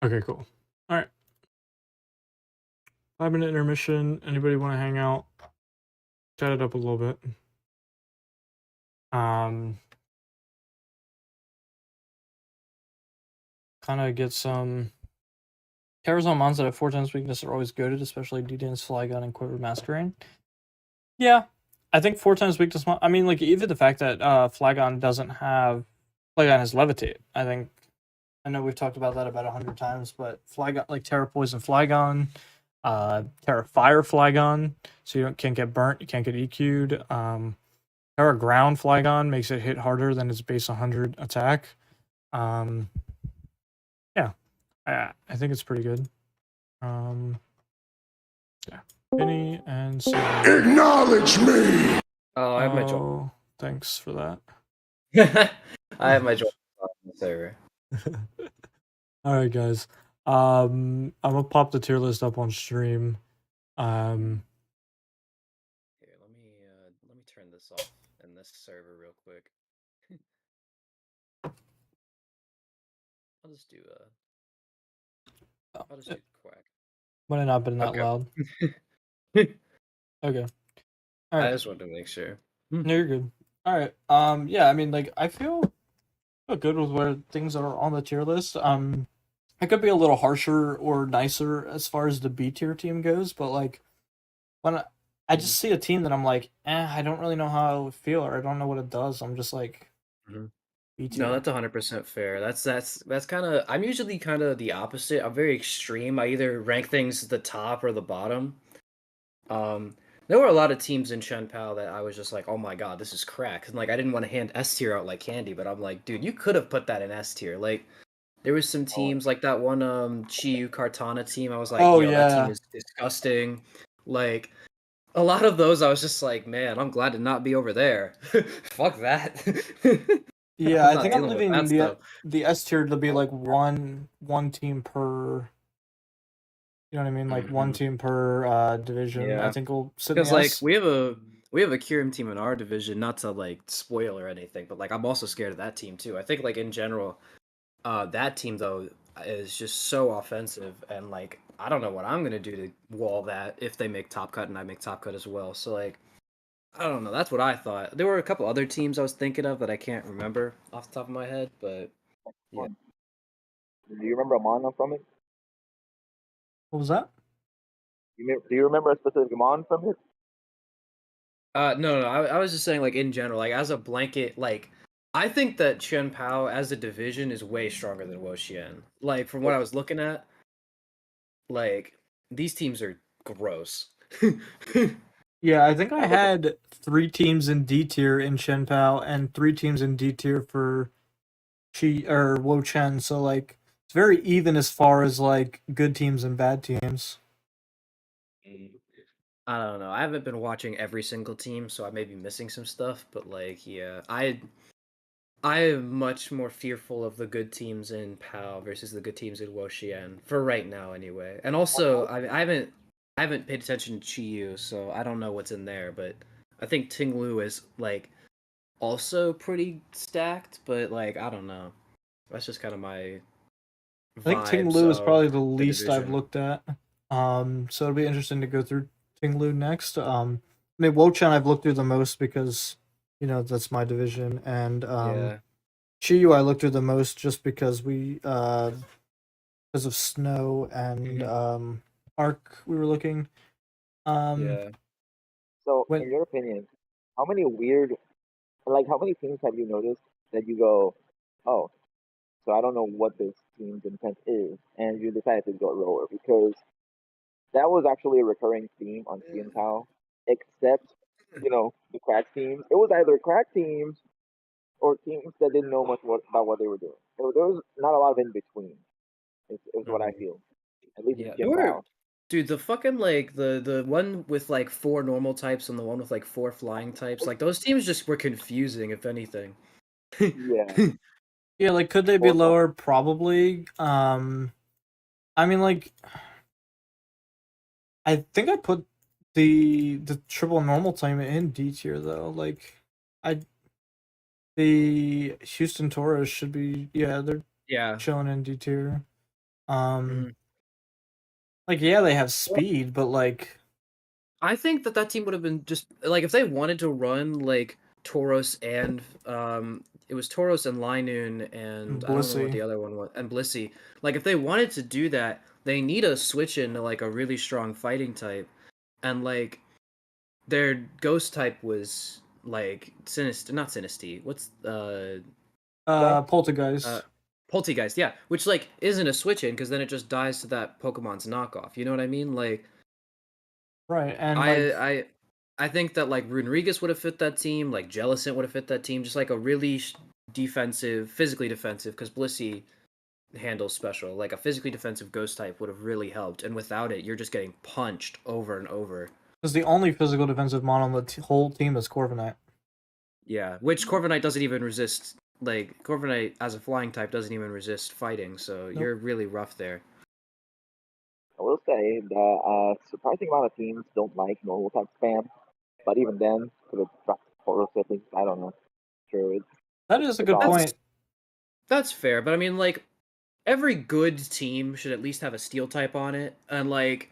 [SPEAKER 1] Okay, cool. All right. 5-minute intermission. Anybody want to hang out? Chat it up a little bit. Kind of get some. Terrors on mons that have 4 times weakness are always goated, especially D-Dance, Flygun, and Quiver Masquerade. Yeah, I think 4 times weakness. I mean, like even the fact that Flygon doesn't have Flygon has Levitate. I know we've talked about that about 100 times, but Flygon, like Terra Poison Flygon, Terra Fire Flygon, so you can't get burnt, you can't get EQ'd. Terra Ground Flygon makes it hit harder than its base 100 attack. Yeah, I think it's pretty good. Yeah. Penny and Silver.
[SPEAKER 11] Acknowledge me!
[SPEAKER 12] Oh, I have my job.
[SPEAKER 1] Oh, thanks for that.
[SPEAKER 12] I have my job on the server.
[SPEAKER 1] All right, guys. I'm gonna pop the tier list up on stream.
[SPEAKER 12] Here, let me turn this off in this server real quick. I'll just do Quack.
[SPEAKER 1] Might have not been that
[SPEAKER 12] Okay.
[SPEAKER 1] loud. Okay. All right.
[SPEAKER 12] I just wanted to make sure.
[SPEAKER 1] No, you're good. All right. Yeah. I mean, like, I feel good with where things are on the tier list. I could be a little harsher or nicer as far as the B tier team goes, but like, when I just see a team that I'm like, I don't really know how I would feel, or I don't know what it does. I'm just like, B tier.
[SPEAKER 12] No, that's 100% fair. That's kind of. I'm usually kind of the opposite. I'm very extreme. I either rank things at the top or the bottom. There were a lot of teams in chien-pao that I was just like, oh my god, this is crack. And like, I didn't want to hand S tier out like candy, but I'm like, dude, you could have put that in S tier. Like, there was some teams like that one Chiyu Kartana team. I was like,
[SPEAKER 1] Oh,
[SPEAKER 12] yo,
[SPEAKER 1] yeah.
[SPEAKER 12] that team is disgusting. Like, a lot of those, I was just like, man, I'm glad to not be over there. Fuck that.
[SPEAKER 1] Yeah,
[SPEAKER 12] I'm
[SPEAKER 1] I think
[SPEAKER 12] not
[SPEAKER 1] I'm
[SPEAKER 12] dealing with
[SPEAKER 1] leaving
[SPEAKER 12] that stuff.
[SPEAKER 1] the S tier to be like one team per. You know what I mean? Like one team per division.
[SPEAKER 12] Yeah.
[SPEAKER 1] I think we'll sit in
[SPEAKER 12] Because
[SPEAKER 1] the
[SPEAKER 12] like
[SPEAKER 1] S.
[SPEAKER 12] we have a Kyurem team in our division, not to like spoil or anything, but like I'm also scared of that team too. I think like in general, that team though is just so offensive, and like I don't know what I'm gonna do to wall that if they make top cut and I make top cut as well. So like I don't know. That's what I thought. There were a couple other teams I was thinking of that I can't remember off the top of my head, but yeah.
[SPEAKER 9] Do you remember a Mon from it?
[SPEAKER 1] What was that?
[SPEAKER 9] Do you remember a specific Mon from it?
[SPEAKER 12] No. I was just saying, like in general, like as a blanket, like I think that chien-pao as a division is way stronger than Wo-Chien. Like from what I was looking at, like these teams are gross.
[SPEAKER 1] Yeah, I think I had 3 teams in D tier in chien-pao and 3 teams in D tier for Wo-Chien. So like it's very even as far as like good teams and bad teams.
[SPEAKER 12] I don't know. I haven't been watching every single team, so I may be missing some stuff. But like, yeah, I am much more fearful of the good teams in PAL versus the good teams in Wo-Chien for right now, anyway. And also, I haven't paid attention to Chiyu, so I don't know what's in there. But I think Ting Lu is like also pretty stacked, but like I don't know. That's just kind of my
[SPEAKER 1] I think Ting
[SPEAKER 12] vibes
[SPEAKER 1] Lu is
[SPEAKER 12] of
[SPEAKER 1] probably the
[SPEAKER 12] the
[SPEAKER 1] least I've
[SPEAKER 12] division.
[SPEAKER 1] looked at. So it'll be interesting to go through Ting Lu next. I mean, Wo-Chien I've looked through the most because that's my division, and
[SPEAKER 12] Yeah.
[SPEAKER 1] Chiyu I looked through the most just because because of snow and Arc we were looking.
[SPEAKER 12] Yeah.
[SPEAKER 9] So,
[SPEAKER 1] When
[SPEAKER 9] in your opinion, how many how many teams have you noticed that you go, oh, so I don't know what this team's intent is, and you decided to go lower? Because that was actually a recurring theme on chien-pao, except, the crack teams. It was either crack teams or teams that didn't know much about what they were doing. There was not a lot of in between, is what I
[SPEAKER 12] Mhm.
[SPEAKER 9] feel, at least in
[SPEAKER 12] Yeah. There were
[SPEAKER 9] chien-pao.
[SPEAKER 12] Dude, the fucking like the one with like 4 normal types and the one with like 4 flying types, like those teams just were confusing if anything.
[SPEAKER 9] Yeah.
[SPEAKER 1] yeah, like could they be
[SPEAKER 9] Or
[SPEAKER 1] lower? Probably. I mean, like I think I put the triple normal time in D tier though. Like I the Houston Toros should be they're
[SPEAKER 12] Yeah.
[SPEAKER 1] chilling in D tier. Um,
[SPEAKER 12] Mhm.
[SPEAKER 1] like yeah, they have speed, but like
[SPEAKER 12] I think that team would have been just like if they wanted to run like Tauros and it was Tauros and Linoon and I don't remember what
[SPEAKER 1] Blissey.
[SPEAKER 12] the other one was and Blissey. Like if they wanted to do that, they need a switch into like a really strong fighting type. And like their ghost type was like Sinist not Sinisty. What's
[SPEAKER 1] Poltergeist.
[SPEAKER 12] uh Poltegeist, yeah. Which like isn't a switch in because then it just dies to that Pokemon's knockoff. You know what I mean? Like
[SPEAKER 1] Right, and like
[SPEAKER 12] I I I think that like Runerigus would have fit that team, like Jellicent would have fit that team, just like a really defensive, physically defensive, because Blissey handles special. Like a physically defensive ghost type would have really helped, and without it, you're just getting punched over and over.
[SPEAKER 1] because the only physical defensive mon on the whole team is Corviknight.
[SPEAKER 12] Yeah, which Corviknight doesn't even resist. Like Corviknight as a flying type doesn't even resist fighting, so
[SPEAKER 1] Nope.
[SPEAKER 12] you're really rough there.
[SPEAKER 9] I will say that a surprising amount of teams don't like normal type spam, but even then, could have dropped Tauros settings. I don't know. Sure,
[SPEAKER 1] That is a
[SPEAKER 9] it's
[SPEAKER 1] good
[SPEAKER 9] awesome.
[SPEAKER 1] point.
[SPEAKER 12] That's fair, but I mean, like every good team should at least have a steel type on it, and like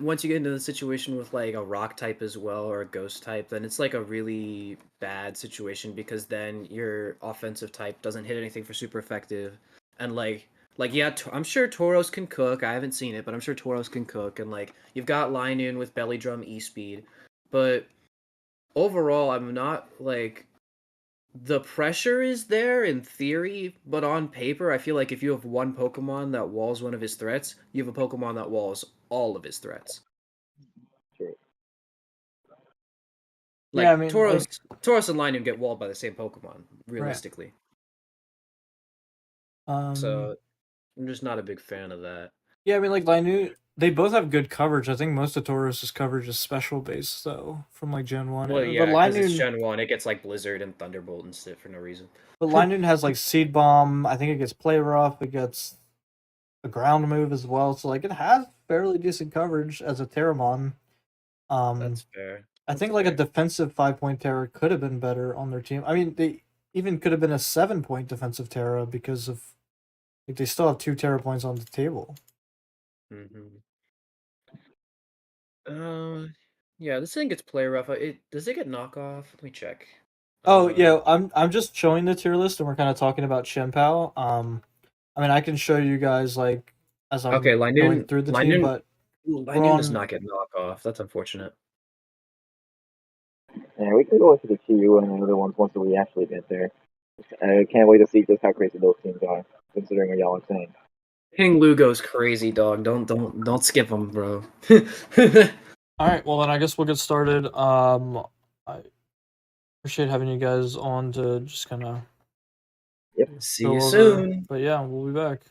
[SPEAKER 12] once you get into the situation with like a rock type as well or a ghost type, then it's like a really bad situation because then your offensive type doesn't hit anything for super effective, and like yeah, I'm sure Tauros can cook. I haven't seen it, but I'm sure Tauros can cook, and like you've got Linoon with Belly Drum E Speed, but overall, I'm not like the pressure is there in theory, but on paper, I feel like if you have one Pokemon that walls one of his threats, you have a Pokemon that walls all of his threats.
[SPEAKER 9] Sure.
[SPEAKER 12] Like
[SPEAKER 1] Yeah, I mean, like
[SPEAKER 12] Tauros and Linoon get walled by the same Pokemon,
[SPEAKER 1] right.
[SPEAKER 12] realistically.
[SPEAKER 1] Um,
[SPEAKER 12] So I'm just not a big fan of that.
[SPEAKER 1] yeah, I mean, like Linu, they both have good coverage. I think most of Taurus's coverage is special based though, from like Gen 1.
[SPEAKER 12] Well,
[SPEAKER 1] But
[SPEAKER 12] yeah, because it's
[SPEAKER 1] Linoon,
[SPEAKER 12] Gen 1, it gets like Blizzard and Thunderbolt and shit for no reason.
[SPEAKER 1] has like Seed Bomb. I think it gets Play Rough. It gets a ground move as well. So like it has fairly decent coverage as a Terramon.
[SPEAKER 12] That's fair.
[SPEAKER 1] I
[SPEAKER 12] That's
[SPEAKER 1] think like a
[SPEAKER 12] fair.
[SPEAKER 1] defensive 5-point Terra could have been better on their team. I mean, they even could have been a 7-point defensive Terra because of like they still have 2 Terra points on the table.
[SPEAKER 12] Mm-hmm. Yeah, this thing gets play rough. Does it get knockoff? Let me check.
[SPEAKER 1] Oh yeah, I'm just showing the tier list and we're kind of talking about chien-pao. I mean I can show you guys like as I'm
[SPEAKER 12] Okay,
[SPEAKER 1] going through the team, but we're
[SPEAKER 12] Linoon does
[SPEAKER 1] on.
[SPEAKER 12] not get knockoff. That's unfortunate.
[SPEAKER 9] Yeah, we can go into the QU and the other ones once we actually get there. I can't wait to see just how crazy those teams are, considering what y'all are saying.
[SPEAKER 12] King Lu goes crazy, dog. Don't skip him, bro.
[SPEAKER 1] All right, well then I guess we'll get started. I appreciate having you guys on to just kind of
[SPEAKER 12] See
[SPEAKER 1] go
[SPEAKER 12] you
[SPEAKER 1] over.
[SPEAKER 12] soon.
[SPEAKER 1] But yeah, we'll be back.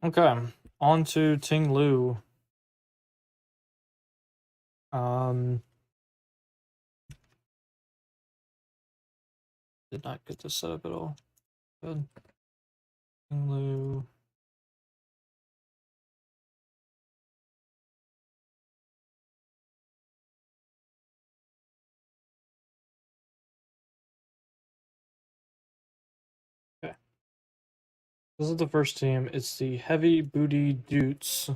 [SPEAKER 1] Okay, on to Ting Lu. Did not get this set up at all. Good. Ting Lu. This is the first team. It's the Heavy Booty Dutes.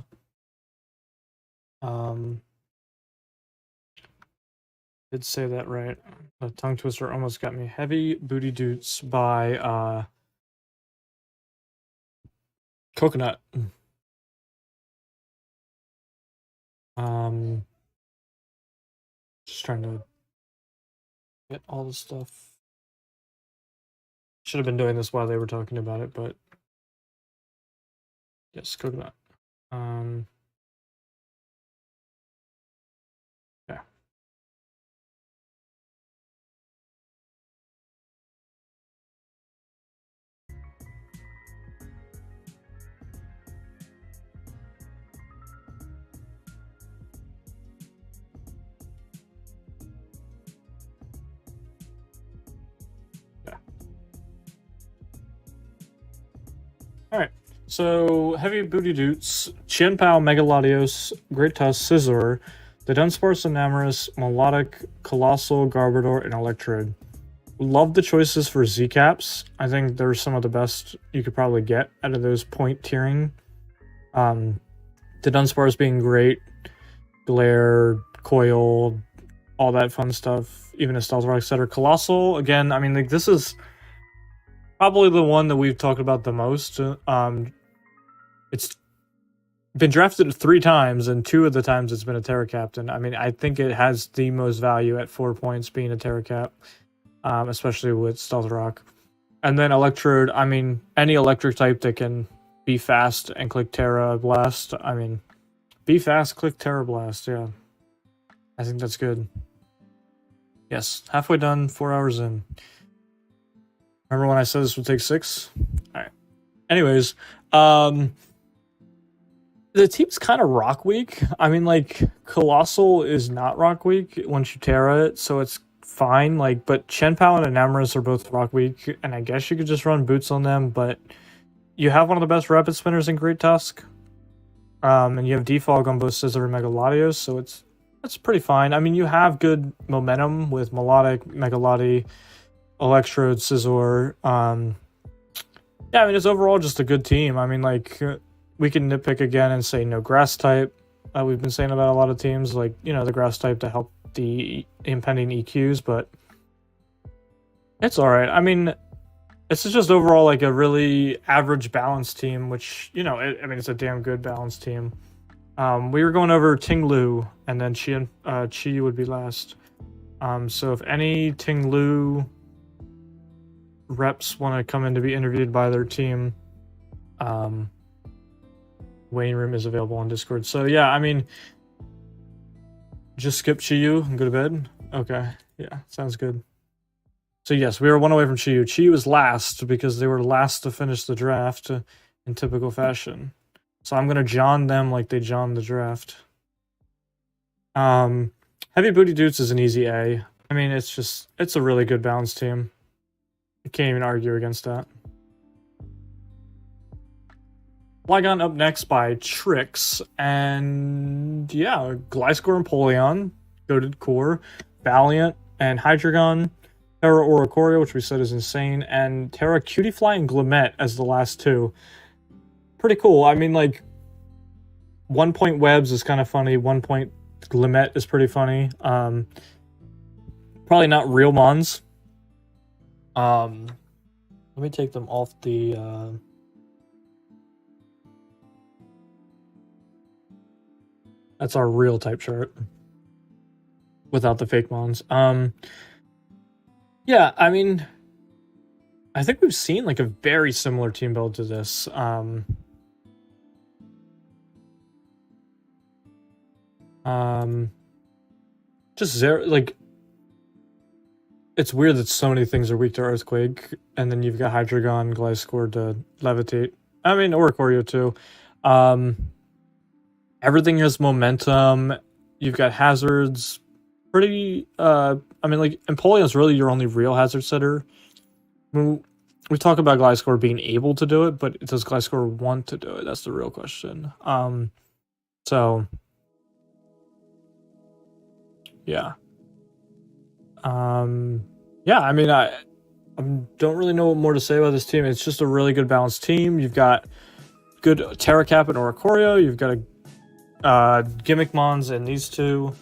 [SPEAKER 1] Did say that right. The tongue twister almost got me. Heavy Booty Dutes by Coconut. Just trying to get all the stuff. Should have been doing this while they were talking about it, but yes, Coconut. Yeah. Alright, so Heavy Booty Dutes, chien-pao, Megalodios, Great Tusk, Scizor, the Dunsparce, Enamorus, Melodic, Colossal, Garbodor, and Electrode. Love the choices for Z-Caps. I think they're some of the best you could probably get out of those point tiering. The Dunsparce being great, Glare, Coil, all that fun stuff, even a Stealth Rock, etc. Colossal, again, I mean, like, this is probably the one that we've talked about the most. It's been drafted 3 times, and 2 of the times it's been a Terra Captain. I mean, I think it has the most value at 4 points being a Terra Cap, especially with Stealth Rock. And then Electrode, I mean, any electric type that can be fast and click Terra Blast. I mean, be fast, click Terra Blast, yeah. I think that's good. Yes, halfway done, 4 hours in. Remember when I said this would take 6? Alright. Anyways, the team's kind of rock weak. I mean, like, Colossal is not rock weak once you Terra it, so it's fine. Like, but chien-pao and Enamorus are both rock weak, and I guess you could just run Boots on them, but you have one of the best Rapid Spinners in Great Tusk. And you have Defog on both Scizor and Megalodios, so it's pretty fine. I mean, you have good momentum with Melodic, Megalodi, Electrode, Scizor. Yeah, I mean, it's overall just a good team. I mean, like, we can nitpick again and say no grass type. We've been saying about a lot of teams, like, you know, the grass type to help the impending EQs, but it's alright. I mean, it's just overall like a really average balanced team, which, you know, I mean, it's a damn good balanced team. We were going over Ting Lu, and then Chi would be last. So if any Ting Lu reps want to come in to be interviewed by their team, waiting room is available on Discord. So yeah, I mean, just skip Chi-Yu and go to bed. Okay, yeah, sounds good. So yes, we were 1 away from Chi-Yu. Chi-Yu was last because they were last to finish the draft in typical fashion. So I'm gonna John them like they John the draft. Heavy Booty Dutes is an easy A. I mean, it's a really good balanced team. You can't even argue against that. Flygon up next by Trix, and yeah, Gliscor and Polion, goated core, Valiant, and Hydreigon, Terra Oricorio, which we said is insane, and Terra Cutiefly and Glimmet as the last 2. Pretty cool. I mean, like, 1 point Webs is kind of funny, 1 point Glimmet is pretty funny. Probably not real Mons. Let me take them off the that's our real type chart without the fake Mons. Yeah, I mean, I think we've seen like a very similar team build to this. Just zero, like, it's weird that so many things are weak to Earthquake, and then you've got Hydreigon, Gliscor to Levitate. I mean, Oricorio too. Everything has momentum. You've got hazards. Pretty, I mean, like, Empoleon's really your only real hazard setter. We talk about Gliscor being able to do it, but does Gliscor want to do it? That's the real question. So, yeah. Yeah, I mean, don't really know what more to say about this team. It's just a really good balanced team. You've got good Terracap and Oricorio. You've got a Gimmick Mons, and these two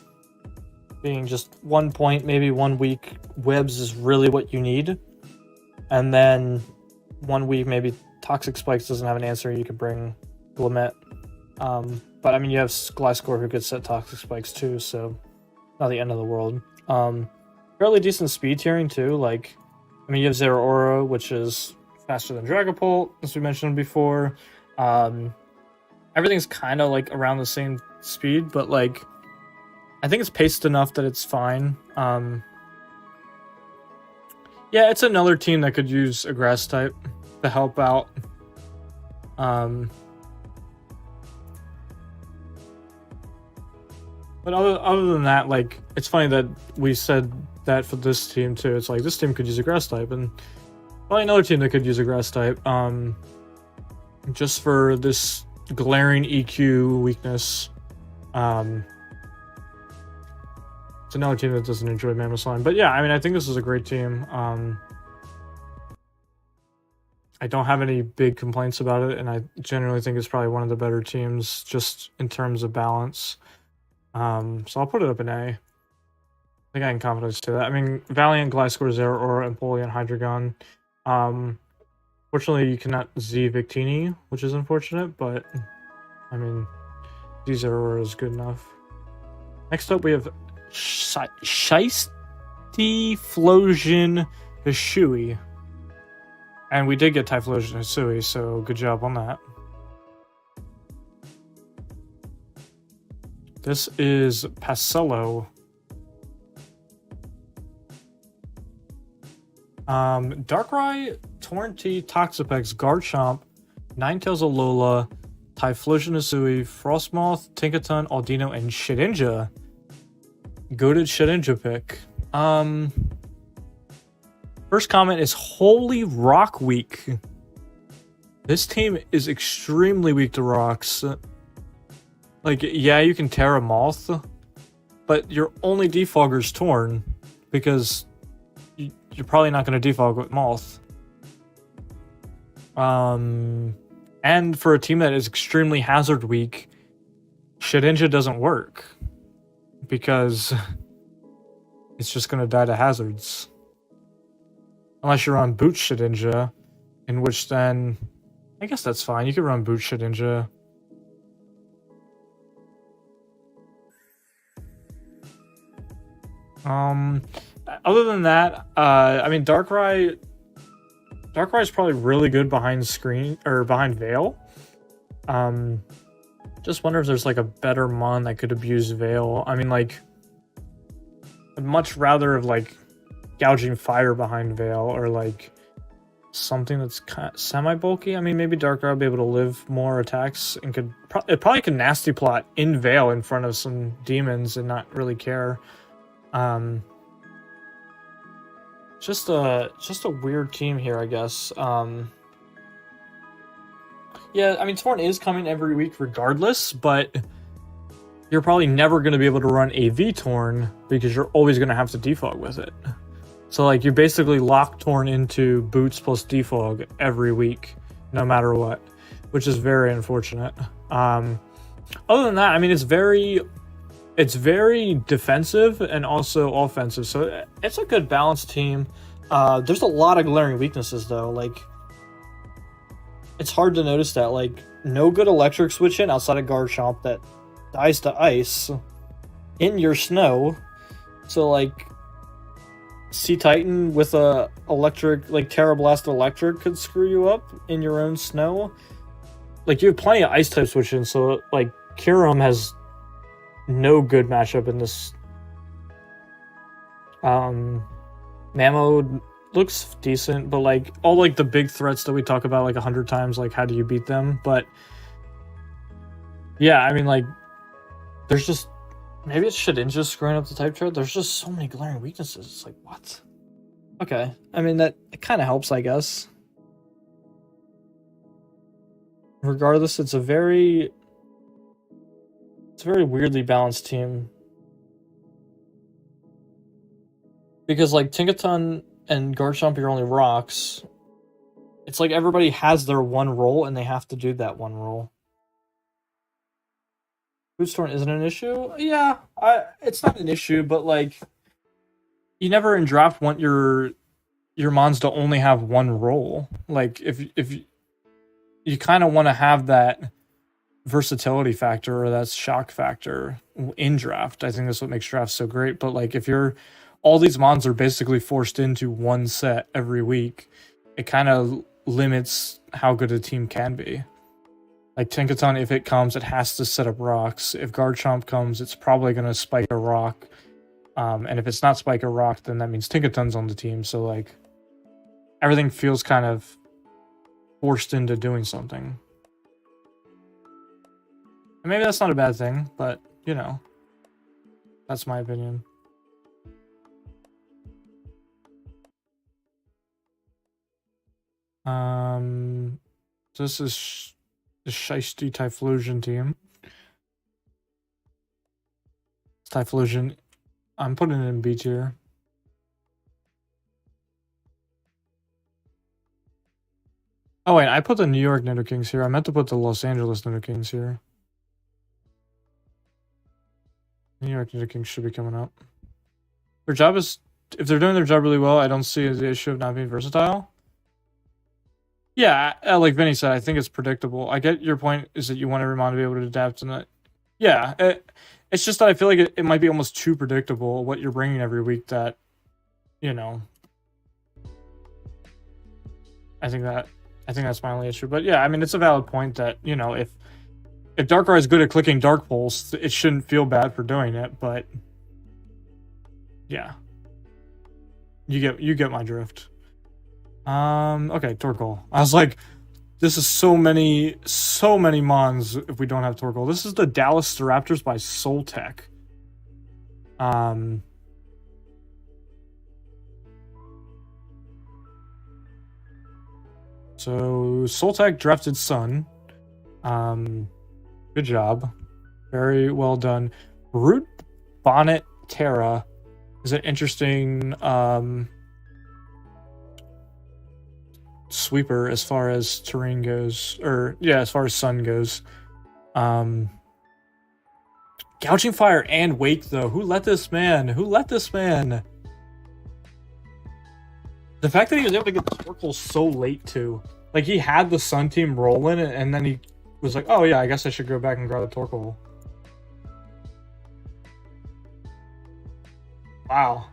[SPEAKER 1] being just 1 point, maybe 1 week. Webs is really what you need. And then 1 week, maybe Toxic Spikes doesn't have an answer. You could bring Glimmet. But I mean, you have Gliscor who could set Toxic Spikes too, so not the end of the world. Fairly decent speed tiering too. Like, I mean, you have Zeraora, which is faster than Dragapult, as we mentioned before. Everything's kind of like around the same speed, but like, I think it's paced enough that it's fine. Yeah, it's another team that could use a grass type to help out. But other than that, like, it's funny that we said that for this team too. It's like, this team could use a grass type, and probably another team that could use a grass type. Just for this glaring EQ weakness. It's another team that doesn't enjoy Mammoth. But yeah, I mean, I think this is a great team. I don't have any big complaints about it, and I generally think it's probably one of the better teams just in terms of balance. So I'll put it up in A. I think I can confidently say that. I mean, Valiant, Gliscor, Zeraora, Empoleon, Hydreigon. Fortunately, you cannot Z Victini, which is unfortunate, but I mean, Z Zeraora is good enough. Next up, we have Typhlosion Hisui. And we did get Typhlosion Hisui, so good job on that. This is Pacello. Darkrai, Torrentee, Toxapex, Garchomp, Ninetales Alola, Typhlosion Hisui, Frostmoth, Tinkaton, Aldino, and Shedinja. Goated Shedinja pick. First comment is, holy rock weak. This team is extremely weak to rocks. Like, yeah, you can Terra Moth, but your only defogger's Torn, because you're probably not going to defog with Moth. And for a team that is extremely hazard weak, Shedinja doesn't work, because it's just going to die to hazards. Unless you're on Boot Shedinja, in which then, I guess that's fine. You could run Boot Shedinja. Other than that, I mean, Darkrai is probably really good behind Veil. Just wonder if there's like a better mon that could abuse Veil. I mean, like, I'd much rather have like Gouging Fire behind Veil, or like something that's kind of semi-bulky. I mean, maybe Darkrai will be able to live more attacks and it probably could Nasty Plot in Veil in front of some demons and not really care. Just a weird team here, I guess. Yeah, I mean, Torn is coming every week regardless, but you're probably never going to be able to run a V-Torn because you're always going to have to defog with it. So, like, you basically lock Torn into Boots plus defog every week, no matter what, which is very unfortunate. Other than that, I mean, it's very defensive and also offensive, so it's a good balanced team. There's a lot of glaring weaknesses, though. Like, it's hard to notice that. Like, no good electric switch in outside of Garchomp that dies to ice in your snow. So, like, Sea Titan with a electric, like Terra Blast electric could screw you up in your own snow. Like, you have plenty of ice type switch in, so like Kyurem has no good matchup in this. Mamo looks decent, but like all like the big threats that we talk about like 100 times, like how do you beat them? But yeah, I mean, like, there's just, maybe it's Shedinja screwing up the type chart. There's just so many glaring weaknesses. It's like, what? Okay, I mean, that it kind of helps, I guess. Regardless, it's a very weirdly balanced team. Because, like, Tinkaton and Garchomp, you're only rocks. It's like everybody has their one role, and they have to do that one role. Boost Torn isn't an issue? Yeah, it's not an issue, but like, you never in draft want your mons to only have one role. Like, if you kind of want to have that versatility factor or that shock factor in draft. I think that's what makes draft so great. But like, if all these mons are basically forced into one set every week, it kind of limits how good a team can be. Like Tinkaton, if it comes, it has to set up rocks. If Garchomp comes, it's probably going to spike a rock. And if it's not spike a rock, then that means Tinkaton's on the team. So like, everything feels kind of forced into doing something. And maybe that's not a bad thing, but, you know, that's my opinion. This is the Shiesty Typhlosion team. Typhlosion, I'm putting it in B tier. Oh wait, I put the New York Nidokings here. I meant to put the Los Angeles Nidokings here. New York Nidokings should be coming up. Their job is, if they're doing their job really well, I don't see the issue of not being versatile. Yeah, like Vinny said, I think it's predictable. I get your point, is that you want every mon to be able to adapt to that. Yeah, it's just that I feel like it might be almost too predictable what you're bringing every week that, you know. I think that's my only issue. But yeah, I mean, it's a valid point that, you know, if Darkrai is good at clicking Dark Pulse, it shouldn't feel bad for doing it, but yeah. You get my drift. Okay, Torkoal. I was like, this is so many mons if we don't have Torkoal. This is the Dallas Staraptors by Soltech. So Soltech drafted Sun. Good job. Very well done. Root Bonnet Terra is an interesting sweeper as far as terrain goes, or yeah, as far as Sun goes. Gouging Fire and Wake though. Who let this man? The fact that he was able to get Torkoal so late too. Like, he had the Sun team rolling, and then he was like, oh yeah, I guess I should go back and grab the Torkoal. Wow.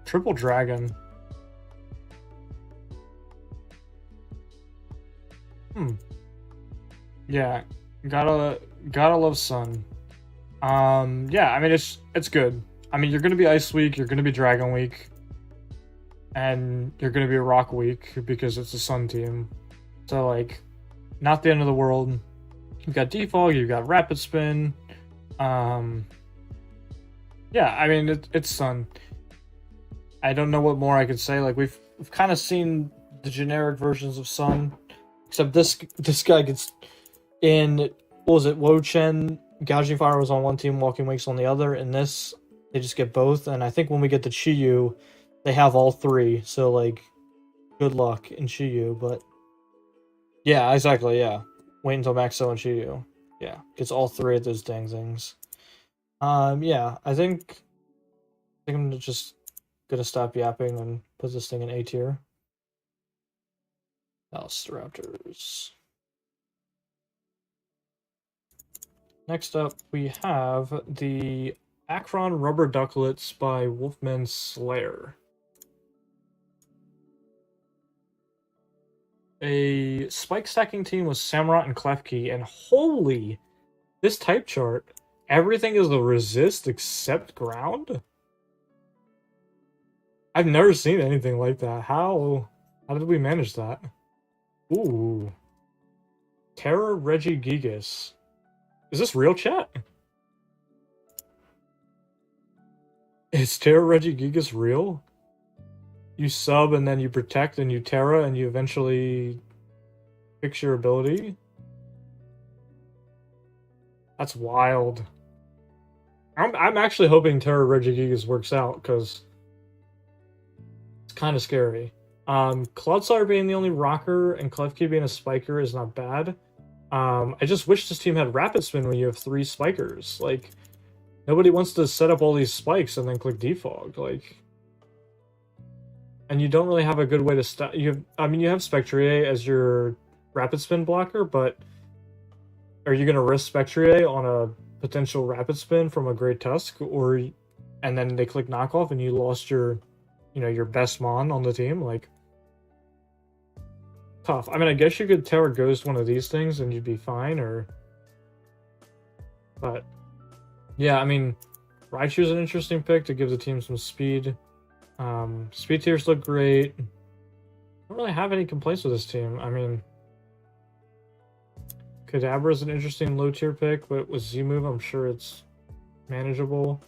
[SPEAKER 1] Triple Dragon. Yeah, gotta love Sun. Yeah, I mean, it's good. I mean, you're gonna be Ice Week, you're gonna be Dragon Week, and you're gonna be a Rock Week because it's a Sun team. So like, not the end of the world. You've got Defog, you've got Rapid Spin. Yeah, I mean, it's Sun. I don't know what more I could say. Like, we've kind of seen the generic versions of Sun. Except this guy gets in, what was it, Wo-Chien, Gouging Fire was on one team, Walking Wake's on the other. In this, they just get both. And I think when we get to Chi-Yu, they have all three. So, like, good luck in Chi-Yu. But, yeah, exactly, yeah. Wait until Maxo and Chi-Yu. Yeah, gets all three of those dang things. Yeah, I think I'm just gonna stop yapping and put this thing in A tier. Dallas Raptors. Next up, we have the Akron Rubber Ducklets by Wolfman Slayer. A spike stacking team with Samurott and Klefki, and holy, this type chart, everything is a resist except ground? I've never seen anything like that. How did we manage that? Ooh. Terra Regigigas. Is this real, chat? Is Terra Regigigas real? You sub and then you protect and you Terra and you eventually fix your ability? That's wild. I'm actually hoping Terra Regigigas works out, because It's kind of scary. Cloudsire being the only rocker and Klefki being a spiker is not bad. I just wish this team had Rapid Spin when you have 3 spikers. Like, nobody wants to set up all these spikes and then click defog. Like, and you don't really have a good way to stop. You have Spectrier as your Rapid Spin blocker, but are you going to risk Spectrier on a potential Rapid Spin from a Great Tusk, and then they click knockoff and you lost your best mon on the team? Like, tough. I mean, I guess you could Tower Ghost one of these things and you'd be fine, but yeah, I mean, Raichu's an interesting pick to give the team some speed. Speed tiers look great. I don't really have any complaints with this team. I mean, Kadabra is an interesting low tier pick, but with Z-Move, I'm sure it's manageable.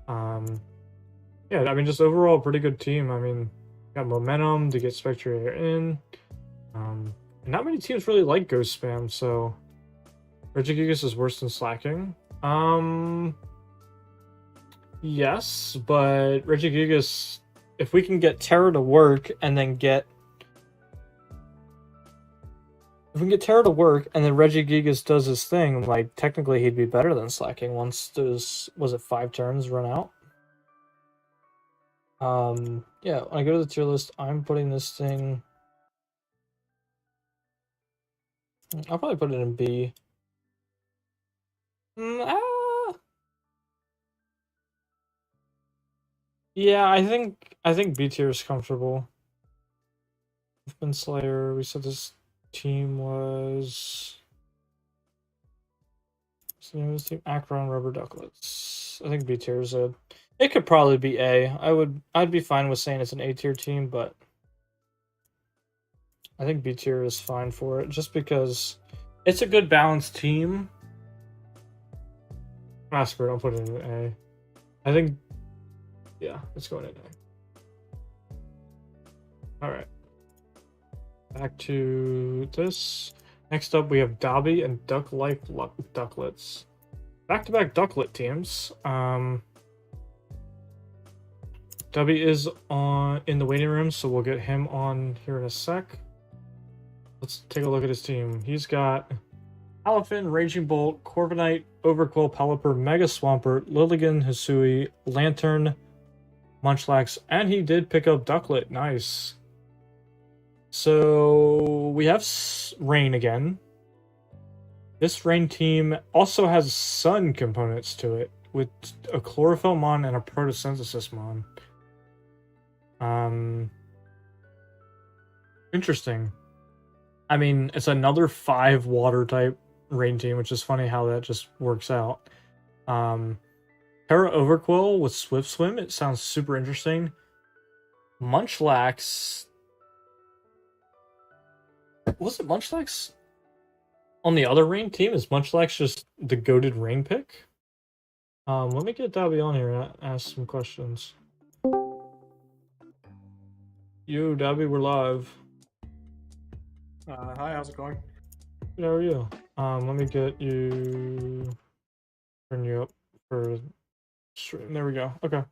[SPEAKER 1] Yeah, I mean, just overall, pretty good team. I mean, got momentum to get Spectrier in. And not many teams really like Ghost Spam, so Regigigas is worse than Slacking. Yes, but Regigigas, if we can get Terra to work and then Regigigas does his thing, like, technically he'd be better than Slacking once those, was it 5 turns run out? Yeah, when I go to the tier list, I'm putting this thing... I'll probably put it in B. Yeah, I think B tier is comfortable. Wolfman Slayer, we said this team was... What's the name of this team? Akron Rubber Ducklets. I think B tier is a... It could probably be A. I'd be fine with saying it's an A tier team, but I think B tier is fine for it, just because it's a good balanced team. Massacre, don't put it in A. I think, yeah, it's going in A. Alright. Back to this. Next up, we have Dobby and Duck Life Ducklets. Back-to-back Ducklet teams. Dobby is in the waiting room, so we'll get him on here in a sec. Let's take a look at his team. He's got Palafin, Raging Bolt, Corviknight, Overquill, Pelipper, Mega Swampert, Lilligant, Hisui, Lantern, Munchlax, and he did pick up Ducklet. Nice. So we have Rain again. This Rain team also has Sun components to it, with a Chlorophyll Mon and a Photosynthesis Mon. Interesting. I mean, it's another 5 water type Rain team, which is funny how that just works out. Terra Overquill with Swift Swim, it sounds super interesting. Munchlax... Was it Munchlax on the other Rain team? Is Munchlax just the goated Rain pick? Let me get Dobby on here and ask some questions. Yo, Dobby, we're live.
[SPEAKER 11] Hi, how's it going?
[SPEAKER 1] Good, how are you? Let me get you... Turn you up for stream. There we go. Okay.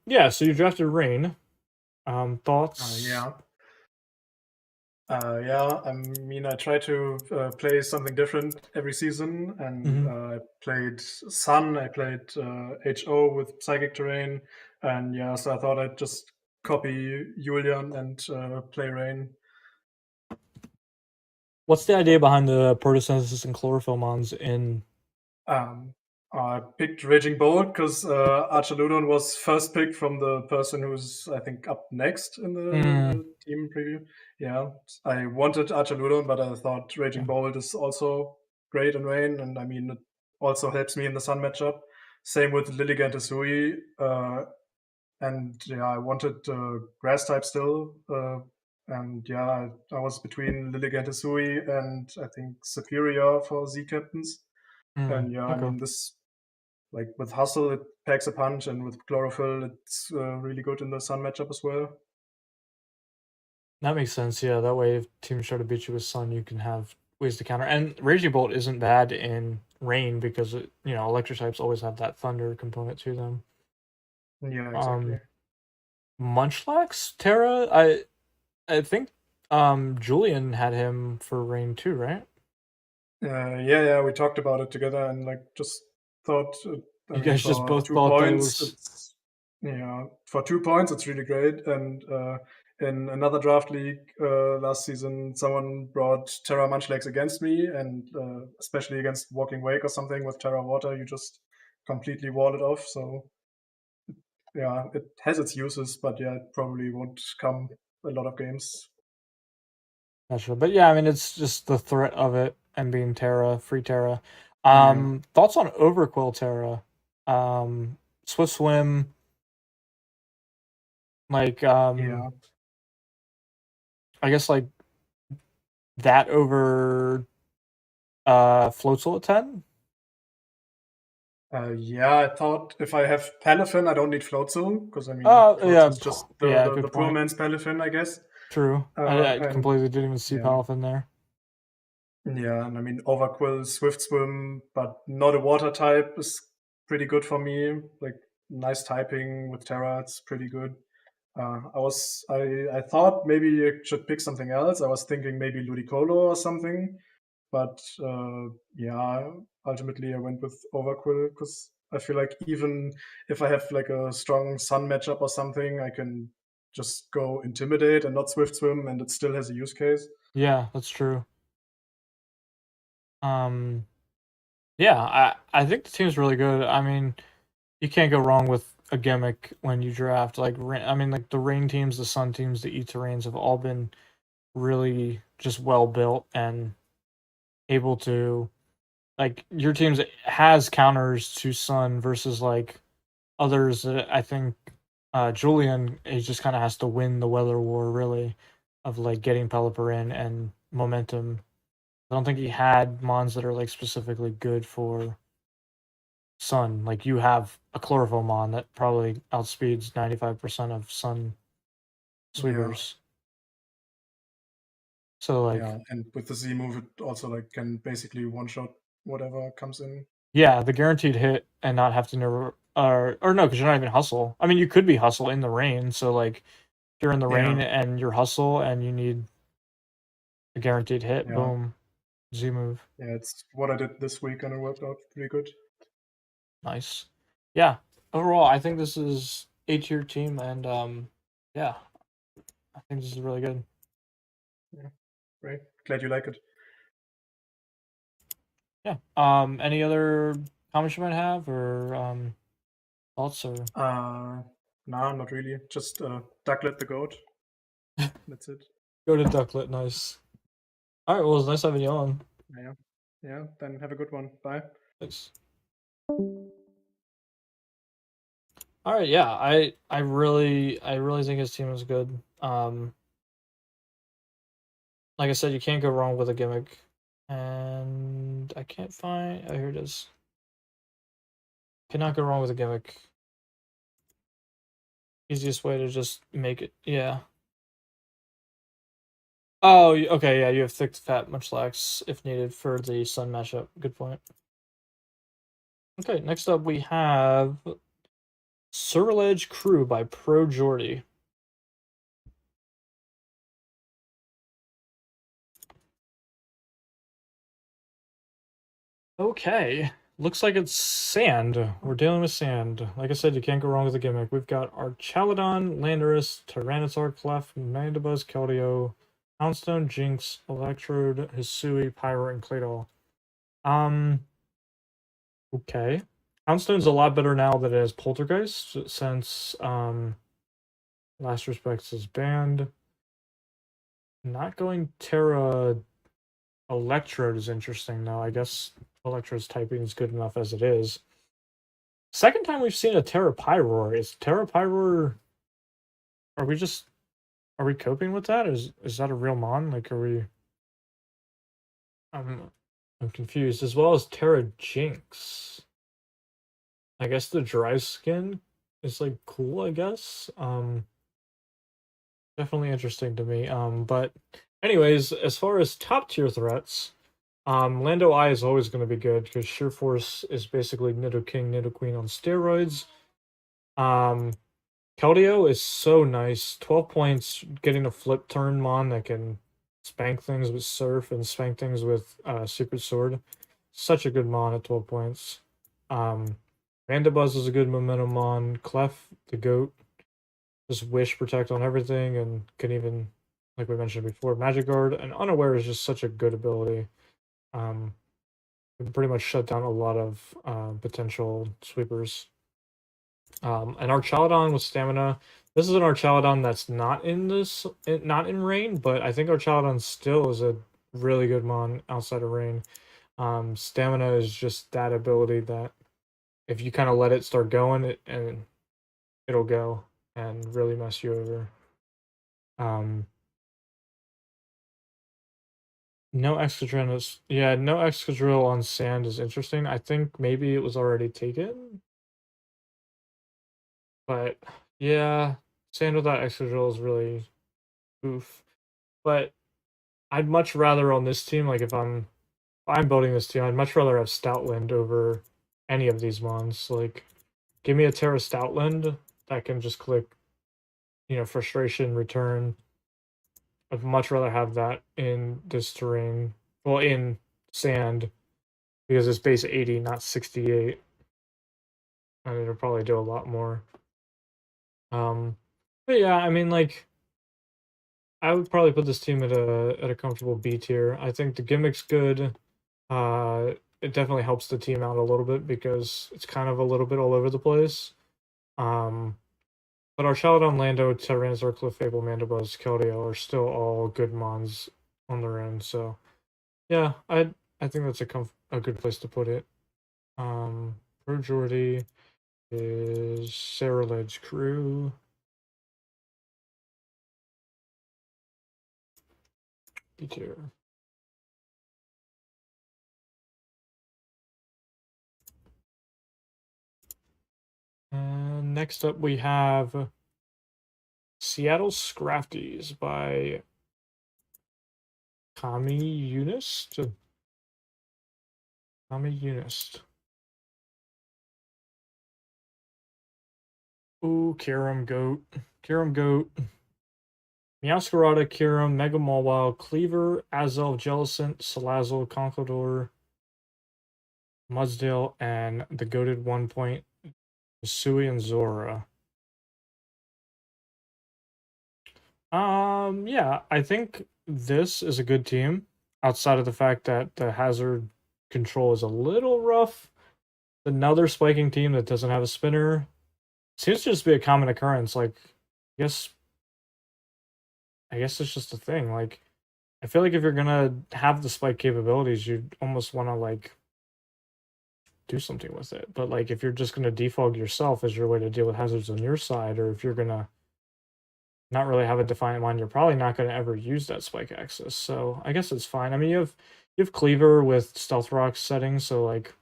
[SPEAKER 1] Yeah, so you drafted Rain. Thoughts?
[SPEAKER 11] Yeah. I mean, I try to play something different every season, and I played Sun, I played HO with Psychic Terrain, and yeah, so I thought I'd just copy Julian and play Rain.
[SPEAKER 1] What's the idea behind the Photosynthesis and Chlorophyll Mons in...
[SPEAKER 11] I picked Raging Bolt because Archaludon was first picked from the person who's, I think, up next in the team preview. Yeah, I wanted Archaludon, but I thought Raging Bolt is also great in Rain, and I mean, it also helps me in the Sun matchup. Same with Lilligant Hisui, and yeah, I wanted Grass type still, and yeah, I was between Lilligant Hisui and I think Superior for Z Captains. And yeah, I mean, this, like with Hustle, it packs a punch, and with Chlorophyll, it's really good in the Sun matchup as well.
[SPEAKER 1] That makes sense, yeah. That way, if teams try to beat you with Sun, you can have ways to counter. And Raging Bolt isn't bad in Rain because, Electric types always have that Thunder component to them.
[SPEAKER 11] Yeah, exactly.
[SPEAKER 1] Munchlax Terra. I think Julian had him for Rain too, right?
[SPEAKER 11] Yeah, we talked about it together and like just thought.
[SPEAKER 1] You guys just
[SPEAKER 11] for
[SPEAKER 1] both
[SPEAKER 11] 2
[SPEAKER 1] thought that it
[SPEAKER 11] points,
[SPEAKER 1] was.
[SPEAKER 11] it's for 2 points, it's really great. And in another draft league last season, someone brought Terra Munchlax against me, and especially against Walking Wake or something with Terra Water, you just completely wall it off. So yeah, it has its uses, but yeah, it probably won't come a lot of games.
[SPEAKER 1] Gotcha. But yeah, I mean, it's just the threat of it and being Terra, free Terra.
[SPEAKER 11] Yeah.
[SPEAKER 1] Thoughts on Overquill Terra? Swift Swim, like,
[SPEAKER 11] Yeah.
[SPEAKER 1] I guess like that over Floatzel at 10?
[SPEAKER 11] Yeah, I thought if I have Palafin, I don't need Floatzel, because I mean,
[SPEAKER 1] Oh, yeah,
[SPEAKER 11] Floatzel's just
[SPEAKER 1] yeah,
[SPEAKER 11] the
[SPEAKER 1] good
[SPEAKER 11] poor
[SPEAKER 1] point.
[SPEAKER 11] man's Palafin, I guess.
[SPEAKER 1] True. I
[SPEAKER 11] And
[SPEAKER 1] completely didn't even see
[SPEAKER 11] yeah.
[SPEAKER 1] Palafin there.
[SPEAKER 11] Yeah, and I mean, Overquill, Swift Swim, but not a water type is pretty good for me. Like, nice typing with Terra, it's pretty good. I thought maybe you should pick something else. I was thinking maybe Ludicolo or something, but yeah, ultimately I went with Overquill because I feel like even if I have like a strong Sun matchup or something, I can just go Intimidate and not Swift Swim, and it still has a use case.
[SPEAKER 1] Yeah, that's true. Yeah, I think the team's really good. I mean, you can't go wrong with a gimmick when you draft. Like, I mean, like the Rain teams, the Sun teams, the E-Terrains have all been really just well built and able to, like, your teams has counters to Sun versus like others that I think Julian, he just kind of has to win the weather war really of like getting Pelipper in and momentum. I don't think he had mons that are like specifically good for Sun. Like you have a Chlorophyll mon that probably outspeeds 95% of Sun sweepers. So like
[SPEAKER 11] Yeah, and with the Z move, it also like can basically one shot whatever comes in.
[SPEAKER 1] yeah, the guaranteed hit and not have to never or no, because you're not even hustle. I mean, you could be hustle in the rain. So like if you're in the rain
[SPEAKER 11] Yeah.
[SPEAKER 1] and you're hustle and you need a guaranteed hit,
[SPEAKER 11] Yeah.
[SPEAKER 1] boom, Z move.
[SPEAKER 11] Yeah, it's what I did this week, and it worked out pretty good.
[SPEAKER 1] Nice. Yeah. Overall, I think this is A-tier team, and yeah, I think this is really good.
[SPEAKER 11] Yeah, great. Glad you like it.
[SPEAKER 1] Yeah. Any other comments you might have, or thoughts, or
[SPEAKER 11] No, not really. Just Ducklet the goat. That's it.
[SPEAKER 1] go to Ducklet? Nice. All right. Well, it was nice having you on.
[SPEAKER 11] Yeah. Yeah. Then have a good one. Bye.
[SPEAKER 1] Thanks. All right. Yeah. I really think his team is good. Like I said, you can't go wrong with a gimmick, and I can't find. Oh, here it is. Cannot go wrong with a gimmick. Easiest way to just make it, yeah. Oh, okay, yeah, you have thick, fat Munchlax if needed for the Sun matchup. Good point. Okay, next up we have Surledge Crew by Pro Jordy. Okay, looks like it's sand. We're dealing with sand. Like I said, you can't go wrong with a gimmick. We've got Archaludon, Landorus, Tyranitar, Clef, Mandibuzz, Keldeo, Houndstone, Jinx, Electrode, Hisui, Pyro, and Claydol. Okay. Houndstone's a lot better now that it has Poltergeist, since Last Respects is banned. Not going Terra Electrode is interesting though. I guess Electrode's typing is good enough as it is. Second time we've seen a Terra Pyroar. Is Terra Pyroar, are we coping with that? Is that a real mon? Like, are we I'm confused. As well as Terra Jinx. I guess the dry skin is like cool, I guess. Definitely interesting to me. But anyways, as far as top tier threats, Lando I is always going to be good because Sheer Force is basically Nidoking, Nidoqueen on steroids. Keldeo is so nice. 12 points, getting a flip turn mon that can spank things with Surf and spank things with Secret Sword. Such a good mon at 12 points. Mandibuzz is a good momentum mon. Clef, the goat, just wish protect on everything and can even, like we mentioned before, Magic Guard. And Unaware is just such a good ability. Can pretty much shut down a lot of potential sweepers. And Archaludon with stamina. This is an Archaludon that's not in rain, but I think Archaludon still is a really good mon outside of rain. Stamina is just that ability that if you kind of let it start going, it'll go and really mess you over. No Excadrill no Excadrill on sand is interesting. I think maybe it was already taken. But yeah, sand without Excadrill is really oof. But I'd much rather on this team, like if I'm building this team, I'd much rather have Stoutland over any of these mons. Like, give me a Terra Stoutland that can just click, Frustration, Return. I'd much rather have that in this terrain. Well, in sand, because it's base 80, not 68. And it'll probably do a lot more. But yeah, I mean, like, I would probably put this team at a comfortable B tier. I think the gimmick's good. It definitely helps the team out a little bit because it's kind of a little bit all over the place. But Archaludon, Lando, Tyranitar, Clefable, Mandibuzz, Keldeo are still all good mons on their own. So yeah, I think that's a good place to put it. Majority is Sarah Ledge Crew. B tier. And next up we have Seattle Scrafties by Kami Unist. Kami Unist. Ooh, Kyurem Goat. Meowscarada, Kyurem, Mega Mawile, Cleaver, Azelf, Jellicent, Salazzle, Conkeldurr, Mudsdale, and the goated 1 point Sui and Zora. Yeah, I think this is a good team, outside of the fact that the hazard control is a little rough. Another spiking team that doesn't have a spinner seems to just be a common occurrence. Like, I guess it's just a thing. Like, I feel like if you're gonna have the spike capabilities, you almost want to like do something with it. But like, if you're just gonna defog yourself as your way to deal with hazards on your side, or if you're gonna not really have a defiant mind, you're probably not gonna ever use that spike axis. So I guess it's fine. I mean, you have Cleaver with Stealth Rock settings, so like,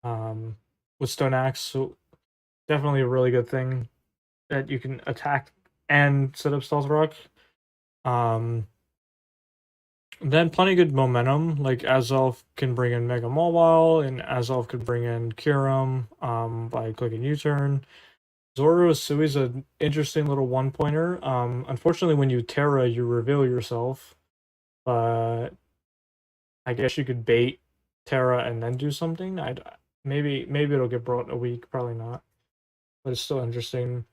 [SPEAKER 1] with Stone Axe, so definitely a really good thing that you can attack and set up Stealth Rock. Then plenty good momentum, like Azelf can bring in Mega Mawile, and Azelf could bring in Kyurem by clicking U-turn. Zoro Sui's an interesting little one-pointer. Unfortunately, when you Terra, you reveal yourself. But I guess you could bait Terra and then do something. Maybe it'll get brought a week, probably not. But it's still interesting.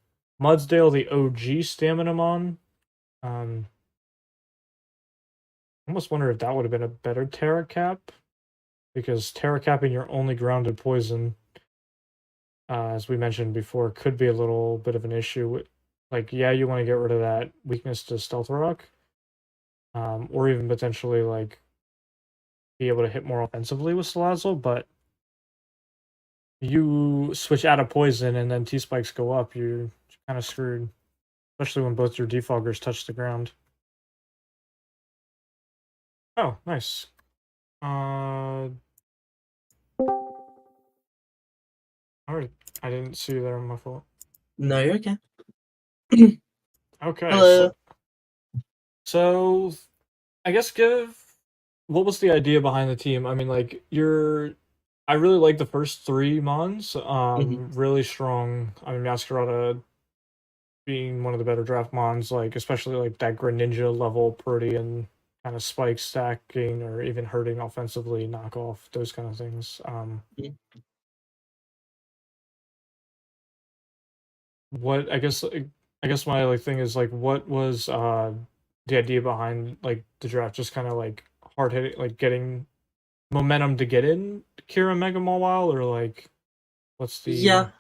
[SPEAKER 1] Mudsdale, the OG Stamina Mon. I almost wonder if that would have been a better Terra Cap, because Terra Capping your only grounded poison, as we mentioned before, could be a little bit of an issue. Like, yeah, you want to get rid of that weakness to Stealth Rock, or even potentially like be able to hit more offensively with Salazzle, but you switch out of poison and then T-spikes go up, you're kind of screwed, especially when both your defoggers touch the ground. Oh, nice. Alright, I didn't see you there, my fault.
[SPEAKER 13] No, you're okay.
[SPEAKER 1] Okay,
[SPEAKER 13] Hello.
[SPEAKER 1] so I guess what was the idea behind the team? I mean, like, you're I really like the first 3 mons.
[SPEAKER 13] Mhm.
[SPEAKER 1] Really strong. I mean, Masquerada being one of the better draft mons, like especially like that Greninja level Protean kind of spike stacking or even hurting offensively, knockoff, those kind of things.
[SPEAKER 13] Mhm.
[SPEAKER 1] What I guess my like thing is like what was the idea behind like the draft? Just kind of like hard hitting, like getting momentum to get in Kira Mega Mawile, or like what's the
[SPEAKER 13] Yeah,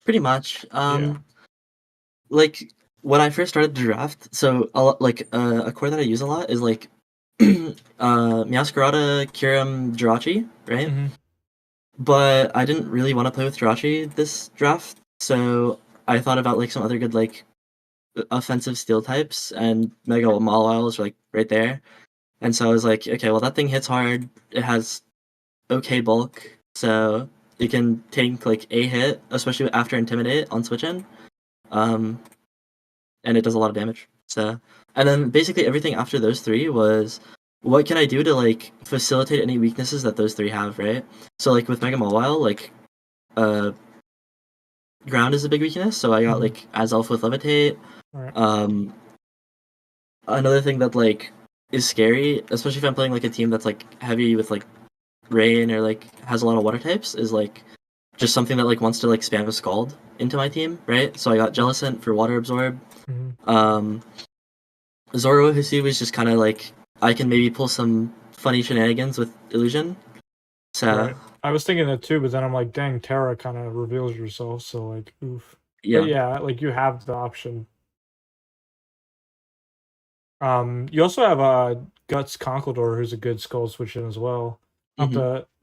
[SPEAKER 13] pretty much.
[SPEAKER 1] yeah.
[SPEAKER 13] Like when I first started the draft, so a lot, like a core that I use a lot is like Meowscarada, Kyurem, Jirachi, right?
[SPEAKER 1] Mm-hmm.
[SPEAKER 13] But I didn't really want to play with Jirachi this draft, so I thought about like some other good like offensive steel types, and Mega Mawile is like right there. And so I was like, okay, well that thing hits hard. It has okay bulk, so it can take like a hit, especially after Intimidate on switch in. Um, and it does a lot of damage. So, and then basically everything after those 3 was, what can I do to like facilitate any weaknesses that those 3 have, right? So like with Mega Mawile, like ground is a big weakness, so I got like Azelf with Levitate.
[SPEAKER 1] Right.
[SPEAKER 13] Another thing that like is scary, especially if I'm playing like a team that's like heavy with like rain or like has a lot of water types, is like just something that like wants to like spam a Scald into my team, right? So I got Jellicent for water absorb.
[SPEAKER 1] Mm-hmm.
[SPEAKER 13] Zoro Hisu was just kind of like, I can maybe pull some funny shenanigans with illusion. So
[SPEAKER 1] Right. I was thinking that too, but then I'm like, dang, Terra kind of reveals yourself, so like, oof.
[SPEAKER 13] yeah.
[SPEAKER 1] But yeah, like you have the option. You also have Guts Conkeldurr, who's a good skull switch in as well.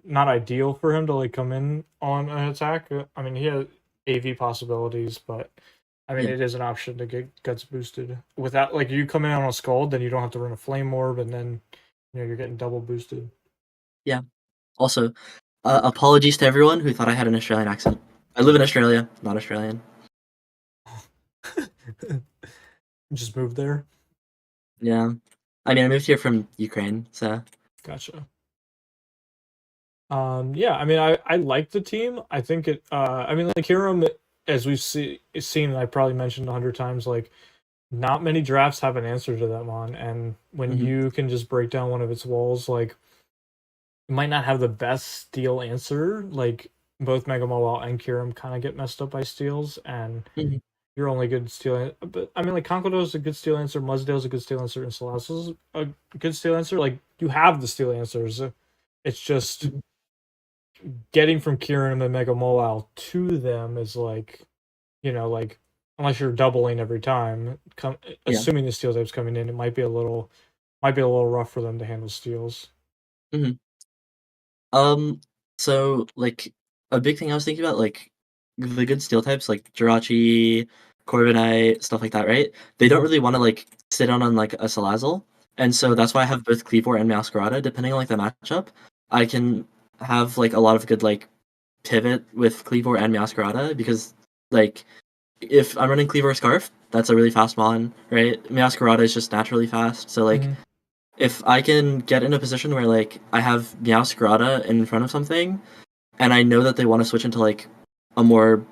[SPEAKER 1] Not ideal for him to like come in on an attack. I mean, he has AV possibilities, but I mean,
[SPEAKER 13] Yeah.
[SPEAKER 1] it is an option to get Guts boosted. Without like you come in on a Scald, then you don't have to run a Flame Orb, and then you're getting double boosted.
[SPEAKER 13] Yeah. Also, apologies to everyone who thought I had an Australian accent. I live in Australia, not Australian.
[SPEAKER 1] Just moved there.
[SPEAKER 13] Yeah. I mean, I moved here from Ukraine, so.
[SPEAKER 1] Gotcha. Yeah, I mean, I like the team. I think it. I mean, like Hiram, as we've seen, I probably mentioned 100 times. Like, not many drafts have an answer to that mon, and when you can just break down one of its walls, like, it might not have the best steal answer. Like, both Mega Mawile and Kiram kind of get messed up by steals, and you're only good steal. But I mean, like Conkeldurr is a good steal answer, Mudsdale's a good steal answer, and Salazzle's a good steal answer. Like, you have the steal answers. It's just getting from Kieran and Mega Mawile to them is like, like unless you're doubling every time, assuming the steel type's coming in, it might be a little rough for them to handle steals.
[SPEAKER 13] So like a big thing I was thinking about, like the good steel types like Jirachi, Corviknight, stuff like that, right? They don't really want to like sit on like a Salazzle. And so that's why I have both Cleavor and Masquerada, depending on like the matchup. I can have like a lot of good like pivot with Cleavor and Masquerada, because like if I'm running Cleavor Scarf, that's a really fast mon, right? Masquerada is just naturally fast. So like if I can get in a position where like I have Meowscarada in front of something, and I know that they want to switch into like a more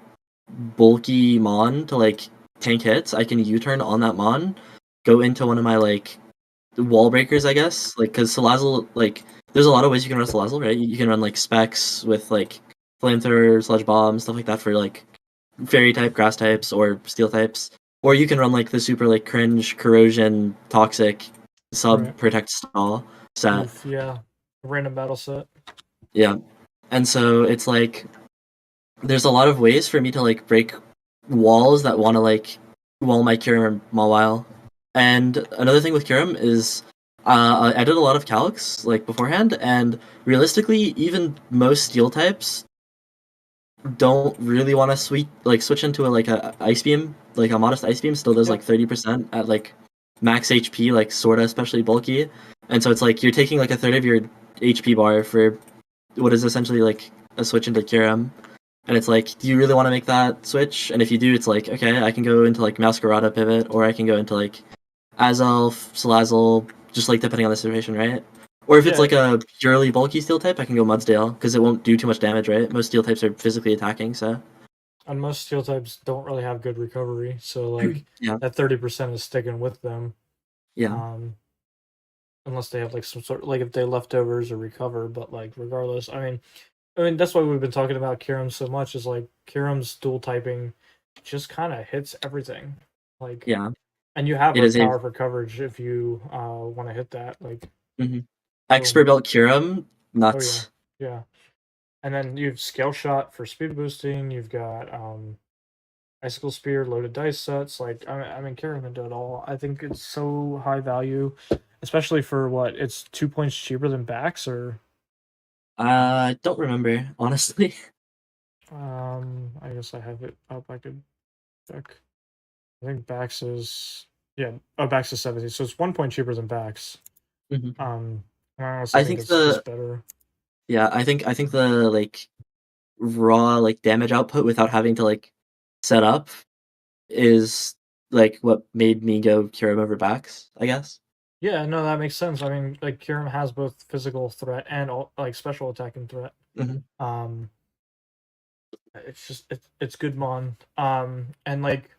[SPEAKER 13] bulky mon to like tank hits, I can U-turn on that mon, go into one of my like wall breakers, I guess, like because Salazzle, like there's a lot of ways you can run Salazzle, right? You can run like specs with like flamethrower, sludge bomb, stuff like that for like fairy type, grass types, or steel types, or you can run like the super like cringe, corrosion, toxic, sub protect stall set.
[SPEAKER 1] Oof, yeah, random battle set.
[SPEAKER 13] Yeah, and so it's like there's a lot of ways for me to like break walls that want to like wall my Kyurem Mawile. And another thing with Kyurem is I did a lot of calcs like beforehand, and realistically, even most steel types don't really want to switch into a ice beam. Like a modest ice beam still does like 30% at like max HP, like sorta especially bulky. And so it's like you're taking like a third of your HP bar for what is essentially like a switch into Kyurem. And it's like, do you really want to make that switch? And if you do, it's like, okay, I can go into like Masquerada pivot, or I can go into like Azelf, Salazzle, just like depending on the situation, right? Or if it's
[SPEAKER 1] Yeah.
[SPEAKER 13] like a purely bulky steel type, I can go Mudsdale because it won't do too much damage, right? Most steel types are physically attacking, so
[SPEAKER 1] And most steel types don't really have good recovery, so like
[SPEAKER 13] yeah,
[SPEAKER 1] that 30% is sticking with them.
[SPEAKER 13] yeah,
[SPEAKER 1] Unless they have like some sort, like if they leftovers or recover, but like regardless, I mean that's why we've been talking about Kirim so much, is like Kirim's dual typing just kind of hits everything. Like,
[SPEAKER 13] yeah.
[SPEAKER 1] and you have
[SPEAKER 13] It
[SPEAKER 1] Earth
[SPEAKER 13] is a
[SPEAKER 1] power for coverage if you want to hit that. Like,
[SPEAKER 13] expert belt Kirim,
[SPEAKER 1] oh yeah,
[SPEAKER 13] nuts.
[SPEAKER 1] yeah. And then you have scale shot for speed boosting. You've got icicle spear, loaded dice sets. Like, I mean, Kirim can do it all. I think it's so high value, especially for what, it's 2 points cheaper than Bax, or
[SPEAKER 13] I don't remember, honestly.
[SPEAKER 1] I guess I have it up. I could check. I think Bax is, yeah. Oh, Bax is 17, so it's 1 point cheaper than Bax.
[SPEAKER 13] Mhm.
[SPEAKER 1] I honestly
[SPEAKER 13] I
[SPEAKER 1] think
[SPEAKER 13] think
[SPEAKER 1] it's just
[SPEAKER 13] the
[SPEAKER 1] better.
[SPEAKER 13] yeah, I think the like raw like damage output without having to like set up is like what made me go Kirim over Bax, I guess.
[SPEAKER 1] Yeah, no, that makes sense. I mean, like Kirim has both physical threat and like special attacking threat.
[SPEAKER 13] Mhm.
[SPEAKER 1] It's just it's good mon. And like,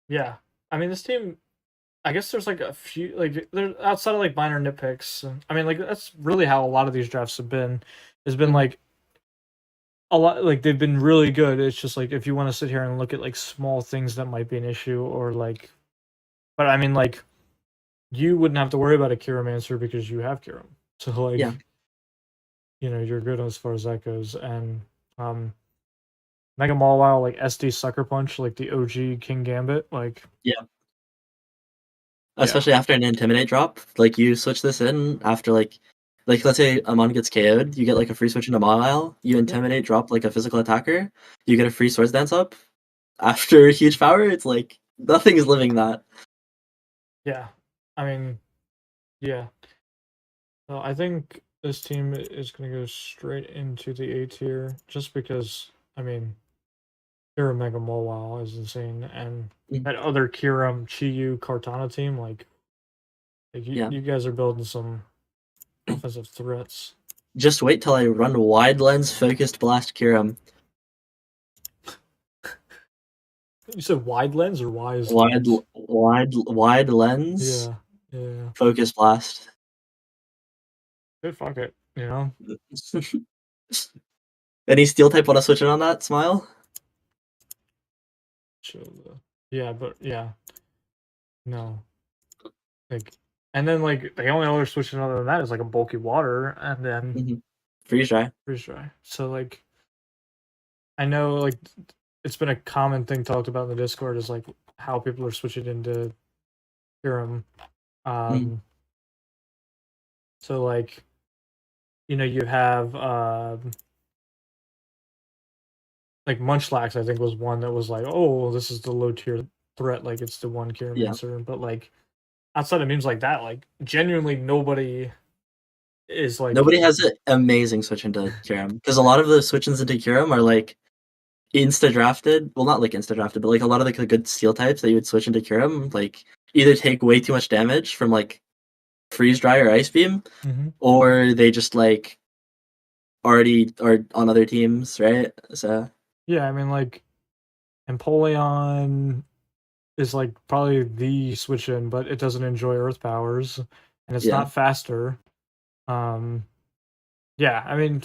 [SPEAKER 1] yeah, I mean this team. I guess there's like a few like there's outside of like minor nitpicks. I mean, like that's really how a lot of these drafts have been. Has been like a lot, like they've been really good. It's just like if you want to sit here and look at like small things that might be an issue, or like, but I mean like you wouldn't have to worry about a Kiramancer because you have Kirim. So like,
[SPEAKER 13] Yeah.
[SPEAKER 1] you know, you're good as far as that goes. And Mega Mawile, like SD Sucker Punch, like the OG King Gambit, like
[SPEAKER 13] Yeah. Especially after an Intimidate drop, like you switch this in after like let's say Amon gets KO'd, you get like a free switch into Mawile, you Intimidate drop like a physical attacker, you get a free Swords Dance up. After huge power, it's like nothing is living that.
[SPEAKER 1] yeah. I mean, yeah. So I think this team is going to go straight into the A tier just because, I mean, Kira Mega Mawile is insane, and that other Kiram Chiyu Kartana team, like you guys are building some offensive threats.
[SPEAKER 13] Just wait till I run wide lens focused blast Kiram.
[SPEAKER 1] You said wide lens or wise
[SPEAKER 13] Wide
[SPEAKER 1] lens?
[SPEAKER 13] wide lens.
[SPEAKER 1] Yeah.
[SPEAKER 13] Focus blast.
[SPEAKER 1] Good, fuck it, you know.
[SPEAKER 13] Any steel type want to switch in on that? Smile.
[SPEAKER 1] Yeah, but yeah, no, like, and then like the only other switching other than that is like a bulky water, and then
[SPEAKER 13] freeze dry.
[SPEAKER 1] So like, I know like it's been a common thing talked about in the Discord is like how people are switching into Kirim. So like, you know, you have like Munchlax, I think was one that was like, oh, this is the low tier threat, like it's the one Kiramancer, but like outside of memes like that, like genuinely nobody is like,
[SPEAKER 13] nobody has an amazing switch into Kirim because a lot of the switch-ins into Kirim are like insta drafted. Well, not like insta drafted, but like a lot of the good steel types that you would switch into Kirim like either take way too much damage from like freeze dry or ice beam, or they just like already are on other teams, right? So
[SPEAKER 1] yeah, I mean like Empoleon is like probably the switch in, but it doesn't enjoy earth powers and it's not faster. Yeah, I mean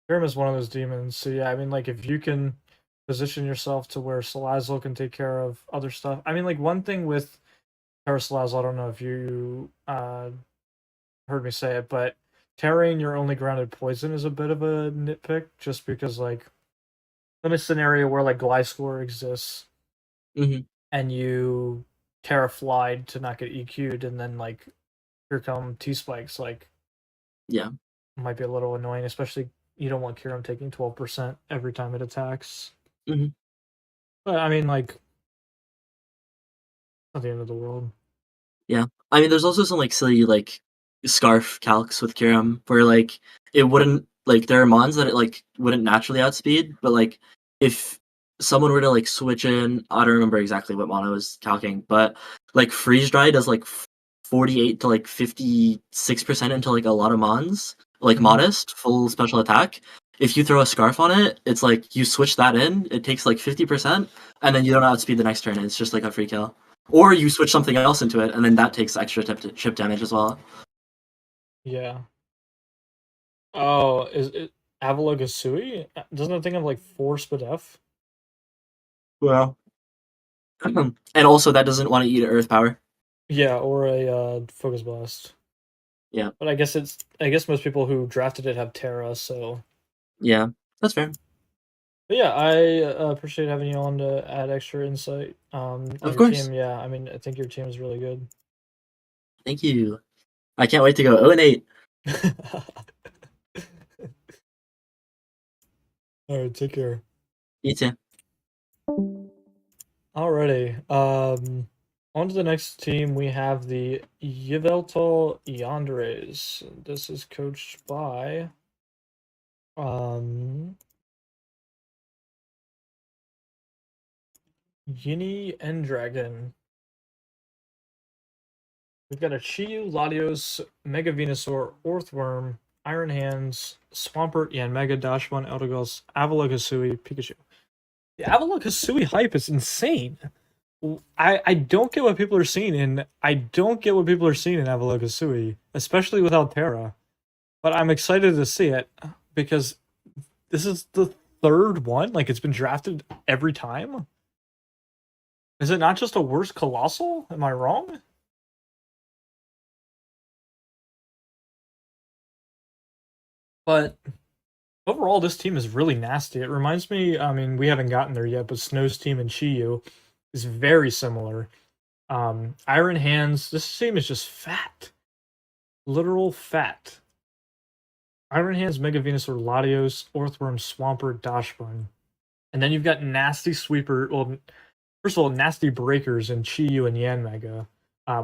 [SPEAKER 1] Kirim is one of those demons. So yeah, I mean like if you can position yourself to where Salazzle can take care of other stuff. I mean like one thing with Salazzle, I don't know if you heard me say it, but Terrain your only grounded poison is a bit of a nitpick just because like in a scenario where like Gliscor exists and you Terraflied to not get EQ'd and then like here come T-Spikes, like might be a little annoying, especially you don't want Kirim taking 12% every time it attacks. But I mean like not the end of the world.
[SPEAKER 13] Yeah. I mean there's also some like silly like scarf calcs with Kirim where like it wouldn't like there are mons that it like wouldn't naturally outspeed, but like if someone were to like switch in, I don't remember exactly what mon I was calcing, but like freeze dry does like 48 to like 56% into like a lot of mons, like modest, full special attack. If you throw a scarf on it, it's like you switch that in, it takes like 50%, and then you don't outspeed the next turn, and it's just like a free kill. Or you switch something else into it, and then that takes extra chip damage as well.
[SPEAKER 1] Yeah. Oh, is it Avalokasui? Doesn't that thing have like 4 SPDF?
[SPEAKER 13] Well. And also that doesn't want to eat earth power.
[SPEAKER 1] Yeah, or a Focus Blast.
[SPEAKER 13] Yeah.
[SPEAKER 1] But I guess most people who drafted it have Terra, so
[SPEAKER 13] Yeah, that's fair.
[SPEAKER 1] But yeah, I appreciate having you on to add extra insight. On
[SPEAKER 13] Of
[SPEAKER 1] your
[SPEAKER 13] course.
[SPEAKER 1] team. Yeah, I mean, I think your team is really good.
[SPEAKER 13] Thank you. I can't wait to go 0-8.
[SPEAKER 1] All right, take care.
[SPEAKER 13] You too.
[SPEAKER 1] Alrighty. On to the next team. We have the Yveltal Yanderes. This is coached by Yini and Dragon. We've got a Chiyu, Latios, Mega Venusaur, Orthworm, Iron Hands, Swampert, Yanmega, Dashmon, Eldegoss, Avalokasui, Pikachu. The Avalokasui hype is insane. I don't get what people are seeing in Avalokasui, especially without Terra. But I'm excited to see it because this is the third one. Like, it's been drafted every time. Is it not just a worse Colossal? Am I wrong? But overall, this team is really nasty. It reminds me, I mean, we haven't gotten there yet, but Snow's team and Chiyu is very similar. Iron Hands, this team is just fat. Literal fat. Iron Hands, Mega Venusaur, Latios, Orthworm, Swampert, Dashbun. And then you've got nasty sweeper, well, first of all, nasty breakers in Chiyu and Yanmega.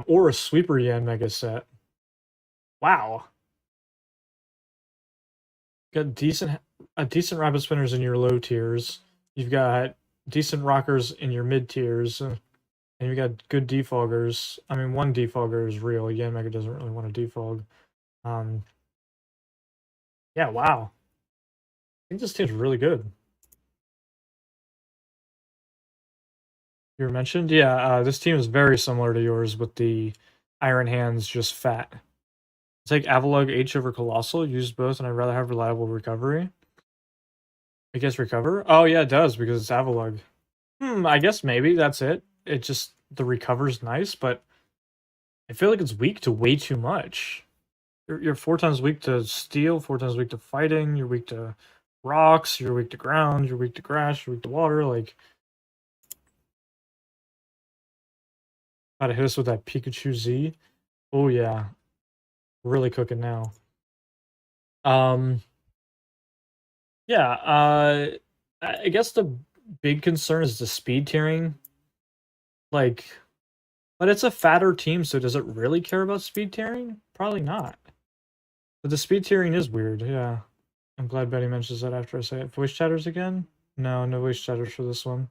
[SPEAKER 1] Or a sweeper Yanmega set. Wow. Got decent rapid spinners in your low tiers. You've got decent rockers in your mid tiers, and you've got good defoggers. I mean, one defogger is real. Yanmega doesn't really want to defog. Yeah, wow. I think this team's really good. You were mentioned, yeah. This team is very similar to yours, with the Iron Hands just fat. Take Avalog H over Colossal, use both, and I'd rather have reliable recovery. I guess recover? Oh yeah, it does, because it's Avalog. I guess maybe that's it. It just, the recover's nice, but I feel like it's weak to way too much. You're 4 times weak to steel, 4 times weak to fighting, you're weak to rocks, you're weak to ground, you're weak to grass, you're weak to water, like... Gotta hit us with that Pikachu Z. Oh yeah. Really cooking now. Yeah, I guess the big concern is the speed tiering. Like, but it's a fatter team, so does it really care about speed tiering? Probably not. But the speed tiering is weird, yeah. I'm glad Betty mentions that after I say it. Voice chatters again? No voice chatters for this one.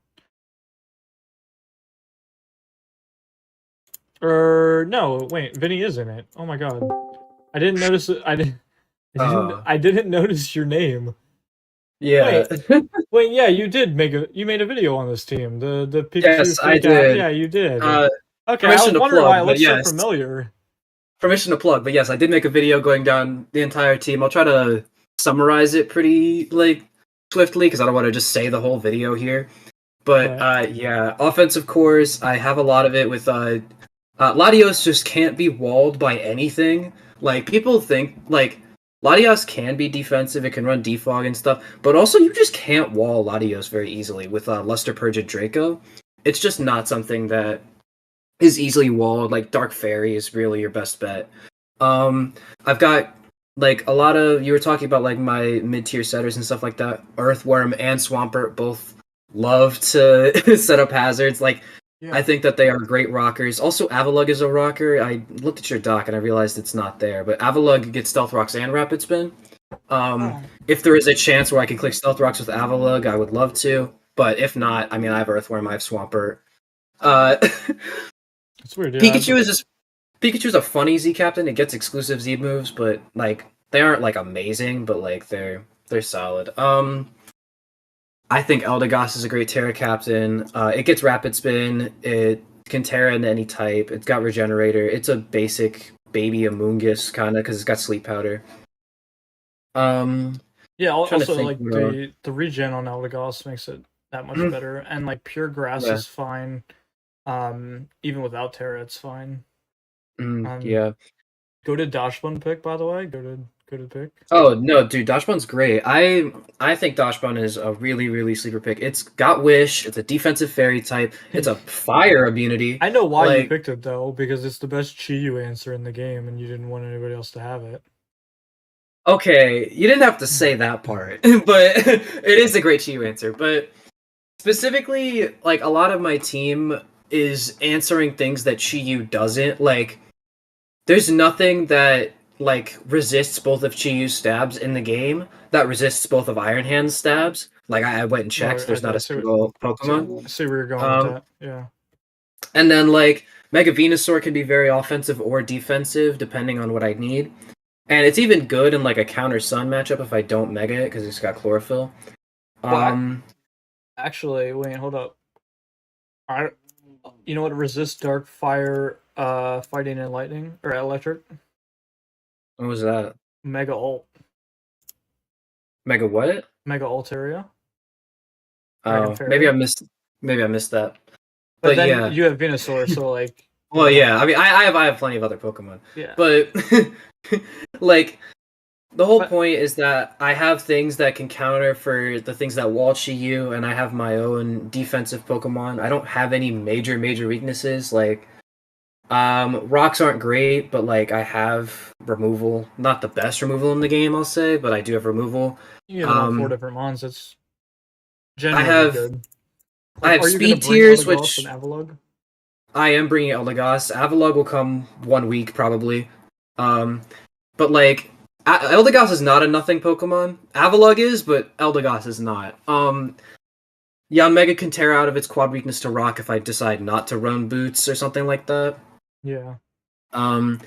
[SPEAKER 1] No, wait, Vinny is in it. Oh my god. I didn't notice it. I didn't notice your name.
[SPEAKER 14] Yeah.
[SPEAKER 1] Wait, yeah, you made a video on this team. The Pikachu
[SPEAKER 14] Yes, I
[SPEAKER 1] freak out.
[SPEAKER 14] did.
[SPEAKER 1] Yeah, you did. Okay, I
[SPEAKER 14] permission
[SPEAKER 1] was
[SPEAKER 14] to
[SPEAKER 1] wondering
[SPEAKER 14] plug,
[SPEAKER 1] why it
[SPEAKER 14] but
[SPEAKER 1] looked
[SPEAKER 14] yes.
[SPEAKER 1] so familiar.
[SPEAKER 14] Permission to plug, but yes, I did make a video going down the entire team. I'll try to summarize it pretty swiftly because I don't want to just say the whole video here. But yeah, offensive cores, I have a lot of it with Latios just can't be walled by anything. Like, people think Latios can be defensive, it can run defog and stuff, but also you just can't wall Latios very easily with Luster Purged Draco. It's just not something that is easily walled. Like, Dark Fairy is really your best bet. I've got a lot of, you were talking about my mid-tier setters and stuff like that. Earthworm and Swampert both love to set up hazards. I think that they are great rockers. Also, Avalug is a rocker. I looked at your doc and I realized it's not there, but Avalug gets Stealth Rocks and Rapid Spin. If there is a chance where I can click Stealth Rocks with Avalug, I would love to. But if not, I mean, I have Earthworm, I have Swampert.
[SPEAKER 1] It's weird. Yeah,
[SPEAKER 14] Pikachu Pikachu's a funny Z captain. It gets exclusive Z moves, but like they aren't like amazing, but like they're solid. I think Eldegoss is a great Terra captain. It gets rapid spin. It can Terra into any type. It's got Regenerator. It's a basic baby Amoonguss kind of because it's got Sleep Powder.
[SPEAKER 1] Yeah,
[SPEAKER 14] trying to
[SPEAKER 1] also
[SPEAKER 14] think
[SPEAKER 1] like
[SPEAKER 14] more.
[SPEAKER 1] the regen on Eldegoss makes it that much better, and like pure grass
[SPEAKER 14] Yeah.
[SPEAKER 1] is fine. Even without Terra, it's fine.
[SPEAKER 14] Yeah.
[SPEAKER 1] Go to Dashbun pick, by the way. Go to pick.
[SPEAKER 14] Oh no, dude, Dashbun's great. I think Dashbun is a really, really sleeper pick. It's got Wish. It's a defensive fairy type. It's a fire immunity.
[SPEAKER 1] I know why you
[SPEAKER 14] Like,
[SPEAKER 1] picked it though, because it's the best Chi-Yu answer in the game, and you didn't want anybody else to have it.
[SPEAKER 14] okay, you didn't have to say that part, but it is a great Chi-Yu answer. But specifically, like a lot of my team is answering things that Chi-Yu doesn't. Like, there's nothing that like resists both of Chi-Yu's stabs in the game that resists both of Iron Hand's stabs. Like I went and checked.
[SPEAKER 1] Oh,
[SPEAKER 14] There's not
[SPEAKER 1] I
[SPEAKER 14] a
[SPEAKER 1] see
[SPEAKER 14] single Pokemon.
[SPEAKER 1] I see where you're going with that. Yeah.
[SPEAKER 14] And then like Mega Venusaur can be very offensive or defensive depending on what I need. And it's even good in like a counter Sun matchup if I don't Mega it because it's got Chlorophyll.
[SPEAKER 1] Actually, wait, hold up. You know what resists Dark, Fire, Fighting, and Lightning or Electric?
[SPEAKER 14] What was that?
[SPEAKER 1] Mega Ult.
[SPEAKER 14] Mega what?
[SPEAKER 1] Mega Altaria.
[SPEAKER 14] Oh, maybe I missed that.
[SPEAKER 1] But then
[SPEAKER 14] yeah,
[SPEAKER 1] you have Venusaur, so like.
[SPEAKER 14] well, yeah. I mean, I have plenty of other Pokemon.
[SPEAKER 1] Yeah.
[SPEAKER 14] But like, the whole point is that I have things that can counter for the things that wall Chi-Yu, and I have my own defensive Pokemon. I don't have any major weaknesses. Like, rocks aren't great, but like I have removal. Not the best removal in the game, I'll say, but I do have removal.
[SPEAKER 1] You have 4 different mons. It's generally
[SPEAKER 14] I have
[SPEAKER 1] good.
[SPEAKER 14] I have
[SPEAKER 1] are you
[SPEAKER 14] speed
[SPEAKER 1] gonna bring
[SPEAKER 14] tiers,
[SPEAKER 1] Eldegoss
[SPEAKER 14] which
[SPEAKER 1] and Avalugg?
[SPEAKER 14] I am bringing Eldegoss. Avalugg will come 1 week probably. But like Eldegoss is not a nothing Pokemon. Avalugg is, but Eldegoss is not. Yanmega can tear out of its quad weakness to rock if I decide not to run boots or something like that.
[SPEAKER 1] Yeah.
[SPEAKER 14] And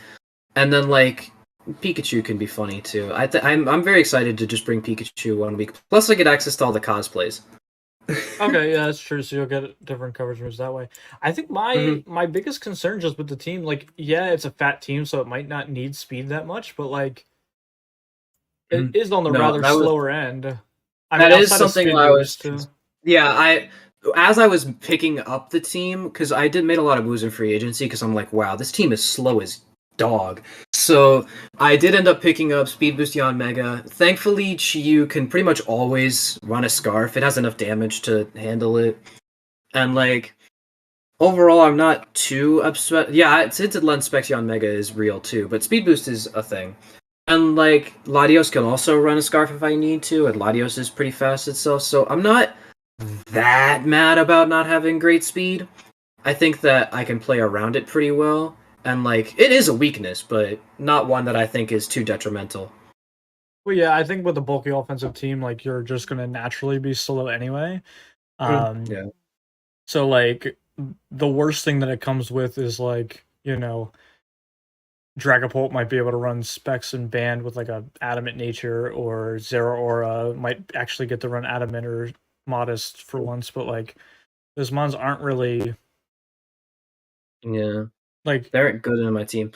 [SPEAKER 14] then like Pikachu can be funny too. I'm very excited to just bring Pikachu 1 week. Plus I get access to all the cosplays.
[SPEAKER 1] Okay, yeah, that's true. So you'll get different coverage moves that way. I think my biggest concern just with the team, like, yeah, it's a fat team, so it might not need speed that much, but like, it is on the rather slower end. I mean,
[SPEAKER 14] that is
[SPEAKER 1] outside of
[SPEAKER 14] something
[SPEAKER 1] speed
[SPEAKER 14] I was.
[SPEAKER 1] boost,
[SPEAKER 14] Yeah, as I was picking up the team, because I did made a lot of moves in free agency, because I'm like, wow, this team is slow as dog. So I did end up picking up Speed Boost Yanmega. Thankfully, Chi-Yu can pretty much always run a Scarf. It has enough damage to handle it. And like, overall, I'm not too upset. Yeah, since it lends Specs Yanmega is real too, but Speed Boost is a thing. And like, Latios can also run a Scarf if I need to, and Latios is pretty fast itself, so I'm not that mad about not having great speed. I think that I can play around it pretty well. And like, it is a weakness, but not one that I think is too detrimental.
[SPEAKER 1] well, yeah, I think with a bulky offensive team, like, you're just gonna naturally be slow anyway.
[SPEAKER 14] Yeah.
[SPEAKER 1] So like, the worst thing that it comes with is like, you know, Dragapult might be able to run Specs and Band with like a Adamant Nature, or Zero Aura might actually get to run Adamant or Modest for once, but like, those mons aren't really
[SPEAKER 14] Yeah.
[SPEAKER 1] like,
[SPEAKER 14] They aren't good in my team.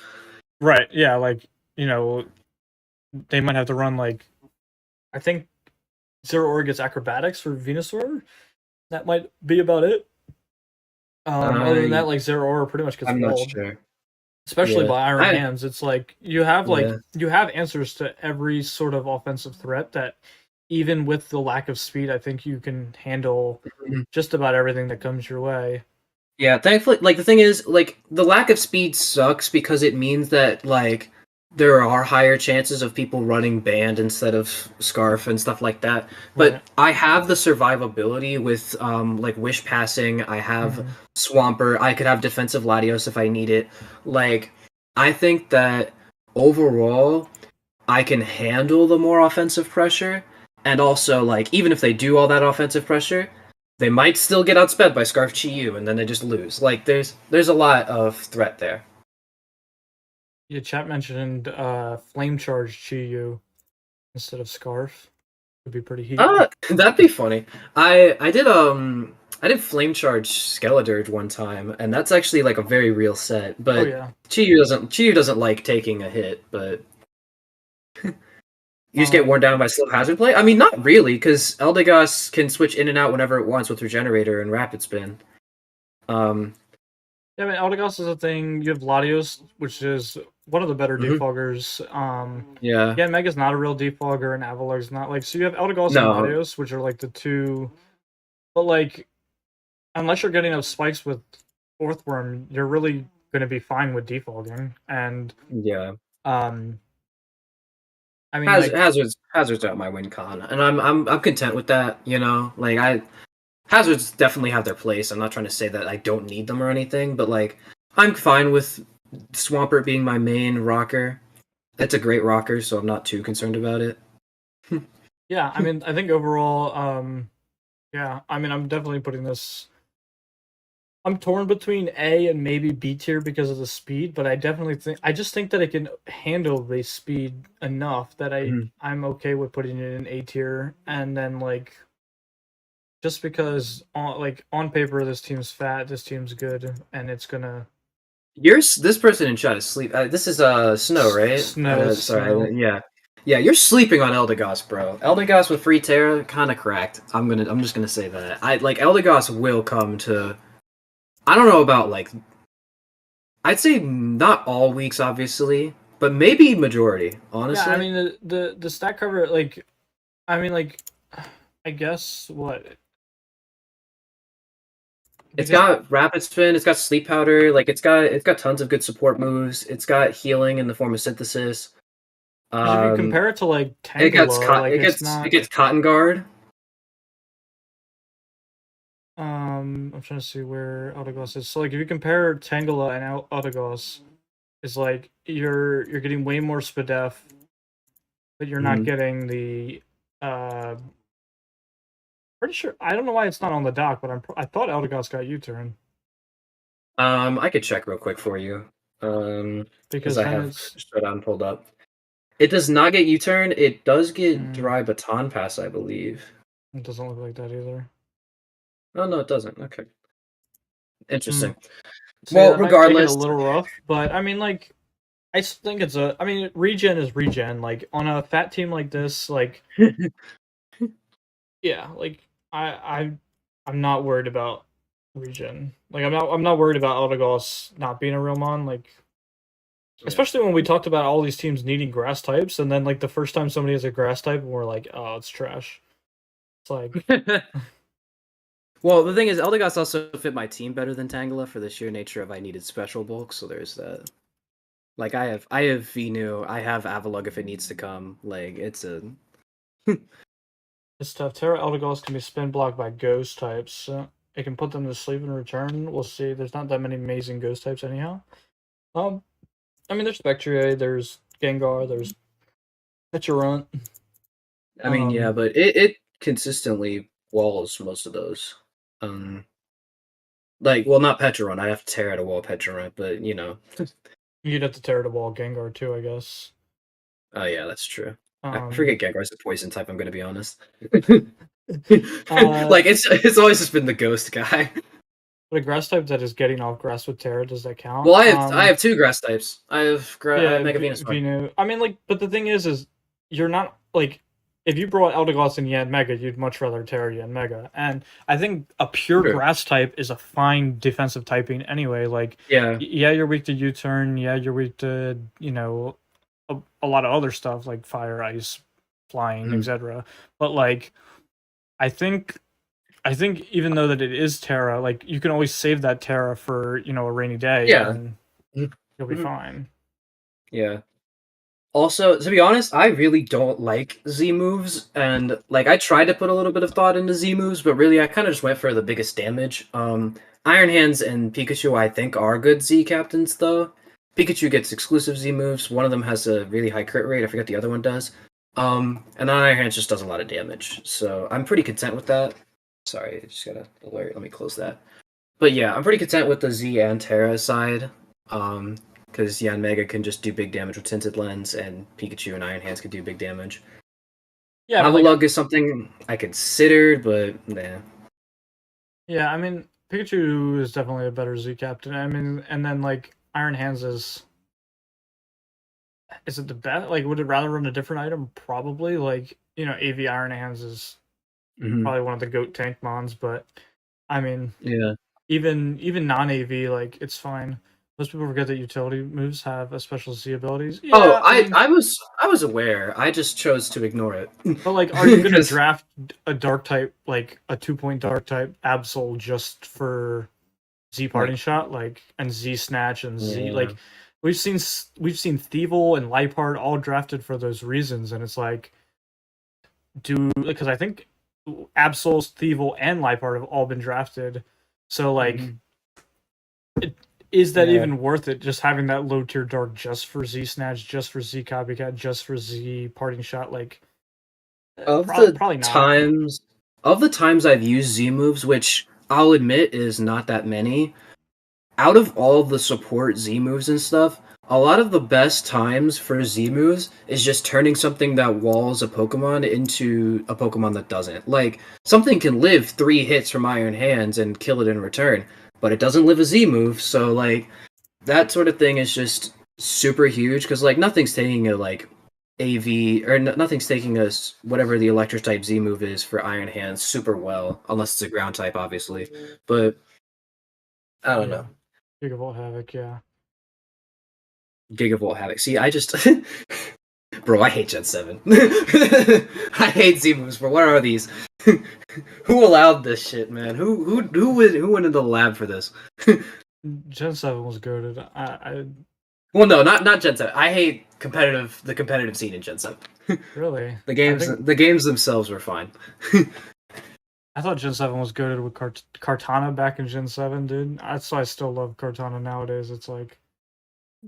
[SPEAKER 1] right, yeah, like, you know, they might have to run like, I think Zero Aura gets Acrobatics for Venusaur. That might be about it. Other than that, like, Zero Aura pretty much gets
[SPEAKER 14] I'm not
[SPEAKER 1] walled.
[SPEAKER 14] sure.
[SPEAKER 1] Especially
[SPEAKER 14] Yeah.
[SPEAKER 1] by Iron Hands. It's like you have
[SPEAKER 14] Yeah.
[SPEAKER 1] you have answers to every sort of offensive threat that, even with the lack of speed, I think you can handle just about everything that comes your way.
[SPEAKER 14] Yeah, thankfully, like, the thing is, like, the lack of speed sucks because it means that, like, there are higher chances of people running Band instead of Scarf and stuff like that. But
[SPEAKER 1] Right.
[SPEAKER 14] I have the survivability with, like, Wish Passing. I have Swampert. I could have Defensive Latios if I need it. Like, I think that overall, I can handle the more offensive pressure. And also, like, even if they do all that offensive pressure, they might still get outsped by Scarf Chi-Yu, and then they just lose. Like, there's a lot of threat there.
[SPEAKER 1] Yeah, chat mentioned flame charge Chi-Yu instead of Scarf. Would be pretty heat.
[SPEAKER 14] That'd be funny. I did flame charge Skeledirge one time, and that's actually like a very real set. But Chi-Yu doesn't like taking a hit, but you just get worn down by slow hazard play. I mean, not really, because Eldegoss can switch in and out whenever it wants with Regenerator and Rapid Spin.
[SPEAKER 1] Yeah, I mean, Eldegoss is a thing. You have Latios, which is one of the better
[SPEAKER 14] Mhm.
[SPEAKER 1] defoggers.
[SPEAKER 14] Yeah.
[SPEAKER 1] Yeah, Mega's not a real defogger, and Avalug's not. Like, so you have Eldegoss
[SPEAKER 14] No.
[SPEAKER 1] and Latios, which are like the two. But like, unless you're getting those spikes with Fourth Worm, you're really going to be fine with defogging. And
[SPEAKER 14] Yeah.
[SPEAKER 1] I mean, like,
[SPEAKER 14] Hazard's out my win con, and I'm content with that. You know, like Hazards definitely have their place. I'm not trying to say that I don't need them or anything, but like I'm fine with Swampert being my main rocker. It's a great rocker, so I'm not too concerned about it.
[SPEAKER 1] yeah, I mean, I think overall, yeah, I mean, I'm definitely putting this. I'm torn between A and maybe B tier because of the speed, but I just think that it can handle the speed enough that I'm okay with putting it in A tier, and then like just because on paper this team's fat, this team's good, and it's gonna.
[SPEAKER 14] This person in chat is sleep. This is Snow, right?
[SPEAKER 1] Snow.
[SPEAKER 14] Sorry, yeah. You're sleeping on Eldegoss, bro. Eldegoss with free Terra, kind of cracked. I'm just gonna say that. Eldegoss will come to. I don't know about like. I'd say not all weeks, obviously, but maybe majority. Honestly,
[SPEAKER 1] Yeah, I mean the stat cover, like, I mean, like, I guess what.
[SPEAKER 14] It's got Rapid Spin, it's got Sleep Powder, like it's got tons of good support moves. It's got healing in the form of Synthesis.
[SPEAKER 1] If you compare it to like Tangela,
[SPEAKER 14] it gets Cotton Guard.
[SPEAKER 1] I'm trying to see where Eldegoss is. So like if you compare Tangela and Eldegoss, it's like you're getting way more Spadef, but you're not getting the pretty sure. I don't know why it's not on the dock, but I thought Eldegoss got U-turn.
[SPEAKER 14] I could check real quick for you. Because I have Showdown pulled up. It does not get U-turn. It does get Dry Baton Pass, I believe.
[SPEAKER 1] It doesn't look like that either.
[SPEAKER 14] Oh no, it doesn't. Okay. Interesting.
[SPEAKER 1] So
[SPEAKER 14] Well,
[SPEAKER 1] yeah, that
[SPEAKER 14] regardless,
[SPEAKER 1] might make it a little rough, but I mean, like, I think it's I mean, regen is regen. Like on a fat team like this, like, yeah, like I'm not worried about regen. Like I'm not worried about Eldegoss not being a real mon. Like, especially when we talked about all these teams needing grass types, and then like the first time somebody has a grass type, we're like, oh, it's trash. It's like.
[SPEAKER 12] Well, the thing is, Eldegoss also fit my team better than Tangela for the sheer nature of I needed special bulk, so there's that. Like I have Venu, I have Avalug if it needs to come. Like it's a.
[SPEAKER 1] It's tough. Terra Eldegoss can be spin blocked by ghost types. It can put them to sleep in return. We'll see. There's not that many amazing ghost types anyhow. I mean, there's Spectrier, there's Gengar, there's Pecharunt.
[SPEAKER 14] I mean, yeah, but it consistently walls most of those. Like, well, not Pecharunt. I have to Terra to wall Pecharunt, but you know.
[SPEAKER 1] You'd have to Terra to wall Gengar too, I guess.
[SPEAKER 14] Oh yeah, that's true. I forget Gengar's a poison type. I'm gonna be honest. Like it's always just been the ghost guy.
[SPEAKER 1] But a grass type that is getting off grass with Terra, does that count?
[SPEAKER 14] Well, I have two grass types. I have Mega Venus.
[SPEAKER 1] Venu. I mean, like, but the thing is you're not like. If you brought Eldegoss and Yan Mega, you'd much rather Terra Yan Mega. And I think a pure grass type is a fine defensive typing anyway. Like, yeah, you're weak to U-turn. Yeah, you're weak to, you know, a lot of other stuff like fire, ice, flying, etc. But, like, I think even though that it is Terra, like, you can always save that Terra for, you know, a rainy day.
[SPEAKER 14] Yeah.
[SPEAKER 1] And you'll be fine.
[SPEAKER 14] Yeah. Also, to be honest, I really don't like Z moves, and like I tried to put a little bit of thought into Z moves, but really I kind of just went for the biggest damage. Iron Hands and Pikachu, I think, are good Z captains though. Pikachu gets exclusive Z moves. One of them has a really high crit rate. I forget the other one does. And Iron Hands just does a lot of damage, so I'm pretty content with that. Sorry, I just got an alert. Let me close that. But yeah, I'm pretty content with the Z and Terra side. because Yanmega can just do big damage with Tinted Lens, and Pikachu and Iron Hands can do big damage.
[SPEAKER 1] Yeah, but,
[SPEAKER 14] Avalugg is something I considered, but nah.
[SPEAKER 1] Yeah, I mean, Pikachu is definitely a better Z captain. I mean, and then like Iron Hands is it the best? Like, would it rather run a different item? Probably. Like, AV Iron Hands is probably one of the GOAT tank mons, but I mean,
[SPEAKER 14] Yeah.
[SPEAKER 1] even non-AV, like, it's fine. Most people forget that utility moves have a special Z abilities. Yeah,
[SPEAKER 14] Oh,
[SPEAKER 1] I mean,
[SPEAKER 14] I was aware. I just chose to ignore it.
[SPEAKER 1] but like, are you gonna
[SPEAKER 14] 'Cause-
[SPEAKER 1] draft a dark type, like a 2-point dark type Absol just for Z parting shot, like, and Z snatch and Z
[SPEAKER 14] Yeah.
[SPEAKER 1] like we've seen Thievul and Lipard all drafted for those reasons, and it's like, because I think Absol's, Thievul, and Lipard have all been drafted, so like, is that
[SPEAKER 14] Yeah.
[SPEAKER 1] even worth it? Just having that low tier dark just for Z snatch, just for Z copycat, just for Z parting shot, like, probably not.
[SPEAKER 14] Of the times I've used Z moves, which I'll admit is not that many, out of all the support Z moves and stuff, a lot of the best times for Z moves is just turning something that walls a Pokemon into a Pokemon that doesn't. Like, something can live 3 hits from Iron Hands and kill it in return, but it doesn't live a Z move, so like, that sort of thing is just super huge, because like, nothing's taking a like AV, or nothing's taking us whatever the electric type Z move is for Iron Hands super well, unless it's a ground type, obviously. But I don't know.
[SPEAKER 1] Gigavolt Havoc, yeah.
[SPEAKER 14] Gigavolt Havoc. See, I just bro, I hate Gen 7. I hate Z moves, bro. What are these? Who allowed this shit, man? Who went into the lab for this?
[SPEAKER 1] Gen 7 was goated.
[SPEAKER 14] Well, no, not Gen 7. I hate the competitive scene in Gen 7.
[SPEAKER 1] Really?
[SPEAKER 14] The games themselves were fine.
[SPEAKER 1] I thought Gen 7 was goated with Kartana back in Gen 7, dude. That's why I still love Kartana nowadays. It's like,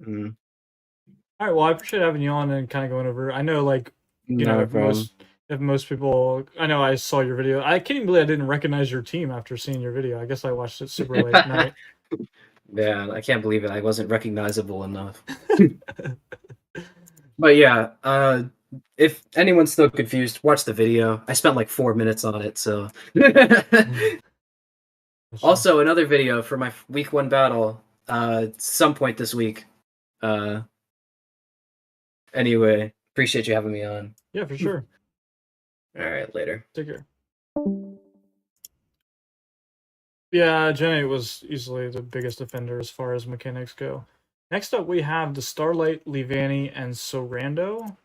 [SPEAKER 1] all right, well, I appreciate having you on and kind of going over. I know, like, if most people, I know I saw your video. I can't even believe I didn't recognize your team after seeing your video. I guess I watched it super late at night.
[SPEAKER 14] Yeah, I can't believe it. I wasn't recognizable enough. But yeah, if anyone's still confused, watch the video. I spent like 4 minutes on it, so. Also, another video for my week 1 battle, some point this week. Anyway, appreciate you having me on.
[SPEAKER 1] Yeah, for sure.
[SPEAKER 14] All right, later.
[SPEAKER 1] Take care. Yeah, Gen 8 was easily the biggest offender as far as mechanics go. Next up, we have the Starlight, Leavanny, and Sorando.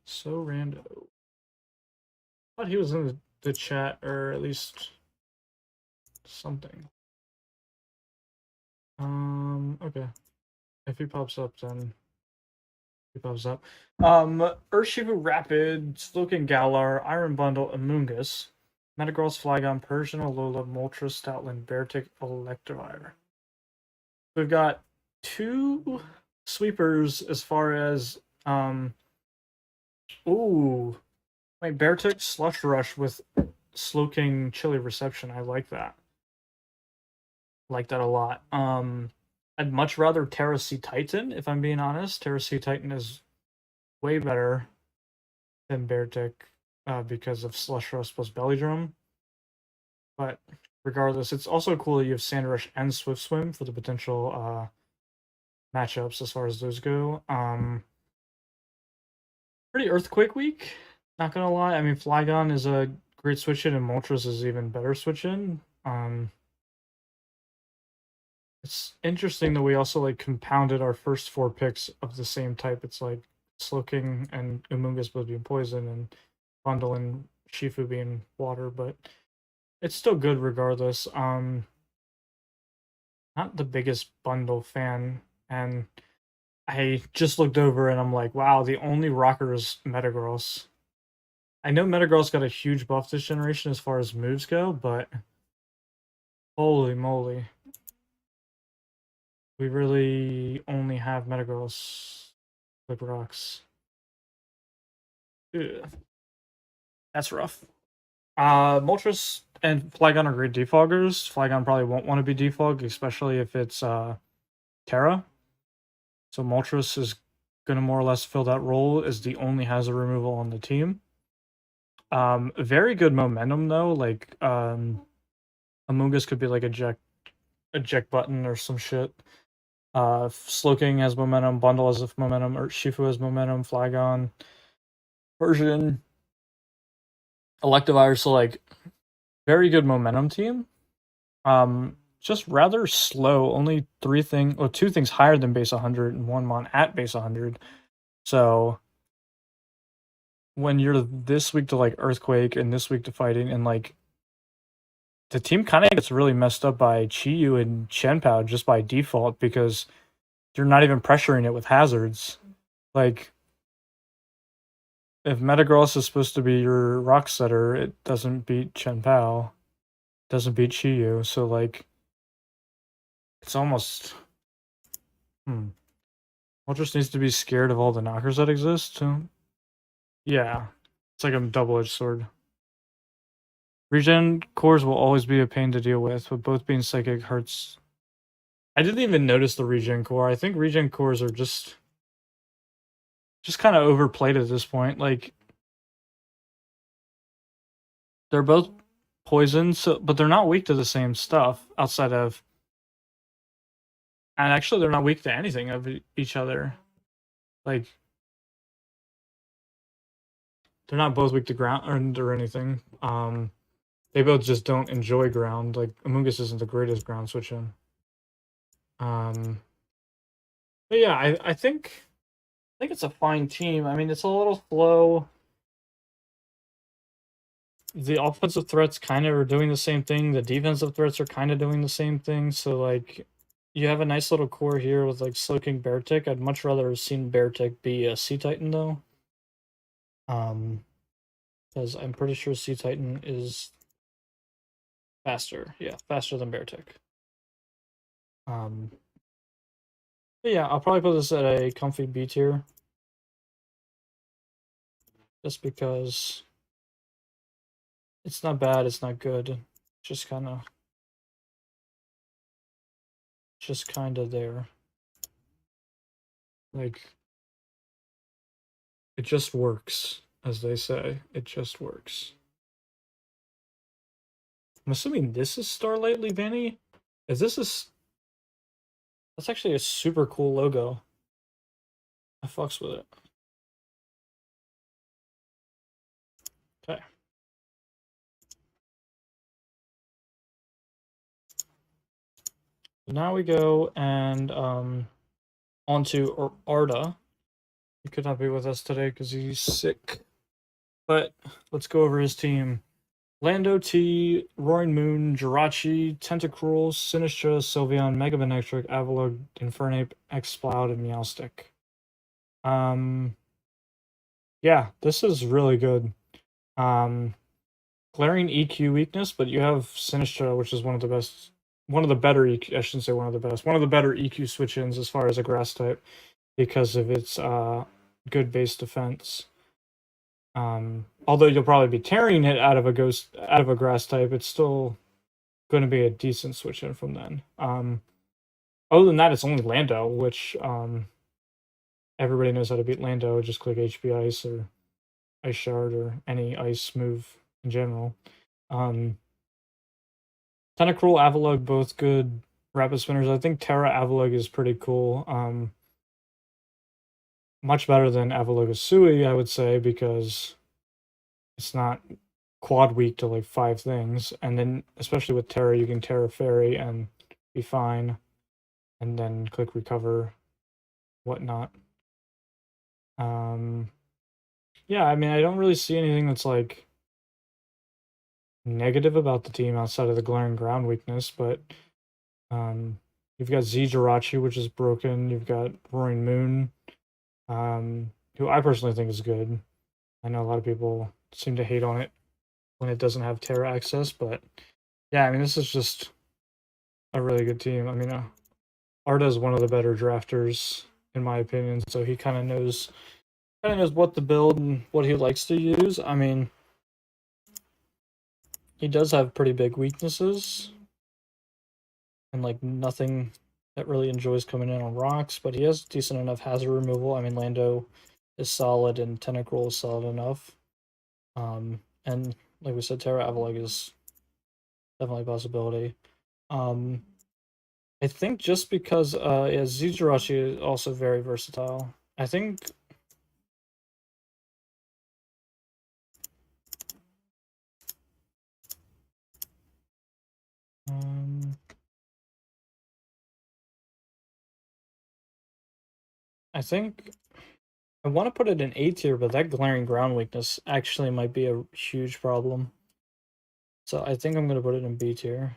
[SPEAKER 1] Sorando. I thought he was in the chat, or at least something. Okay. If he pops up, then he pops up. Urshifu Rapid, Slowking Galar, Iron Bundle, Amoonguss, Metagross, Flygon, Persian, Alola, Moltres, Stoutland, Beartic, Electivire. We've got 2 sweepers as far as Beartic Slush Rush with Slowking Chili Reception. I like that. Like that a lot. I'd much rather Terra Sea Titan, if I'm being honest. Terra Sea Titan is way better than Beartic because of Slush Rush plus Belly Drum. But regardless, it's also cool that you have Sand Rush and Swift Swim for the potential matchups as far as those go. Pretty Earthquake week, not gonna lie. I mean, Flygon is a great switch in, and Moltres is even better switch in. It's interesting that we also like compounded our first 4 picks of the same type. It's like Slowking and Amoonguss both being poison, and Bundle and Shifu being water, but it's still good regardless. Not the biggest Bundle fan, and I just looked over and I'm like, wow, the only rocker is Metagross. I know Metagross got a huge buff this generation as far as moves go, but holy moly. We really only have Metagross with rocks. Ugh. That's rough. Moltres, and Flygon are great defoggers. Flygon probably won't want to be defogged, especially if it's Terra. So Moltres is going to more or less fill that role as the only hazard removal on the team. Very good momentum though. Like Amoonguss could be like eject button or some shit. Slowking has momentum, Bundle has momentum, or Shifu has momentum, Flygon, Persian, Electivire, so like very good momentum team. Just rather slow. Only two things higher than base 100 and one mon at base 100. So when you're this weak to like Earthquake and this weak to fighting, and like the team kind of gets really messed up by Chi-Yu and chien-pao just by default because you're not even pressuring it with hazards. Like if Metagross is supposed to be your rock setter, it doesn't beat chien-pao, doesn't beat Chi-Yu, so like it's almost Moltres needs to be scared of all the knockers that exist too. Yeah. It's like a double-edged sword. Regen cores will always be a pain to deal with, but both being psychic hurts. I didn't even notice the regen core. I think regen cores are just kind of overplayed at this point. Like they're both poison, but they're not weak to the same stuff outside of. And actually, they're not weak to anything of each other. Like they're not both weak to ground or anything. They both just don't enjoy ground. Like Amoonguss isn't the greatest ground switch in. But yeah, I think it's a fine team. I mean, it's a little slow. The offensive threats kind of are doing the same thing. The defensive threats are kind of doing the same thing. So like, you have a nice little core here with like Slowking Beartic. I'd much rather have seen Beartic be a Sea Titan though. Because I'm pretty sure Sea Titan is faster. Yeah, faster than Beartic. But yeah, I'll probably put this at a comfy B tier. Just because it's not bad, it's not good. Just kind of there. Like, it just works, as they say. It just works. I'm assuming this is Starlight Leavanny? That's actually a super cool logo. I fucks with it. Okay. Now we go and onto Arda. He could not be with us today because he's sick. But let's go over his team. Lando T, Roaring Moon, Jirachi, Tentacruel, Sinistra, Sylveon, Mega Manectric, Avalugg, Infernape, Exploud, and Meowstic. Yeah, this is really good. Glaring EQ weakness, but you have Sinistra, which is one of the better EQ, I shouldn't say one of the best, one of the better EQ switch-ins as far as a grass type because of its good base defense. Although you'll probably be tearing it out of a grass type, it's still going to be a decent switch in from then. Other than that, it's only Lando, which everybody knows how to beat Lando. Just click HP Ice or Ice Shard or any ice move in general. Tentacruel, Avalugg, both good rapid spinners. I think Terra Avalugg is pretty cool. Much better than Avalugg Sui, I would say, because it's not quad weak to like 5 things. And then, especially with Terra, you can Terra Fairy and be fine. And then click recover, whatnot. Yeah, I mean, I don't really see anything that's like negative about the team outside of the glaring ground weakness, but you've got Z Jirachi, which is broken. You've got Roaring Moon, who I personally think is good. I know a lot of people seem to hate on it when it doesn't have Terra access, but yeah, I mean, this is just a really good team. I mean, Arda is one of the better drafters, in my opinion, so he kind of knows what to build and what he likes to use. I mean, he does have pretty big weaknesses. And like nothing that really enjoys coming in on rocks, but he has decent enough hazard removal. I mean, Lando is solid and Tentacruel is solid enough. And like we said, Terra Avaleg is definitely a possibility. I think just because yeah, Zujirachi is also very versatile. I think I think I want to put it in A tier, but that glaring ground weakness actually might be a huge problem. So I think I'm going to put it in B tier.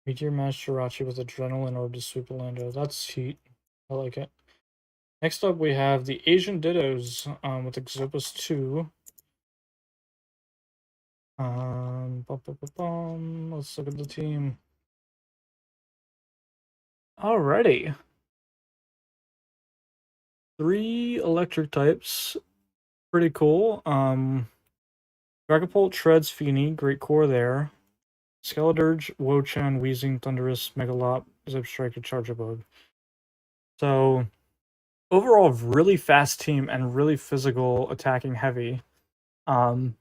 [SPEAKER 1] Meteor match Jirachi with Adrenaline or to sweep Lando. That's heat. I like it. Next up, we have the Asian Dittos with Exopus 2. Let's look at the team. Alrighty. 3 electric types. Pretty cool. Dragapult, Shreds, Feeny, great core there. Skeledirge, Wo-Chien, Weezing, Thundurus, Megalop, Zipstrike, and Charjabug. So, overall, really fast team and really physical, attacking heavy. The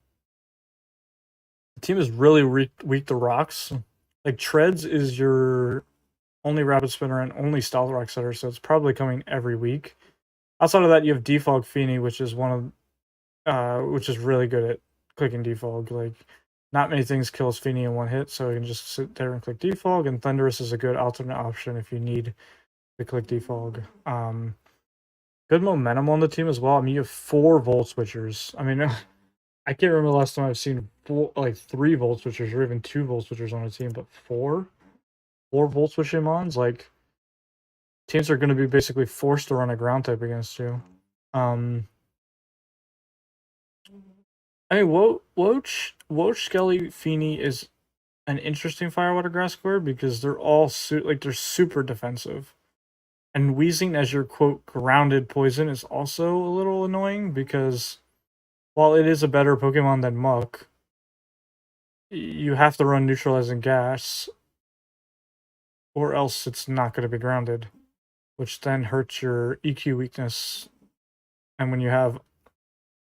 [SPEAKER 1] team is really weak to rocks. Like, Treads is your only Rapid Spinner and only Stealth Rock setter, so it's probably coming every week. Outside of that, you have Defog Feeny, which is which is really good at clicking Defog. Like, not many things kills Feeny in one hit, so you can just sit there and click Defog, and Thundurus is a good alternate option if you need to click Defog. Good momentum on the team as well. I mean, you have 4 Volt Switchers. I mean, I can't remember the last time I've seen 3 Volt Switchers or even 2 Volt Switchers on a team, but 4 Volt Switching mons? Like, teams are going to be basically forced to run a ground type against you. I mean, Woach, Skelly, Feeny is an interesting Firewater Grass core because they're all they're super defensive. And Weezing as your quote grounded poison is also a little annoying because while it is a better Pokemon than Muck, you have to run Neutralizing Gas or else it's not going to be grounded, which then hurts your EQ weakness. And when you have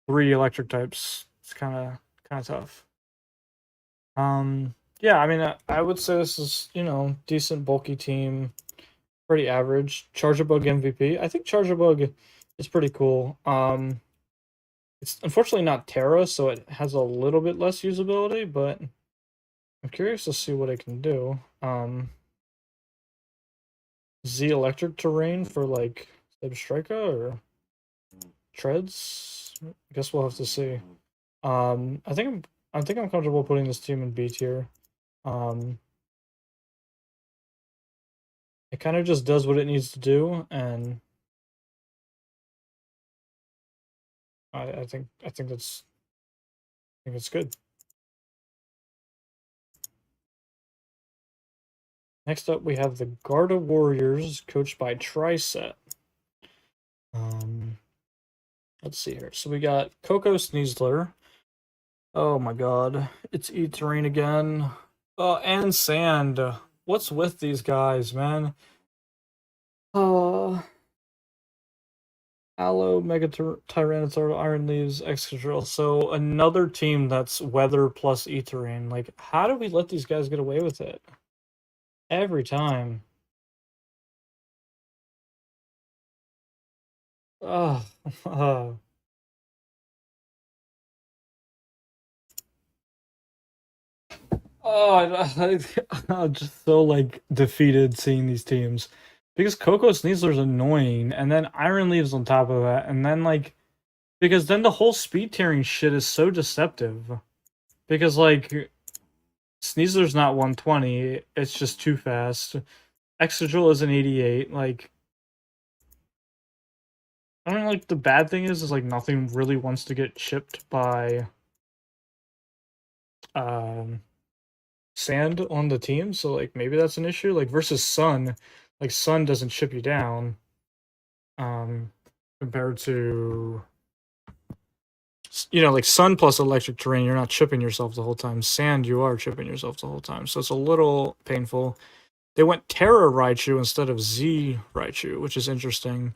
[SPEAKER 1] 3 electric types, it's kind of tough. Yeah, I mean, I would say this is, decent bulky team, pretty average. Charjabug MVP. I think Charjabug is pretty cool. It's unfortunately not Terra, so it has a little bit less usability, but I'm curious to see what it can do. Z electric terrain for like Zebstrika or Treads? I guess we'll have to see. I think I'm comfortable putting this team in B tier. It kind of just does what it needs to do, and I think it's good. Next up, we have the Garda Warriors, coached by Triset. Let's see here. So we got Coco Sneasler. Oh my god, it's E-Terrain again. And Sand. What's with these guys, man? Aloe, Mega Tyranitar, Iron Leaves, Excadrill. So another team that's weather plus E-Terrain. Like, how do we let these guys get away with it? Every time. Oh, I'm just so like defeated seeing these teams because Coco Sneasler's annoying, and then Iron Leaves on top of that, and then like because then the whole speed tiering shit is so deceptive because like Sneasler's not 120, it's just too fast. Excadrill is an 88. Like, I don't know, like the bad thing is like nothing really wants to get chipped by Sand on the team, so like maybe that's an issue. Like versus Sun, like Sun doesn't chip you down, compared to, like Sun plus electric terrain, you're not chipping yourself the whole time. Sand, you are chipping yourself the whole time, so it's a little painful. They went Terra Raichu instead of Z Raichu, which is interesting.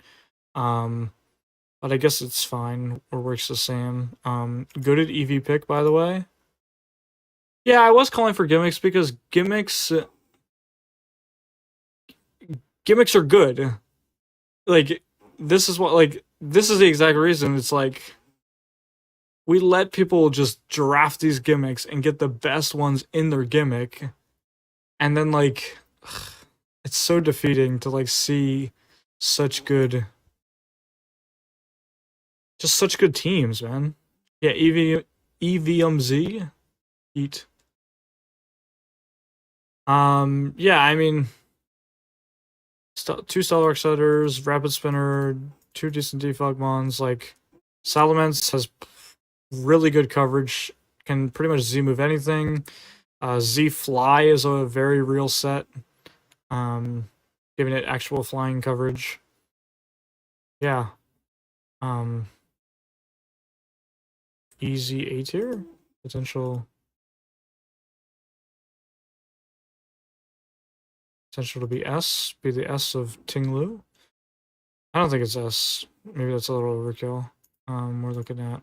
[SPEAKER 1] But I guess it's fine, or works the same. Good at EV pick, by the way. Yeah, I was calling for gimmicks because gimmicks are good. Like, this is the exact reason. It's like, we let people just draft these gimmicks and get the best ones in their gimmick. And then, like, it's so defeating to, like, see such good teams, man. Yeah, EVMZ. Eat. Yeah, I mean, 2 Stellar Exciters, Rapid Spinner, 2 decent Defog Mons. Like, Salamence has really good coverage, can pretty much Z move anything. Z Fly is a very real set, giving it actual flying coverage. Yeah. Easy A tier potential to be S, be the S of Ting Lu. I don't think it's S. Maybe that's a little overkill. We're looking at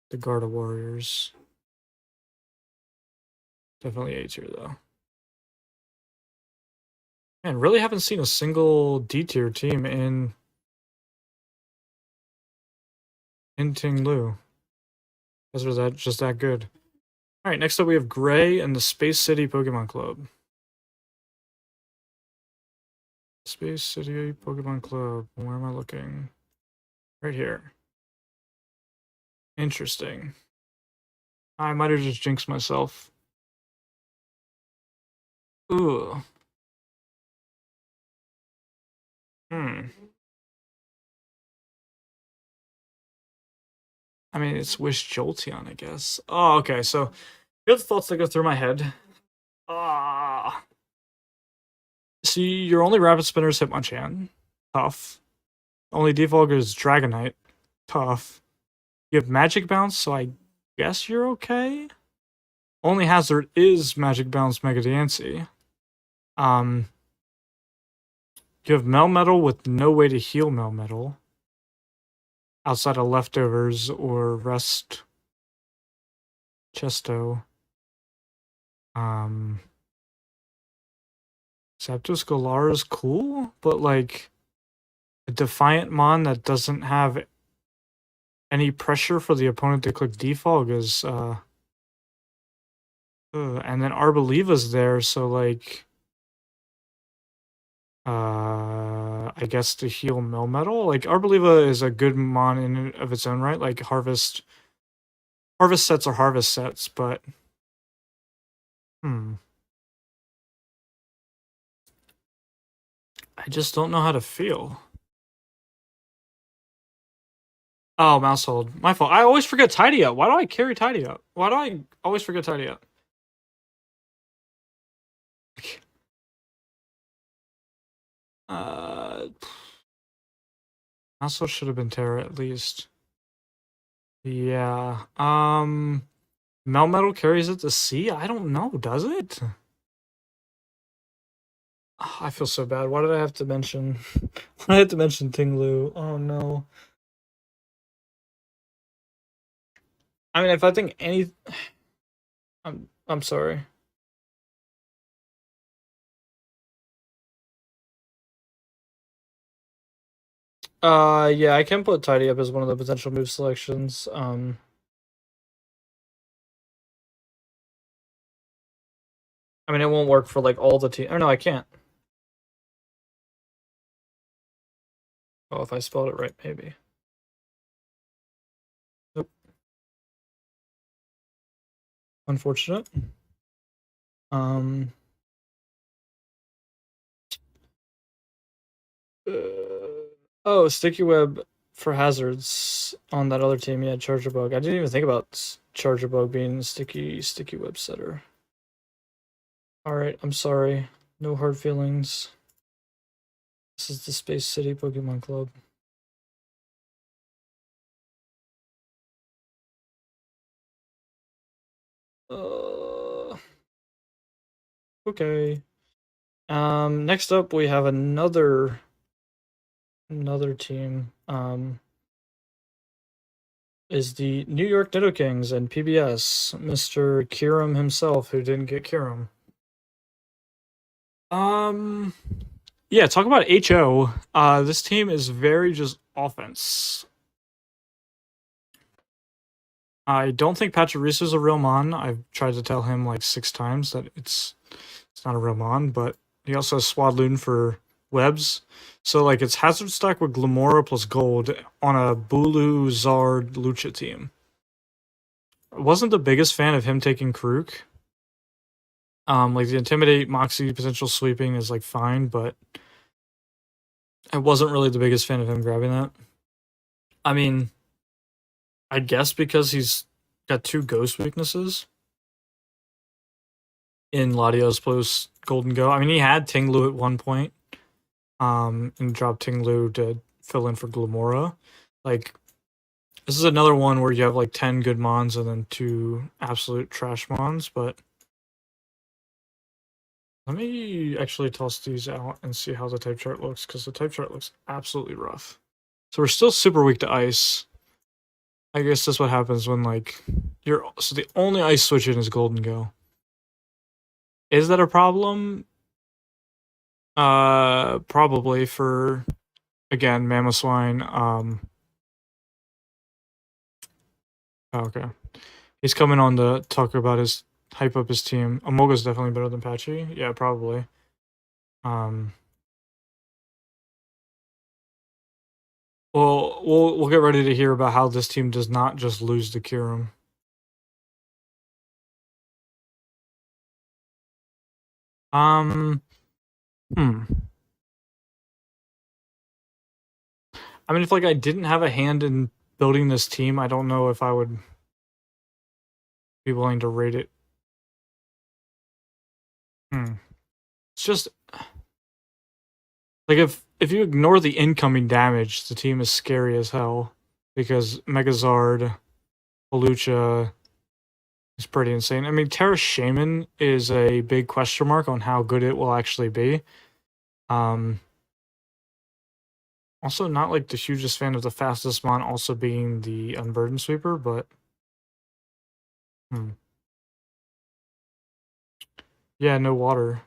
[SPEAKER 1] the Garda Warriors. Definitely A tier though. Man, really haven't seen a single D tier team in Ting Lu. Guys are just that good. Alright, next up we have Gray and the Space City Pokemon Club. Space City Pokemon Club. Where am I looking? Right here. Interesting. I might have just jinxed myself. Ooh. I mean, it's Wish Jolteon, I guess. Oh, okay, so here's the thoughts that go through my head. See, your only Rapid Spinner is Hitmonchan. Tough. Only Defog is Dragonite. Tough. You have Magic Bounce, so I guess you're okay? Only hazard is Magic Bounce Mega Diancie. You have Melmetal with no way to heal Melmetal. Outside of Leftovers or Rest Chesto. Zapdos Galar is cool, but like a Defiant Mon that doesn't have any pressure for the opponent to click Defog is and then Arboliva's there, so like I guess to heal Melmetal. Like Arboliva is a good mon in and of its own right. Like harvest sets are harvest sets, but I just don't know how to feel. Oh, Mousehold. My fault. I always forget Tidy Up. Why do I carry Tidy Up? Why do I always forget Tidy Up? Mousehold should have been Terra at least. Yeah. Melmetal carries it to C? I don't know. Does it? I feel so bad. Why did I have to mention? I had to mention Ting Lu. Oh no. I mean, if I think any, I'm sorry. Yeah, I can put Tidy Up as one of the potential move selections. I mean, it won't work for like all the team. Oh no, I can't. Oh, if I spelled it right, maybe. Nope. Unfortunate. Oh, Sticky Web for hazards on that other team. Yeah, Charger Bug. I didn't even think about Charger Bug being Sticky Web setter. All right, I'm sorry. No hard feelings. This is the Space City Pokemon Club. Okay. Next up we have another team. Is the New York Ditto Kings and PBS, Mr. Kiram himself, who didn't get Kiram. Yeah, talk about HO. This team is very just offense. I don't think Pachirisu is a real Mon. I've tried to tell him like 6 times that it's not a real Mon, but he also has Swadloon for webs. So like it's Hazard Stack with Glamora plus Gold on a Bulu Zard Lucha team. I wasn't the biggest fan of him taking Karuk. Like the Intimidate, Moxie, potential sweeping is like fine, but I wasn't really the biggest fan of him grabbing that. I mean, I guess because he's got 2 ghost weaknesses in Latios post Golden Go. I mean, he had Ting Lu at one point, and dropped Ting Lu to fill in for Glamora. Like, this is another one where you have like 10 good Mons and then 2 absolute trash Mons, but let me actually toss these out and see how the type chart looks, because the type chart looks absolutely rough. So we're still super weak to ice. I guess that's what happens when like so the only ice switching is Golden Go. Is that a problem? Probably for, again, Mamoswine. Okay. He's coming on to talk about his hype up his team. Amoga's definitely better than Patchy. Yeah, probably. Well, we'll get ready to hear about how this team does not just lose to Kiram. I mean, if like I didn't have a hand in building this team, I don't know if I would be willing to rate it. It's just like if you ignore the incoming damage, the team is scary as hell because Megazard, Hawlucha is pretty insane. I mean, Terra Shaman is a big question mark on how good it will actually be. Also, not like the hugest fan of the fastest Mon also being the Unburden Sweeper, but yeah, no water.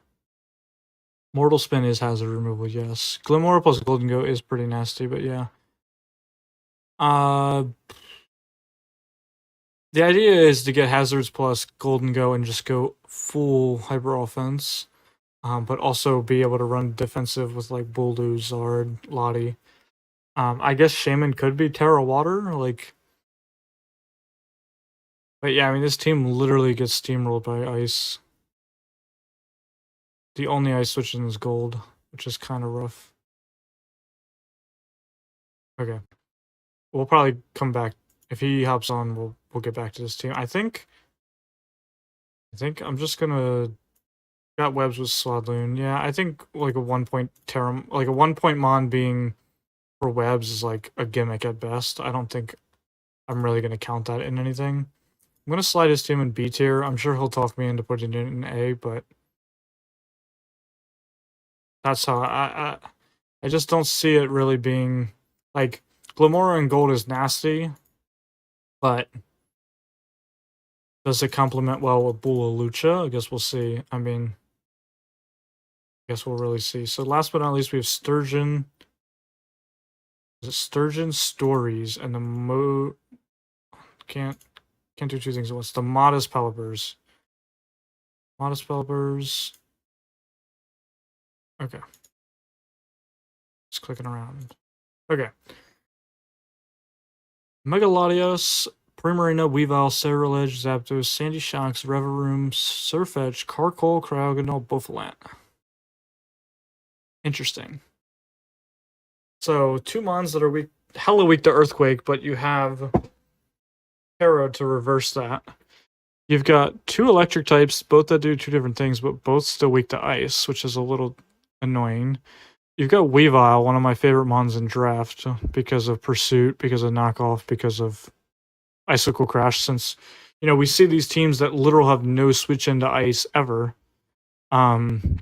[SPEAKER 1] Mortal Spin is hazard removal, yes. Glimmer plus Golden Go is pretty nasty, but yeah. The idea is to get hazards plus Golden Go and just go full hyper offense, but also be able to run defensive with like Bulu, Zard, Lottie. I guess Shaman could be Terra Water, like. But yeah, I mean, this team literally gets steamrolled by ice. The only ice switching is gold, which is kind of rough. Okay. We'll probably come back. If he hops on, we'll get back to this team. I think I'm just gonna got webs with Swadloon. Yeah, I think like a 1 point like a 1 point Mon being for webs is like a gimmick at best. I don't think I'm really gonna count that in anything. I'm gonna slide his team in B tier. I'm sure he'll talk me into putting it in A, but that's how I just don't see it really being like Glamora and Gold is nasty, but does it complement well with Bula Lucha? I guess we'll see. I mean, I guess we'll really see. So last but not least, we have Sturgeon. Is it Sturgeon Stories and the can't do 2 things at once. The Modest Pelipers. Modest Pelipers. Okay. Just clicking around. Okay. Megalodios, Primarina, Weavile, Cerulege, Zapdos, Sandy Shocks, Reveroom, Surfetch, Carkol, Cryogonal, Bofalant. Interesting. So 2 Mons that are weak, hella weak to Earthquake, but you have Terra to reverse that. You've got 2 electric types, both that do 2 different things, but both still weak to ice, which is a little annoying. you've got Weavile, one of my favorite mons in draft, because of Pursuit, because of Knockoff, because of Icicle Crash. Since we see these teams that literally have no switch into ice ever. Terror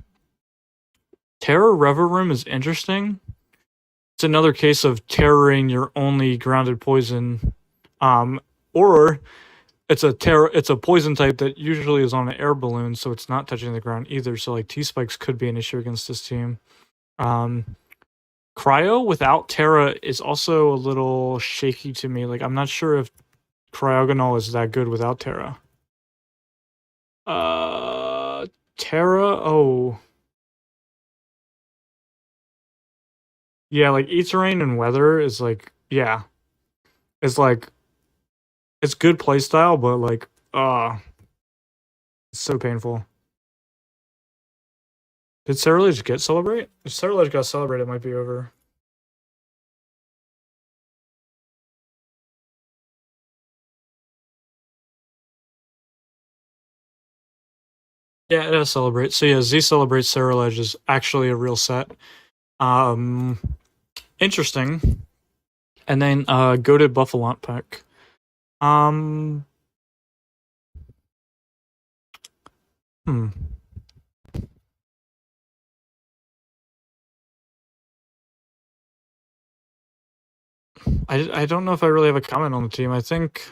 [SPEAKER 1] Reverum is interesting. It's another case of terroring your only grounded poison, or it's a poison type that usually is on an air balloon, so it's not touching the ground either. So like T-Spikes could be an issue against this team. Cryo without Terra is also a little shaky to me. Like I'm not sure if Cryogonal is that good without Terra. Terra, oh. Yeah, like E-Terrain and Weather is like, yeah. It's like, it's good playstyle, but like, it's so painful. Did Cerulege get Celebrate? If Cerulege got Celebrate, it might be over. Yeah, it has Celebrate. So yeah, Z Celebrate Cerulege is actually a real set. Interesting. And then Goated Buffalont pack. I don't know if I really have a comment on the team. I think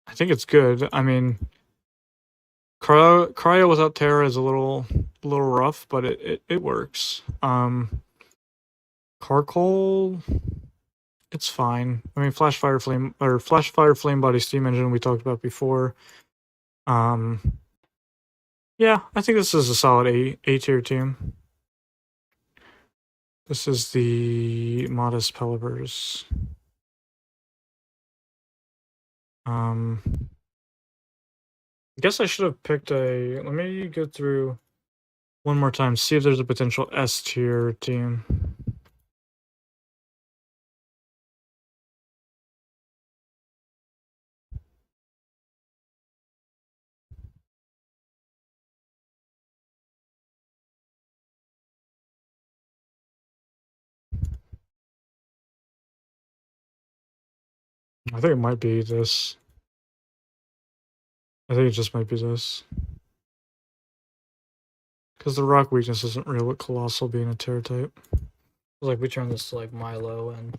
[SPEAKER 1] it's good. I mean, Cryo without Terra is a little rough, but it works. Carcoal, it's fine. I mean, Flash Fire Flame Body Steam Engine we talked about before. Yeah, I think this is a solid A tier team. This is the Modest Pelipers. I guess I should have picked a. Let me go through one more time, see if there's a potential S tier team. I think it might be this. I think it just might be this. Because the rock weakness isn't real with Colossal being a Terra type. Like, we turn this to, like, Milo, and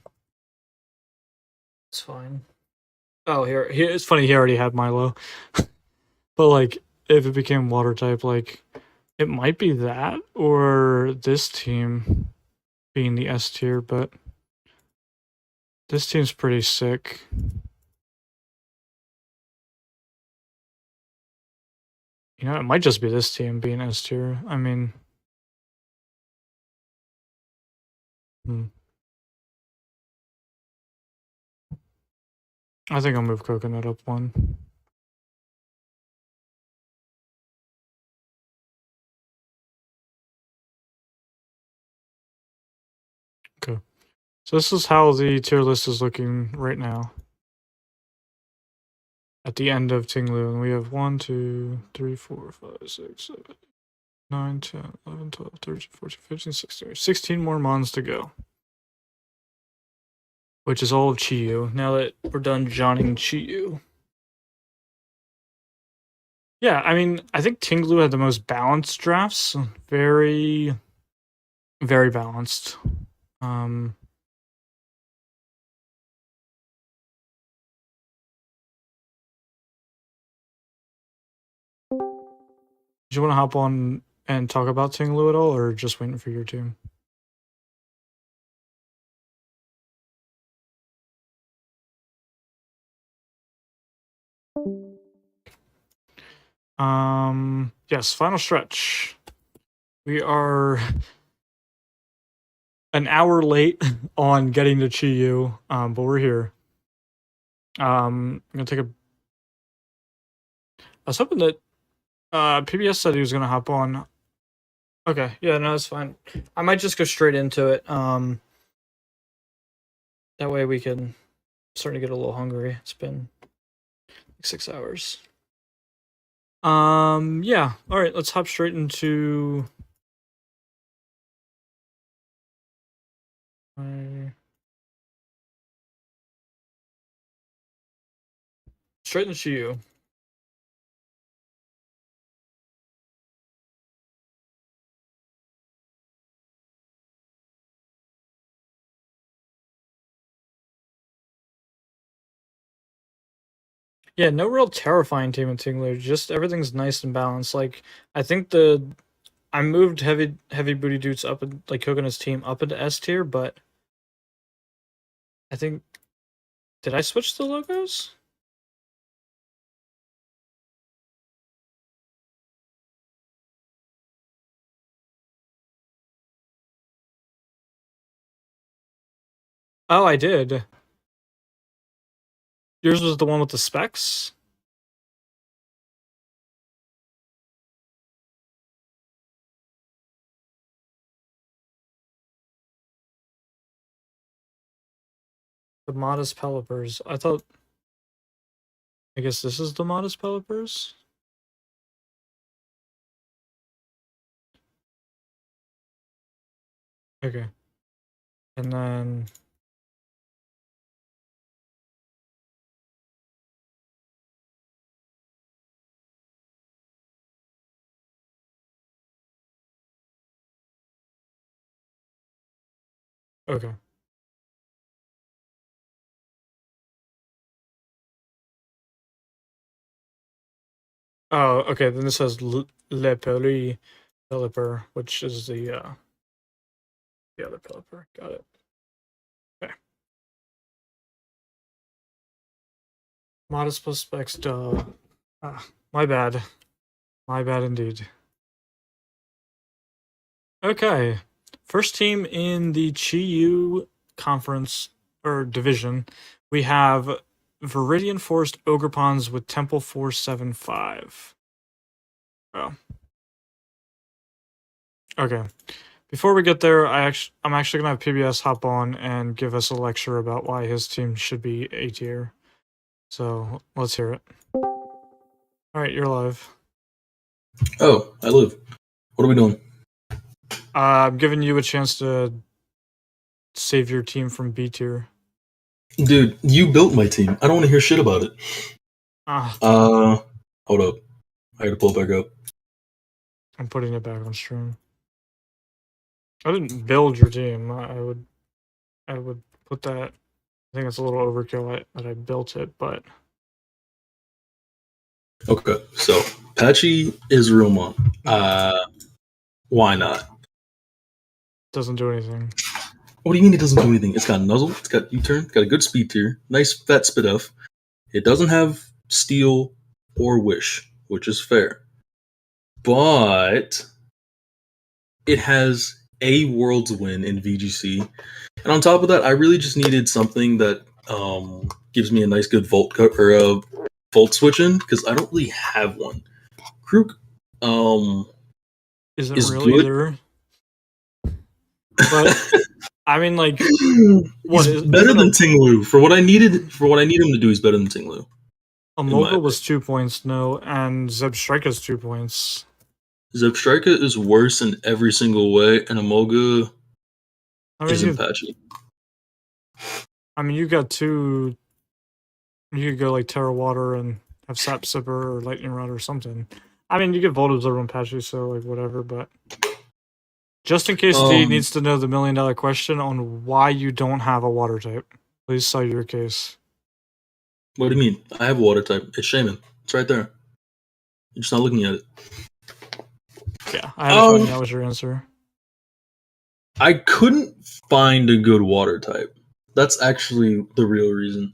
[SPEAKER 1] it's fine. Oh, here it's funny, he already had Milo. But, like, if it became water type, like, it might be that, or this team being the S tier, but this team's pretty sick. You know, it might just be this team being S tier. I mean... I think I'll move Coconut up one. Okay. So this is how the tier list is looking right now. At the end of Ting Lu, and we have 1, 2, 3, 4, 5, 6, 7, 9, 10, 11, 12, 13, 14, 15, 16. 16 more mons to go. Which is all of Chiyu, now that we're done Johnning Chiyu. Yeah, I mean, I think Ting Lu had the most balanced drafts. Very, very balanced. Do you want to hop on and talk about Ting Lu at all, or just waiting for your team? Yes, final stretch. We are an hour late on getting to Chiyu, but we're here. I'm gonna take a. I was hoping that PBS said he was gonna hop on. Okay, yeah, no, that's fine. I might just go straight into it. That way we can start to get a little hungry. It's been like 6 hours. Yeah. All right, let's hop straight into Straight into you. Yeah, no real terrifying team in Ting Lu. Just everything's nice and balanced. Like I think I moved heavy booty dudes up and like Coconut's team up into S tier, but I think did I switch the logos? Oh, I did. Yours was the one with the specs? The modest pelipers. I thought I guess this is the modest pelipers? Okay. And then okay. Oh, okay. Then this says Le Peli Pelipper, which is the other Pelipper. Got it. Okay. Modest plus specs, duh. My bad. My bad indeed. Okay. First team in the Chi-Yu conference or division, we have Viridian Forest Ogre Ponds with Temple 475. Oh. Okay. Before we get there, I'm actually gonna have PBS hop on and give us a lecture about why his team should be A tier. So let's hear it. Alright, you're live.
[SPEAKER 15] Oh, I live. What are we doing?
[SPEAKER 1] I'm giving you a chance to save your team from B tier.
[SPEAKER 15] Dude, you built my team. I don't want to hear shit about it. Hold up. I gotta pull it back up.
[SPEAKER 1] I'm putting it back on stream. I didn't build your team. I would put that. I think it's a little overkill that I built it, but
[SPEAKER 15] Okay, so Patchy is Rumon. Why not?
[SPEAKER 1] doesn't do anything.
[SPEAKER 15] What do you mean it doesn't do anything? It's got Nuzzle, it's got U-turn, got a good speed tier, nice fat spit off. It doesn't have Steal or Wish, which is fair. But it has a Worlds win in VGC. And on top of that, I really just needed something that gives me a nice good volt switch in, because I don't really have one. Krook
[SPEAKER 1] Isn't
[SPEAKER 15] is
[SPEAKER 1] really
[SPEAKER 15] good.
[SPEAKER 1] either. But I mean, like,
[SPEAKER 15] He's better than Ting Lu. For what I needed him to do, he's better than Ting Lu.
[SPEAKER 1] Amoga was 2 points, no, and Zebstrika's 2 points.
[SPEAKER 15] Zebstrika is worse in every single way, and Amoga isn't patchy.
[SPEAKER 1] I mean, you got two. You could go like Terra Water and have Sap Sipper or Lightning Rod or something. I mean, you get Volt Absorber and Patchy, so like whatever, but just in case D needs to know the $1 million question on why you don't have a water type, please cite your case.
[SPEAKER 15] What do you mean? I have a water type. It's Shaman. It's right there. You're just not looking at it.
[SPEAKER 1] Yeah, I had a feeling that was your answer.
[SPEAKER 15] I couldn't find a good water type. That's actually the real reason.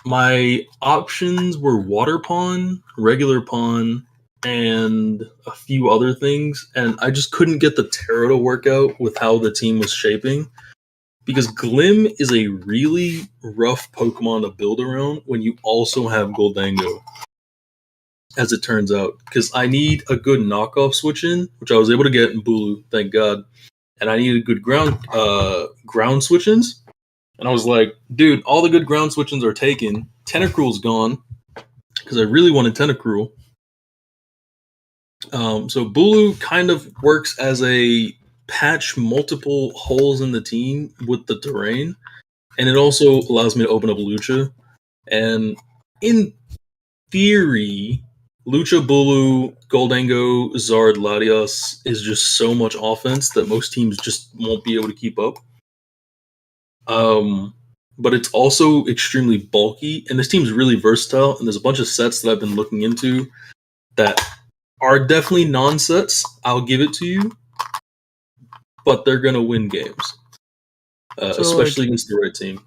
[SPEAKER 15] My options were Water Pawn, Regular Pawn, and a few other things, and I just couldn't get the Terra to work out with how the team was shaping, because Glim is a really rough Pokemon to build around when you also have Goldango, as it turns out, because I need a good knockoff switch in, which I was able to get in Bulu, thank God, and I needed good ground switch-ins. And I was like, dude, all the good ground switch-ins are taken. Tentacruel's gone, because I really wanted Tentacruel. So Bulu kind of works as a patch multiple holes in the team with the terrain, and it also allows me to open up Lucha. And in theory, Lucha, Bulu, Goldango, Zard, Latias is just so much offense that most teams just won't be able to keep up. But it's also extremely bulky, and this team's really versatile, and there's a bunch of sets that I've been looking into that are definitely non-sets, I'll give it to you, but they're going to win games, especially against the right team.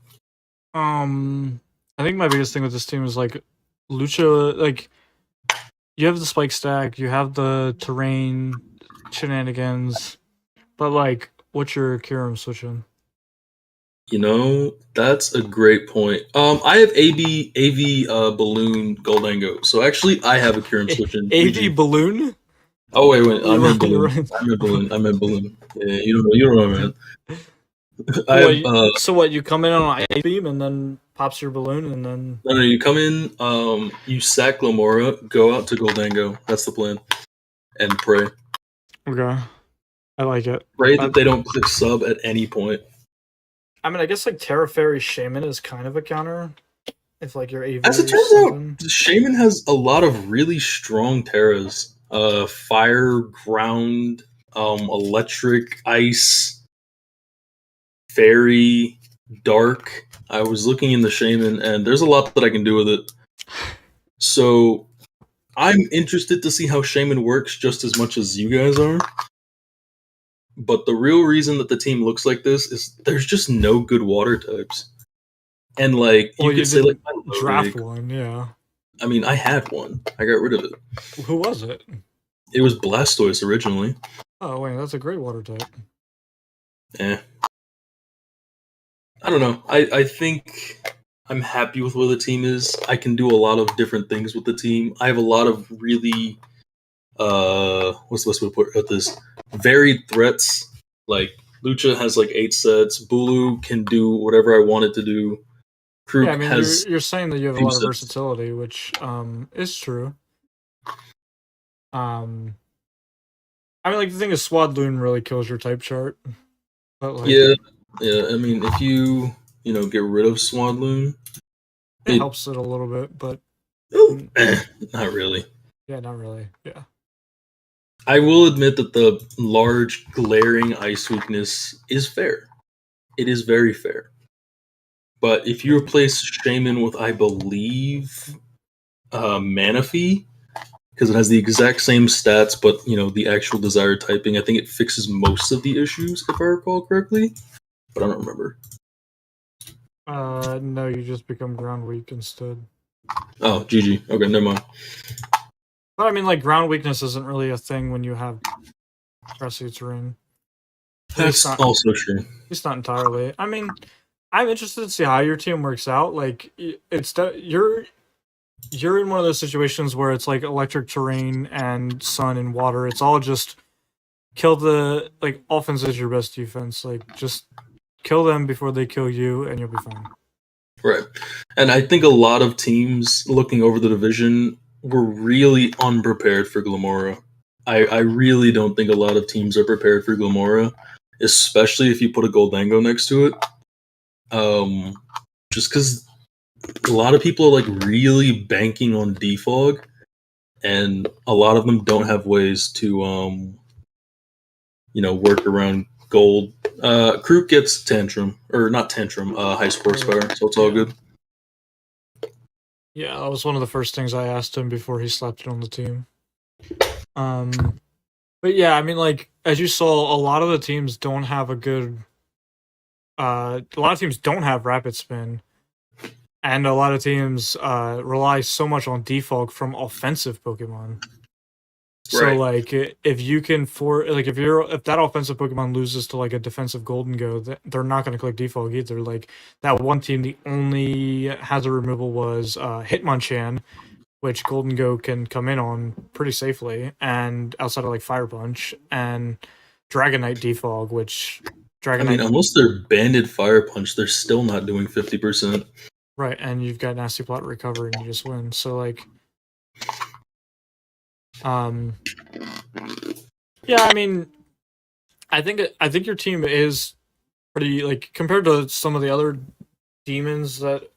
[SPEAKER 1] I think my biggest thing with this team is, like, Lucha, like, you have the spike stack, you have the terrain shenanigans, but, like, what's your Kirim switching?
[SPEAKER 15] You know, that's a great point. I have AV Balloon Goldango. So actually I have a Kirim switch in
[SPEAKER 1] AV Balloon?
[SPEAKER 15] Oh wait, I meant Balloon. I meant Balloon. Yeah, you don't know, man.
[SPEAKER 1] So what, you come in on an ice beam and then pops your balloon and then
[SPEAKER 15] No, you come in, you sack Glamora, go out to Goldango. That's the plan. And pray.
[SPEAKER 1] Okay. I like it.
[SPEAKER 15] Pray that they don't click sub at any point.
[SPEAKER 1] I mean, I guess, like, Terra Fairy Shaman is kind of a counter. If, like, your AV
[SPEAKER 15] As it turns out, Shaman has a lot of really strong Terras. Fire, ground, electric, ice, fairy, dark. I was looking in the Shaman, and there's a lot that I can do with it. So I'm interested to see how Shaman works just as much as you guys are. But the real reason that the team looks like this is there's just no good water types. And, like, you could say, like,
[SPEAKER 1] draft one, yeah.
[SPEAKER 15] I mean, I had one. I got rid of it.
[SPEAKER 1] Who was it?
[SPEAKER 15] It was Blastoise originally.
[SPEAKER 1] Oh, wait, that's a great water type.
[SPEAKER 15] I don't know. I think I'm happy with where the team is. I can do a lot of different things with the team. I have a lot of really, what's the best way to put this? Varied threats. Like, Lucha has, like, 8 sets. Bulu can do whatever I want it to do.
[SPEAKER 1] Yeah, I mean, you're saying that you have a lot of versatility, which is true. I mean, like, the thing is, Swadloon really kills your type chart. But, like,
[SPEAKER 15] yeah. I mean, if you get rid of Swadloon,
[SPEAKER 1] it helps it a little bit, but
[SPEAKER 15] not really.
[SPEAKER 1] Yeah, not really. Yeah.
[SPEAKER 15] I will admit that the large, glaring ice weakness is fair. It is very fair. But if you replace Shaman with, I believe, Manaphy, because it has the exact same stats, but, the actual desired typing, I think it fixes most of the issues, if I recall correctly. But I don't remember.
[SPEAKER 1] No, you just become ground weak instead.
[SPEAKER 15] Oh, GG. Okay, never mind.
[SPEAKER 1] But I mean, like, ground weakness isn't really a thing when you have grassy terrain.
[SPEAKER 15] That's also true.
[SPEAKER 1] It's not entirely. I mean, I'm interested to see how your team works out. Like, you're in one of those situations where it's like electric terrain and sun and water. It's all just kill the, like, offense is your best defense. Like, just kill them before they kill you, and you'll be fine.
[SPEAKER 15] Right. And I think a lot of teams looking over the division were really unprepared for Glamora. I really don't think a lot of teams are prepared for Glamora, especially if you put a Goldango next to it. Just because a lot of people are, like, really banking on defog, and a lot of them don't have ways to work around gold. Krook gets tantrum, or not tantrum, high horsepower, so it's all good.
[SPEAKER 1] Yeah, that was one of the first things I asked him before he slapped it on the team. But yeah, I mean, like, as you saw, a lot of the teams don't have a good. A lot of teams don't have rapid spin, and a lot of teams rely so much on defog from offensive Pokemon. So,
[SPEAKER 15] Right.
[SPEAKER 1] like, if you can if that offensive Pokemon loses to, like, a defensive Goldango, they're not going to click defog either. Like, that one team, the only hazard removal was Hitmonchan, which Goldango can come in on pretty safely, and outside of, like, Fire Punch, and Dragonite defog, which
[SPEAKER 15] I mean, unless they're banded Fire Punch, they're still not doing 50%.
[SPEAKER 1] Right, and you've got Nasty Plot recovery and you just win. So, like, yeah, I mean, I think your team is pretty like compared to some of the other demons that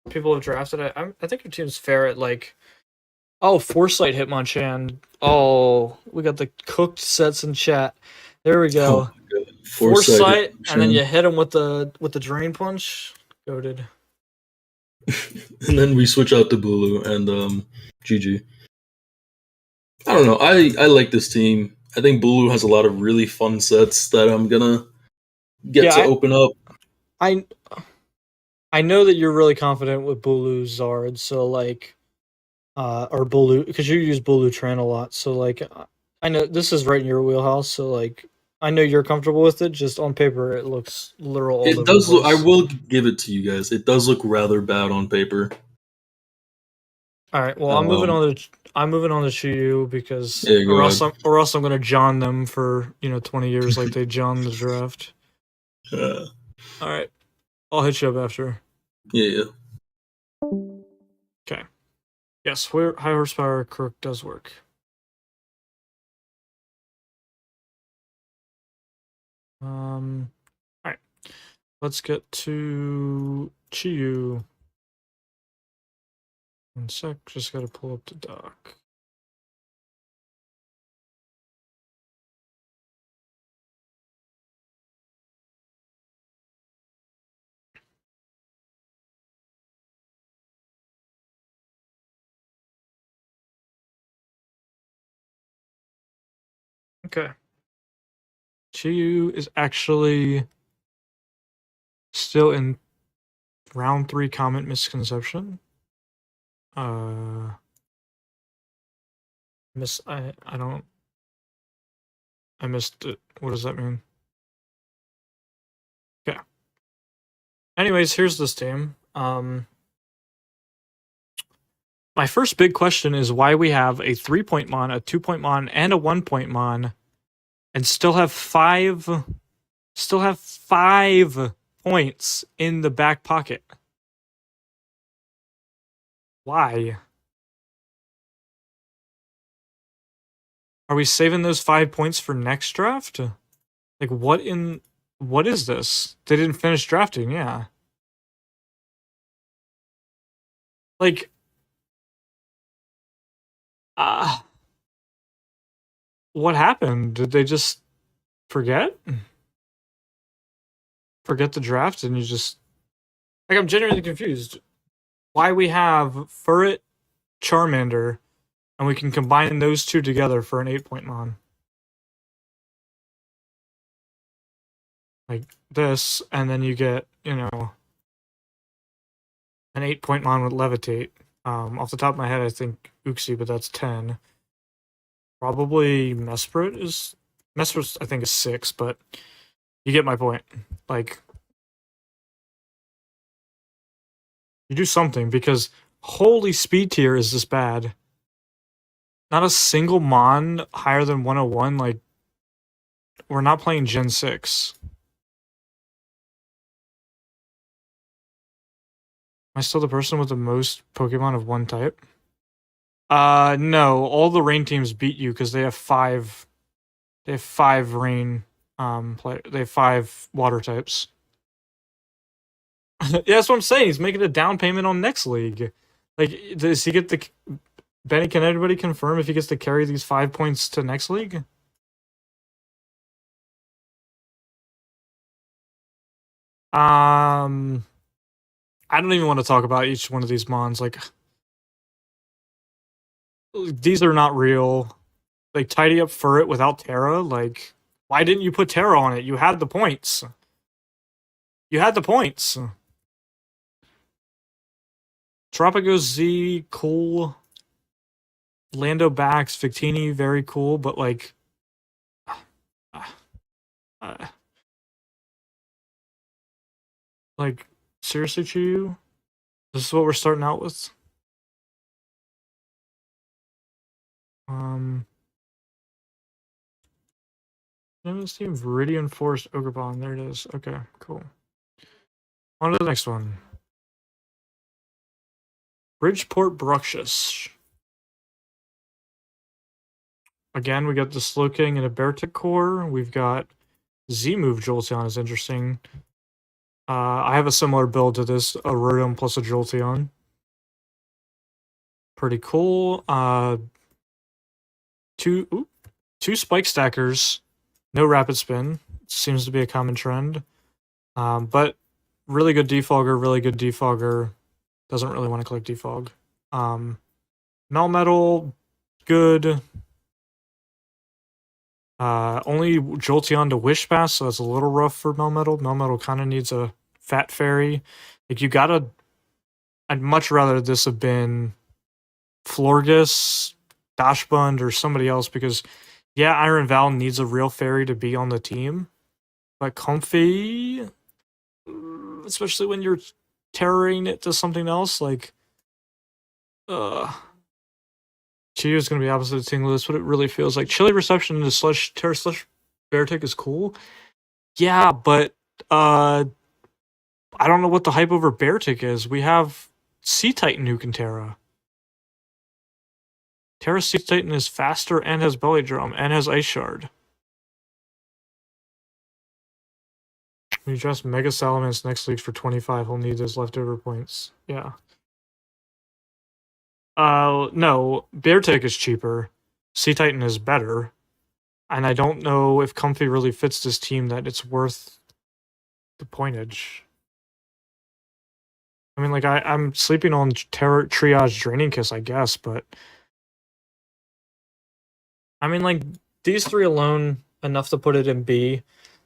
[SPEAKER 1] people have drafted. I think your team's fair at like. Oh, Foresight Hitmonchan. Oh, we got the cooked sets in chat. There we
[SPEAKER 15] Oh
[SPEAKER 1] go.
[SPEAKER 15] my god.
[SPEAKER 1] Foresight, and then
[SPEAKER 15] Hitmonchan.
[SPEAKER 1] you hit him with the drain punch. Goated.
[SPEAKER 15] And then we switch out to Bulu and GG. I don't know. I like this team. I think Bulu has a lot of really fun sets that I'm gonna get to open up.
[SPEAKER 1] I know that you're really confident with Bulu Zard, so like or Bulu because you use Bulu Tran a lot. So like I know this is right in your wheelhouse, so like I know you're comfortable with it. Just on paper, it looks literal. All
[SPEAKER 15] It
[SPEAKER 1] over
[SPEAKER 15] does
[SPEAKER 1] the
[SPEAKER 15] look. I
[SPEAKER 1] place.
[SPEAKER 15] will give it to you guys. It does look rather bad on paper.
[SPEAKER 1] All right. Well, I'm moving on to Chiyu because
[SPEAKER 15] Yeah, go ahead.
[SPEAKER 1] or else I'm gonna John them for 20 years like they John the draft. All right. I'll hit you up after.
[SPEAKER 15] Yeah.
[SPEAKER 1] Okay. Yes, where high horsepower crook does work. All right. Let's get to Chiyu. One sec, just gotta pull up the doc. Okay. Chiyu is actually still in round 3 comment misconception. I missed it. What does that mean? Okay. Anyways, here's this team. My first big question is why we have a 3-point mon, a 2-point mon, and a 1-point mon, and still have five points in the back pocket. Why? Are we saving those 5 points for next draft? Like what is this? They didn't finish drafting, yeah. Like what happened? Did they just forget? Forget the draft and you just like I'm genuinely confused. Why we have Furret, Charmander, and we can combine those two together for an 8-point mon. Like this, and then you get, an 8-point mon with Levitate. Off the top of my head, I think Uxie, but that's 10. Probably Mesprit, I think, is 6, but you get my point. Like, you do something, because holy speed tier is this bad. Not a single mon higher than 101, like, we're not playing Gen 6. Am I still the person with the most Pokemon of one type? No. All the rain teams beat you because they have 5. They have 5 rain. They have 5 water types. Yeah, that's what I'm saying. He's making a down payment on next league. Like, does he get the? Benny, can anybody confirm if he gets to carry these 5 points to next league? I don't even want to talk about each one of these mons. Like, these are not real. Like, tidy up for it without Terra. Like, why didn't you put Terra on it? You had the points. You had the points. Tropico Z, cool. Lando Bax, Victini, very cool, but like, like seriously, Chiyu, this is what we're starting out with. This team Viridian Forest Ogerpon. There it is. Okay, cool. On to the next one. Bridgeport Bruxious. Again, we got the Slowking and a Beartic core. We've got Z-move Jolteon is interesting. I have a similar build to this, a Rotom plus a Jolteon. Pretty cool. Two Spike Stackers, no Rapid Spin. Seems to be a common trend. But really good defogger, really good defogger. Doesn't really want to collect defog. Melmetal, good. Only Jolteon to Wish Pass, so that's a little rough for Melmetal. Melmetal kind of needs a Fat Fairy. Like, you gotta... I'd much rather this have been Florges, Dashbund, or somebody else, because, yeah, Iron Val needs a real fairy to be on the team, but Comfy, especially when you're terroring it to something else, like, Chia is going to be opposite of Ting Lu. That's what it really feels like. Chili Reception into Terra Slush Beartick is cool. Yeah, but I don't know what the hype over Beartick is. We have Sea Titan who can Terra. Terra Sea Titan is faster and has Belly Drum and has Ice Shard. When you dress Mega Salamence next week for 25, he'll need those leftover points. Yeah. No, Beartick is cheaper. Sea Titan is better. And I don't know if Comfy really fits this team that it's worth the pointage. I mean, like, I'm sleeping on Triage Draining Kiss, I guess, but... I mean, like, these three alone, enough to put it in B.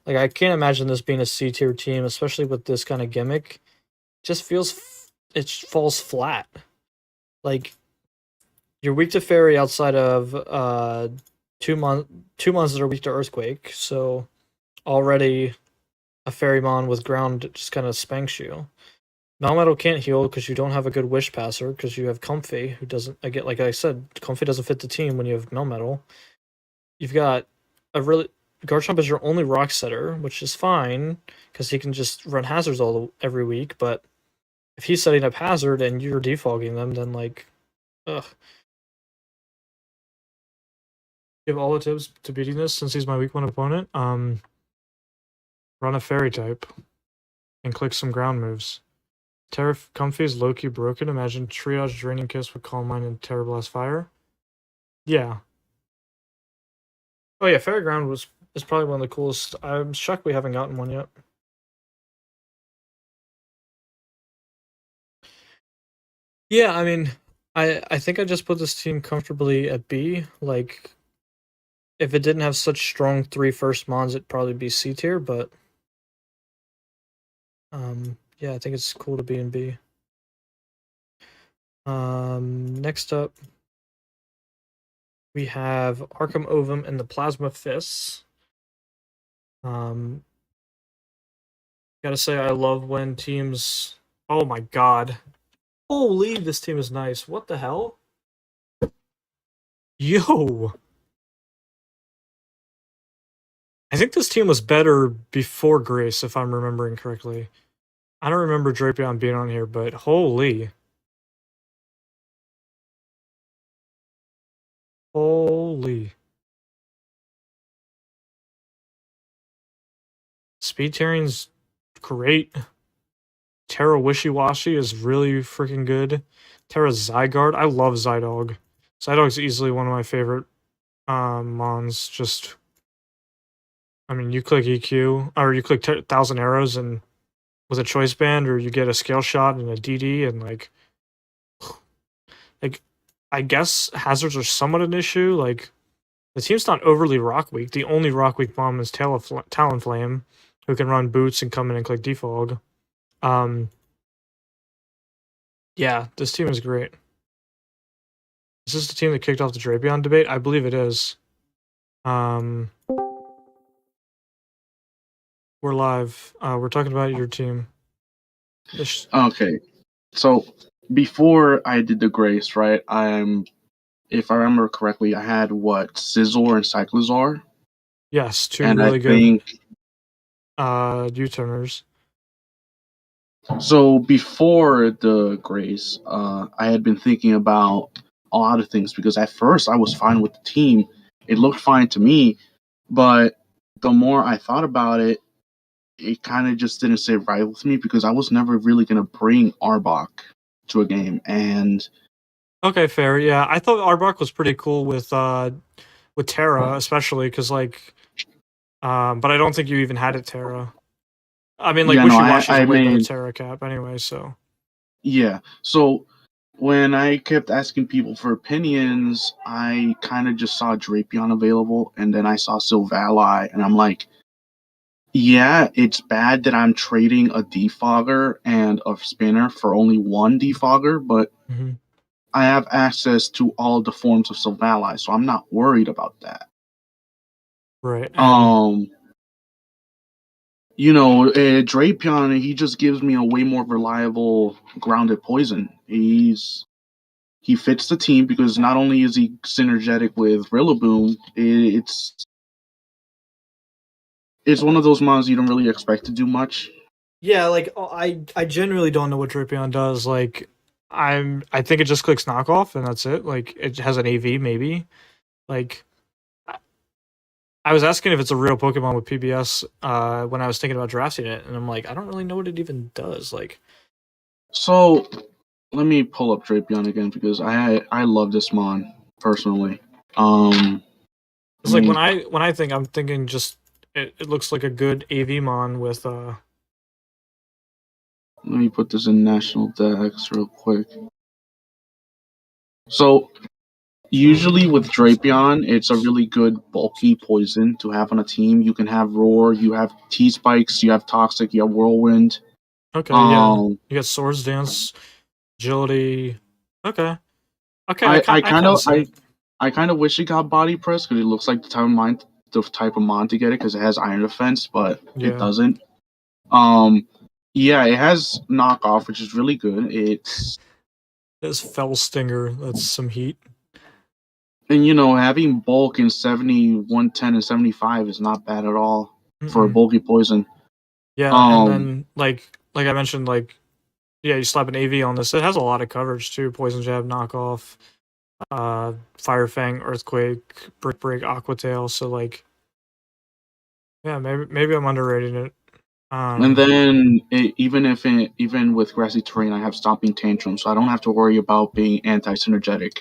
[SPEAKER 1] Like, I can't imagine this being a C-tier team, especially with this kind of gimmick. Just feels... it falls flat. Like, you're weak to Fairy outside of 2 months that are weak to Earthquake, so already a Fairymon with Ground just kind of spanks you. Melmetal can't heal because you don't have a good Wish Passer, because you have Comfy, who doesn't... Again, like I said, Comfy doesn't fit the team when you have Melmetal. You've got a really... Garchomp is your only Rock Setter, which is fine, because he can just run Hazards every week, but if he's setting up Hazard and you're defogging them, then, like, ugh. Give all the tips to beating this, since he's my week 1 opponent. Run a Fairy type, and click some ground moves. Terra Comfy is low-key broken. Imagine Triage Draining Kiss with Calm Mind and Terra Blast Fire. Yeah. Oh yeah, Fairy Ground is probably one of the coolest. I'm shocked we haven't gotten one yet. Yeah, I mean, I think I just put this team comfortably at B. Like, if it didn't have such strong 3 first mons, it'd probably be C tier, but yeah, I think it's cool to be in B. Next up, we have Arkham Ovum and the Plasma Fists. Gotta say, I love when teams... Oh my god. Holy, this team is nice. What the hell? Yo! I think this team was better before Grace, if I'm remembering correctly. I don't remember Drapion being on here, but holy. Holy. Speed Tearing's great. Terra Wishy-Washy is really freaking good. Terra Zygarde. I love Zydog. Zydog's easily one of my favorite mons. Just... I mean, you click EQ, or you click 1,000 arrows, and with a choice band, or you get a scale shot and a DD, and like, I guess hazards are somewhat an issue. Like, the team's not overly rock weak. The only rock weak bomb is Talonflame, who can run boots and come in and click defog. Yeah, this team is great. Is this the team that kicked off the Drapion debate? I believe it is. We're live. We're talking about your team.
[SPEAKER 16] Okay, so before I did the Grace, right? If I remember correctly, I had what, Scizor and Cyclizar.
[SPEAKER 1] Yes, two
[SPEAKER 16] and
[SPEAKER 1] really
[SPEAKER 16] I think,
[SPEAKER 1] good U-turners.
[SPEAKER 16] So before the Grace, I had been thinking about a lot of things because at first I was fine with the team. It looked fine to me, but the more I thought about it, it kind of just didn't sit right with me because I was never really gonna bring Arbok to a game, and
[SPEAKER 1] Okay, fair. Yeah, I thought Arbok was pretty cool with Terra, especially because like, but I don't think you even had it Terra. I mean, like
[SPEAKER 16] yeah, no,
[SPEAKER 1] Wishy-Washy is
[SPEAKER 16] I
[SPEAKER 1] a way better
[SPEAKER 16] made
[SPEAKER 1] Terra cap anyway. So
[SPEAKER 16] yeah. So when I kept asking people for opinions, I kind of just saw Drapion available, and then I saw Sylvali, and I'm like, yeah, it's bad that I'm trading a defogger and a spinner for only one defogger, but
[SPEAKER 1] Mhm.
[SPEAKER 16] I have access to all the forms of Sylvali, so I'm not worried about that.
[SPEAKER 1] right. And
[SPEAKER 16] You know, Drapion, he just gives me a way more reliable grounded poison. He fits the team because not only is he synergetic with Rillaboom, it's one of those mons you don't really expect to do much.
[SPEAKER 1] yeah, like I genuinely don't know what Drapion does. Like I think it just clicks knockoff and that's it. Like it has an AV maybe. Like I was asking if it's a real Pokemon with PBS when I was thinking about drafting it, and I'm like, I don't really know what it even does. Like,
[SPEAKER 16] So let me pull up Drapion again because I love this mon personally.
[SPEAKER 1] it's
[SPEAKER 16] Let
[SPEAKER 1] like
[SPEAKER 16] me
[SPEAKER 1] when I think I'm thinking just it looks like a good AV mon with
[SPEAKER 16] let me put this in National Dex real quick. So usually with Drapion, it's a really good bulky poison to have on a team. You can have Roar, you have T-Spikes, you have Toxic, you have Whirlwind.
[SPEAKER 1] okay, yeah, you got Swords Dance, Agility. Okay, okay,
[SPEAKER 16] I
[SPEAKER 1] I
[SPEAKER 16] kind
[SPEAKER 1] kind of
[SPEAKER 16] of
[SPEAKER 1] see it.
[SPEAKER 16] I kind of wish it got Body Press because it looks like the type of mon to get it because it has Iron Defense, but it
[SPEAKER 1] Yeah,
[SPEAKER 16] doesn't. Yeah, it has knockoff, which is really good.
[SPEAKER 1] this Fell Stinger. That's some heat.
[SPEAKER 16] And you know, having bulk in 70, 110, and 75 is not bad at all for a
[SPEAKER 1] Mm-mm.
[SPEAKER 16] bulky poison.
[SPEAKER 1] Yeah, and then like I mentioned, like yeah, you slap an AV on this. It has a lot of coverage too. Poison Jab, knockoff, Fire Fang, Earthquake, Brick Break, Aqua Tail. So like, yeah, maybe I'm underrating it.
[SPEAKER 16] And then even with grassy terrain, I have Stomping Tantrum, so I don't have to worry about being anti-synergetic.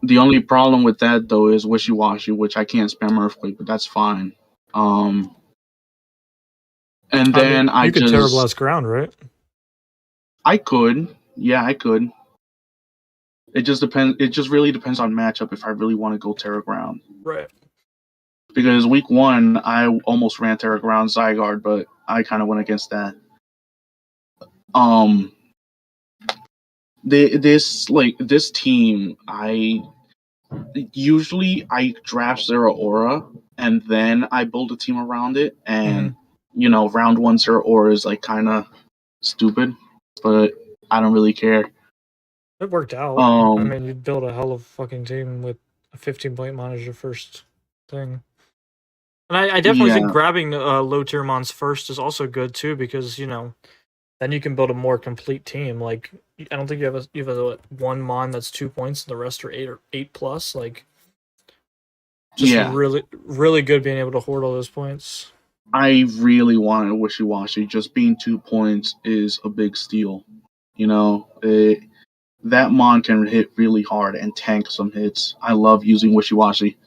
[SPEAKER 16] The only problem with that though is Wishy Washy, which I can't spam Earthquake, but that's fine. And
[SPEAKER 1] I mean,
[SPEAKER 16] then
[SPEAKER 1] you could Terra Blast ground, right?
[SPEAKER 16] I could, yeah, I could. It just depends. It just really depends on matchup if I really want to go Terra Ground.
[SPEAKER 1] Right.
[SPEAKER 16] Because week 1, I almost ran Terra Ground Zygarde, but I kind of went against that. This team, I draft Zero Aura and then I build a team around it, and you know, round 1 Zero Aura is like kind of stupid, but I don't really care.
[SPEAKER 1] It worked out. I mean, you built a hell of a fucking team with a 15-point mon as your first thing. And I definitely think grabbing low tier mons first is also good too, because you know, then you can build a more complete team. Like I don't think you have a one mon that's 2 points and the rest are 8 plus. Like just really good being able to hoard all those points.
[SPEAKER 16] I really wanted Wishy Washy. Just being 2 points is a big steal. You know, that mon can hit really hard and tank some hits. I love using Wishy Washy.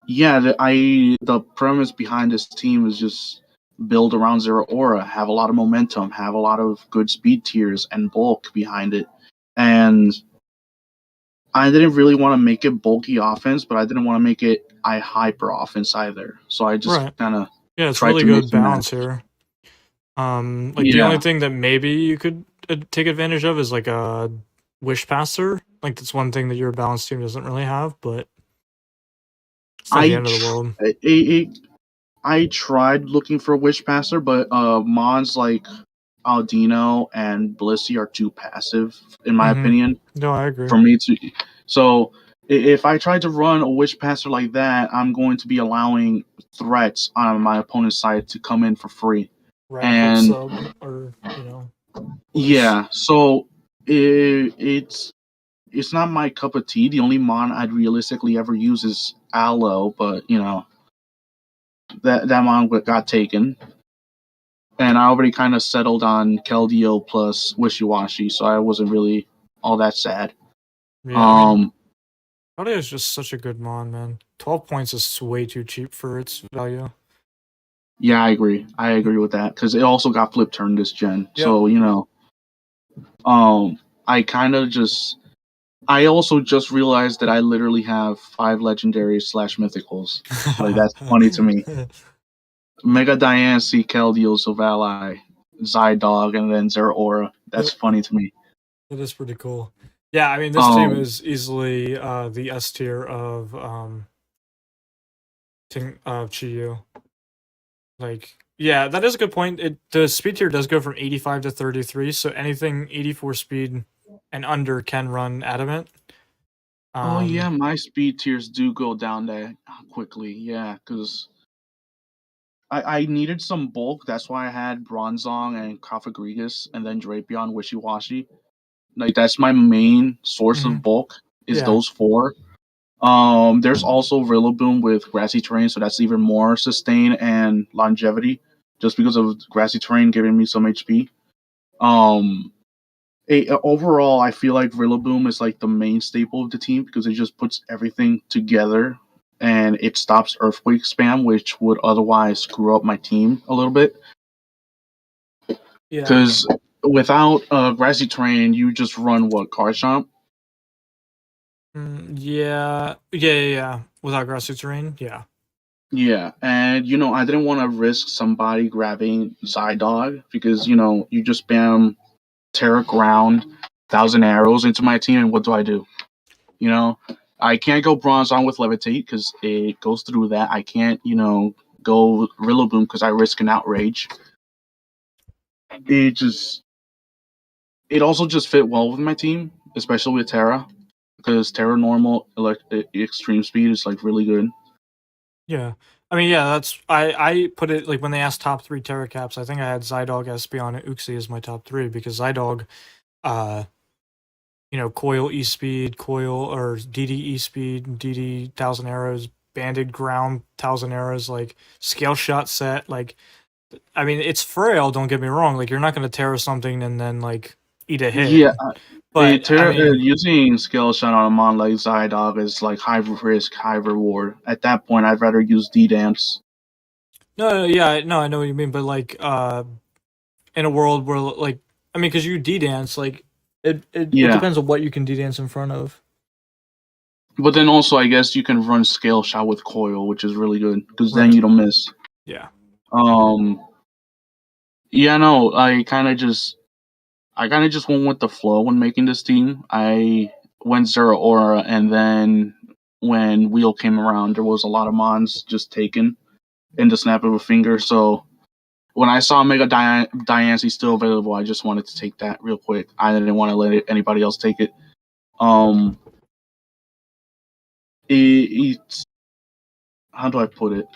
[SPEAKER 16] Yeah, the premise behind this team is just build around Zero Aura, have a lot of momentum, have a lot of good speed tiers and bulk behind it. And I didn't really want to make it bulky offense, but I didn't want to make it hyper offense either. So I just kind of
[SPEAKER 1] it's
[SPEAKER 16] tried
[SPEAKER 1] really
[SPEAKER 16] to make
[SPEAKER 1] good
[SPEAKER 16] some
[SPEAKER 1] balance
[SPEAKER 16] match.
[SPEAKER 1] here. Like the only thing that maybe you could take advantage of is like a Wish Passer. Like that's one thing that your balanced team doesn't really have, but it's not the end of the world.
[SPEAKER 16] I tried looking for a Wish Passer, but mons like Aldino and Blissey are too passive, in my opinion.
[SPEAKER 1] No, I agree.
[SPEAKER 16] For me to, so if I tried to run a Wish Passer like that, I'm going to be allowing threats on my opponent's side to come in for free.
[SPEAKER 1] Right,
[SPEAKER 16] And
[SPEAKER 1] sub or you know.
[SPEAKER 16] Yeah, so it's it's not my cup of tea. The only mon I'd realistically ever use is Aloe, but that mon got taken, and I already kind of settled on Keldeo plus Wishy-Washy, so I wasn't really all that sad.
[SPEAKER 1] Yeah, I mean, Keldeo is just such a good mon, man. 12 points is way too cheap for its value.
[SPEAKER 16] Yeah, I agree. I agree with that because it also got flip turned this gen.
[SPEAKER 1] Yep.
[SPEAKER 16] So I also just realized that I literally have 5 legendaries / mythicals. Like that's funny to me. Mega Diancie, Keldeo, Sylvali, Zydog, and then Zeraora. That's funny to me.
[SPEAKER 1] That is pretty cool. Yeah, I mean, this team is easily the S tier of Chiyu. Like, yeah, that is a good point. The speed tier does go from 85 to 33, so anything 84 speed and under can run Adamant.
[SPEAKER 16] Oh yeah, my speed tiers do go down that quickly. Yeah, because I needed some bulk. That's why I had Bronzong and Kafagrigus, and then Drapion, Wishy-Washy. Like that's my main source of bulk is those 4. There's also Rillaboom with Grassy Terrain, so that's even more sustain and longevity, just because of Grassy Terrain giving me some HP. Overall, I feel like Rillaboom is like the main staple of the team because it just puts everything together, and it stops Earthquake spam, which would otherwise screw up my team a little bit.
[SPEAKER 1] Yeah.
[SPEAKER 16] Because without Grassy Terrain, you just run Garchomp.
[SPEAKER 1] Yeah. Without Grassy Terrain, yeah.
[SPEAKER 16] Yeah, and I didn't want to risk somebody grabbing Zydog because you just spam Terra Ground, 1,000 arrows into my team, and what do? I can't go Bronzong with Levitate because it goes through that. I can't, go Rillaboom because I risk an Outrage. It also just fit well with my team, especially with Terra, because Terra normal extreme speed is like really good.
[SPEAKER 1] Yeah. I mean, yeah, that's I put it like when they asked top 3 Terra Caps, I think I had Zydog, Espeon, and Uxie as my top 3 because Zydog, Coil E Speed, Coil or DD E Speed, DD 1,000 arrows, Banded Ground 1,000 arrows, like Scale Shot set, like I mean, it's frail. Don't get me wrong. Like you're not going to Terra something and then like eat a hit.
[SPEAKER 16] Yeah,
[SPEAKER 1] but
[SPEAKER 16] using Skill Shot on a mon like Zydog is like high risk, high reward. At that point, I'd rather use D-Dance.
[SPEAKER 1] No, I know what you mean, but like in a world where like I mean, because you D-Dance, like it depends on what you can D-Dance in front of.
[SPEAKER 16] But then also, I guess you can run Scale Shot with Coil, which is really good because then you don't miss.
[SPEAKER 1] Yeah.
[SPEAKER 16] Yeah, no, I kind of just went with the flow when making this team. I went Zeraora, and then when Wheel came around, there was a lot of mons just taken in the snap of a finger. So when I saw Mega Diancie still available, I just wanted to take that real quick. I didn't want to let anybody else take it. It's how do I put it?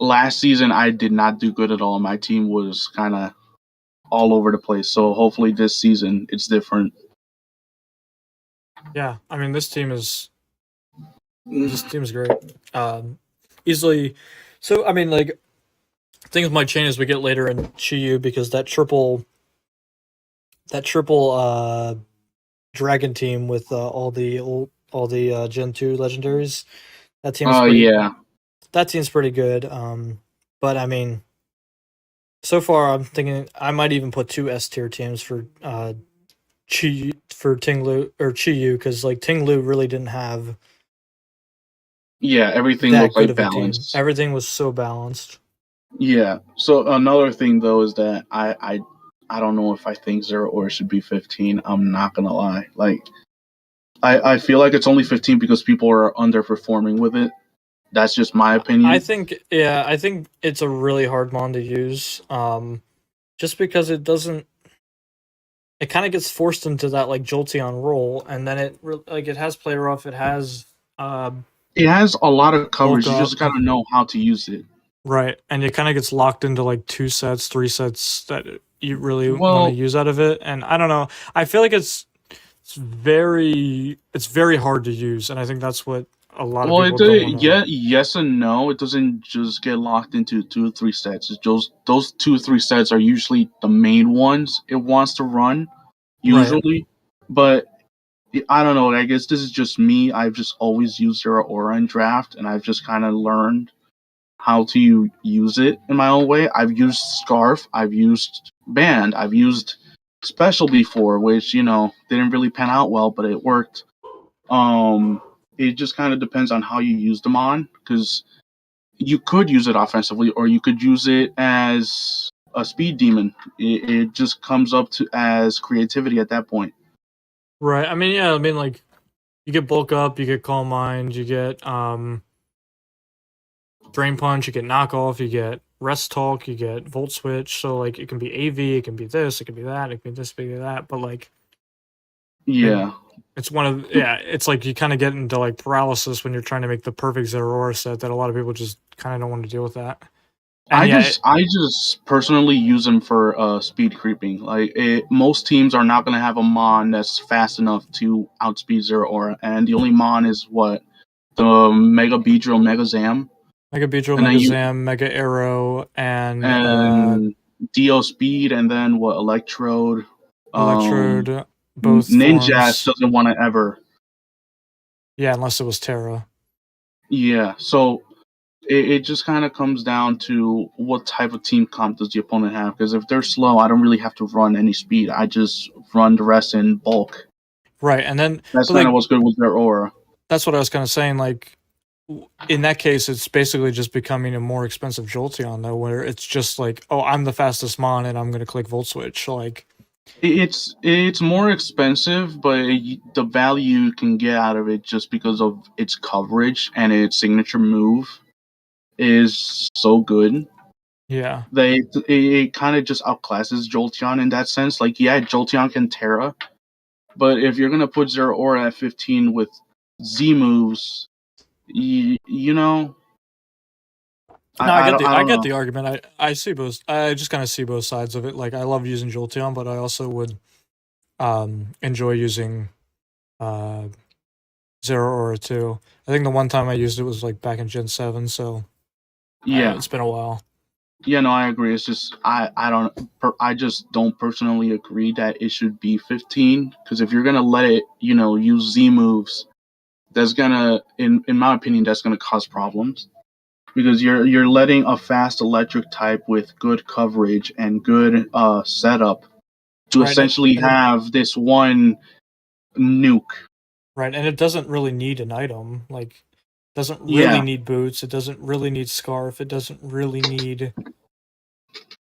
[SPEAKER 16] Last season, I did not do good at all. My team was kind of all over the place. So hopefully this season it's different.
[SPEAKER 1] Yeah, I mean this team is great. Easily. So I mean, like things might change as we get later in Chiyu because that triple dragon team with all the Gen 2 legendaries. That team's that team's pretty good. But I mean, so far I'm thinking I might even put 2 S tier teams for Ting Lu or Chiyu because like Ting Lu really didn't have.
[SPEAKER 16] Yeah, everything looked like balanced.
[SPEAKER 1] Everything was so balanced.
[SPEAKER 16] Yeah. So another thing though is that I don't know if I think Zeraora should be 15. I'm not gonna lie. Like I feel like it's only 15 because people are underperforming with it. That's just my opinion.
[SPEAKER 1] I think it's a really hard mon to use. Just because it doesn't. It kind of gets forced into that like Jolteon role, and then it has play rough. It has
[SPEAKER 16] It has a lot of coverage. You just gotta know how to use it.
[SPEAKER 1] Right, and it kind of gets locked into like 2 sets, 3 sets that you really want to use out of it. And I don't know. I feel like it's it's very hard to use, and I think that's what a lot of
[SPEAKER 16] Well,
[SPEAKER 1] people don't want to.
[SPEAKER 16] yes and no. It doesn't just get locked into 2 or 3 sets. It's just those 2 or 3 sets are usually the main ones it wants to run, usually. But I don't know. I guess this is just me. I've just always used Zero Aura in draft, and I've just kind of learned how to use it in my own way. I've used Scarf, I've used Band, I've used Special before, which didn't really pan out well, but it worked. It just kind of depends on how you use them on, because you could use it offensively, or you could use it as a speed demon. It just comes up to as creativity at that point.
[SPEAKER 1] Right. I mean, yeah. I mean, like, you get bulk up, you get calm mind, you get drain punch, you get knockoff, you get rest talk, you get volt switch. So like, it can be AV, it can be this, it can be that, it can be this, it can be that. But like,
[SPEAKER 16] Yeah.
[SPEAKER 1] it's it's like you kind of get into like paralysis when you're trying to make the perfect Zero Aura set that a lot of people just kind of don't want to deal with that. And
[SPEAKER 16] I just personally use them for speed creeping. Like most teams are not going to have a mon that's fast enough to outspeed Zero Aura, and the only mon is what, the Mega Beedrill, Mega Zam,
[SPEAKER 1] Mega Beedrill,
[SPEAKER 16] and then
[SPEAKER 1] Mega Zam, Mega Arrow,
[SPEAKER 16] and Dio Speed, and then what, Electrode.
[SPEAKER 1] Electrode, both
[SPEAKER 16] Ninjas
[SPEAKER 1] forms.
[SPEAKER 16] doesn't want to ever.
[SPEAKER 1] Yeah, unless it was Terra.
[SPEAKER 16] Yeah, so it just kind of comes down to what type of team comp does the opponent have. Because if they're slow, I don't really have to run any speed. I just run the rest in bulk.
[SPEAKER 1] Right, and then
[SPEAKER 16] That's kind of what's good with their aura.
[SPEAKER 1] That's what I was kind of saying. Like, in that case, it's basically just becoming a more expensive Jolteon, though, where it's just like, oh, I'm the fastest mon, and I'm going to click Volt Switch. Like,
[SPEAKER 16] it's more expensive, but the value you can get out of it just because of its coverage and its signature move is so good.
[SPEAKER 1] Yeah.
[SPEAKER 16] It kind of just outclasses Jolteon in that sense. Like, yeah, Jolteon can Terra, but if you're gonna put Zero Aura at 15 with Z moves, you know.
[SPEAKER 1] No, I get the argument. I see both. I just kind of see both sides of it. Like, I love using Jolteon, but I also would enjoy using Zero Aura too. I think the one time I used it was like back in Gen 7, so
[SPEAKER 16] yeah,
[SPEAKER 1] it's been a while.
[SPEAKER 16] Yeah, no, I agree. It's just I just don't personally agree that it should be 15, because if you're gonna let it, use Z moves, that's gonna, in my opinion, that's gonna cause problems, because you're letting a fast electric type with good coverage and good setup to essentially have this one nuke.
[SPEAKER 1] Right, and it doesn't really need an item. Like, it doesn't really need boots. It doesn't really need scarf. It doesn't really need.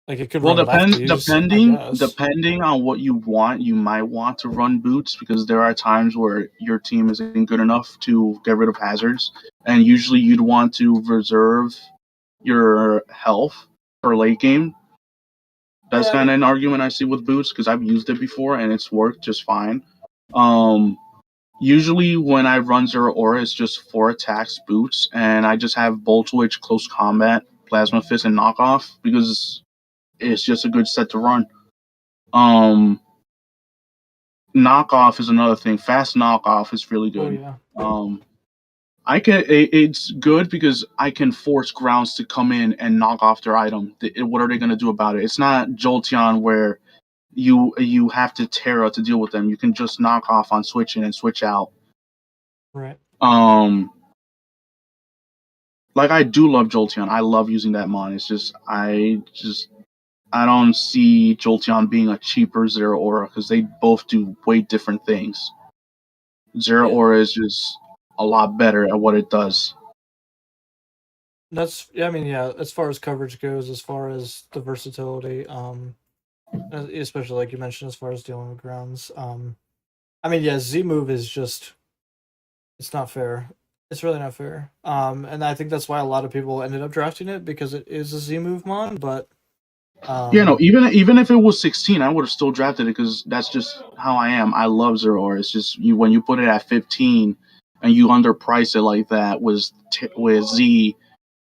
[SPEAKER 1] Like, it could run lefties,
[SPEAKER 16] depending on what you want, you might want to run boots, because there are times where your team isn't good enough to get rid of hazards, and usually you'd want to reserve your health for late game. That's kind of an argument I see with boots, because I've used it before and it's worked just fine. Usually when I run Zero Aura, it's just 4 attacks, boots, and I just have Bolt Switch, Close Combat, Plasma Fist, and Knockoff, because it's just a good set to run. Knockoff is another thing. Fast knockoff is really good.
[SPEAKER 1] Oh,
[SPEAKER 16] yeah. It's good because I can force grounds to come in and knock off their item. What are they going to do about it? It's not Jolteon where you have to Terra to deal with them. You can just knock off on switching and switch out.
[SPEAKER 1] Right.
[SPEAKER 16] Like, I do love Jolteon. I love using that mon. It's just I don't see Jolteon being a cheaper Zero Aura, because they both do way different things. Zero Aura is just a lot better at what it does.
[SPEAKER 1] As far as coverage goes, as far as the versatility, especially like you mentioned, as far as dealing with grounds, Z move is just, it's not fair. It's really not fair. And I think that's why a lot of people ended up drafting it, because it is a Z move mon, but
[SPEAKER 16] even if it was 16, I would have still drafted it, because that's just how I am. I love Zero Aura. It's just when you put it at 15 and you underprice it like that with Z,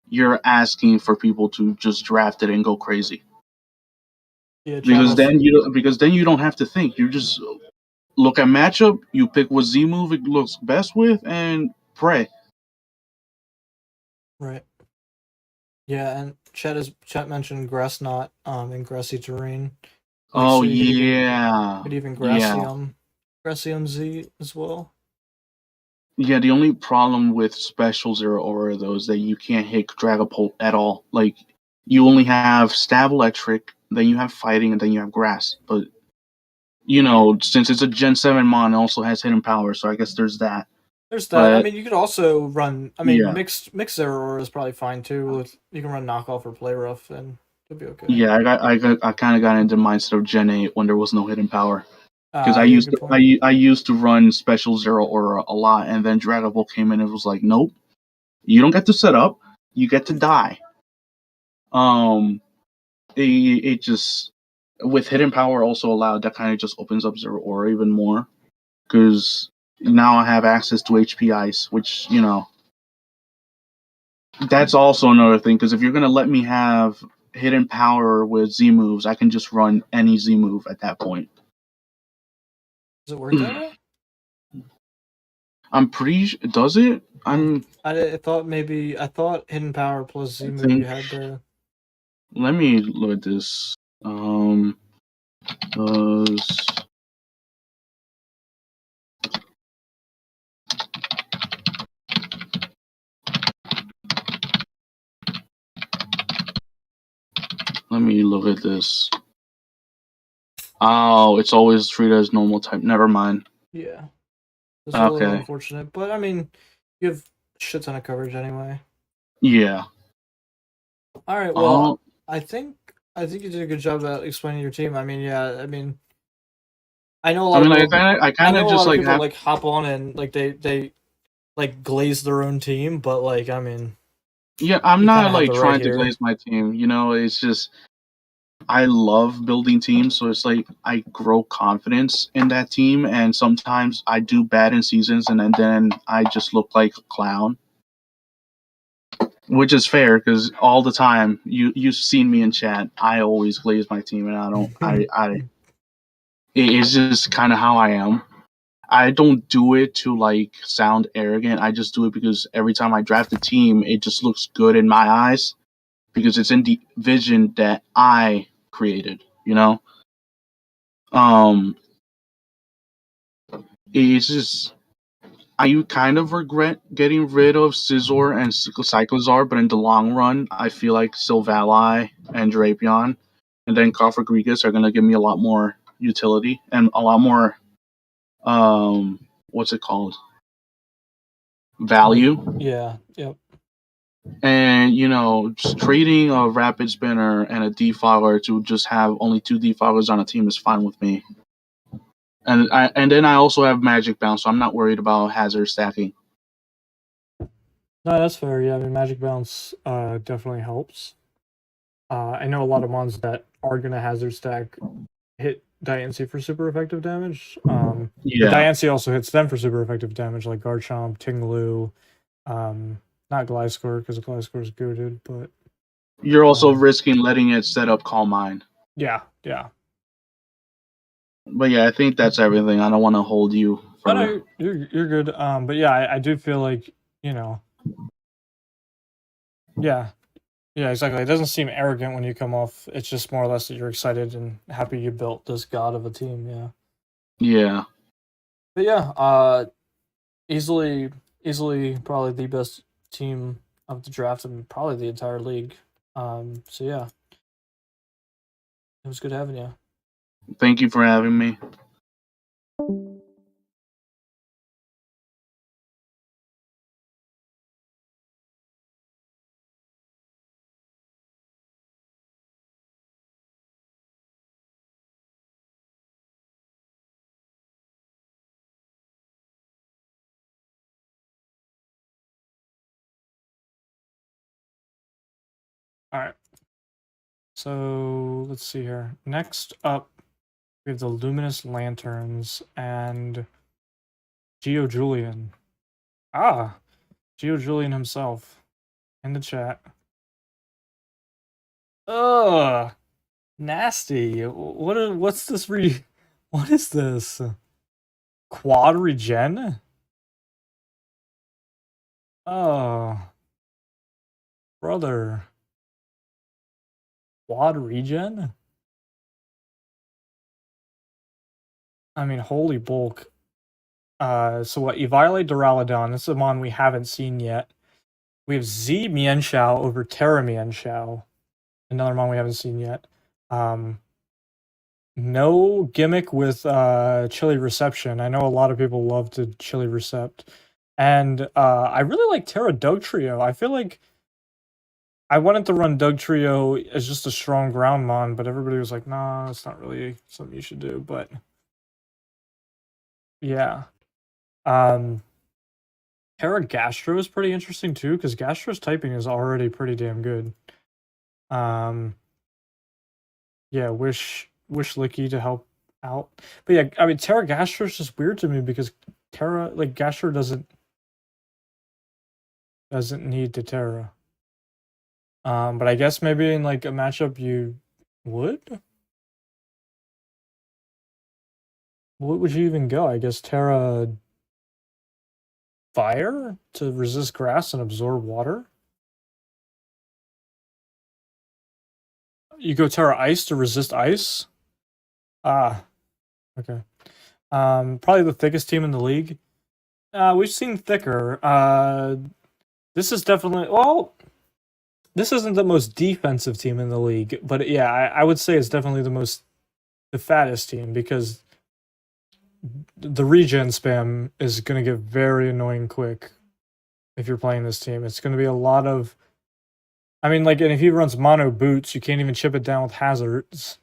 [SPEAKER 16] you're asking for people to just draft it and go crazy.
[SPEAKER 1] Yeah,
[SPEAKER 16] because then you don't have to think. look at matchup, you pick what Z move it looks best with, and pray.
[SPEAKER 1] Right. Yeah, and Chet mentioned grass knot in grassy terrain.
[SPEAKER 16] Oh
[SPEAKER 1] So you
[SPEAKER 16] yeah,
[SPEAKER 1] could even
[SPEAKER 16] yeah,
[SPEAKER 1] Gracium Z as well.
[SPEAKER 16] yeah. The only problem with special Zero Aura though is that you can't hit Dragapult at all. Like you only have stab electric, then you have fighting, and then you have grass. But since it's a Gen 7 mon, it also has hidden power, so I guess there's that.
[SPEAKER 1] There's that. I
[SPEAKER 16] But
[SPEAKER 1] mean, you could also run. I mean,
[SPEAKER 16] yeah,
[SPEAKER 1] mixed Zero Aura is probably fine too. You can run knockoff or play rough, and it'll be okay.
[SPEAKER 16] yeah, I kind of got into the mindset of Gen 8 when there was no hidden power. Because
[SPEAKER 1] Yeah, good point.
[SPEAKER 16] I used to run special Zero Aura a lot, and then Dragon Ball came in and was like, nope, you don't get to set up, you get to die. It just with hidden power also allowed that kind of just opens up Zero Aura even more because now I have access to HP Ice, which that's also another thing. Because if you're gonna let me have hidden power with Z moves, I can just run any Z move at that point.
[SPEAKER 1] Does it work that way?
[SPEAKER 16] I'm pretty. Does it?
[SPEAKER 1] I thought hidden power plus Z move you had to.
[SPEAKER 16] Let me look at this. Does let me look at this. Oh, it's always treated as normal type. Never mind.
[SPEAKER 1] Yeah. It's a little unfortunate, but I mean, you have a shit ton of coverage anyway.
[SPEAKER 16] Yeah.
[SPEAKER 1] All right. Well, I think you did a good job at explaining your team. I mean, yeah. I mean, I know a lot of people.
[SPEAKER 16] I kind of just
[SPEAKER 1] like hop on and like they like glaze their own team, but like I mean.
[SPEAKER 16] Yeah, I'm not like trying to glaze my team. It's just I love building teams, so it's like I grow confidence in that team, and sometimes I do bad in seasons, and then I just look like a clown, which is fair because all the time you've seen me in chat. I always glaze my team, and I don't. It's just kind of how I am. I don't do it to like sound arrogant. I just do it because every time I draft a team, it just looks good in my eyes because it's in the vision that I created. It's just I kind of regret getting rid of Scizor and Cyclizar, but in the long run, I feel like Silvally and Drapion and then Cofagrigus are gonna give me a lot more utility and a lot more what's it called? Value.
[SPEAKER 1] Yeah, yep.
[SPEAKER 16] And just trading a Rapid Spinner and a Defogger to just have only 2 Defoggers on a team is fine with me. And then I also have Magic Bounce, so I'm not worried about hazard stacking.
[SPEAKER 1] No, that's fair. Yeah, I mean, Magic Bounce definitely helps. I know a lot of mons that are gonna hazard stack hit Diancie for super effective damage.
[SPEAKER 16] Yeah.
[SPEAKER 1] Diancie also hits them for super effective damage, like Garchomp, Ting Lu, not Gliscor because Gliscor is goated, but
[SPEAKER 16] you're also risking letting it set up Calm Mind.
[SPEAKER 1] Yeah.
[SPEAKER 16] But yeah, I think that's everything. I don't want to hold you.
[SPEAKER 1] No, you're good. But yeah, I do feel like yeah, exactly. It doesn't seem arrogant when you come off. It's just more or less that you're excited and happy you built this god of a team. Yeah.
[SPEAKER 16] Yeah.
[SPEAKER 1] But yeah, easily probably the best team of the draft and probably the entire league. So yeah, it was good having you.
[SPEAKER 16] Thank you for having me.
[SPEAKER 1] All right. So let's see here. Next up, we have the Luminous Lanterns and Geo Julian. Geo Julian himself in the chat. Ugh, nasty. What's this? What is this? Quad regen? Oh. Brother. Quad regen? I mean, holy bulk. So what? You violate Duraludon. This is a mon we haven't seen yet. We have Z Mienshao over Terra Mienshao. Another mon we haven't seen yet. No gimmick with Chili Reception. I know a lot of people love to Chili Recept. And I really like Terra Dugtrio. I feel like I wanted to run Dugtrio as just a strong ground mon, but everybody was like, nah, it's not really something you should do. But yeah. Terra Gastro is pretty interesting too, because Gastro's typing is already pretty damn good. Yeah, wish Licky to help out. But yeah, I mean Terra Gastro is just weird to me because Terra Gastro doesn't need to Terra. But I guess maybe in like a matchup you would? What would you even go? I guess Terra Fire to resist grass and absorb water? You go Terra Ice to resist ice? Ah, okay. Probably the thickest team in the league. We've seen thicker. This is definitely this isn't the most defensive team in the league, but yeah, I would say it's definitely the fattest team because the regen spam is going to get very annoying quick if you're playing this team. It's going to be a lot of, I mean, like, and if he runs mono boots, you can't even chip it down with hazards.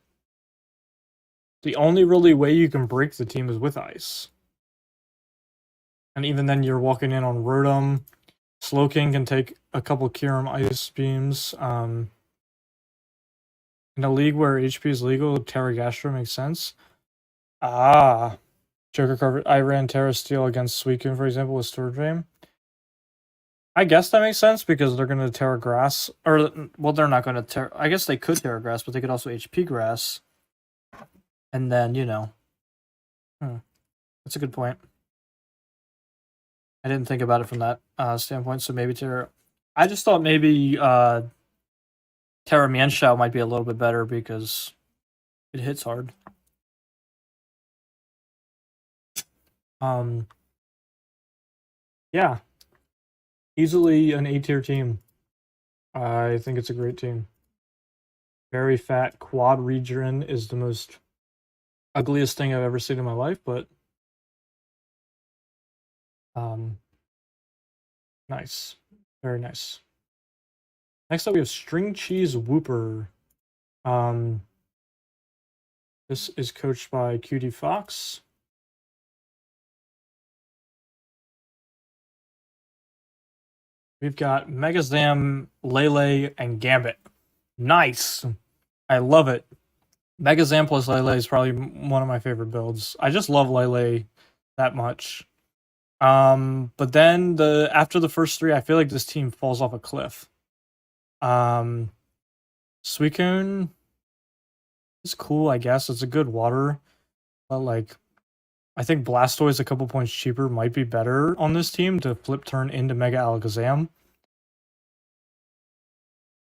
[SPEAKER 1] The only really way you can break the team is with ice. And even then, you're walking in on Rotom. Slowking can take a couple Kyurem ice beams. In a league where HP is legal, Terra Gastro makes sense. Joker covered. I ran Terra Steel against Suicune, for example, with Storage Dream. I guess that makes sense because they're going to Terra Grass. Or, well, they're not going to Terra... I guess they could Terra Grass, but they could also HP Grass. And then, you know. That's a good point. I didn't think about it from that standpoint, so maybe Terra... I just thought maybe Terra Mienshao might be a little bit better because it hits hard. Yeah. Easily an A-tier team. I think it's a great team. Very fat quad regen is the most ugliest thing I've ever seen in my life, but nice. Very nice. Next up we have String Cheese Whooper. This is coached by Cutie Fox. We've got Megazam, Lele, and Gambit. Nice. I love it. Megazam plus Lele is probably one of my favorite builds. I just love Lele that much. But then after the first three, I feel like this team falls off a cliff. Suicune is cool, I guess. It's a good water. But like I think Blastoise a couple points cheaper might be better on this team to flip turn into Mega Alakazam.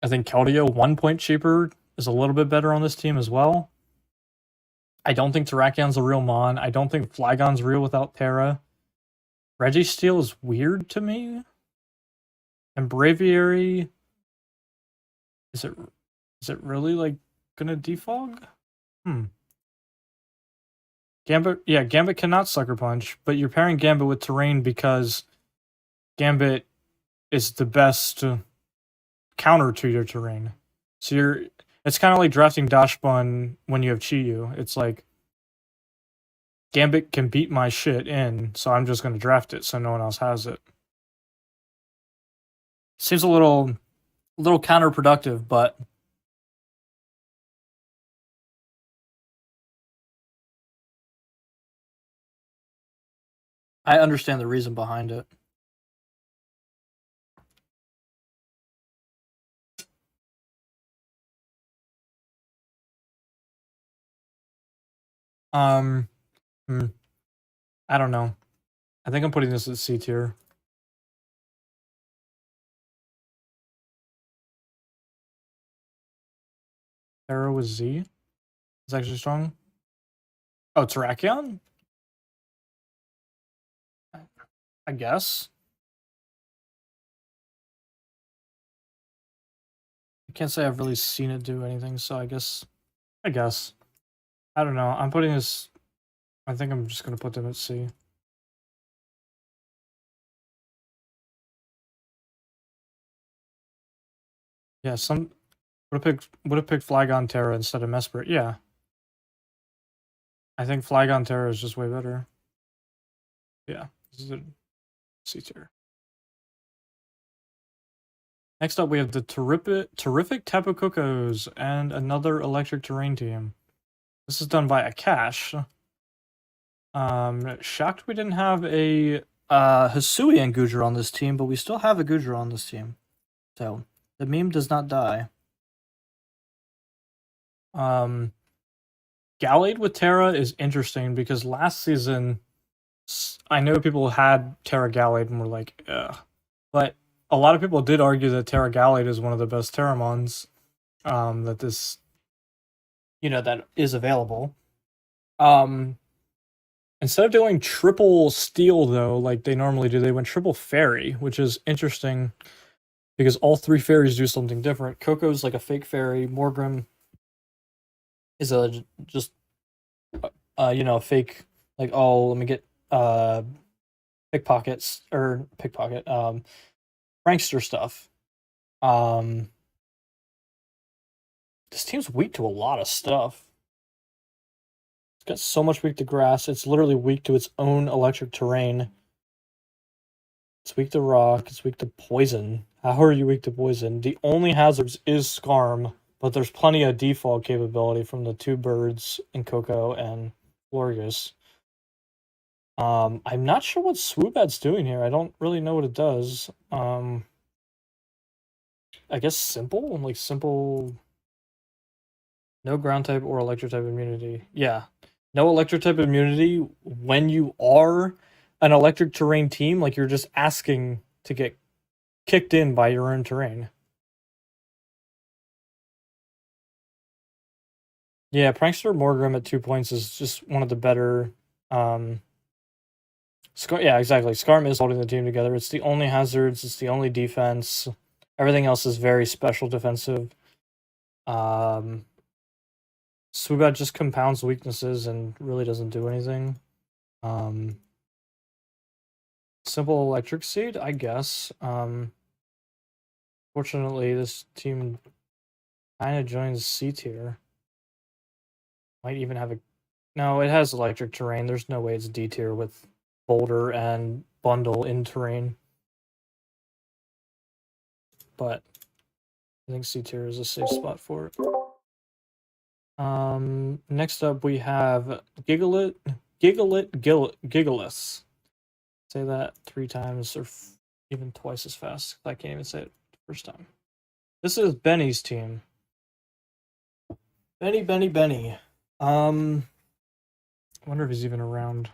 [SPEAKER 1] I think Keldeo 1 point cheaper is a little bit better on this team as well. I don't think Terrakian's a real mon. I don't think Flygon's real without Terra. Registeel is weird to me. And Braviary, is it really like gonna defog? Gambit cannot Sucker Punch, but you're pairing Gambit with Terrain because Gambit is the best counter to your Terrain. So it's kind of like drafting Dashbun when you have Chiyu. It's like Gambit can beat my shit in, so I'm just going to draft it so no one else has it. Seems a little counterproductive, but I understand the reason behind it. I don't know. I think I'm putting this at C tier. Arrow with Z. It's actually strong. Oh, Terrakion? I guess. I can't say I've really seen it do anything, so I guess. I don't know. I'm putting this. I think I'm just gonna put them at C. Yeah, some would have picked Flygon Terra instead of Mesprit. Yeah. I think Flygon Terra is just way better. Yeah, this is a C tier. Next up, we have the terrific Tapu Kokos and another electric terrain team. This is done by Akash. Shocked we didn't have a Hisui and Goodra on this team, but we still have a Goodra on this team. So the meme does not die. Gallade with Terra is interesting because last season, I know people had Terra Gallade and were like, ugh. But a lot of people did argue that Terra Gallade is one of the best Terramons that is available. Instead of doing triple steel though, like they normally do, they went triple fairy, which is interesting because all three fairies do something different. Coco's like a fake fairy. Morgrim is a fake, like, oh, let me get pickpocket prankster stuff. This team's weak to a lot of stuff. It's got so much weak to grass. It's literally weak to its own electric terrain. It's weak to rock. It's weak to poison. How are you weak to poison? The only hazards is Skarm, but there's plenty of default capability from the two birds in Coco and Florgus. I'm not sure what Swoobat's doing here. I don't really know what it does. I guess simple. No ground type or electric type immunity. Yeah. No electric type immunity when you are an electric terrain team, like you're just asking to get kicked in by your own terrain. Yeah, Prankster Morgrim at 2 points is just one of the better. Yeah, exactly. Skarm is holding the team together. It's the only hazards. It's the only defense. Everything else is very special defensive. Swoobat just compounds weaknesses and really doesn't do anything. Simple electric seed, I guess. Fortunately, this team kind of joins C tier. Might even have a... No, it has electric terrain. There's no way it's D tier with Boulder and Bundle in terrain. But I think C tier is a safe spot for it. Next up we have Gigalith. Say that 3 times or even twice as fast. I can't even say it the first time. This is Benny's team. Benny. I wonder if he's even around.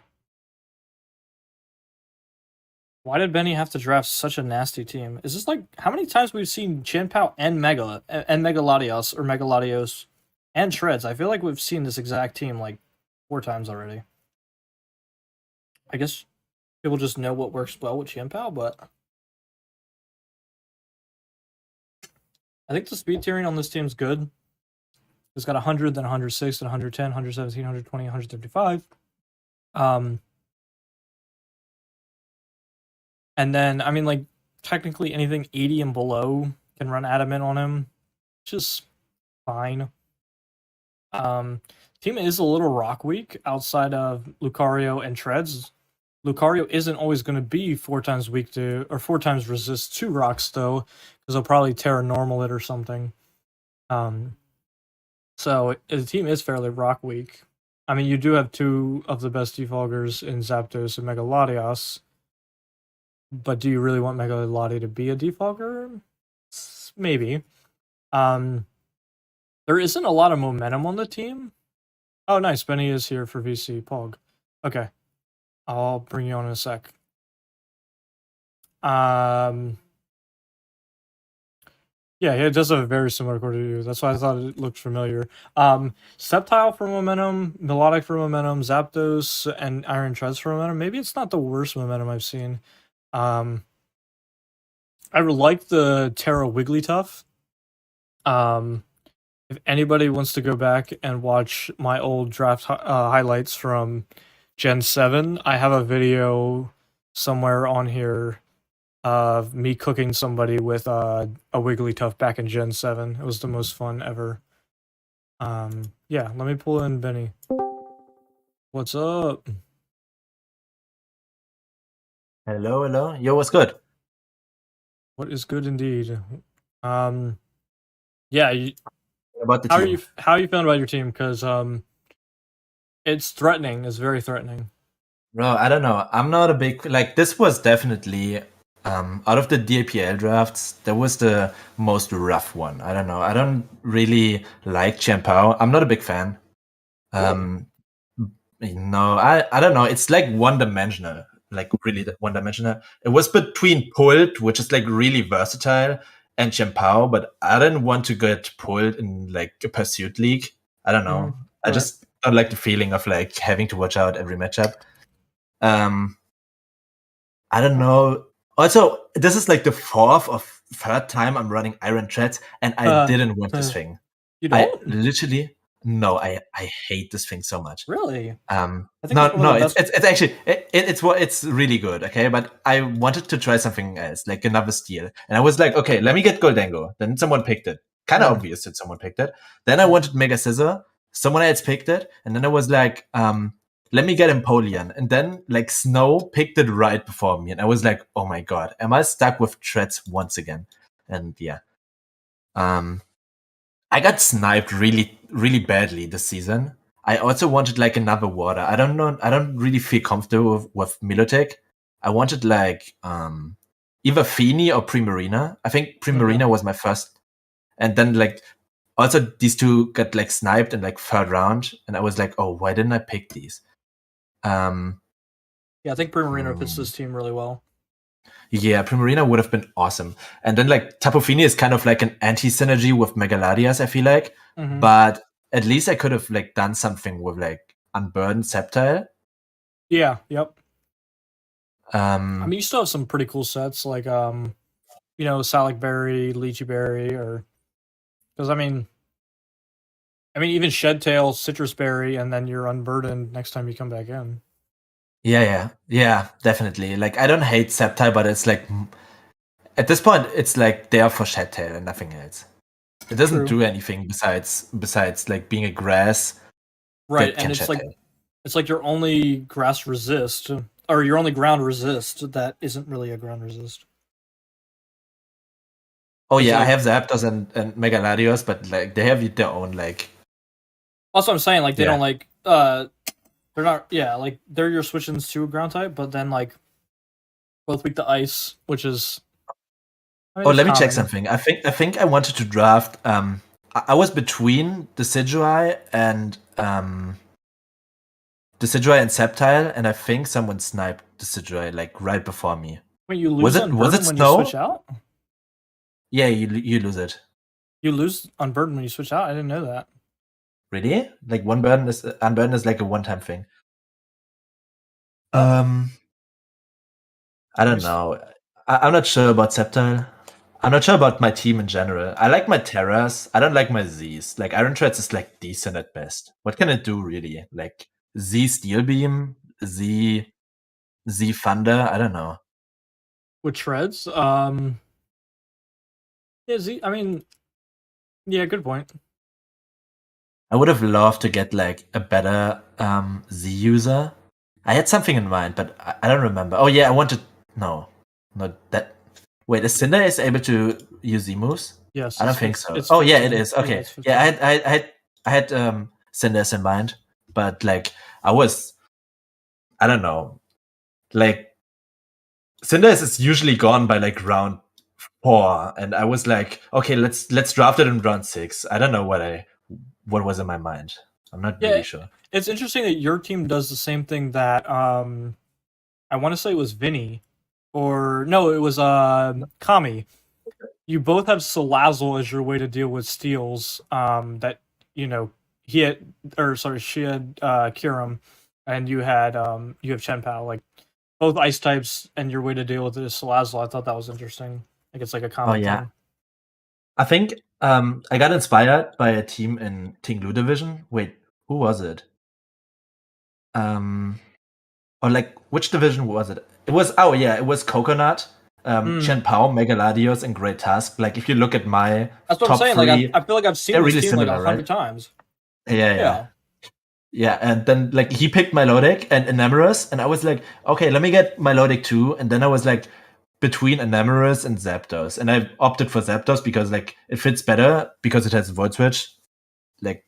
[SPEAKER 1] Why did Benny have to draft such a nasty team? Is this like how many times we've seen chien-pao and Megaladios or Megaladios and Shreds? I feel like we've seen this exact team like 4 times already. I guess people just know what works well with chien-pao, but I think the speed tiering on this team's good. It's got 100, then 106, then 110, 117, 120, 135. And then, I mean, like, technically anything 80 and below can run Adamant on him, which is fine. Team is a little rock weak outside of Lucario and Treads. Lucario isn't always going to be 4 times weak to, or 4 times resist to rocks, though, because they'll probably Terra Normal it or something. So the team is fairly rock weak. I mean, you do have 2 of the best defaulters in Zapdos and Megaladios. But do you really want Megaladi to be a defaulter? Maybe. There isn't a lot of momentum on the team. Oh, nice. Benny is here for VC Pog. Okay. I'll bring you on in a sec. Yeah, it does have a very similar chord to you. That's why I thought it looked familiar. Septile for momentum, Melodic for momentum, Zapdos, and Iron Treads for momentum. Maybe it's not the worst momentum I've seen. I like the Terra Wigglytuff. If anybody wants to go back and watch my old draft highlights from Gen 7, I have a video somewhere on here of me cooking somebody with a Wigglytuff back in Gen 7. It was the most fun ever. Yeah, let me pull in Benny. What's up?
[SPEAKER 17] Hello, hello. Yo, what's good?
[SPEAKER 1] What is good indeed? Yeah,
[SPEAKER 17] About the
[SPEAKER 1] how are
[SPEAKER 17] team.
[SPEAKER 1] you feeling about your team? Because it's threatening. It's very threatening.
[SPEAKER 17] Bro, I don't know. I'm not a big this was definitely out of the DAPL drafts, that was the most rough one. I don't know. I don't really like chien-pao. I'm not a big fan. No, I don't know. It's like one-dimensional. Like really one-dimensional. It was between pulled, which is like really versatile, and chien-pao, but I didn't want to get pulled in like a pursuit league. I don't know. I just don't like the feeling of like having to watch out every matchup. I don't know. Also, this is like the fourth or third time I'm running Iron Treads, and I didn't want this thing.
[SPEAKER 1] You
[SPEAKER 17] I
[SPEAKER 1] don't?
[SPEAKER 17] literally no. I hate this thing so much.
[SPEAKER 1] Really?
[SPEAKER 17] No,
[SPEAKER 1] it's one of the best-
[SPEAKER 17] it's actually it's really good. Okay, but I wanted to try something else, like another steal, and I was like, okay, let me get Goldango. Then someone picked it. Kind of obvious that someone picked it. Then I wanted Mega Scissor. Someone else picked it, and then I was like, let me get Empoleon. And then like Snow picked it right before me, and I was like, oh my god, am I stuck with Treads once again? And yeah, I got sniped really, really badly this season. I also wanted like another water. I don't know. I don't really feel comfortable with Milotech. I wanted like either Feeny or Primarina. I think Primarina was my first, and then like also these two got like sniped in like third round, and I was like, oh, why didn't I pick these?
[SPEAKER 1] Yeah, I think Primarina fits this team really well.
[SPEAKER 17] Yeah, Primarina would have been awesome. And then like Tapu Fini is kind of like an anti-synergy with Megaladias, I feel like.
[SPEAKER 1] Mhm.
[SPEAKER 17] But at least I could have like done something with like Unburdened Sceptile.
[SPEAKER 1] Yeah, yep. I
[SPEAKER 17] Um
[SPEAKER 1] mean, you still have some pretty cool sets like Salic Berry, Lychee Berry, or because I mean even Shedtail, Citrus Berry, and then you're unburdened next time you come back in.
[SPEAKER 17] yeah, definitely. Like I don't hate Sceptile, but it's like at this point it's like there for Shedtail and nothing else. It doesn't
[SPEAKER 1] True.
[SPEAKER 17] do anything besides like being a grass.
[SPEAKER 1] Right,
[SPEAKER 17] that
[SPEAKER 1] and
[SPEAKER 17] can
[SPEAKER 1] it's like your only grass resist or your only ground resist that isn't really a ground resist.
[SPEAKER 17] Oh
[SPEAKER 1] It's
[SPEAKER 17] yeah, I
[SPEAKER 1] like-
[SPEAKER 17] have Zapdos and Megaladios, but like they have their own like.
[SPEAKER 1] That's what I'm saying. Like they
[SPEAKER 17] Yeah.
[SPEAKER 1] don't like they're not like they're your switch-ins to a ground type, but then like both weak to ice, which is
[SPEAKER 17] Oh, let me check
[SPEAKER 1] something.
[SPEAKER 17] something. I think I wanted to draft. I was between Decidueye and Sceptile, and I think someone sniped Decidueye like right before me.
[SPEAKER 1] Wait, you lose
[SPEAKER 17] Was it
[SPEAKER 1] unburden when
[SPEAKER 17] Snow?
[SPEAKER 1] you switch out?
[SPEAKER 17] Yeah, you lose it.
[SPEAKER 1] You lose unburden when you switch out? I didn't know that.
[SPEAKER 17] Really? Like unburden is like a one-time thing. I don't know. I'm not sure about Sceptile. I'm not sure about my team in general. I like my Terras. I don't like my Z's. Like Iron Treads is like decent at best. What can it do really? Like Z Steel Beam, Z Thunder. I don't know.
[SPEAKER 1] With treads, I mean, yeah, good point.
[SPEAKER 17] I would have loved to get like a better Z user. I had something in mind, but I don't remember. Oh yeah, I wanted not that. Wait, is Cinder is able to use Z moves?
[SPEAKER 1] Yes,
[SPEAKER 17] I don't
[SPEAKER 1] it's-
[SPEAKER 17] think
[SPEAKER 1] it's-
[SPEAKER 17] so.
[SPEAKER 1] it's
[SPEAKER 17] Oh yeah, it
[SPEAKER 1] 15.
[SPEAKER 17] is.
[SPEAKER 1] Yeah,
[SPEAKER 17] Okay,
[SPEAKER 1] it's 15.
[SPEAKER 17] yeah, I had Cinders in mind, but like I don't know, like Cinders is usually gone by like round 4, and I was like, okay, let's draft it in round 6. I don't know what was in my mind. I'm not really sure.
[SPEAKER 1] It's interesting that your team does the same thing that I want to say it was Vinny, or no, it was Kami. You both have Salazzle as your way to deal with steals. That he had, or sorry, she had Kyurem, and you have chien-pao. Like both ice types, and your way to deal with it is Salazzle. I thought that was interesting. Like it's like a
[SPEAKER 17] Oh
[SPEAKER 1] common
[SPEAKER 17] yeah,
[SPEAKER 1] thing.
[SPEAKER 17] I think I got inspired by a team in Ting Lu division. Wait, who was it? Or like which division was it? It was Coconut, chien-pao, Megaladios, and Great Tusk. Like if you look at my
[SPEAKER 1] That's what
[SPEAKER 17] top
[SPEAKER 1] I'm saying.
[SPEAKER 17] three,
[SPEAKER 1] Like I feel like I've seen
[SPEAKER 17] they're
[SPEAKER 1] this
[SPEAKER 17] really
[SPEAKER 1] team like
[SPEAKER 17] similar,
[SPEAKER 1] 100
[SPEAKER 17] right?
[SPEAKER 1] times.
[SPEAKER 17] Yeah. And then like he picked Milotic and Enamorous, and I was like, okay, let me get Milotic too. And then I was like between Enamorous and Zapdos, and I opted for Zapdos because like it fits better because it has Void Switch. Like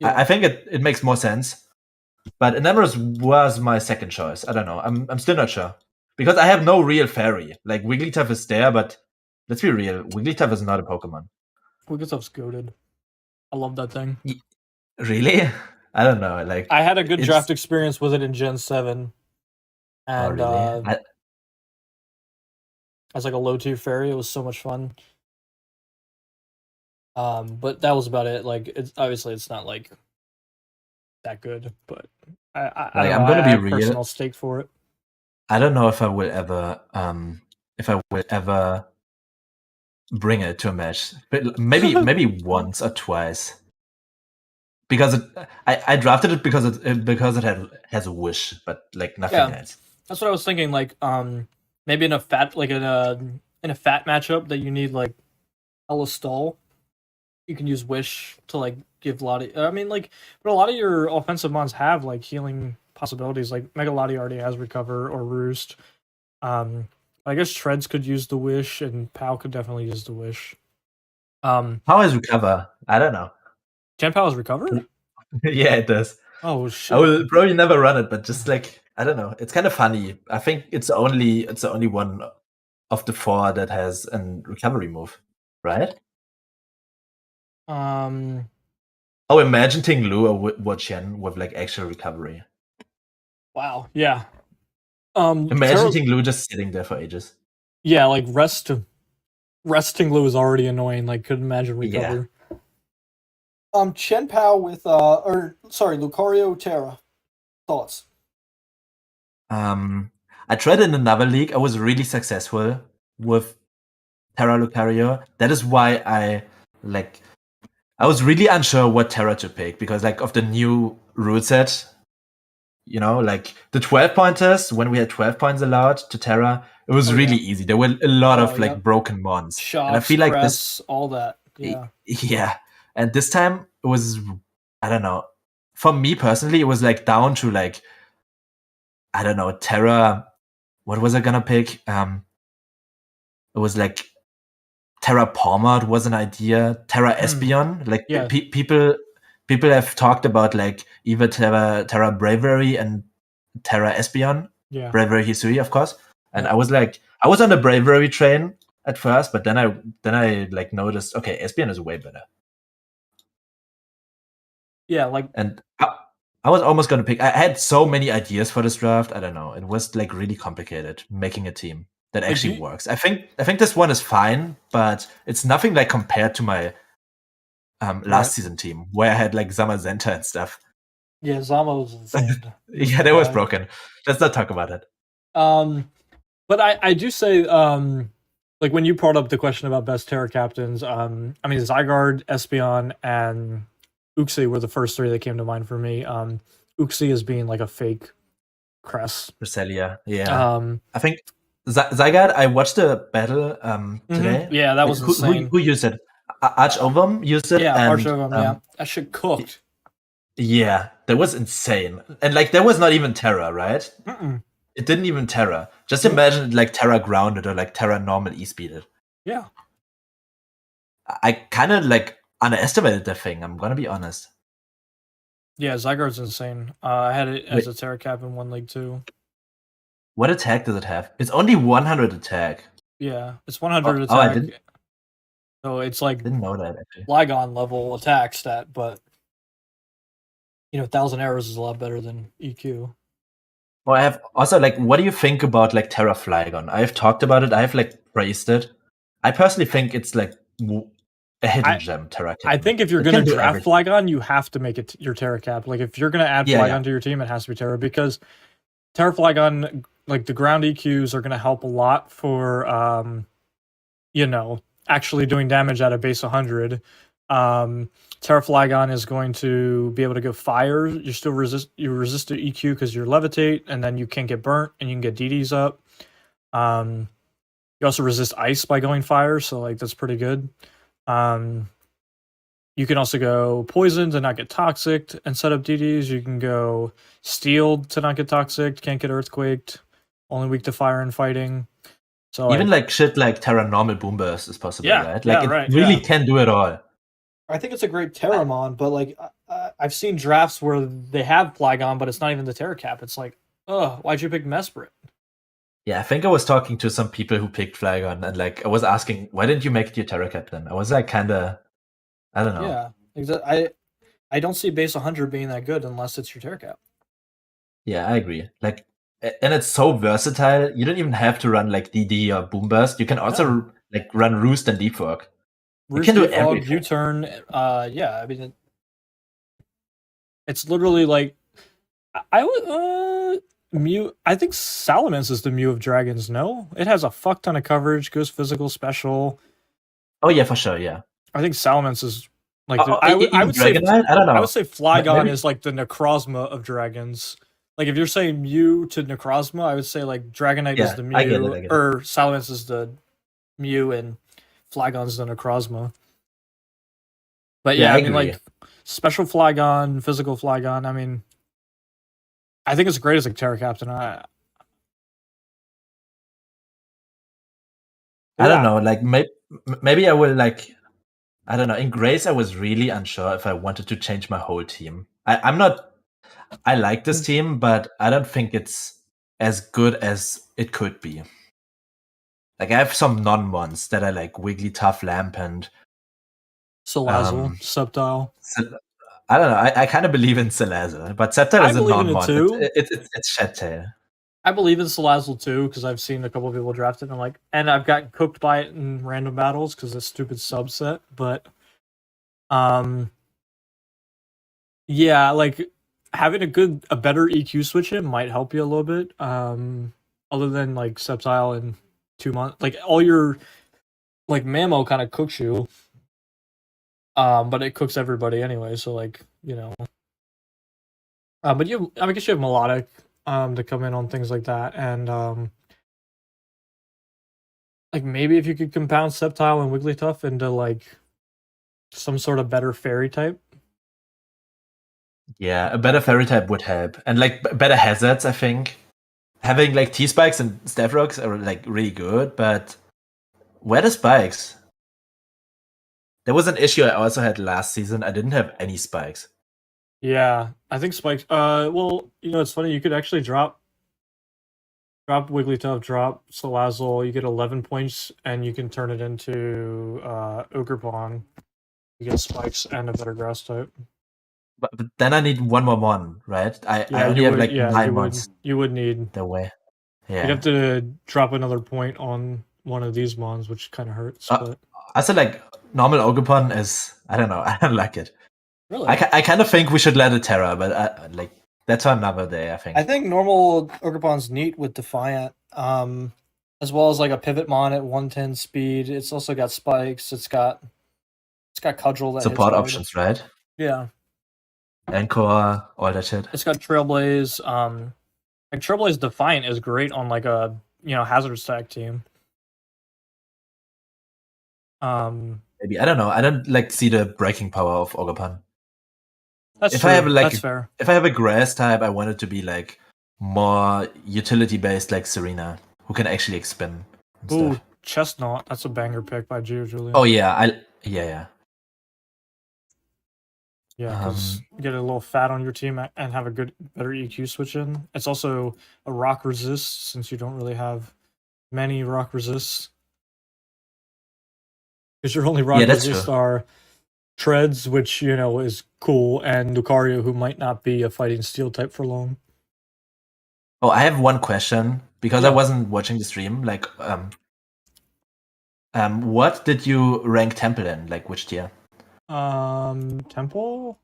[SPEAKER 17] I think it makes more sense. But Enamorous was my second choice. I don't know. I'm still not sure because I have no real fairy. Like Wigglytuff is there, but let's be real, Wigglytuff is not a Pokemon.
[SPEAKER 1] Wigglytuff's goated. I love that thing.
[SPEAKER 17] Really? I don't know. Like
[SPEAKER 1] I had a good draft experience with it in Gen 7. And
[SPEAKER 17] really?
[SPEAKER 1] as like a low tier fairy, it was so much fun. But that was about it. Like it's obviously it's not like that good, but I don't know,
[SPEAKER 17] I'm gonna
[SPEAKER 1] I
[SPEAKER 17] be
[SPEAKER 1] have
[SPEAKER 17] real.
[SPEAKER 1] personal stake for it.
[SPEAKER 17] I don't know if I will ever bring it to a match, but maybe once or twice. Because I drafted it because it has a wish, but like nothing else.
[SPEAKER 1] That's what I was thinking. Like maybe in a fat matchup that you need like hella stall, you can use wish to like give Lottie. I mean like, but a lot of your offensive mons have like healing possibilities. Like Mega Lottie already has recover or roost. I guess Shreds could use the wish, and Pal could definitely use the wish.
[SPEAKER 17] How is recover? I don't know.
[SPEAKER 1] chien-pao is recover?
[SPEAKER 17] Yeah, it does.
[SPEAKER 1] Oh shit!
[SPEAKER 17] I will probably never run it, but just like I don't know, it's kind of funny. I think it's the only one of the 4 that has a recovery move, right? Oh, imagine Ting Lu or Wo-Chien with like actual recovery.
[SPEAKER 1] Wow. Yeah.
[SPEAKER 17] Imagine Ting Lu just sitting there for ages.
[SPEAKER 1] Yeah, like resting Lu is already annoying. Like, couldn't imagine recover. chien-pao with Lucario Terra. Thoughts?
[SPEAKER 17] I tried in another league. I was really successful with Terra Lucario. That is why I was really unsure what Terra to pick because like of the new rule set, like the 12 pointers, when we had 12 points allowed to Terra, it was really easy. There were a lot of broken mons.
[SPEAKER 1] Shocks,
[SPEAKER 17] and I feel like
[SPEAKER 1] press, all that. Yeah.
[SPEAKER 17] Yeah. And this time it was, I don't know. For me personally, it was like down to like, I don't know, Terra. What was I gonna pick? It was like Terra Palmer was an idea. Terra Espeon. Like people have talked about like either Terra Bravery and Terra Espeon.
[SPEAKER 1] Yeah.
[SPEAKER 17] Bravery Hisui, of course. And I was on the Bravery train at first, but then I like noticed, okay, Espeon is way better.
[SPEAKER 1] Yeah, like,
[SPEAKER 17] and I was almost gonna pick. I had so many ideas for this draft. I don't know. It was like really complicated making a team that actually works. I think this one is fine, but it's nothing like compared to my last season team where I had like Zamazenta and stuff.
[SPEAKER 1] Yeah, Zama was insane.
[SPEAKER 17] Yeah, that was broken. Let's not talk about it.
[SPEAKER 1] But I do say, like when you brought up the question about best Terra captains, I mean Zygarde, Espeon, and Uxie were the first 3 that came to mind for me. Uxie as being like a fake Cress.
[SPEAKER 17] Cresselia, yeah. I think Zygarde, I watched the battle today.
[SPEAKER 1] Yeah, that was insane.
[SPEAKER 17] Who used it? Arch-Ovum used it.
[SPEAKER 1] Yeah,
[SPEAKER 17] and,
[SPEAKER 1] Arch-Ovum, yeah. That shit cooked.
[SPEAKER 17] Yeah, that was insane. And like that was not even Terra, right? It didn't even Terra. Just imagine like Terra grounded or like Terra normal E-speeded.
[SPEAKER 1] Yeah.
[SPEAKER 17] I kind of like underestimated the thing. I'm gonna be honest.
[SPEAKER 1] Yeah, Zygarde's insane. I had it as a Terra Cap in one league too.
[SPEAKER 17] What attack does it have? It's only 100 attack.
[SPEAKER 1] Yeah, it's 100 attack.
[SPEAKER 17] Oh, I didn't.
[SPEAKER 1] So it's like
[SPEAKER 17] Didn't know that actually.
[SPEAKER 1] Flygon level attack stat, but 1,000 arrows is a lot better than EQ.
[SPEAKER 17] Well, I have also like, what do you think about like Terra Flygon? I've talked about it. I've like praised it. I personally think it's like a hidden gem. Terra
[SPEAKER 1] I
[SPEAKER 17] Kitten.
[SPEAKER 1] think if you're
[SPEAKER 17] It
[SPEAKER 1] gonna
[SPEAKER 17] can do
[SPEAKER 1] draft
[SPEAKER 17] everything.
[SPEAKER 1] Flygon, you have to make it your Terra Cap. Like if you're gonna add
[SPEAKER 17] Yeah,
[SPEAKER 1] Flygon
[SPEAKER 17] yeah.
[SPEAKER 1] to your team, it has to be Terra because Terra Flygon, like the ground EQs are gonna help a lot for actually doing damage at a base 100. Terra Flygon is going to be able to go fire. You resist the EQ because you're levitate, and then you can't get burnt, and you can get DDs up. You also resist ice by going fire, so like that's pretty good. You can also go poison to not get toxic and set up DDs. You can go steel to not get toxic, can't get earthquaked, only weak to fire and fighting. So
[SPEAKER 17] Even like shit like Terra Normal Boom Burst is possible,
[SPEAKER 1] Yeah,
[SPEAKER 17] right? Like
[SPEAKER 1] yeah,
[SPEAKER 17] it
[SPEAKER 1] right,
[SPEAKER 17] really
[SPEAKER 1] yeah.
[SPEAKER 17] can do it all.
[SPEAKER 1] I think it's a great Terramon, but like I've seen drafts where they have Flygon, but it's not even the Terra Cap. It's like, oh, why'd you pick Mesprit?
[SPEAKER 17] Yeah, I think I was talking to some people who picked Flygon, and like I was asking, why didn't you make it your Terra Captain? I was like, kinda, I don't know.
[SPEAKER 1] Yeah, exactly. I don't see base 100 being that good unless it's your Terra Cap.
[SPEAKER 17] Yeah, I agree. Like, and it's so versatile. You don't even have to run like DD or Boom Burst. You can also like run Roost and Deep Fog. You
[SPEAKER 1] Roost,
[SPEAKER 17] can do
[SPEAKER 1] Defog,
[SPEAKER 17] everything.
[SPEAKER 1] U-turn. Yeah, I mean, it's literally like I would Mew. I think Salamence is the Mew of dragons. No, it has a fuck ton of coverage, goes physical, special.
[SPEAKER 17] Oh yeah, for sure. Yeah.
[SPEAKER 1] I think Salamence is like
[SPEAKER 17] I would say
[SPEAKER 1] Dragonite.
[SPEAKER 17] I don't know.
[SPEAKER 1] I would say Flygon
[SPEAKER 17] Maybe-
[SPEAKER 1] is like the Necrozma of dragons. Like if you're saying Mew to Necrozma, I would say like Dragonite is
[SPEAKER 17] Yeah,
[SPEAKER 1] the Mew,
[SPEAKER 17] I get it.
[SPEAKER 1] or Salamence is the Mew, and Flygon's the Necrozma. But
[SPEAKER 17] Yeah,
[SPEAKER 1] yeah,
[SPEAKER 17] I
[SPEAKER 1] I mean
[SPEAKER 17] agree.
[SPEAKER 1] like special Flygon, physical Flygon. I mean, I think it's great as a Terra Captain.
[SPEAKER 17] I don't know. Like maybe I will like. I don't know. In Grace, I was really unsure if I wanted to change my whole team. I'm not. I like this team, but I don't think it's as good as it could be. Like I have some non-ones that are like Wigglytuff, Lampent,
[SPEAKER 1] Salazzle, Sceptile.
[SPEAKER 17] I don't know. I kind of believe in Salazzle, but Sceptile
[SPEAKER 1] I
[SPEAKER 17] is a
[SPEAKER 1] believe in it
[SPEAKER 17] non-one.
[SPEAKER 1] too.
[SPEAKER 17] It's Shed-Tail.
[SPEAKER 1] I believe in Salazzle too because I've seen a couple of people draft it. And I'm like, and I've gotten cooked by it in random battles because it's stupid subset. But, yeah, like having a better EQ switch in might help you a little bit. Other than like Sceptile and 2 months, like all your like Mamo kind of cooks you. But it cooks everybody anyway. So like but I guess you have Melodic to come in on things like that, and like maybe if you could compound Sceptile and Wigglytuff into like some sort of better fairy type.
[SPEAKER 17] Yeah, a better fairy type would help, and like better hazards. I think having like T-spikes and Staff Rocks are like really good, but where are the spikes? There was an issue I also had last season. I didn't have any spikes.
[SPEAKER 1] Yeah, I think spikes. Well, it's funny. You could actually drop Wigglytuff, drop Salazzle. You get 11 points, and you can turn it into Ogerpon. You get spikes and a better grass type.
[SPEAKER 17] But then I need one more mon, right? I only have like 9 months.
[SPEAKER 1] You would need
[SPEAKER 17] the way. Yeah.
[SPEAKER 1] You'd have to drop another point on one of these mons, which kind of hurts. But
[SPEAKER 17] I said like normal Ogerpon is, I don't know, I don't like it.
[SPEAKER 1] Really?
[SPEAKER 17] I kind of think we should let it Terra, but like that's for another day. I think.
[SPEAKER 1] I think normal Ogerpon's neat with Defiant, as well as like a pivot mon at 110 speed. It's also got spikes. It's got Cudgel that
[SPEAKER 17] Support
[SPEAKER 1] hits hard.
[SPEAKER 17] options, right?
[SPEAKER 1] Yeah.
[SPEAKER 17] Encore, all that shit.
[SPEAKER 1] It's got Trailblaze. Like Trailblaze Defiant is great on like a hazard stack team.
[SPEAKER 17] Maybe I don't know. I don't like see the breaking power of Ogerpon.
[SPEAKER 1] That's
[SPEAKER 17] if
[SPEAKER 1] true.
[SPEAKER 17] I have like
[SPEAKER 1] That's fair.
[SPEAKER 17] If I have a grass type, I want it to be like more utility based, like Serena, who can actually expand. And
[SPEAKER 1] Ooh,
[SPEAKER 17] stuff.
[SPEAKER 1] Chestnut. That's a banger pick by Gio Julian.
[SPEAKER 17] Oh yeah, yeah.
[SPEAKER 1] Yeah, because get a little fat on your team and have a better EQ switch in. It's also a rock resist since you don't really have many rock resists. Because your only rock
[SPEAKER 17] that's
[SPEAKER 1] resists
[SPEAKER 17] true.
[SPEAKER 1] are Treads, which is cool, and Lucario, who might not be a fighting steel type for long.
[SPEAKER 17] Oh, I have one question because I
[SPEAKER 1] Yeah.
[SPEAKER 17] wasn't watching the stream. Like, what did you rank Temple in? Like, which tier?
[SPEAKER 1] Temple.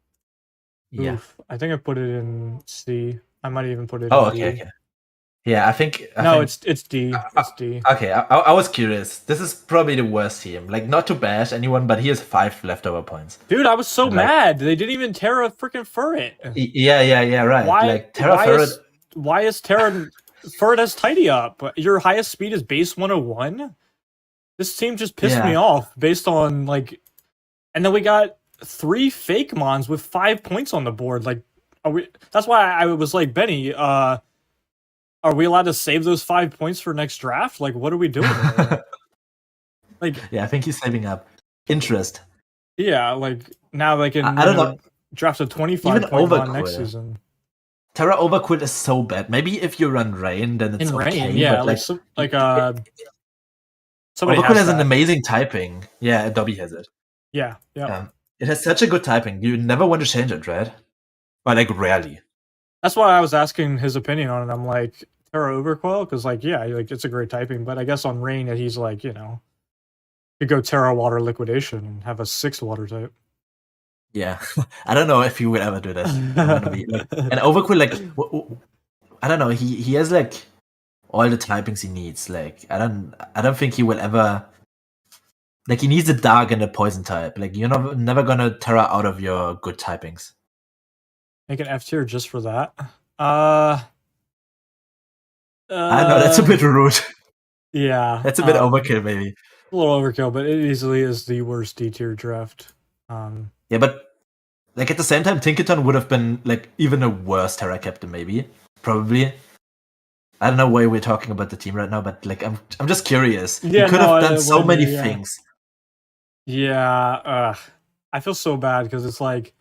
[SPEAKER 17] Yeah.
[SPEAKER 1] Oof. I think I put it in C. I might even put it
[SPEAKER 17] Oh,
[SPEAKER 1] in
[SPEAKER 17] okay,
[SPEAKER 1] D.
[SPEAKER 17] okay. Yeah, I think.
[SPEAKER 1] No, it's D. It's D.
[SPEAKER 17] Okay, I was curious. This is probably the worst team. Like, not to bash anyone, but he has 5 leftover points.
[SPEAKER 1] Dude, I was so
[SPEAKER 17] And, like,
[SPEAKER 1] mad. They didn't even Terra freaking Furret.
[SPEAKER 17] Yeah, right. Like, Terra Ferret.
[SPEAKER 1] Why is Terra Furret has tidy up? Your highest speed is base 101? This team just pissed me
[SPEAKER 17] Yeah.
[SPEAKER 1] off based on like, and then we got 3 fake mons with 5 points on the board. Like, are we? That's why I was like, Benny, are we allowed to save those 5 points for next draft? Like, what are we doing here? Like,
[SPEAKER 17] Yeah, I think he's saving up interest.
[SPEAKER 1] yeah, like now they can
[SPEAKER 17] I don't know.
[SPEAKER 1] draft a 25
[SPEAKER 17] Even
[SPEAKER 1] point mon next
[SPEAKER 17] Overquill.
[SPEAKER 1] season.
[SPEAKER 17] Terra Overquill is so bad. Maybe if you run Rain, then it's
[SPEAKER 1] In
[SPEAKER 17] okay.
[SPEAKER 1] Rain, yeah,
[SPEAKER 17] but
[SPEAKER 1] like somebody
[SPEAKER 17] Overquill has an
[SPEAKER 1] that.
[SPEAKER 17] amazing typing. Yeah, Adobe has it.
[SPEAKER 1] Yeah, yeah.
[SPEAKER 17] It has such a good typing. You never want to change it, right? Or like rarely.
[SPEAKER 1] That's why I was asking his opinion on it. I'm like, Terra Overquill? Because, like, yeah, like it's a great typing, but I guess on Rain, he's like, you could go Terra Water Liquidation and have a 6 water type.
[SPEAKER 17] Yeah, I don't know if he would ever do that. And Overquill, like, I don't know. He has like all the typings he needs. Like, I don't think he will ever. Like, he needs a dark and a poison type. Like, you're never gonna Terra out of your good typings.
[SPEAKER 1] Make an F tier just for that.
[SPEAKER 17] I know that's a bit rude.
[SPEAKER 1] Yeah,
[SPEAKER 17] That's a bit overkill, maybe.
[SPEAKER 1] A little overkill, but it easily is the worst D tier draft.
[SPEAKER 17] Yeah, but like at the same time, Tinkerton would have been like even a worse Terra captain, maybe, probably. I don't know why we're talking about the team right now, but like I'm just curious.
[SPEAKER 1] Yeah,
[SPEAKER 17] he could have done so many things.
[SPEAKER 1] Yeah, I feel so bad because it's like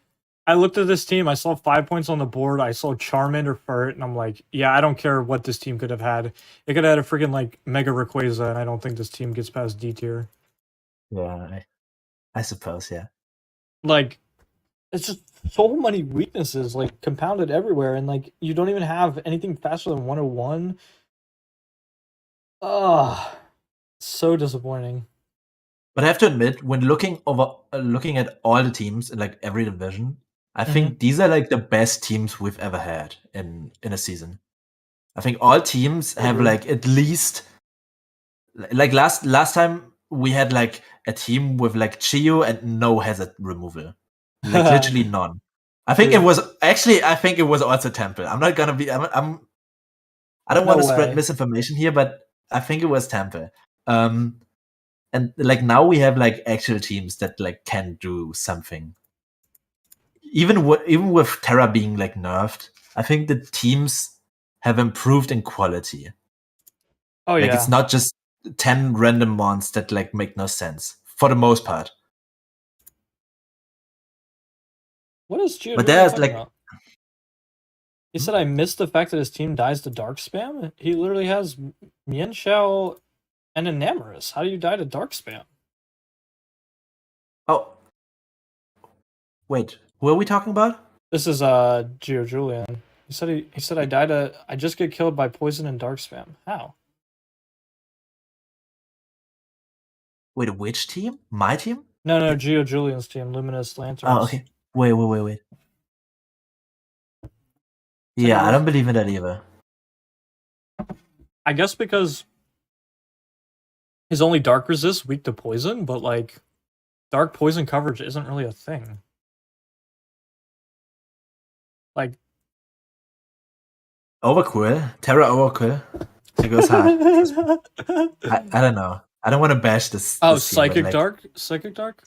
[SPEAKER 1] I looked at this team, I saw 5 points on the board, I saw Charmander Furt, and I'm like, yeah, I don't care what this team could have had. It could have had a freaking like Mega Rayquaza, and I don't think this team gets past D tier.
[SPEAKER 17] Yeah, I suppose, yeah.
[SPEAKER 1] Like, it's just so many weaknesses, like compounded everywhere, and like you don't even have anything faster than 101. So disappointing.
[SPEAKER 17] But I have to admit, when looking at all the teams in like every division, I think these are like the best teams we've ever had in a season. I think all teams have like at least like last time we had like a team with like Chio and no hazard removal. Like literally none. I think it was also Temple. I'm not gonna be I don't want to spread misinformation here, but I think it was Temple. And like now we have like actual teams that like can do something. Even with Terra being like nerfed, I think the teams have improved in quality.
[SPEAKER 1] Oh
[SPEAKER 17] like
[SPEAKER 1] yeah,
[SPEAKER 17] it's not just 10 random mons that like make no sense for the most part.
[SPEAKER 1] What is Gio?
[SPEAKER 17] But there's like
[SPEAKER 1] about? He said I missed the fact that his team dies to dark spam. He literally has Mian Xiao and Enamorous. How do you die to dark spam?
[SPEAKER 17] Oh, wait, who are we talking about?
[SPEAKER 1] This is Gio Julian. He said I just get killed by poison and dark spam. How?
[SPEAKER 17] Wait, which team? My team?
[SPEAKER 1] No, Gio Julian's team, Luminous Lanterns.
[SPEAKER 17] Oh, okay. Wait. Yeah, I don't believe in that either.
[SPEAKER 1] I guess because his only dark resist weak to poison, but like dark poison coverage isn't really a thing. Like
[SPEAKER 17] Overquill, Terra Overquill. It goes hard. I don't know. I don't want to bash this.
[SPEAKER 1] Oh,
[SPEAKER 17] this team,
[SPEAKER 1] Psychic
[SPEAKER 17] like,
[SPEAKER 1] Dark? Psychic Dark?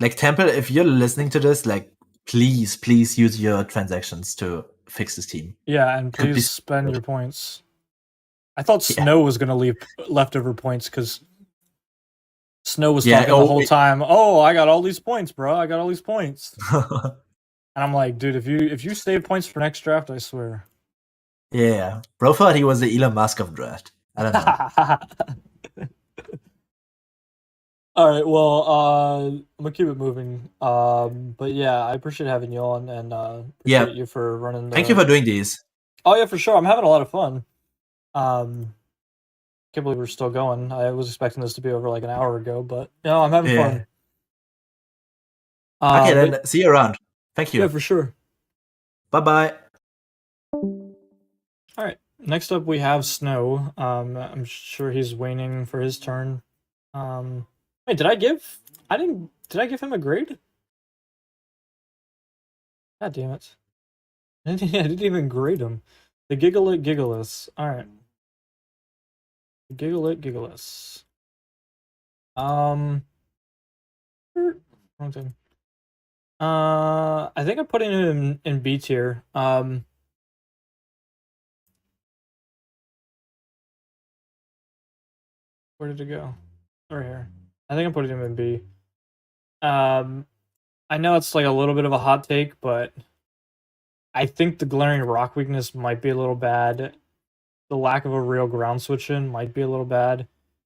[SPEAKER 17] Like Temple, if you're listening to this, like please use your transactions to fix this team.
[SPEAKER 1] Yeah, and please spend your points. I thought Snow was gonna leave leftover points because Snow was talking the whole time. Oh, I got all these points, bro. I got all these points. And I'm like, dude, if you save points for next draft, I swear.
[SPEAKER 17] Yeah, bro thought he was the Elon Musk of draft. I don't know.
[SPEAKER 1] All right, well, I'm gonna keep it moving. But yeah, I appreciate having you on, and appreciate you for running.
[SPEAKER 17] Thank you for doing these.
[SPEAKER 1] Oh yeah, for sure. I'm having a lot of fun. Can't believe we're still going. I was expecting this to be over like an hour ago, but no, I'm having
[SPEAKER 17] Yeah.
[SPEAKER 1] fun.
[SPEAKER 17] Okay,
[SPEAKER 1] But
[SPEAKER 17] then see you around. Thank you.
[SPEAKER 1] yeah, for sure.
[SPEAKER 17] Bye bye.
[SPEAKER 1] All right. Next up, we have Snow. I'm sure he's waiting for his turn. Wait, did I give? I didn't. Did I give him a grade? God damn it! I didn't even grade him. The Gigglet Giggleless. All right. The Gigglet Giggleless. Wrong thing. I think I'm putting him in B tier. Where did it go? Right here. I think I'm putting him in B. I know it's like a little bit of a hot take, but I think the glaring rock weakness might be a little bad. The lack of a real ground switch in might be a little bad.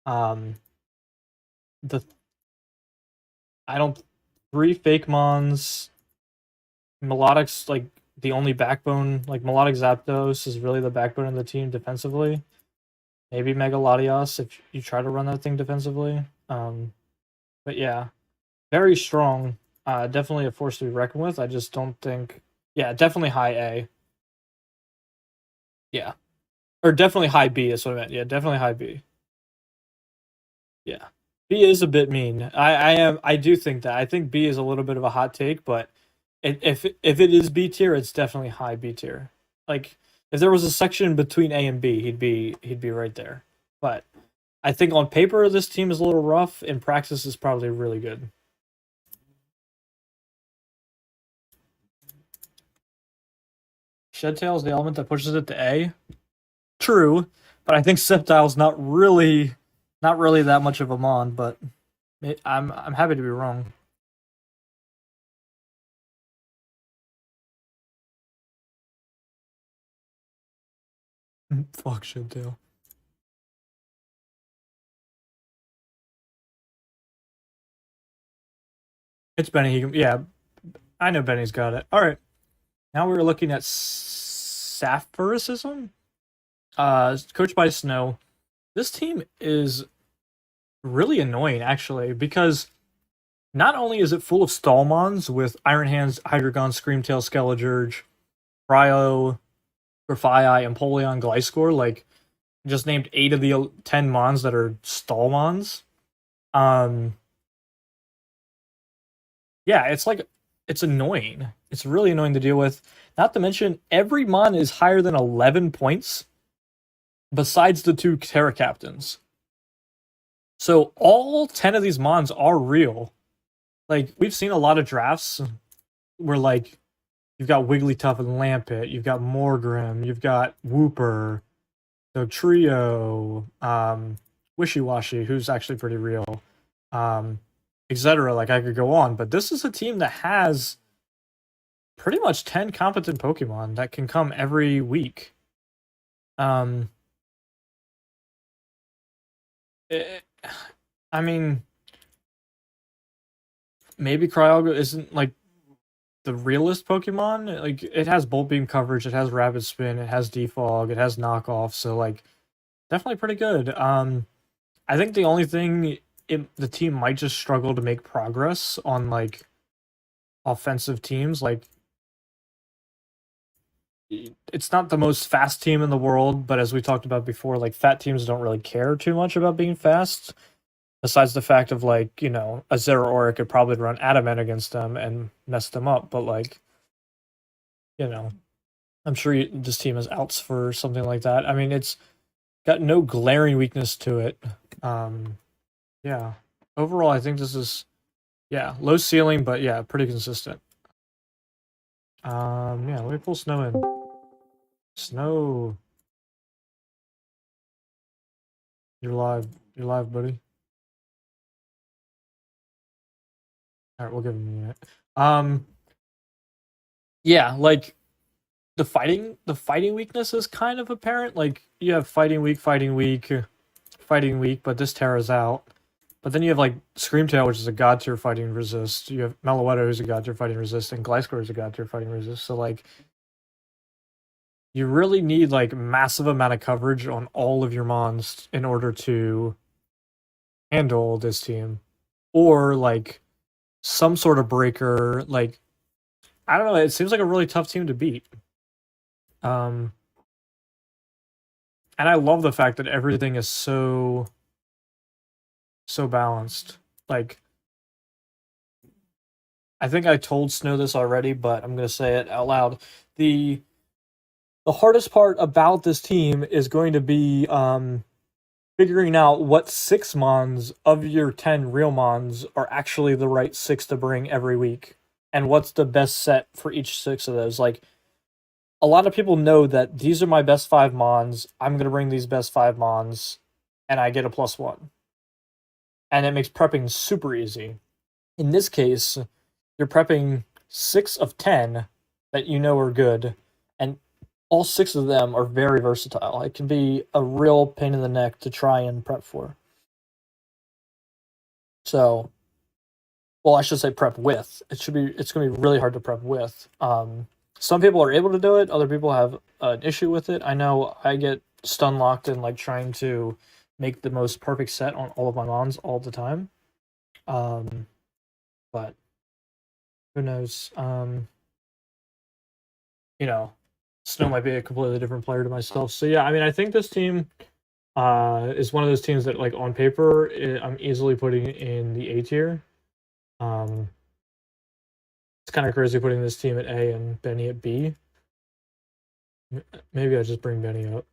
[SPEAKER 1] The I don't 3 fake mons. Melodic's like the only backbone. Like Melodic Zapdos is really the backbone of the team defensively. Maybe Mega Latios if you try to run that thing defensively. But yeah, very strong. Definitely a force to be reckoned with. I just don't think. Yeah, definitely high A. Yeah, or definitely high B is what I meant. Yeah, definitely high B. Yeah, B is a bit mean. I do think that. I think B is a little bit of a hot take, but if it is B tier, it's definitely high B tier. Like if there was a section between A and B, he'd be right there. But I think on paper this team is a little rough. In practice, is probably really good. Shed-Tail is the element that pushes it to A. True, but I think Sceptile's not really that much of a mon. But I'm happy to be wrong. Fuck Shed-Tail. It's Benny. Yeah, I know Benny's got it. All right. Now we're looking at Sapphiricism. Coached by Snow. This team is really annoying, actually, because not only is it full of Stallmons with Iron Hands, Hydreigon, Screamtail, Skelligurge, Cryo, Grafai, Empoleon, Gliscor, like, just named 8 of the 10 Mons that are Stallmons. Yeah, it's annoying. It's really annoying to deal with. Not to mention, every Mon is higher than 11 points, besides the 2 Terra Captains. So all 10 of these Mons are real. Like, we've seen a lot of drafts where, like, you've got Wigglytuff and Lampet, you've got Morgrim, you've got Wooper, the Trio, Wishy-Washy, who's actually pretty real, etc. Like, I could go on. But this is a team that has pretty much 10 competent Pokemon that can come every week. I mean, maybe Cryoga isn't like the realest Pokemon. Like, it has Bolt Beam coverage, it has Rapid Spin, it has Defog, it has Knockoff, so like definitely pretty good. I think the only thing the team might just struggle to make progress on like offensive teams. Like, it's not the most fast team in the world, but as we talked about before, like fat teams don't really care too much about being fast. Besides the fact of like, you know, a Zeraora could probably run Adamant against them and mess them up, but like, you know, I'm sure this team has outs for something like that. I mean, it's got no glaring weakness to it. Yeah. Overall, I think this is, yeah, low ceiling, but yeah, pretty consistent. Yeah, let me pull Snow in. Snow. You're live. You're live, buddy. Alright, we'll give him a minute. Yeah, like the fighting weakness is kind of apparent. Like, you have fighting weak, but this Terra's out. But then you have like Screamtail, which is a god tier fighting resist. You have Meloetta, who's a god tier fighting resist, and Gliscor is a god tier fighting resist. So like, you really need like massive amount of coverage on all of your mons in order to handle this team, or like some sort of breaker. Like I don't know, it seems like a really tough team to beat. And I love the fact that everything is so balanced. Like I think I told Snow this already, but I'm gonna say it out loud. The hardest part about this team is going to be figuring out what 6 mons of your 10 real mons are actually the right 6 to bring every week, and what's the best set for each 6 of those. Like, a lot of people know that these are my best 5 mons, I'm going to bring these best 5 mons, and I get a +1. And it makes prepping super easy. In this case, you're prepping 6 of 10 that you know are good, and all 6 of them are very versatile. It can be a real pain in the neck to try and prep for. So, well, I should say prep with. It's going to be really hard to prep with. Some people are able to do it. Other people have an issue with it. I know I get stun locked in like trying to make the most perfect set on all of my mons all the time. But who knows? You know, Snow might be a completely different player to myself. So yeah, I mean, I think this team is one of those teams that, like, on paper, I'm easily putting in the A tier. It's kind of crazy putting this team at A and Benny at B. Maybe I just bring Benny up.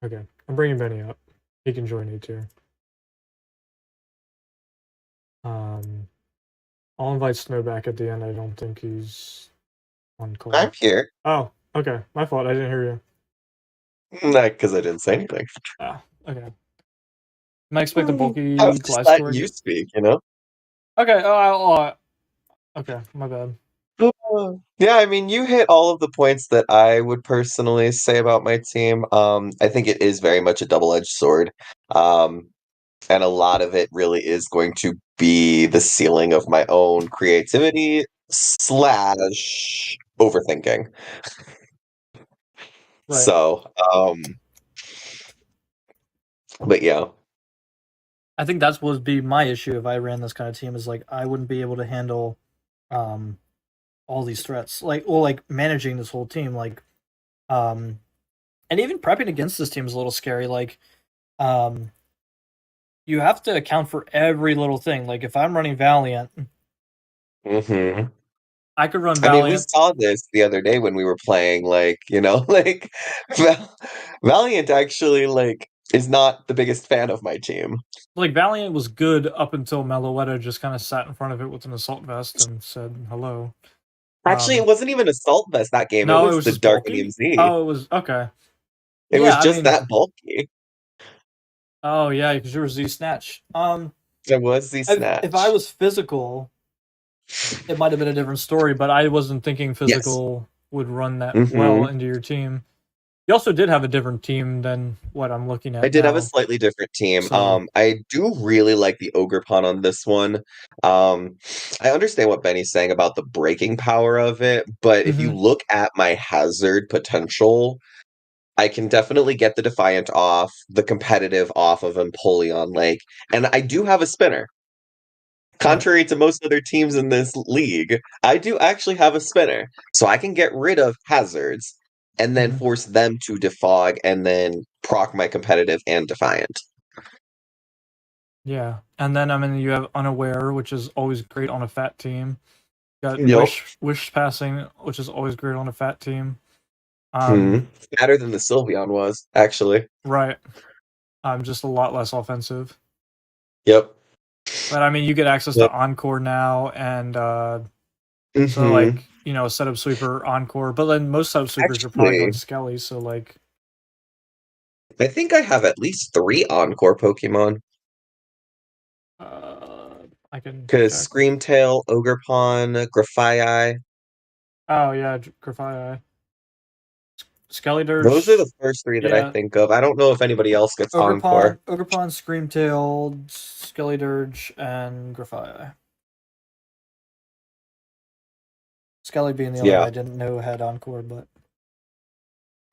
[SPEAKER 1] Okay, I'm bringing Benny up. He can join A tier. I'll invite Snow back at the end. I don't think he's on call.
[SPEAKER 18] I'm here.
[SPEAKER 1] Oh, okay. My fault. I didn't hear you.
[SPEAKER 18] Not because I didn't say anything.
[SPEAKER 1] Ah, okay. Am I expecting bulky
[SPEAKER 18] I was just
[SPEAKER 1] glass
[SPEAKER 18] letting
[SPEAKER 1] scoring?
[SPEAKER 18] you speak, you know?
[SPEAKER 1] Okay. Okay. My bad.
[SPEAKER 18] Yeah, I mean, you hit all of the points that I would personally say about my team. I think it is very much a double-edged sword. And a lot of it really is going to be the ceiling of my own creativity / overthinking.
[SPEAKER 1] Right.
[SPEAKER 18] So, but yeah.
[SPEAKER 1] I think that's what would be my issue if I ran this kind of team, is like I wouldn't be able to handle all these threats. Like, well, like managing this whole team, like and even prepping against this team is a little scary. Like you have to account for every little thing. Like if I'm running Valiant,
[SPEAKER 18] Mhm.
[SPEAKER 1] I could run
[SPEAKER 18] I mean, we
[SPEAKER 1] Valiant.
[SPEAKER 18] saw this the other day when we were playing, like, you know, like, Valiant actually, like, is not the biggest fan of my team.
[SPEAKER 1] Like Valiant was good up until Meloetta just kind of sat in front of it with an assault vest and said hello.
[SPEAKER 18] Actually, it wasn't even Assault Vest that game, it
[SPEAKER 1] No, it
[SPEAKER 18] was
[SPEAKER 1] was
[SPEAKER 18] the
[SPEAKER 1] just
[SPEAKER 18] Dark
[SPEAKER 1] bulky.
[SPEAKER 18] EMZ.
[SPEAKER 1] Oh, it was okay.
[SPEAKER 18] It was
[SPEAKER 1] Yeah, I
[SPEAKER 18] just
[SPEAKER 1] mean,
[SPEAKER 18] that bulky.
[SPEAKER 1] oh yeah, because you were Z Snatch.
[SPEAKER 18] It was Z
[SPEAKER 1] If I
[SPEAKER 18] Snatch.
[SPEAKER 1] was physical, it might have been a different story, but I wasn't thinking
[SPEAKER 18] Yes.
[SPEAKER 1] physical would run that well
[SPEAKER 18] Mhm.
[SPEAKER 1] into your team. You also did have a different team than what I'm looking at
[SPEAKER 18] I did have a
[SPEAKER 1] now.
[SPEAKER 18] slightly different team.
[SPEAKER 1] So
[SPEAKER 18] I do really like the Ogre Pawn on this one. I understand what Benny's saying about the breaking power of it, but if you
[SPEAKER 1] Mhm.
[SPEAKER 18] look at my hazard potential, I can definitely get the Defiant off, the competitive off of Empoleon Lake, and I do have a spinner. Contrary to most other teams in this league, I do actually have a spinner, so I can get rid of hazards and then
[SPEAKER 1] Mhm.
[SPEAKER 18] force them to defog and then proc my competitive and Defiant.
[SPEAKER 1] yeah, and then I mean you have Unaware, which is always great on a fat team. You got
[SPEAKER 18] Yep.
[SPEAKER 1] Wish passing, which is always great on a fat team.
[SPEAKER 18] Fatter than the Sylveon was, actually.
[SPEAKER 1] Right. Just a lot less offensive.
[SPEAKER 18] Yep.
[SPEAKER 1] But I mean, you get access
[SPEAKER 18] Yep.
[SPEAKER 1] to Encore now, and so
[SPEAKER 18] Mhm.
[SPEAKER 1] like you know, setup sweeper Encore. But then most setup sweepers are probably going
[SPEAKER 18] Actually
[SPEAKER 1] Skelly. So like,
[SPEAKER 18] I think I have at least 3 Encore Pokemon.
[SPEAKER 1] I can
[SPEAKER 18] Because
[SPEAKER 1] check.
[SPEAKER 18] Screamtail, Ogrepawn, Grafaiai.
[SPEAKER 1] Oh yeah, Grafaiai. Skellydirge.
[SPEAKER 18] Those are the first 3 that I
[SPEAKER 1] Yeah.
[SPEAKER 18] think of. I don't know if anybody else gets Encore.
[SPEAKER 1] Ogrepawn, Screamtail, Skellydirge, and Grafaiai. Skelly being the only one
[SPEAKER 18] Yeah.
[SPEAKER 1] I didn't know had Encore, but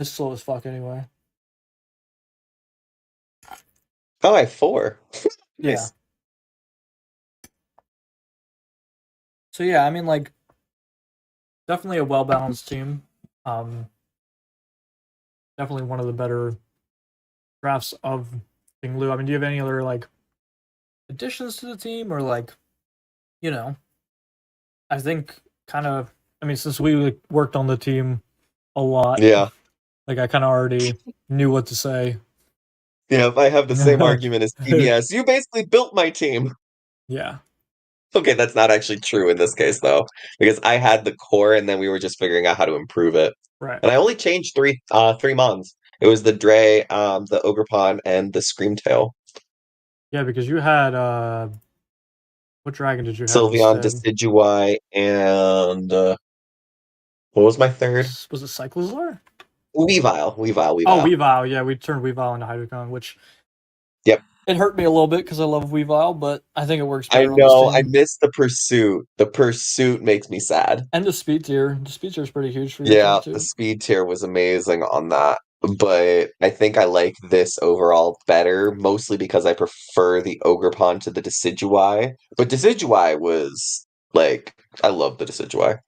[SPEAKER 1] It's slow as fuck anyway.
[SPEAKER 18] Oh, I have 4.
[SPEAKER 1] Yeah.
[SPEAKER 18] Nice.
[SPEAKER 1] So yeah, I mean, like, definitely a well balanced team. Definitely one of the better drafts of Ting Lu. I mean, do you have any other like additions to the team, or like, you know, I think kind of. I mean, since we like, worked on the team a lot,
[SPEAKER 18] Yeah.
[SPEAKER 1] like I kind of already knew what to say.
[SPEAKER 18] Yeah, I have the same argument as TBS. You basically built my team.
[SPEAKER 1] Yeah.
[SPEAKER 18] Okay, that's not actually true in this case though, because I had the core and then we were just figuring out how to improve it.
[SPEAKER 1] Right.
[SPEAKER 18] And I only changed three mons. It was the Dre, the Ogrepon, and the Screamtail.
[SPEAKER 1] Yeah, because you had what dragon did you have
[SPEAKER 18] Sylveon,
[SPEAKER 1] instead?
[SPEAKER 18] Decidueye, and what was my third?
[SPEAKER 1] Was it Cyclizar?
[SPEAKER 18] Weavile.
[SPEAKER 1] Oh, Weavile. Yeah, we turned Weavile into Hydreigon, which
[SPEAKER 18] Yep.
[SPEAKER 1] it hurt me a little bit because I love Weavile, but I think it works
[SPEAKER 18] I
[SPEAKER 1] better on
[SPEAKER 18] know.
[SPEAKER 1] this
[SPEAKER 18] I
[SPEAKER 1] team.
[SPEAKER 18] missed the pursuit. The pursuit makes me sad.
[SPEAKER 1] And the speed tier. The speed tier is pretty huge for your
[SPEAKER 18] Yeah,
[SPEAKER 1] team
[SPEAKER 18] the
[SPEAKER 1] too.
[SPEAKER 18] speed tier was amazing on that. But I think I like this overall better, mostly because I prefer the Ogrepon to the Decidueye. But Decidueye was like, I love the Decidueye.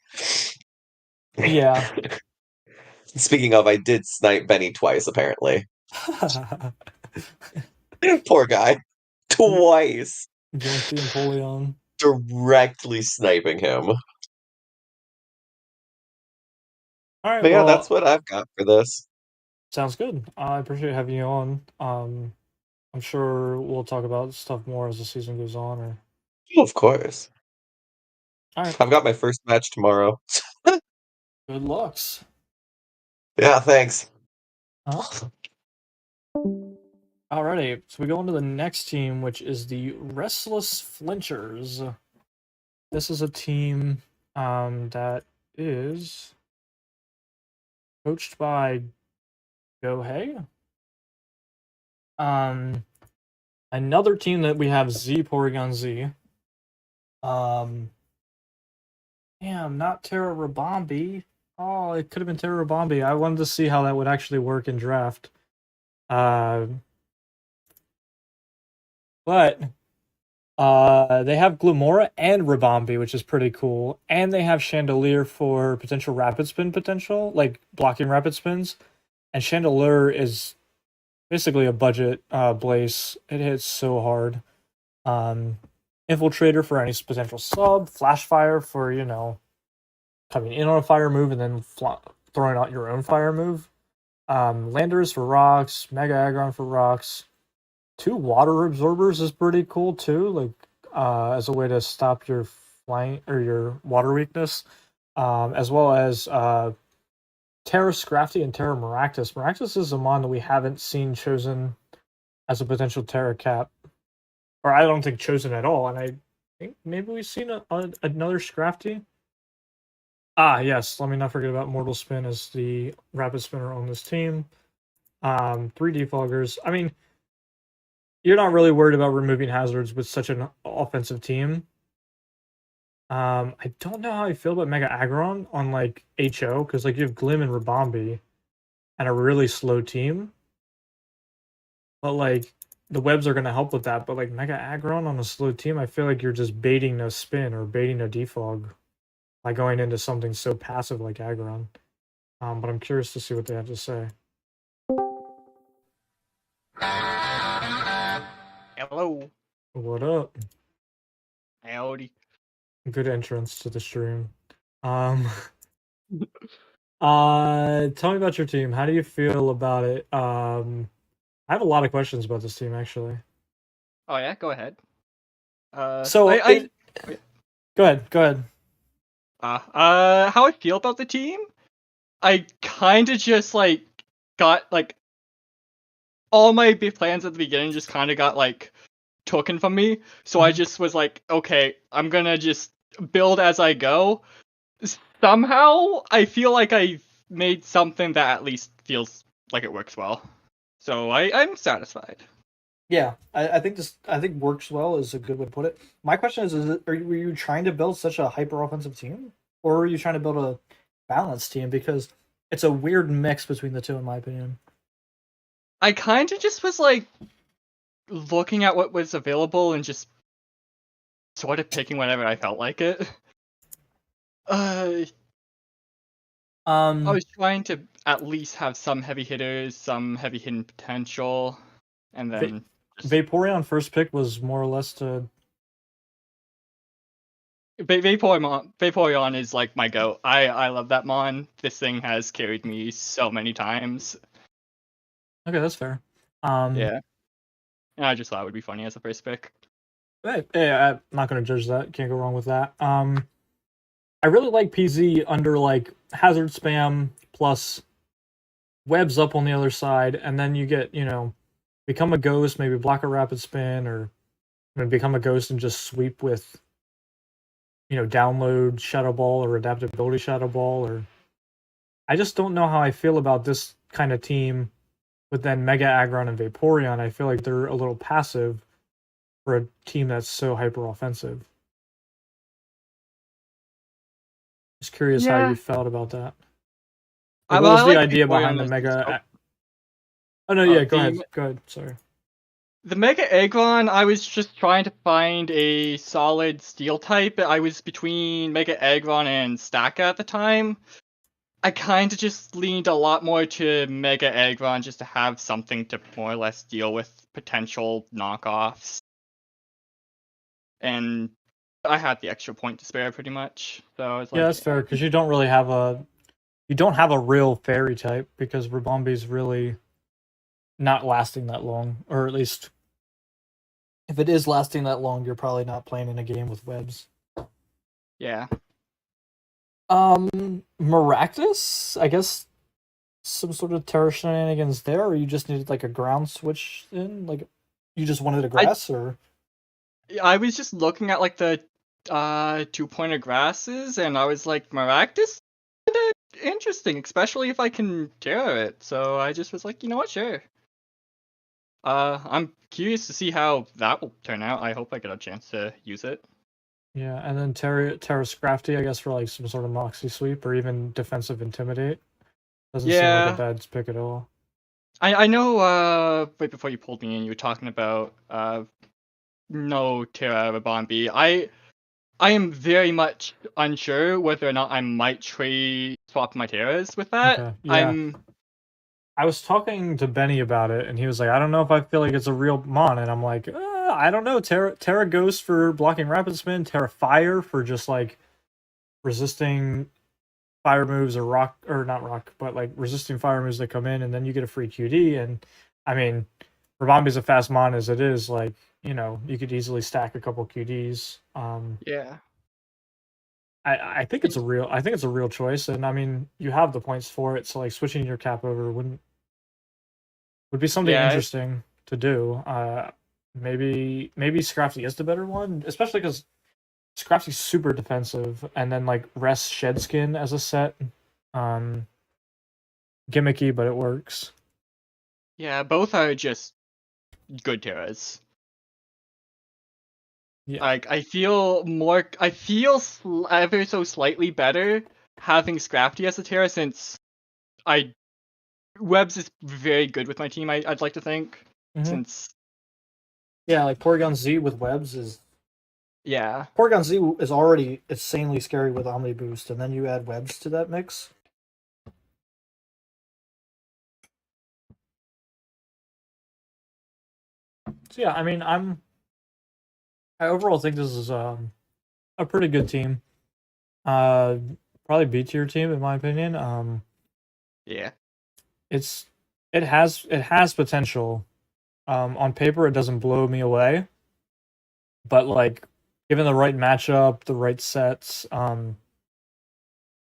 [SPEAKER 1] Yeah.
[SPEAKER 18] Speaking of, I did snipe Benny twice, apparently. Poor guy. Twice.
[SPEAKER 1] Joint the Empoleon.
[SPEAKER 18] Directly sniping him.
[SPEAKER 1] All right,
[SPEAKER 18] But yeah,
[SPEAKER 1] well,
[SPEAKER 18] that's what I've got for this.
[SPEAKER 1] sounds good. I appreciate having you on. I'm sure we'll talk about stuff more as the season goes on. Or
[SPEAKER 18] Of course.
[SPEAKER 1] all right.
[SPEAKER 18] I've got my first match tomorrow.
[SPEAKER 1] Good lucks.
[SPEAKER 18] Yeah, thanks.
[SPEAKER 1] Huh? Alrighty, so we go on to the next team, which is the Restless Flinchers. This is a team that is coached by Gohei. Another team that we have Z Porygon Z. Damn, not Terra Rabombi. Oh, it could have been Terra Rabombi. I wanted to see how that would actually work in draft. But they have Glumora and Rabombi, which is pretty cool. And they have Chandelier for potential Rapid Spin potential, like blocking Rapid Spins. And Chandelier is basically a budget Blaze. It hits so hard. Infiltrator for any potential sub. Flash Fire for, you know, coming in on a fire move and then throwing out your own fire move. Landers for rocks. Mega Aggron for rocks. 2 water absorbers is pretty cool too, like as a way to stop your flying or your water weakness, as well as Terra Scrafty and Terra Maractus. Maractus is a mon that we haven't seen chosen as a potential Terra Cap, or I don't think chosen at all. And I think maybe we've seen another Scrafty. Ah, yes. Let me not forget about Mortal Spin as the rapid spinner on this team. 3 defoggers. I mean, you're not really worried about removing hazards with such an offensive team. I don't know how I feel about Mega Aggron on like HO, because like you have Glim and Rabombi and a really slow team. But like the webs are gonna help with that. But like Mega Aggron on a slow team, I feel like you're just baiting a spin or baiting a defog by going into something so passive like Aggron. But I'm curious to see what they have to say.
[SPEAKER 19] Hello.
[SPEAKER 1] What up?
[SPEAKER 19] Howdy.
[SPEAKER 1] Good entrance to the stream. Tell me about your team. How do you feel about it? I have a lot of questions about this team actually.
[SPEAKER 19] Oh yeah, go ahead.
[SPEAKER 1] So
[SPEAKER 19] I
[SPEAKER 1] go ahead.
[SPEAKER 19] How I feel about the team? I kind of just like got like all my big plans at the beginning just kind of got like taken from me. So I just was like, okay, I'm gonna just build as I go. Somehow I feel like I made something that at least feels like it works well. So I'm satisfied.
[SPEAKER 1] Yeah, I think works well is a good way to put it. My question is were you trying to build such a hyper offensive team, or were you trying to build a balanced team? Because it's a weird mix between the two, in my opinion.
[SPEAKER 19] I kind of just was like looking at what was available and just sort of picking whenever I felt like it. I was trying to at least have some heavy hitters, some heavy hitting potential, and then
[SPEAKER 1] Vaporeon first pick was more or less to.
[SPEAKER 19] Vaporeon is like my goat. I love that mon. This thing has carried me so many times.
[SPEAKER 1] Okay, that's fair.
[SPEAKER 19] Yeah. And I just thought it would be funny as a first pick.
[SPEAKER 1] Hey, I'm not gonna judge that. Can't go wrong with that. I really like PZ under like hazard spam plus webs up on the other side, and then you get, become a ghost, maybe block a rapid spin, or become a ghost and just sweep with, download Shadow Ball or adaptability Shadow Ball. Or I just don't know how I feel about this kind of team with then Mega Aggron and Vaporeon. I feel like they're a little passive for a team that's so hyper offensive. Just curious how you felt about that. Like, what was the idea behind the Mega? Oh no, yeah, go ahead. Go ahead. Sorry.
[SPEAKER 19] The Mega Aggron, I was just trying to find a solid steel type. I was between Mega Aggron and Stacka at the time. I kind of just leaned a lot more to Mega Aggron just to have something to more or less deal with potential knockoffs. And I had the extra point to spare pretty much. So I was like,
[SPEAKER 1] yeah, that's fair, because you don't really have a real fairy type, because Rabombi's really not lasting that long, or at least if it is lasting that long, you're probably not playing in a game with webs.
[SPEAKER 19] Yeah.
[SPEAKER 1] Maractus, I guess some sort of terra shenanigans there, or you just needed like a ground switch in, like you just wanted a grass, or
[SPEAKER 19] I was just looking at like the 2-pointer grasses, and I was like, Maractus, interesting, especially if I can terra it. So I just was like, you know what, sure. I'm curious to see how that will turn out. I hope I get a chance to use it.
[SPEAKER 1] Yeah, and then Terra Scrafty, I guess, for like some sort of Moxie sweep or even defensive intimidate. Doesn't seem like a bad pick at all.
[SPEAKER 19] I know right before you pulled me in, you were talking about no Terra Rabombi. I am very much unsure whether or not I might swap my Terras with that.
[SPEAKER 1] Okay, yeah. I was talking to Benny about it, and he was like, I don't know if I feel like it's a real mon, and I'm like, I don't know. Terra Ghost for blocking Rapid Spin, Terra Fire for just like resisting fire moves, or not rock, but like resisting fire moves that come in, and then you get a free QD. And I mean, Rabombi's a fast mon as it is, like, you could easily stack a couple QDs.
[SPEAKER 19] Yeah.
[SPEAKER 1] I think it's a real choice, and I mean, you have the points for it, so like switching your cap over would be something interesting to do. Maybe Scrafty is the better one, especially because Scrafty's super defensive, and then like Rest Shedskin as a set, gimmicky, but it works.
[SPEAKER 19] Yeah, both are just good Terras.
[SPEAKER 1] Yeah.
[SPEAKER 19] Like, I feel ever so slightly better having Scrafty as a Terra, since Webs is very good with my team, I'd like to think. Since
[SPEAKER 1] like Porygon Z with webs is Porygon Z is already insanely scary with Omni Boost, and then you add webs to that mix. So yeah, I mean, I overall think this is a pretty good team. Probably B tier team in my opinion.
[SPEAKER 19] Yeah.
[SPEAKER 1] It has potential. On paper, it doesn't blow me away, but like given the right matchup, the right sets,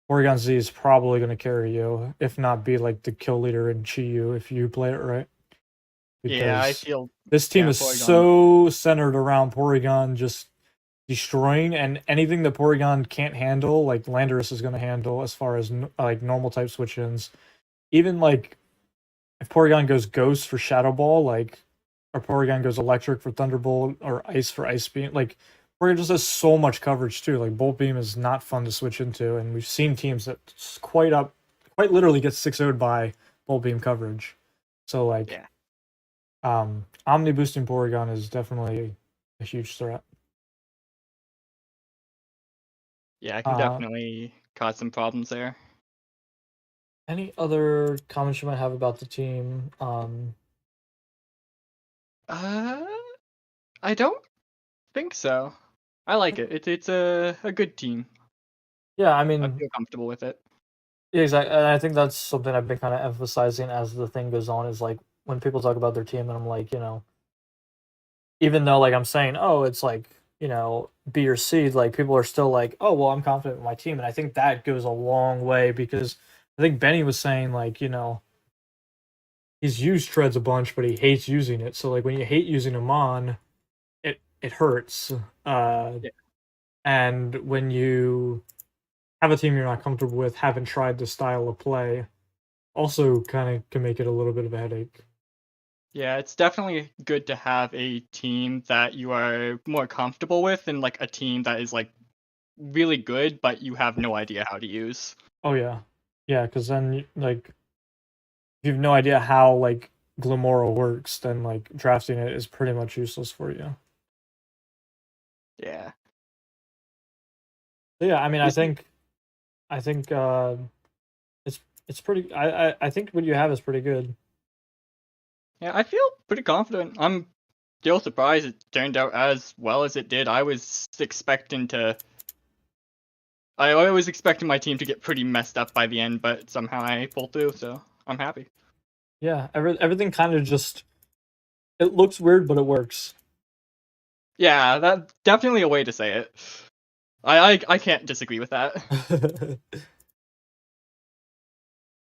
[SPEAKER 1] Porygon Z is probably going to carry you, if not be like the kill leader in Chi-Yu if you play it right.
[SPEAKER 19] Yeah, I feel
[SPEAKER 1] this team is so centered around Porygon just destroying, and anything that Porygon can't handle, like Landorus is going to handle as far as like normal type switch-ins. Even like if Porygon goes Ghost for Shadow Ball, like, or Porygon goes Electric for Thunderbolt, or Ice for Ice Beam, like Porygon just has so much coverage too. Like Bolt Beam is not fun to switch into, and we've seen teams that's quite quite literally gets 6-0'd by Bolt Beam coverage. So like,
[SPEAKER 19] Yeah.
[SPEAKER 1] Omni boosting Porygon is definitely a huge threat.
[SPEAKER 19] Yeah, it can definitely cause some problems there.
[SPEAKER 1] Any other comments you might have about the team?
[SPEAKER 19] I don't think so. I like it. It's a good team.
[SPEAKER 1] Yeah, I
[SPEAKER 19] I
[SPEAKER 1] mean,
[SPEAKER 19] feel comfortable with it.
[SPEAKER 1] yeah, exactly. And I think that's something I've been kind of emphasizing as the thing goes on is like when people talk about their team, and I'm like, even though like I'm saying, oh, it's like, B or C, like people are still like, oh, well, I'm confident in my team. And I think that goes a long way because I think Benny was saying like, he's used treads a bunch, but he hates using it. So like when you hate using a mon, it hurts.
[SPEAKER 19] Yeah.
[SPEAKER 1] And when you have a team you're not comfortable with, haven't tried the style of play, also kind of can make it a little bit of a headache.
[SPEAKER 19] Yeah, it's definitely good to have a team that you are more comfortable with than like a team that is like really good, but you have no idea how to use.
[SPEAKER 1] Oh yeah, yeah, because then like if you have no idea how like Glamora works, then like drafting it is pretty much useless for you.
[SPEAKER 19] Yeah.
[SPEAKER 1] So, yeah, I mean,
[SPEAKER 19] Is it-
[SPEAKER 1] I think it's pretty. I think what you have is pretty good.
[SPEAKER 19] Yeah, I feel pretty confident. I'm still surprised it turned out as well as it did. I was expecting my team to get pretty messed up by the end, but somehow I pulled through, so I'm happy.
[SPEAKER 1] Yeah, everything kind of just it looks weird, but it works.
[SPEAKER 19] Yeah, that's definitely a way to say it. I can't disagree with that.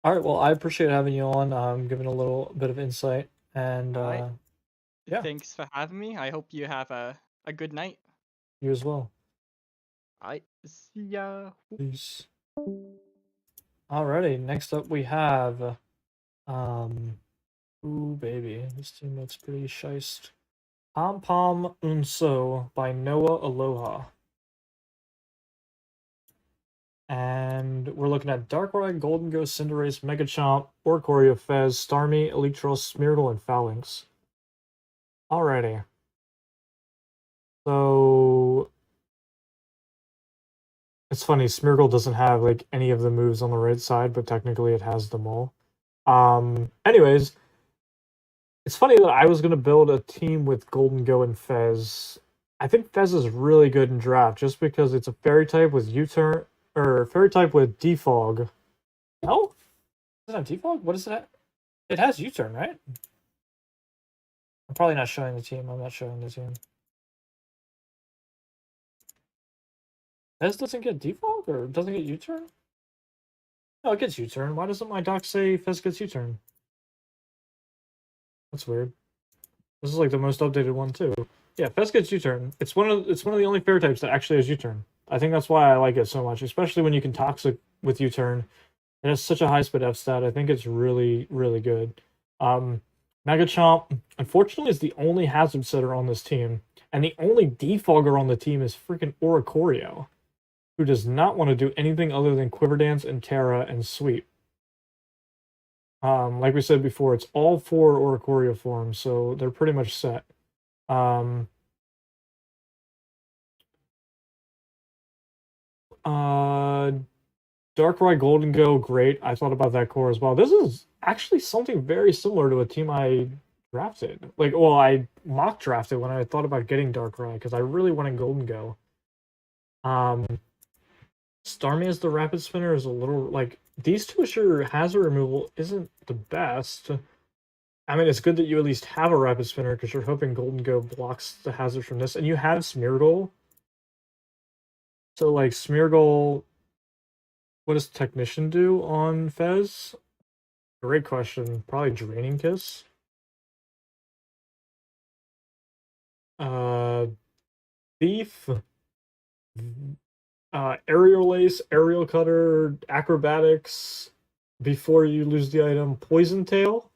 [SPEAKER 1] All right, well, I appreciate having you on, giving a little bit of insight, and
[SPEAKER 19] Alright.
[SPEAKER 1] yeah,
[SPEAKER 19] Thanks for having me. I hope you have a good night.
[SPEAKER 1] you as well.
[SPEAKER 19] Alright, see ya.
[SPEAKER 1] Peace. Alrighty, next up we have, ooh baby, this team looks pretty shiced. Pom Pom Unso by Noah Aloha. And we're looking at Darkrai, Golden Ghost, Cinderace, Megachomp, Oricorio, Fez, Starmie, Electros, Smeargle, and Phalanx. Alrighty. So it's funny, Smeargle doesn't have like any of the moves on the right side, but technically it has them all. Anyways, it's funny that I was gonna build a team with Golden Go and Fez. I think Fez is really good in draft just because it's a fairy type with U-turn or fairy type with defog. No? Does it have defog? What is that? It has U-turn, right? I'm probably not showing the team. I'm not showing the team. Fez doesn't get defog or doesn't get U-turn? No, it gets U-turn. Why doesn't my doc say Fez gets U-turn? That's weird. This is like the most updated one too. Yeah, Fez gets U-turn. It's one of the only fairy types that actually has U-turn. I think that's why I like it so much, especially when you can toxic with U-turn. It has such a high speed F stat. I think it's really, really good. Megachomp, unfortunately, is the only hazard setter on this team, and the only defogger on the team is freaking Oricorio, who does not want to do anything other than Quiver Dance and Terra and Sweep. Like we said before, it's all 4 Oricorio forms, so they're pretty much set. Darkrai Golden Go, great. I thought about that core as well. This is actually something very similar to a team I drafted. Like, well, I mock drafted when I thought about getting Darkrai because I really wanted Golden Go. Starmie as the Rapid Spinner is a little like these two assure hazard removal isn't the best. I mean, it's good that you at least have a Rapid Spinner because you're hoping Golden Go blocks the hazard from this, and you have Smeargle. So like Smeargle. What does Technician do on Fez? Great question. Probably Draining Kiss. Thief. Aerial Ace, Aerial Cutter, Acrobatics. Before you lose the item, Poison Tail.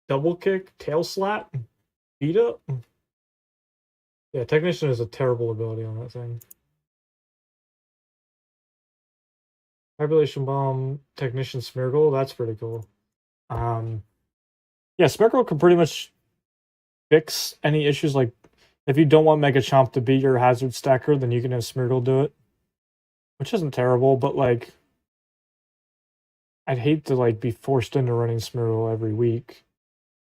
[SPEAKER 1] Double Kick, Tail Slap. Beat Up. Yeah, Technician is a terrible ability on that thing. Population Bomb, Technician Smeargle, that's pretty cool. Yeah, Smeargle can pretty much fix any issues. Like, if you don't want Mega Chomp to be your hazard stacker, then you can have Smeargle do it. Which isn't terrible, but like, I'd hate to like be forced into running Smeargle every week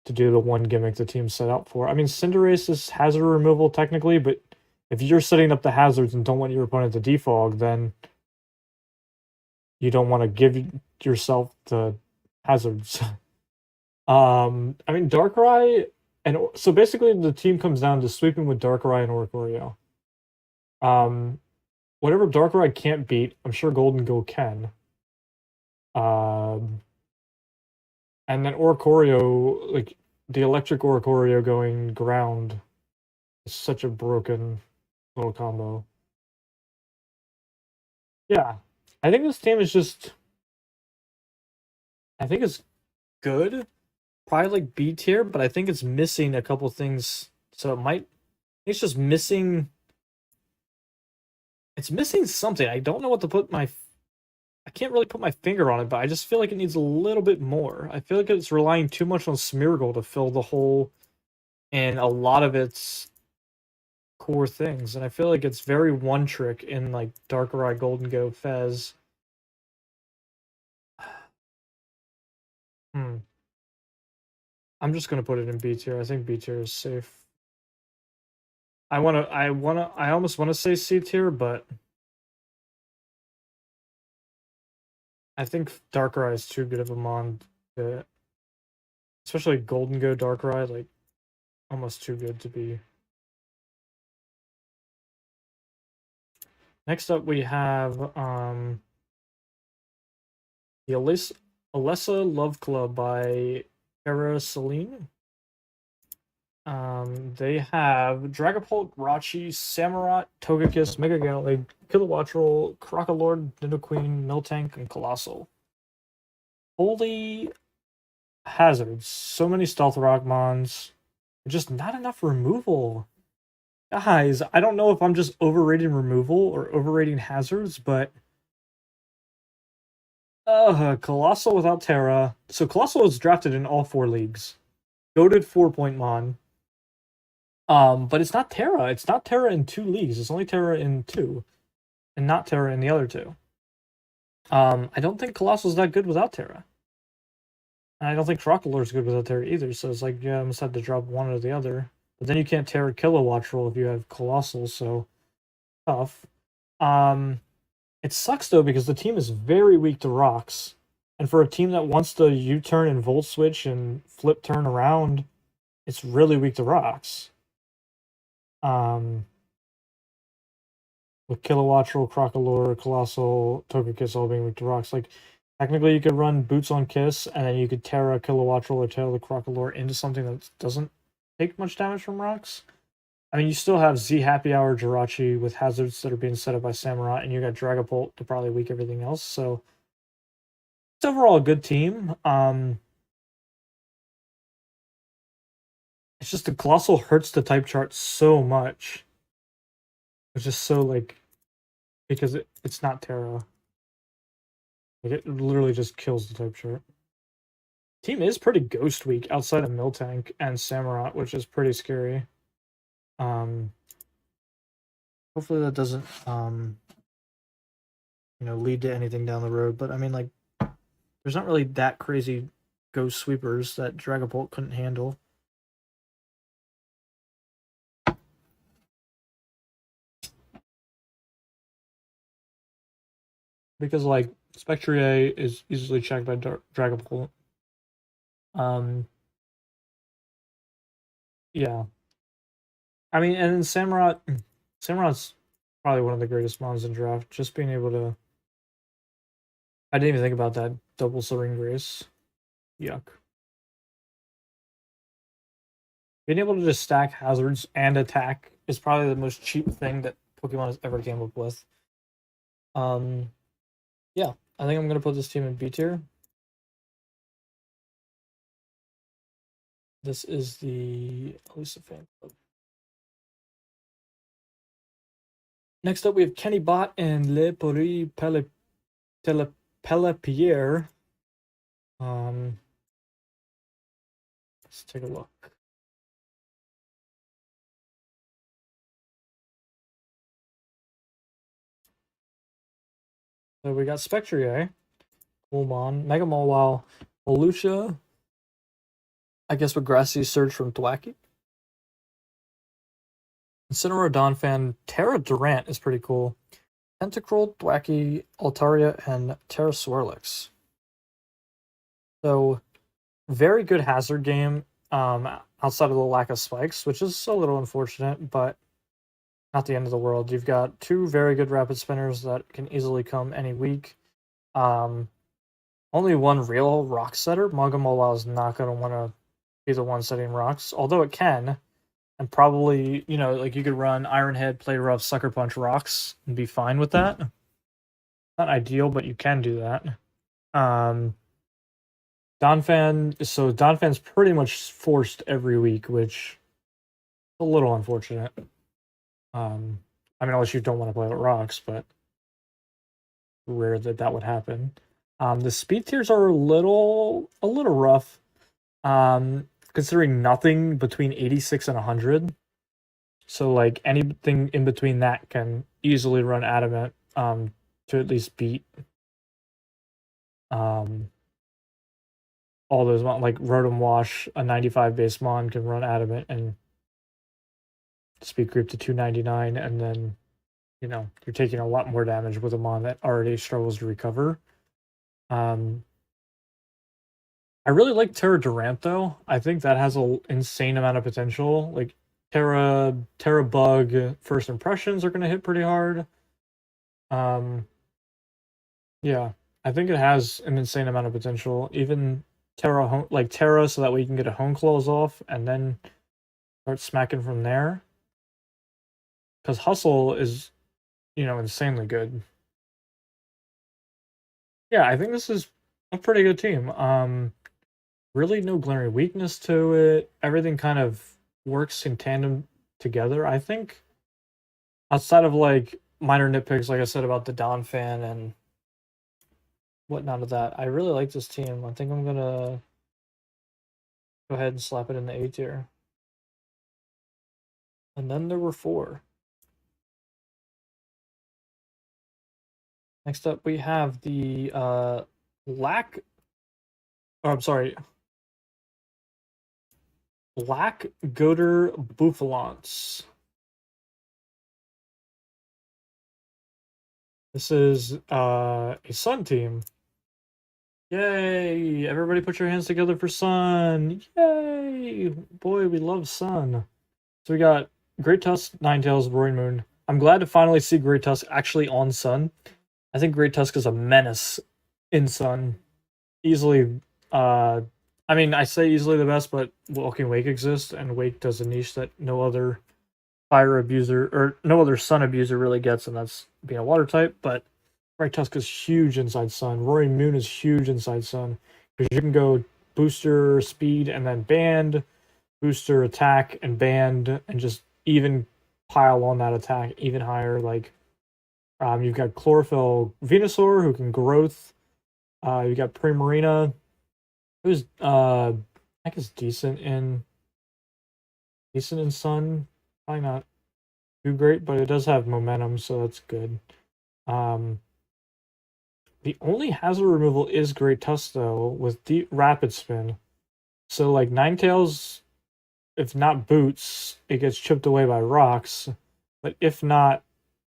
[SPEAKER 1] to do the one gimmick the team set out for. I mean, Cinderace is hazard removal technically, but if you're setting up the hazards and don't want your opponent to defog, then you don't want to give yourself the hazards. I mean, Darkrai, and so basically the team comes down to sweeping with Darkrai and Oricorio. Whatever Darkrai can't beat, I'm sure Golden Go can. And then Oricorio, like the electric Oricorio going ground is such a broken little combo. Yeah. I think this team is just, I think it's good. Probably like B tier, but I think it's missing a couple things. So it's just missing, it's missing something. I don't know what to put I can't really put my finger on it, but I just feel like it needs a little bit more. I feel like it's relying too much on Smeargle to fill the hole in a lot of its core things. And I feel like it's very one trick in like Darkrai, Golden Go, Fez. I'm just gonna put it in B tier. I think B tier is safe. I almost wanna say C tier, but I think Darkrai is too good of a mon to, especially Golden Go Darkrai, like almost too good to be. Next up we have the Alessa Love Club by Era Celine. They have Dragapult, Rachi, Samurott, Togekiss, Mega Gallade, Kilowattrel, Crocalord, Nidoqueen, Miltank, and Colossal. Holy hazards. So many Stealth Rock mons. Just not enough removal. Guys, I don't know if I'm just overrating removal or overrating hazards, but Colossal without Terra. So Colossal was drafted in all 4 leagues. Goated 4-point mon. But it's not Terra. It's not Terra in 2 leagues. It's only Terra in 2. And not Terra in the other 2. I don't think Colossal's that good without Terra. And I don't think Crocalor's good without Terra either, so it's like, yeah, I must have to drop one or the other. But then you can't Terra Kilowattrel if you have Colossal, so tough. It sucks though because the team is very weak to rocks. And for a team that wants to U-turn and Volt Switch and flip turn around, it's really weak to rocks. With Kilowattrel, Crocalor, Colossal, Togekiss all being weak to rocks. Like, technically you could run Boots on Kiss, and then you could Terra Kilowattrel or Terra the Crocalor into something that doesn't take much damage from rocks. I mean, you still have Z Happy Hour Jirachi with hazards that are being set up by Samurott, and you got Dragapult to probably weak everything else, so it's overall a good team. It's just the Colossal hurts the type chart so much. It's just so, like, because it's not Terra. Like, it literally just kills the type chart. Team is pretty ghost weak outside of Miltank and Samurott, which is pretty scary. Hopefully that doesn't lead to anything down the road, but I mean, like, there's not really that crazy ghost sweepers that Dragapult couldn't handle. Because, like, Spectrier is easily checked by Dragapult. Yeah. I mean, and then Samurott's probably one of the greatest mons in draft. Just being able to... I didn't even think about that double Serene Grace. Yuck. Being able to just stack hazards and attack is probably the most cheap thing that Pokemon has ever came up with. Yeah, I think I'm going to put this team in B tier. This is the Elisa fan club. Next up, we have Kenny Bot and Le Pori Pellepierre. Let's take a look. So we got Spectrier, Coolmon, Mega Mawile, Volusia. I guess with Grassy Surge from Thwackey. Incineroar, Donphan, Terra Durant is pretty cool. Tentacruel, Thwackey, Altaria, and Terra Swirlix. So, very good hazard game outside of the lack of spikes, which is a little unfortunate, but not the end of the world. You've got two very good rapid spinners that can easily come any week. Only one real rock setter. Mega Mawile is not going to want to be the one setting rocks, although it can. And probably, like you could run Iron Head, Play Rough, Sucker Punch rocks and be fine with that. Not ideal, but you can do that. Donphan's pretty much forced every week, which is a little unfortunate. Unless you don't want to play with rocks, but rare that would happen. The speed tiers are a little rough. Considering nothing between 86 and 100. So, like, anything in between that can easily run Adamant to at least beat all those, like, Rotom Wash, a 95 base Mon can run Adamant and speed creep to 299, and then, you're taking a lot more damage with a Mon that already struggles to recover. I really like Terra Durant, though. I think that has an insane amount of potential. Like, Terra Bug first impressions are going to hit pretty hard. Yeah, I think it has an insane amount of potential. Even Terra, so that way you can get a Hone Claws off and then start smacking from there. Because Hustle is, insanely good. Yeah, I think this is a pretty good team. Really no glaring weakness to it. Everything kind of works in tandem together, I think. Outside of, like, minor nitpicks, like I said, about the Donphan and whatnot of that, I really like this team. I think I'm going to go ahead and slap it in the A tier. And then there were 4. Next up, we have the Black Goder Bouffalance. This is a Sun team. Yay! Everybody put your hands together for Sun. Yay! Boy, we love Sun. So we got Great Tusk, Ninetales, Roaring Moon. I'm glad to finally see Great Tusk actually on Sun. I think Great Tusk is a menace in Sun. Easily, I say easily the best, but Walking Wake exists, and Wake does a niche that no other fire abuser or no other Sun abuser really gets, and that's being a water type. But Great Tusk is huge inside Sun. Roaring Moon is huge inside Sun because you can go booster speed and then band, booster attack and band, and just even pile on that attack even higher. Like, you've got Chlorophyll Venusaur who can growth. You got Primarina, who's I guess decent in Sun. Probably not too great, but it does have momentum, so that's good. The only hazard removal is Great Tusk, though, with Deep Rapid Spin. So, like, Ninetales, if not Boots, it gets chipped away by rocks. But if not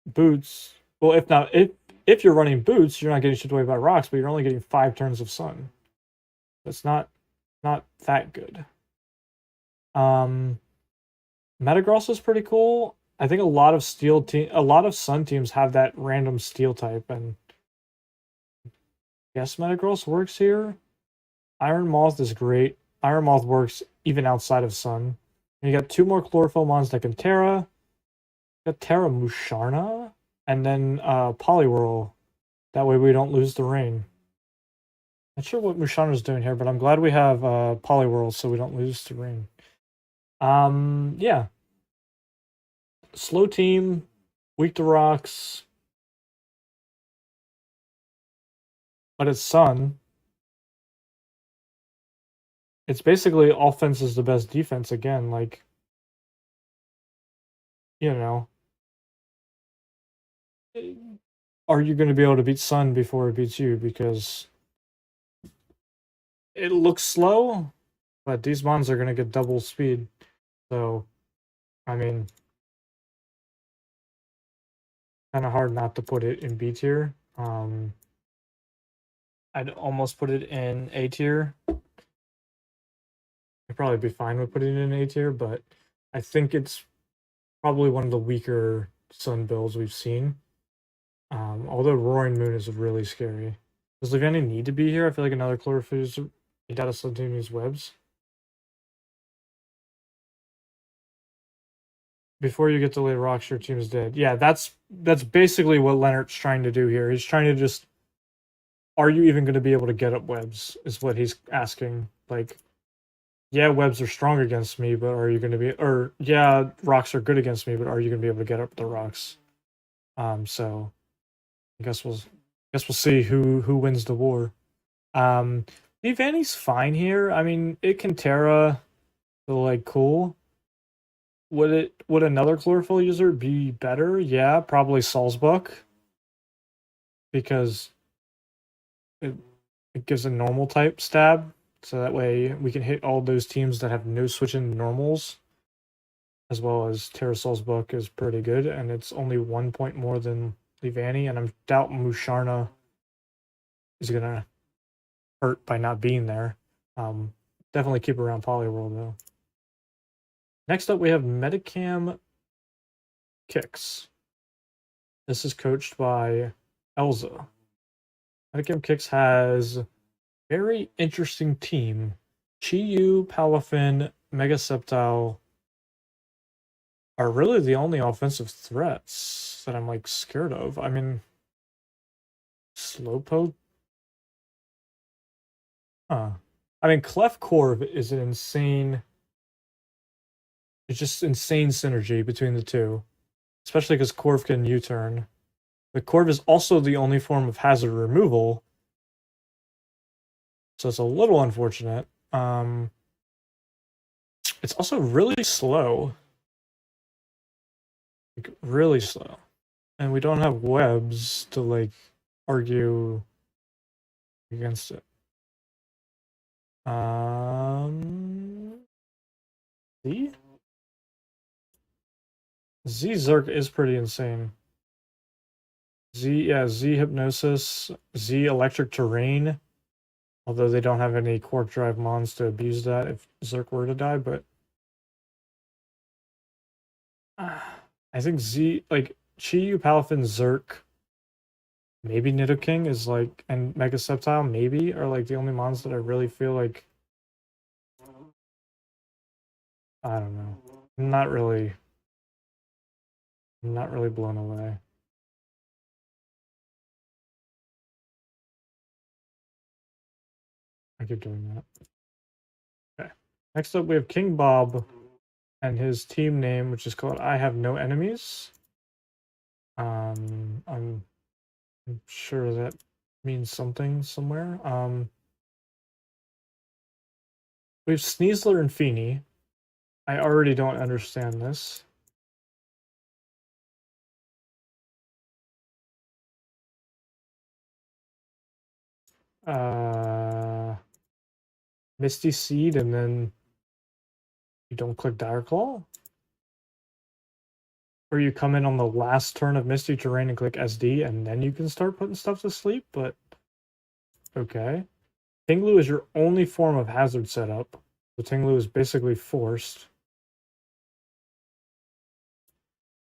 [SPEAKER 1] Boots, if you're running Boots, you're not getting chipped away by rocks, but you're only getting 5 turns of Sun. That's not that good. Metagross is pretty cool. I think a lot of Sun teams have that random Steel type, and I guess Metagross works here. Iron Moth is great. Iron Moth works even outside of Sun. And you got 2 more Chlorophyll Mons that can Terra. You got Terra Musharna, and then Poliwhirl. That way we don't lose the rain. Not sure what Musharna's doing here, but I'm glad we have Poliwhirl so we don't lose the rain. Yeah. Slow team, weak to rocks. but it's Sun. It's basically offense is the best defense again. Like, you know, are you going to be able to beat Sun before it beats you? Because it looks slow, but these mons are going to get double speed. So, I mean, kind of hard not to put it in B tier. I'd almost put it in A tier. I'd probably be fine with putting it in A tier, but I think it's probably one of the weaker Sun builds we've seen. Although Roaring Moon is really scary. Does Leviani need to be here? I feel like another Chlorophyll data Spontaneous Webs. Before you get to lay rocks, your team is dead. Yeah, that's basically what Leonard's trying to do here. He's trying to just, are you even going to be able to get up webs? Is what he's asking. Like, yeah, webs are strong against me, but are you going to be? Or yeah, rocks are good against me, but are you going to be able to get up the rocks? So, I guess we'll see who wins the war. Leviani's fine here. I mean, it can Terra, so like cool. Would another chlorophyll user be better? Yeah, probably Salzbuck. Because it gives a normal type stab. So that way we can hit all those teams that have no switch in normals. As well as Terra Salzbuck is pretty good, and it's only 1 point more than Leviani, and I doubt Musharna is gonna hurt by not being there. Definitely keep around Polyworld though. Next up, we have Metacam Kicks. This is coached by Elza. Metacam Kicks has very interesting team. Chi-Yu, Palafin, Mega Sceptile are really the only offensive threats that I'm like scared of. I mean, Slowpoke. I mean, Clef Corv is an insane. It's just insane synergy between the two, especially because Corv can U-turn. The Corv is also the only form of hazard removal, so it's a little unfortunate. It's also really slow, like really slow, and we don't have webs to like argue against it. Z Zerk is pretty insane. Z Hypnosis, Z Electric Terrain. Although they don't have any Quark Drive mons to abuse that if Zerk were to die, but I think Z, like Chi-Yu, Palafin, Zerk, maybe Nidoking is like, and Mega Sceptile maybe are like the only mons that I really feel like, I don't know, not really blown away. I keep doing that. Okay. Next up, we have King Bob and his team name, which is called I Have No Enemies. I'm sure that means something somewhere. We have Sneasler and Feeny. I already don't understand this. Misty Seed, and then you don't click Dire Claw? Or you come in on the last turn of Misty Terrain and click SD, and then you can start putting stuff to sleep, but okay. Ting Lu is your only form of hazard setup, so Ting Lu is basically forced.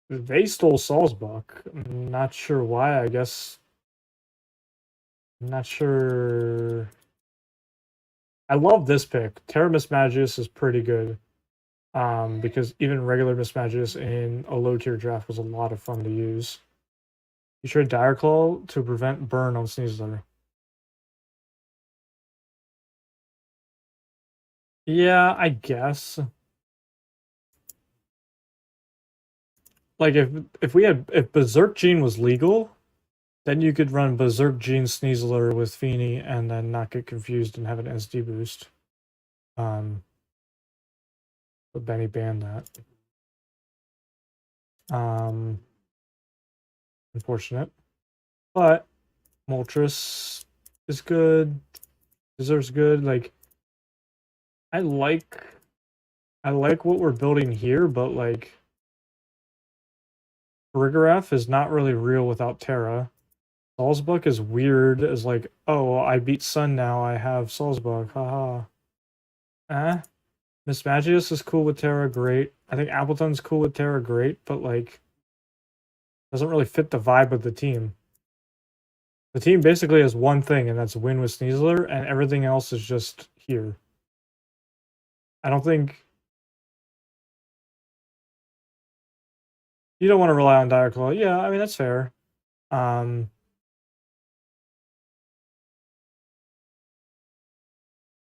[SPEAKER 1] They stole Salzbuck. I'm not sure why, I guess. I'm not sure. I love this pick. Terra Mismagius is pretty good. Because even regular Mismagius in a low tier draft was a lot of fun to use. You trade Dire Claw to prevent burn on Sneasler. Yeah, I guess. Like if Berserk Gene was legal, Then you could run Berserk Gene Sneasler with Feeny and then not get confused and have an SD boost. But Benny banned that. Unfortunate. But Moltres is good. Deserves good. Like, I like what we're building here, but like Rigoraph is not really real without Terra. Salzbuck is weird as like, oh, I beat Sun now, I have Salzbuck, haha. Miss Magius is cool with Terra, great. I think Appleton's cool with Terra, great, but like doesn't really fit the vibe of the team. The team basically has one thing, and that's win with Sneasler, and everything else is just here. I don't think you don't want to rely on Dire Claw. Yeah, I mean that's fair.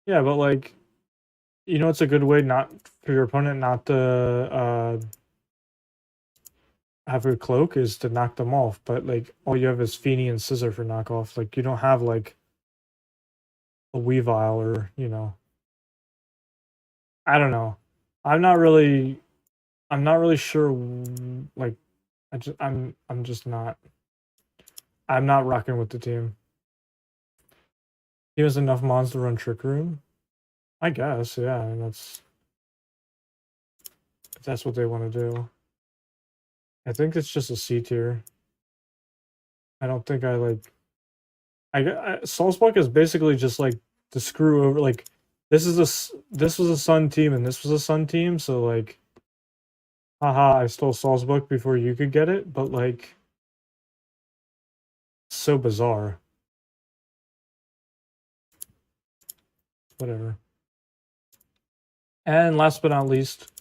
[SPEAKER 1] Yeah, but like, you know, it's a good way not for your opponent not to have a cloak is to knock them off. But like, all you have is Feeny and Scissor for knockoff. Like, you don't have like a Weavile or I don't know. I'm not really sure. Like, I'm not rocking with the team. He has enough mons to run Trick Room? I guess, yeah. I mean, if that's what they want to do. I think it's just a C tier. I don't think I like. Salzbuck is basically just like to screw over. Like, this was a Sun team and this was a Sun team, so like, haha, I stole Salzbuck before you could get it, but like, so bizarre. Whatever. And last but not least,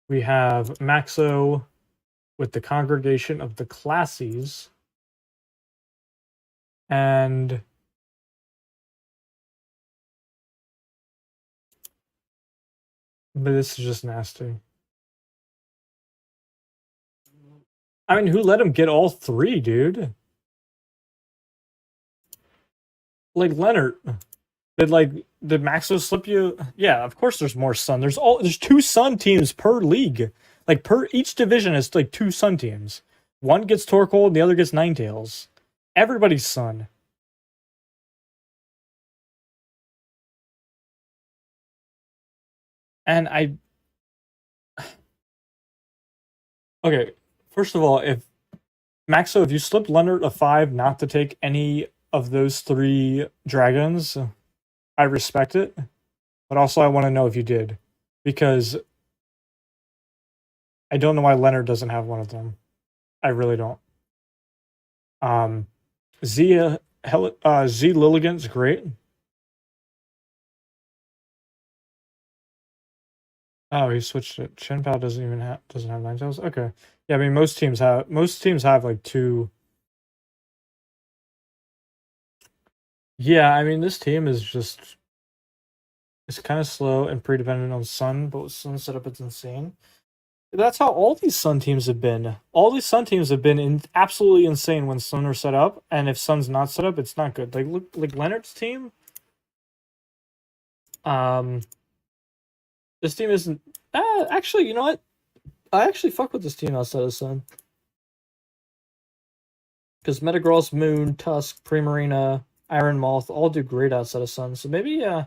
[SPEAKER 1] we have Maxo with the Congregation of the Classies. And but this is just nasty. I mean, who let him get all three, dude? Like Leonard. Did Maxo slip you? Yeah, of course there's more Sun. There's 2 Sun teams per league. Like each division is like 2 Sun teams. One gets Torkoal and the other gets Ninetales. Everybody's Sun. And okay, first of all, if you slipped Leonard a 5 not to take any of those 3 dragons, I respect it, but also I want to know if you did, because I don't know why Leonard doesn't have one of them. I really don't. Z Lilligant's great. Oh, he switched it. Chien-pao doesn't have Ninetales. Okay, yeah. I mean, most teams have like 2. Yeah, I mean, this team is just. It's kind of slow and pre-dependent on Sun, but with Sun setup, it's insane. That's how all these Sun teams have been. All these Sun teams have been absolutely insane when Sun are set up, and if Sun's not set up, it's not good. Like, look, like Leonard's team. This team isn't. Actually, you know what? I actually fuck with this team outside of Sun. Because Metagross, Moon, Tusk, Primarina, Iron Moth all do great outside of Sun. So maybe, I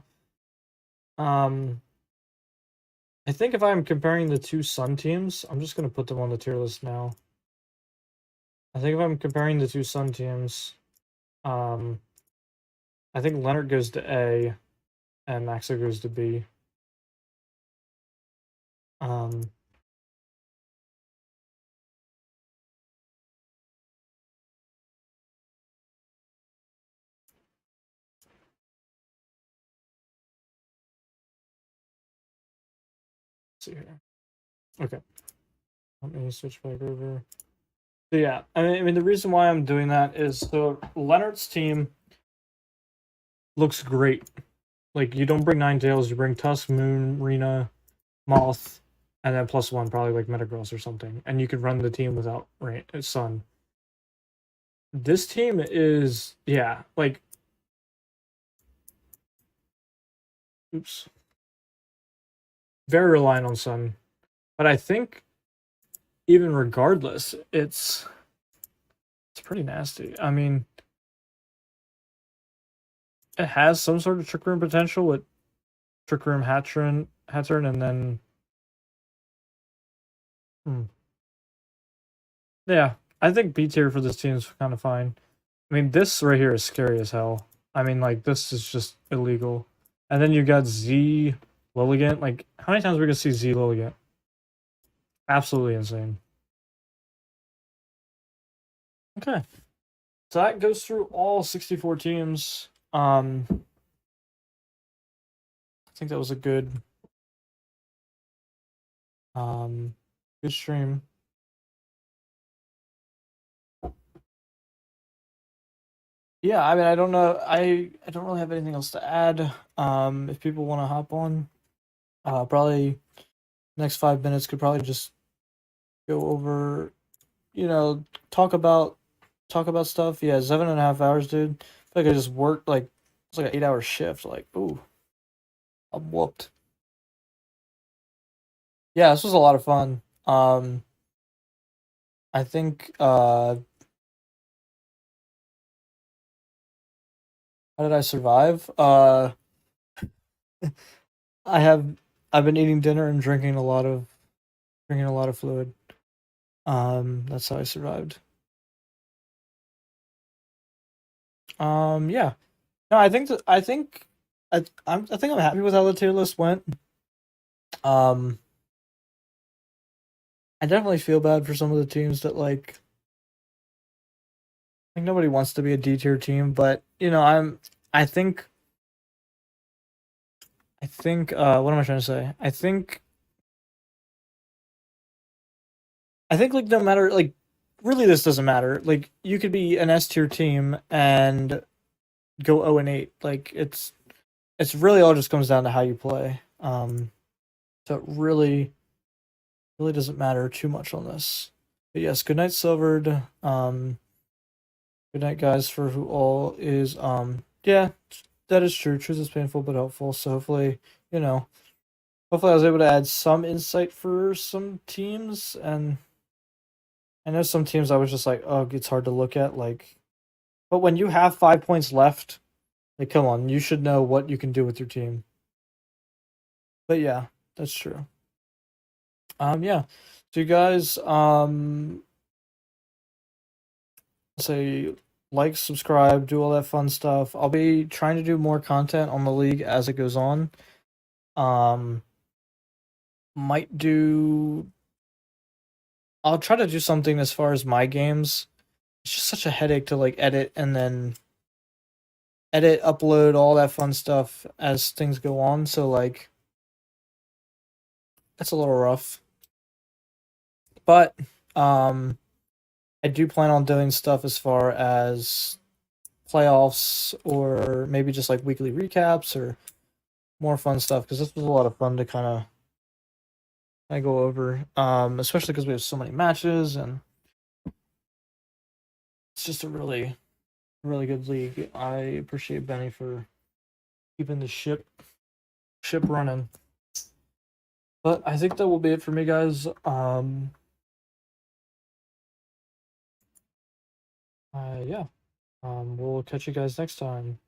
[SPEAKER 1] think if I'm comparing the 2 Sun teams, I'm just going to put them on the tier list now. I think if I'm comparing the 2 Sun teams, I think Leonard goes to A and Maxo goes to B. See here. Okay. Let me switch back over. So yeah, I mean the reason why I'm doing that is so Leonard's team looks great. Like, you don't bring Ninetales, you bring Tusk, Moon, Rena, Moth, and then +1 probably like Metagross or something, and you could run the team without Sun. this team is like oops. Very reliant on Sun. But I think even regardless, it's pretty nasty. I mean, it has some sort of Trick Room potential with Trick Room Hatturn, and then yeah, I think B tier for this team is kind of fine. I mean, this right here is scary as hell. I mean, like, this is just illegal. And then you got Z Lilligant. Like, how many times are we gonna see Z Lilligant? Absolutely insane. Okay. So that goes through all 64 teams. I think that was a good good stream. Yeah, I mean, I don't know. I don't really have anything else to add. If people want to hop on, probably next 5 minutes could probably just go over, talk about stuff. Yeah, 7.5 hours, dude. I feel like I just worked like it's like an 8-hour shift. Like, ooh, I'm whooped. Yeah, this was a lot of fun. I think how did I survive? I've been eating dinner and drinking a lot of fluid. That's how I survived. Yeah. No, I think I'm happy with how the tier list went. I definitely feel bad for some of the teams that like nobody wants to be a D tier team, but I think what am I trying to say? I think like no matter like really this doesn't matter. Like you could be an S tier team and go 0-8. Like it's really all just comes down to how you play. So it really doesn't matter too much on this. But yes, good night, Silvered. Good night, guys, for who all is yeah, that is true. Truth is painful but helpful. So hopefully, hopefully I was able to add some insight for some teams, and I know some teams I was just like, oh, it's hard to look at, like, but when you have 5 points left, like, come on, you should know what you can do with your team. But yeah, that's true. Yeah. So you guys, say like, subscribe, do all that fun stuff. I'll be trying to do more content on the league as it goes on. I'll try to do something as far as my games. It's just such a headache to like edit and then upload, all that fun stuff as things go on. So like that's a little rough. But I do plan on doing stuff as far as playoffs or maybe just like weekly recaps or more fun stuff, because this was a lot of fun to kind of go over, especially because we have so many matches and it's just a really good league. I appreciate Benny for keeping the ship running. But I think that will be it for me, guys. Yeah. We'll catch you guys next time.